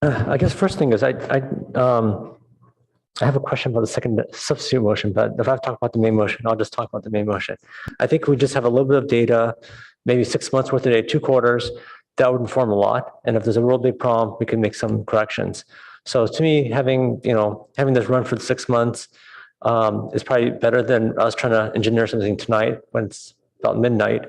I guess first thing is I have a question about the second substitute motion, but if I have to talk about the main motion, I'll just talk about the main motion. I think we just have a little bit of data, maybe 6 months worth of data, 2 quarters, that would inform a lot. And if there's a real big problem, we can make some corrections. So to me, having this run for 6 months is probably better than us trying to engineer something tonight when it's about midnight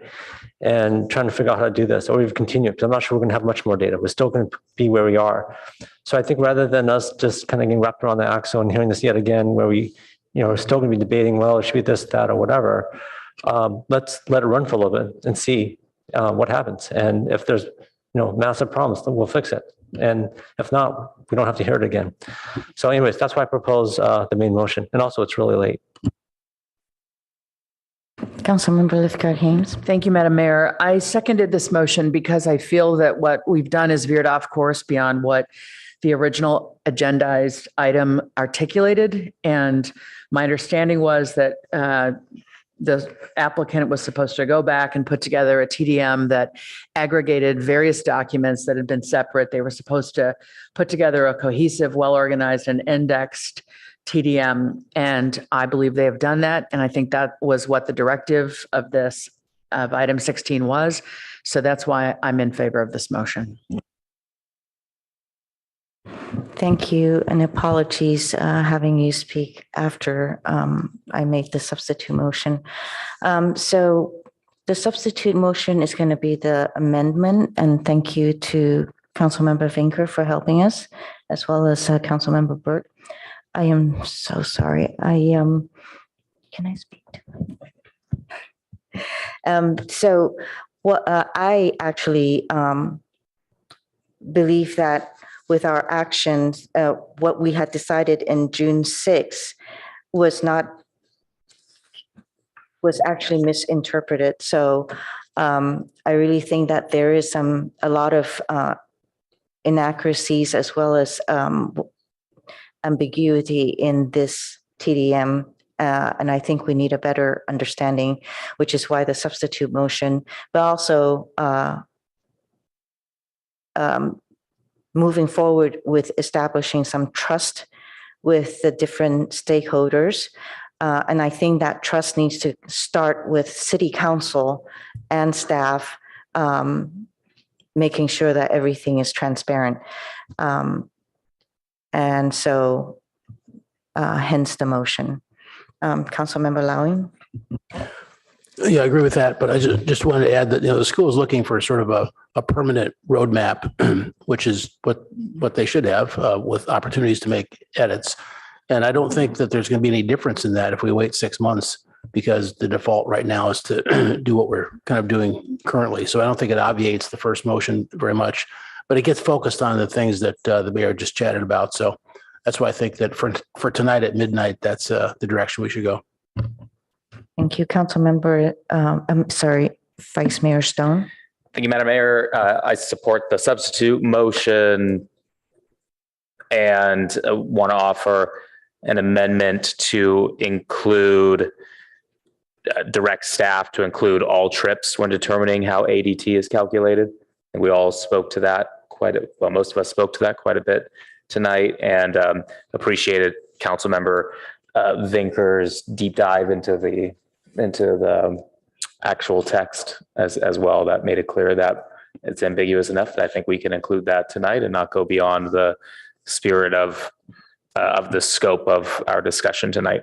and trying to figure out how to do this, or we've continued, because I'm not sure we're going to have much more data. We're still going to be where we are. So I think rather than us just kind of getting wrapped around the axle and hearing this yet again, where we, we're still going to be debating, well, it should be this, that, or whatever. Let's let it run for a little bit and see what happens. And if there's, massive problems, then we'll fix it. And if not, we don't have to hear it again. So anyways, that's why I propose the main motion. And also it's really late. Councilmember Lithcott-Hames. Thank you, Madam Mayor. I seconded this motion because I feel that what we've done is veered off course beyond what the original agendized item articulated. And my understanding was that the applicant was supposed to go back and put together a TDM that aggregated various documents that had been separate. They were supposed to put together a cohesive, well-organized and indexed TDM. And I believe they have done that. And I think that was what the directive of item 16 was. So that's why I'm in favor of this motion. Thank you, and apologies having you speak after I made the substitute motion. So the substitute motion is going to be the amendment, and thank you to Councilmember Vinker for helping us, as well as Councilmember Burt. I am so sorry. Can I speak to so what I actually believe that with our actions, what we had decided in June 6th was actually misinterpreted. So I really think that there is a lot of inaccuracies as well as ambiguity in this TDM. And I think we need a better understanding, which is why the substitute motion, but also moving forward with establishing some trust with the different stakeholders. And I think that trust needs to start with city council and staff, making sure that everything is transparent. And so hence the motion. Councilmember Lowing? Yeah, I agree with that, but I just wanted to add that, the school is looking for sort of a permanent roadmap, which is what they should have, with opportunities to make edits. And I don't think that there's going to be any difference in that if we wait 6 months, because the default right now is to do what we're kind of doing currently. So I don't think it obviates the first motion very much, but it gets focused on the things that the mayor just chatted about. So that's why I think that for tonight at midnight, that's the direction we should go. Thank you, Councilmember. I'm sorry, Vice Mayor Stone. Thank you, Madam Mayor. I support the substitute motion and want to offer an amendment to include direct staff to include all trips when determining how ADT is calculated. And we all spoke to that most of us spoke to that quite a bit tonight, and appreciated Councilmember Vinker's deep dive into the actual text as well. That made it clear that it's ambiguous enough that I think we can include that tonight and not go beyond the spirit of the scope of our discussion tonight.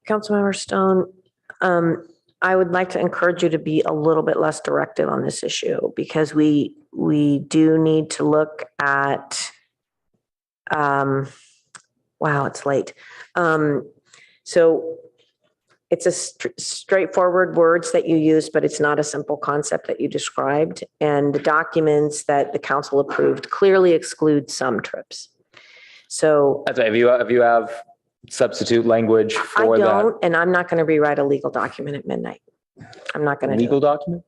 Councilmember Stone, I would like to encourage you to be a little bit less directive on this issue, because we do need to look at, wow, it's late. So it's a straightforward words that you use, but it's not a simple concept that you described. And the documents that the council approved clearly exclude some trips. So if you have substitute language for that. I don't, and I'm not going to rewrite a legal document at midnight. I'm not going to legal document.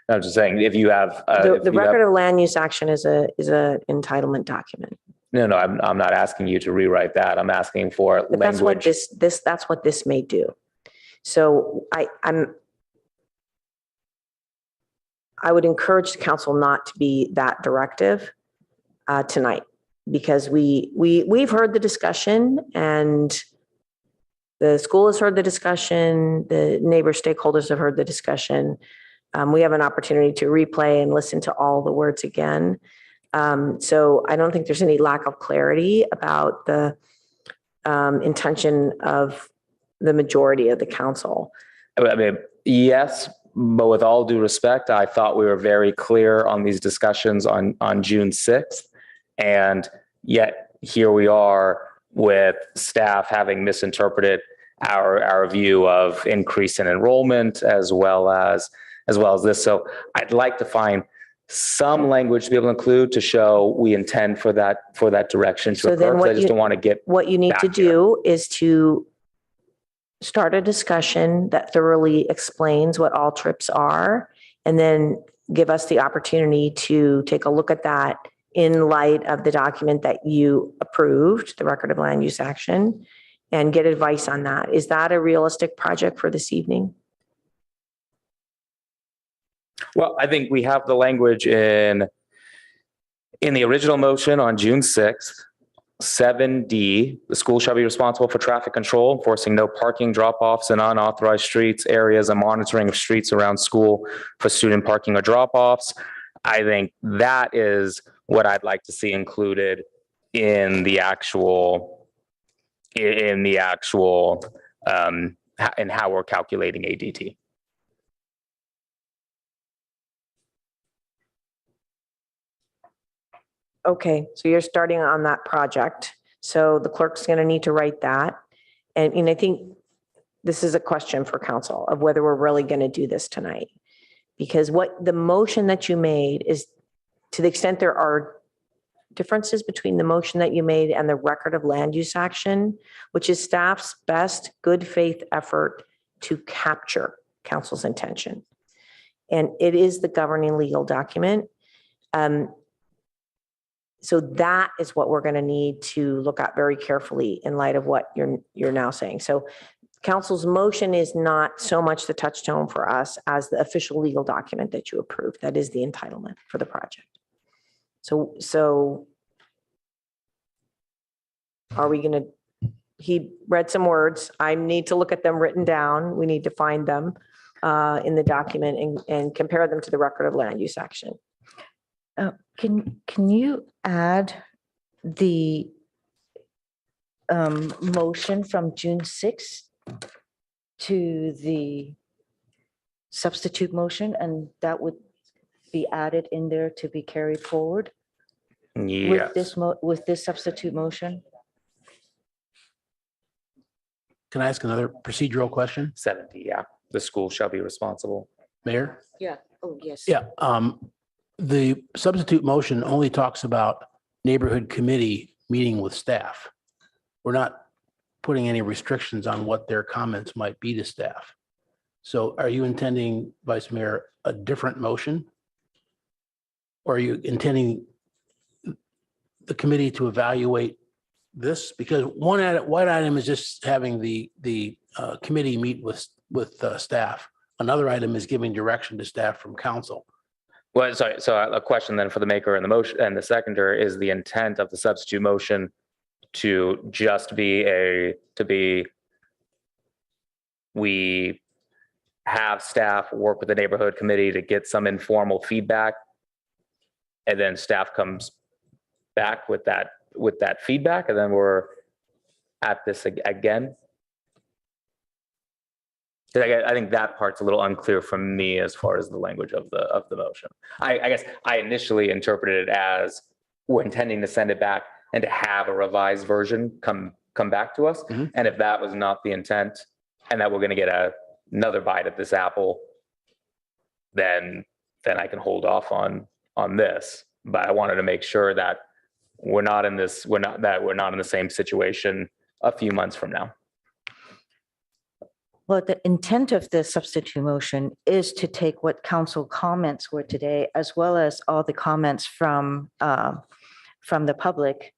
I'm just saying, if you have the record of land use action is a entitlement document. No, I'm not asking you to rewrite that. I'm asking for but language. That's what this may do. So I would encourage the council not to be that directive tonight, because we've heard the discussion, and the school has heard the discussion. The neighbor stakeholders have heard the discussion. We have an opportunity to replay and listen to all the words again. So I don't think there's any lack of clarity about the intention of the majority of the council. I mean, yes, but with all due respect, I thought we were very clear on these discussions on June 6th. And yet here we are with staff having misinterpreted our view of increase in enrollment as well as this. So I'd like to find some language to be able to include to show we intend for that direction to occur. I just don't want to get what you need to do is to start a discussion that thoroughly explains what all trips are, and then give us the opportunity to take a look at that in light of the document that you approved, the record of land use action, and get advice on that. Is that a realistic project for this evening? Well, I think we have the language in the original motion on June 6th, 7D, the school shall be responsible for traffic control, enforcing no parking drop-offs in unauthorized streets, areas, and monitoring of streets around school for student parking or drop-offs. I think that is what I'd like to see included in how we're calculating ADT. Okay, so you're starting on that project. So the clerk's going to need to write that. And I think this is a question for council of whether we're really going to do this tonight. Because what the motion that you made is, to the extent there are differences between the motion that you made and the record of land use action, which is staff's best good faith effort to capture council's intention. And it is the governing legal document. So that is what we're going to need to look at very carefully in light of what you're now saying. So council's motion is not so much the touchstone for us as the official legal document that you approved. That is the entitlement for the project. So are we gonna, he read some words. I need to look at them written down. We need to find them in the document and compare them to the record of land use action. Can you add the motion from June 6th to the substitute motion, and that would be added in there to be carried forward Yes. with this substitute motion? Can I ask another procedural question? 70, yeah. The school shall be responsible. Mayor? Yeah. Oh, yes. Yeah, the substitute motion only talks about neighborhood committee meeting with staff. We're not putting any restrictions on what their comments might be to staff. So are you intending, Vice Mayor, a different motion? Or are you intending the committee to evaluate this? Because one item is just having the committee meet with staff. Another item is giving direction to staff from council. Well, sorry, so a question then for the maker and the motion and the seconder, is the intent of the substitute motion to just be we have staff work with the neighborhood committee to get some informal feedback, and then staff comes back with that feedback, and then we're at this again? I think that part's a little unclear from me as far as the language of the motion. I guess I initially interpreted it as we're intending to send it back and to have a revised version come back to us. Mm-hmm. And if that was not the intent, and that we're going to get another bite at this apple, then I can hold off on this. But I wanted to make sure that we're not in the same situation a few months from now. Well, the intent of the substitute motion is to take what council comments were today, as well as all the comments from the public,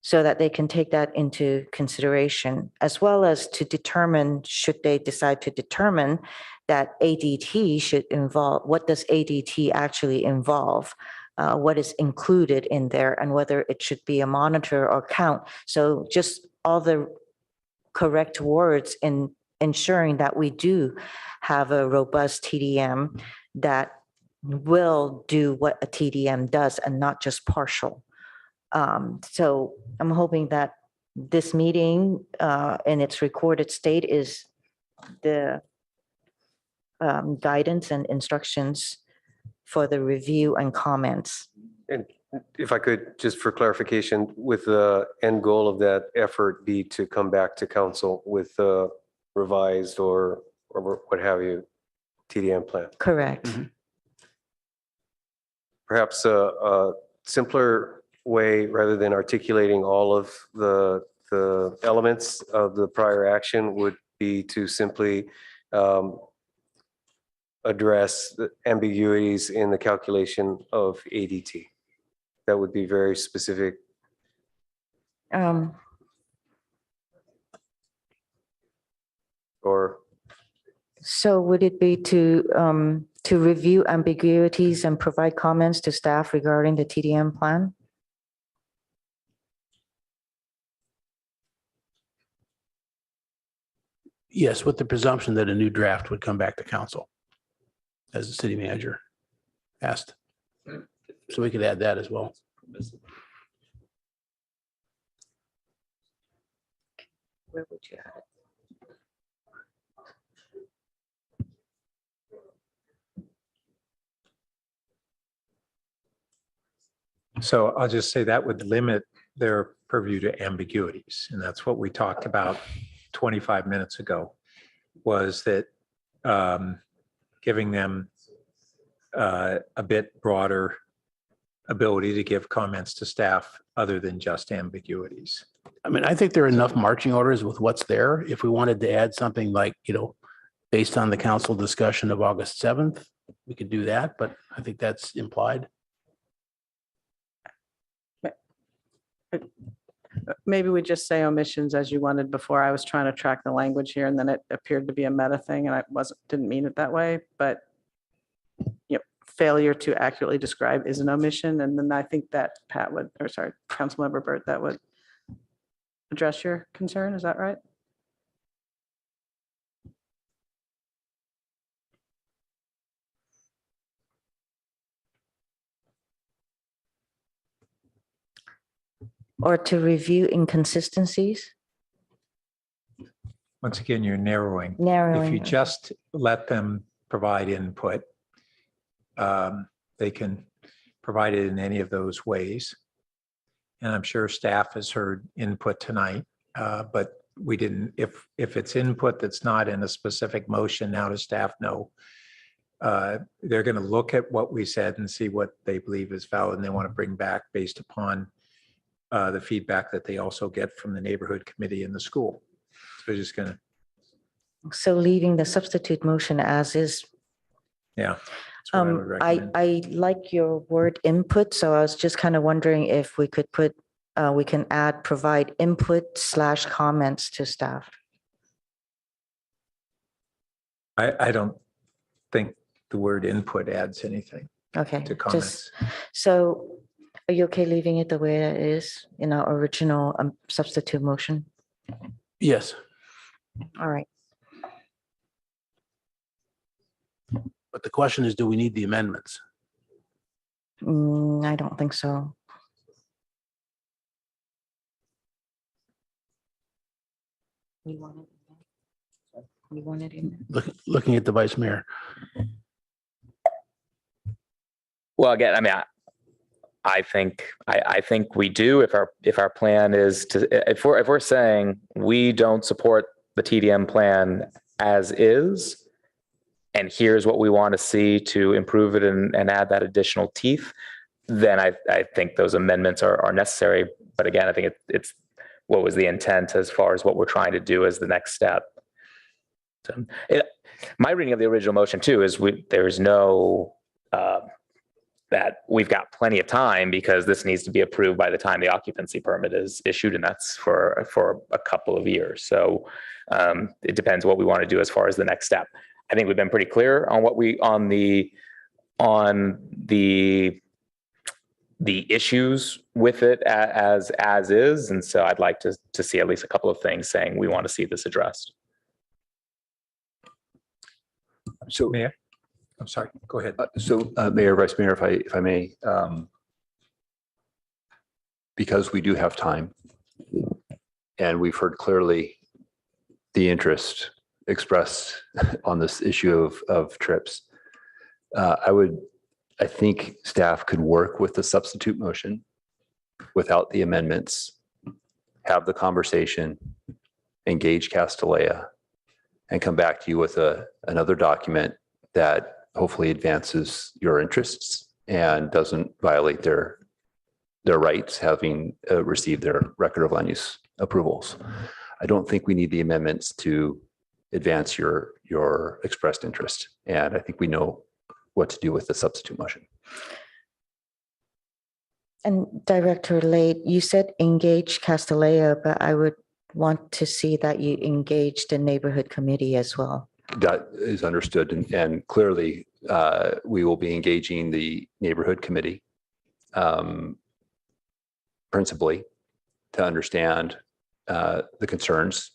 so that they can take that into consideration, as well as to determine, should they decide to determine that ADT should involve, what does ADT actually involve? What is included in there, and whether it should be a monitor or count. So just all the correct words in ensuring that we do have a robust TDM that will do what a TDM does and not just partial. So I'm hoping that this meeting in its recorded state is the guidance and instructions for the review and comments. And if I could, just for clarification, with the end goal of that effort be to come back to council with a revised or what have you, TDM plan. Correct. Mm-hmm. Perhaps a simpler way, rather than articulating all of the elements of the prior action, would be to simply address the ambiguities in the calculation of ADT. That would be very specific. Or so would it be to review ambiguities and provide comments to staff regarding the TDM plan? Yes, with the presumption that a new draft would come back to council, as the city manager asked. So we could add that as well. Where would you have it? So I'll just say that would limit their purview to ambiguities. And that's what we talked about 25 minutes ago, was that giving them a bit broader ability to give comments to staff other than just ambiguities. I mean, I think there are enough marching orders with what's there. If we wanted to add something like, based on the council discussion of August 7th, we could do that, but I think that's implied. Maybe we just say omissions as you wanted before. I was trying to track the language here, and then it appeared to be a meta thing, and I didn't mean it that way, but failure to accurately describe is an omission. And then I think that Councilmember Burt, that would address your concern. Is that right? Or to review inconsistencies? Once again, you're narrowing. If Narrowing. you just let them provide input, they can provide it in any of those ways. And I'm sure staff has heard input tonight, but we didn't, if it's input that's not in a specific motion, how does staff know? They're going to look at what we said and see what they believe is valid, and they want to bring back based upon the feedback that they also get from the neighborhood committee in the school. So we're just going to. So leaving the substitute motion as is. Yeah. That's what I would recommend. I like your word input, so I was just kind of wondering if we could put, we can add provide input / comments to staff. I don't think the word input adds anything. Okay. To comments. So are you okay leaving it the way it is in our original substitute motion? Yes. All right. But the question is, do we need the amendments? I don't think so. You want it? You want it in? Looking at the vice mayor. Well, again, I mean, I think we do if our plan is to, if we're saying we don't support the TDM plan as is, and here's what we want to see to improve it and add that additional teeth, then I think those amendments are necessary. But again, I think it's what was the intent as far as what we're trying to do as the next step. So my reading of the original motion too is there's no that we've got plenty of time because this needs to be approved by the time the occupancy permit is issued, and that's for a couple of years. So it depends what we want to do as far as the next step. I think we've been pretty clear on what on the issues with it as is, and so I'd like to see at least a couple of things saying we want to see this addressed. So, Mayor, I'm sorry. Go ahead. Mayor, Vice Mayor, if I may, because we do have time, and we've heard clearly the interest expressed on this issue of trips. I think staff could work with the substitute motion without the amendments, have the conversation, engage Castellea, and come back to you with another document that hopefully advances your interests and doesn't violate their rights, having received their record of land use approvals. I don't think we need the amendments to advance your expressed interest. And I think we know what to do with the substitute motion. And Director Late, you said engage Castellea, but I would want to see that you engage the neighborhood committee as well. That is understood. And clearly, we will be engaging the neighborhood committee principally to understand the concerns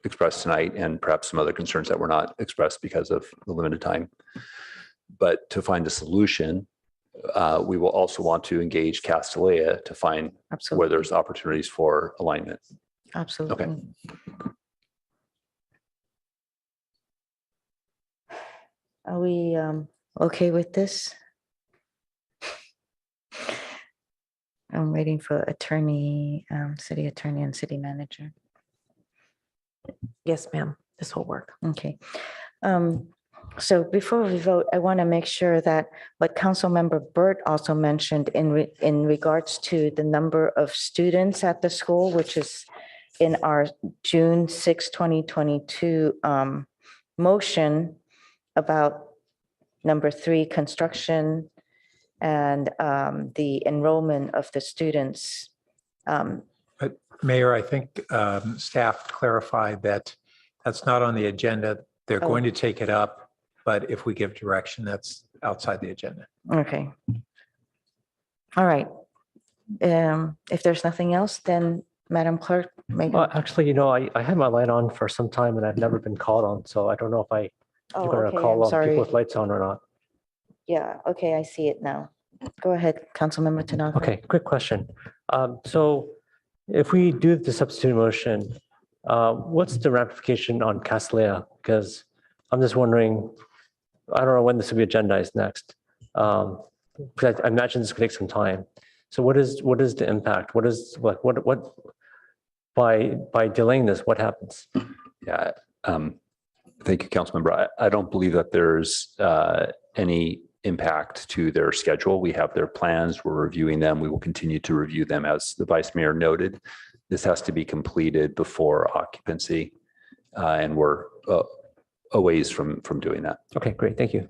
expressed tonight and perhaps some other concerns that were not expressed because of the limited time. But to find a solution, we will also want to engage Castellea to find where there's opportunities for alignment. Absolutely. Okay. Are we okay with this? I'm waiting for attorney, city attorney and city manager. Yes, ma'am. This will work. Okay. So before we vote, I want to make sure that what Councilmember Burt also mentioned in regards to the number of students at the school, which is in our June 6, 2022 motion about number 3, construction and the enrollment of the students. But Mayor, I think staff clarified that that's not on the agenda. They're going to take it up, but if we give direction, that's outside the agenda. Okay. All right. If there's nothing else, then Madam Clerk, make Well, actually, I had my light on for some time and I've never been called on, so I don't know if you're oh, going to okay, call I'm on sorry. people with lights on or not. Yeah, okay, I see it now. Go ahead, Councilmember Tanaka. Okay, quick question. So if we do the substitute motion, what's the ramification on Castellea? Because I'm just wondering, I don't know when this will be agendized next. Because I imagine this could take some time. So what is the impact? What by delaying this, what happens? Yeah. Thank you, Councilmember. I don't believe that there's any impact to their schedule. We have their plans. We're reviewing them. We will continue to review them. As the Vice Mayor noted, this has to be completed before occupancy, and we're a ways from doing that. Okay, great. Thank you.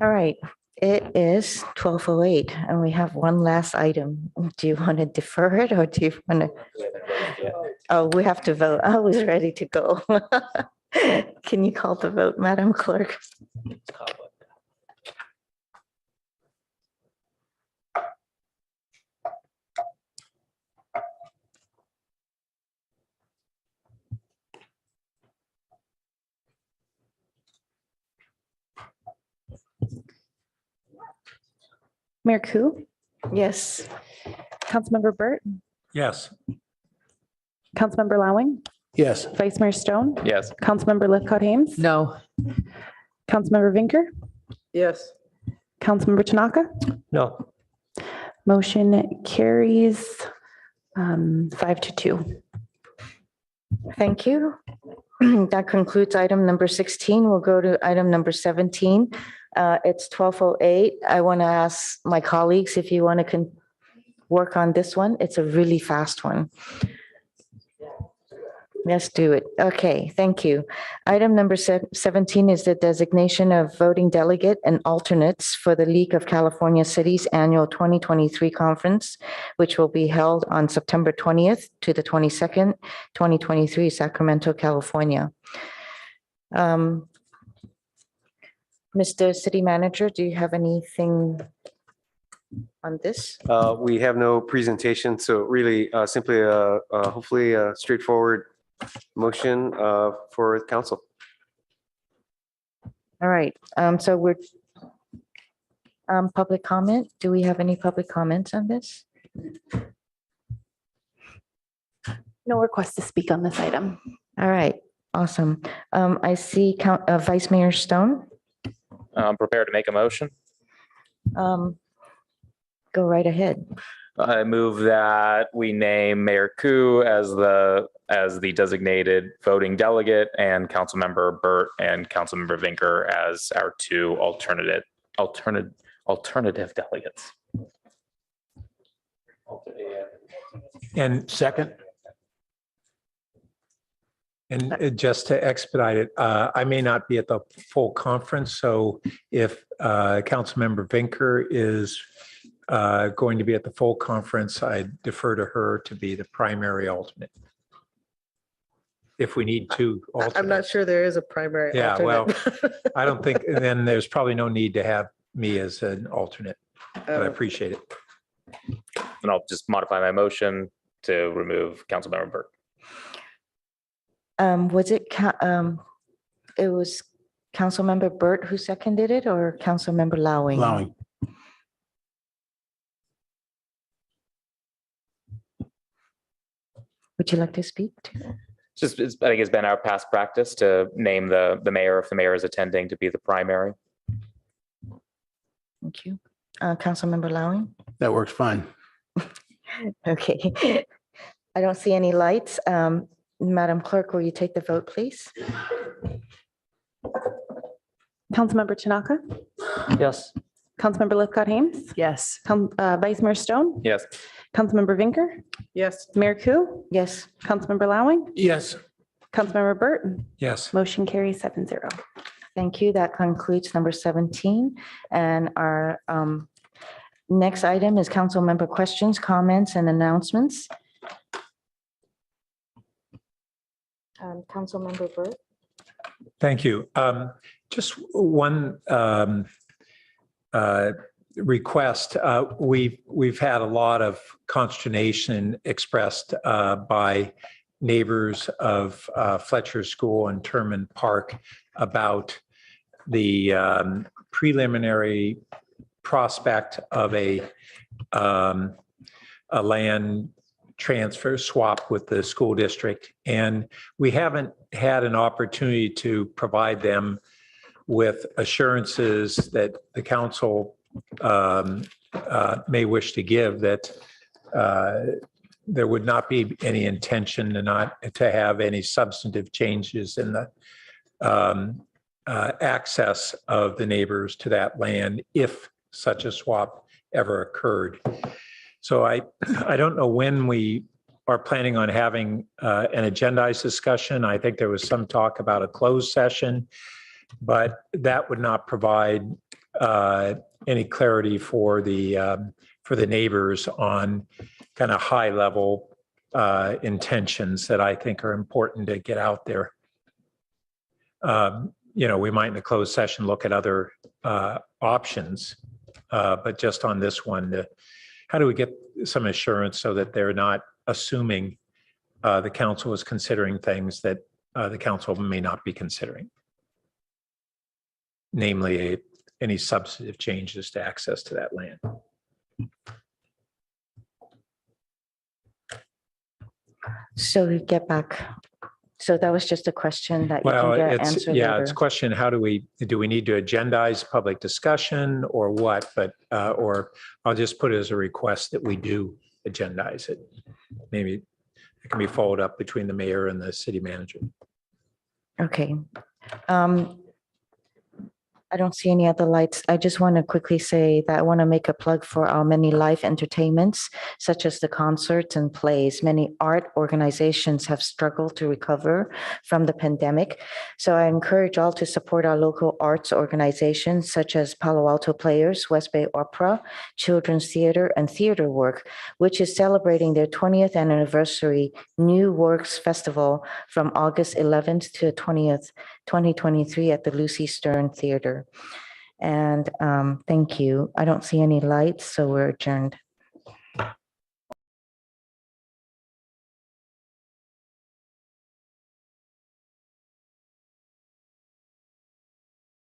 All right, it is 12:08 and we have one last item. Do you want to defer it or do you want to? Oh, we have to vote. I was ready to go. Can you call the vote, Madam Clerk? Mayor Koo, Yes. Councilmember Burt, Yes. Councilmember Lowing, Yes. Vice Mayor Stone, Yes. Councilmember Lipcott-Ames, No. Councilmember Vinker, Yes. Councilmember Tanaka. No. Motion carries 5-2. Thank you. That concludes item number 16. We'll go to item number 17. It's 12:08. I want to ask my colleagues if you want to work on this one. It's a really fast one. Let's do it. Okay, thank you. Item number 17 is the designation of voting delegate and alternates for the League of California Cities Annual 2023 Conference, which will be held on September 20th to the 22nd, 2023, Sacramento, California. Mr. City Manager, do you have anything on this? We have no presentation, so really simply hopefully a straightforward motion for council. All right, so we're public comment. Do we have any public comments on this? No request to speak on this item. All right, awesome. I see Vice Mayor Stone. I'm prepared to make a motion. Go right ahead. I move that we name Mayor Koo as the designated voting delegate and Councilmember Burt and Councilmember Vinker as our two alternative delegates. And second. And just to expedite it, I may not be at the full conference. So if Councilmember Vinker is going to be at the full conference, I defer to her to be the primary alternate. If we need two alternates. I'm not sure there is a primary Yeah, alternate. well, I don't think, then there's probably no need to have me as an alternate, but I appreciate it. And I'll just modify my motion to remove Councilmember Burt. Was it, it was Councilmember Burt who seconded it or Councilmember Lowing? Lowing. Would you like to speak to? I think it's been our past practice to name the mayor if the mayor is attending to be the primary. Thank you. Councilmember Lowing? That works fine. Okay. I don't see any lights. Madam Clerk, will you take the vote, please? Councilmember Tanaka, Yes. Councilmember Lipcott-Ames, Yes. Vice Mayor Stone, Yes. Councilmember Vinker, Yes. Mayor Koo, Yes. Councilmember Lowing, Yes. Councilmember Burt. Yes. Motion carries 7-0. Thank you. That concludes number 17. And our next item is council member questions, comments, and announcements. Councilmember Burt? Thank you. Just one request. We've had a lot of consternation expressed by neighbors of Fletcher School and Terman Park about the preliminary prospect of a land transfer swap with the school district. And we haven't had an opportunity to provide them with assurances that the council may wish to give that there would not be any intention to have any substantive changes in the access of the neighbors to that land if such a swap ever occurred. So I don't know when we are planning on having an agendized discussion. I think there was some talk about a closed session, but that would not provide any clarity for the neighbors on kind of high level intentions that I think are important to get out there. We might in a closed session look at other options, but just on this one, how do we get some assurance so that they're not assuming the council is considering things that the council may not be considering? Namely, any substantive changes to access to that land. So we get back. So that was just a question that you Well, can get answered it's later. a question, do we need to agendize public discussion or what? But, or I'll just put it as a request that we do agendize it. Maybe it can be followed up between the mayor and the city manager. Okay. I don't see any other lights. I just want to quickly say that I want to make a plug for our many live entertainments, such as the concerts and plays. Many art organizations have struggled to recover from the pandemic. So I encourage all to support our local arts organizations, such as Palo Alto Players, West Bay Opera, Children's Theater, and Theater Work, which is celebrating their 20th anniversary New Works Festival from August 11th to 20th, 2023 at the Lucy Stern Theater. And thank you. I don't see any lights, so we're adjourned.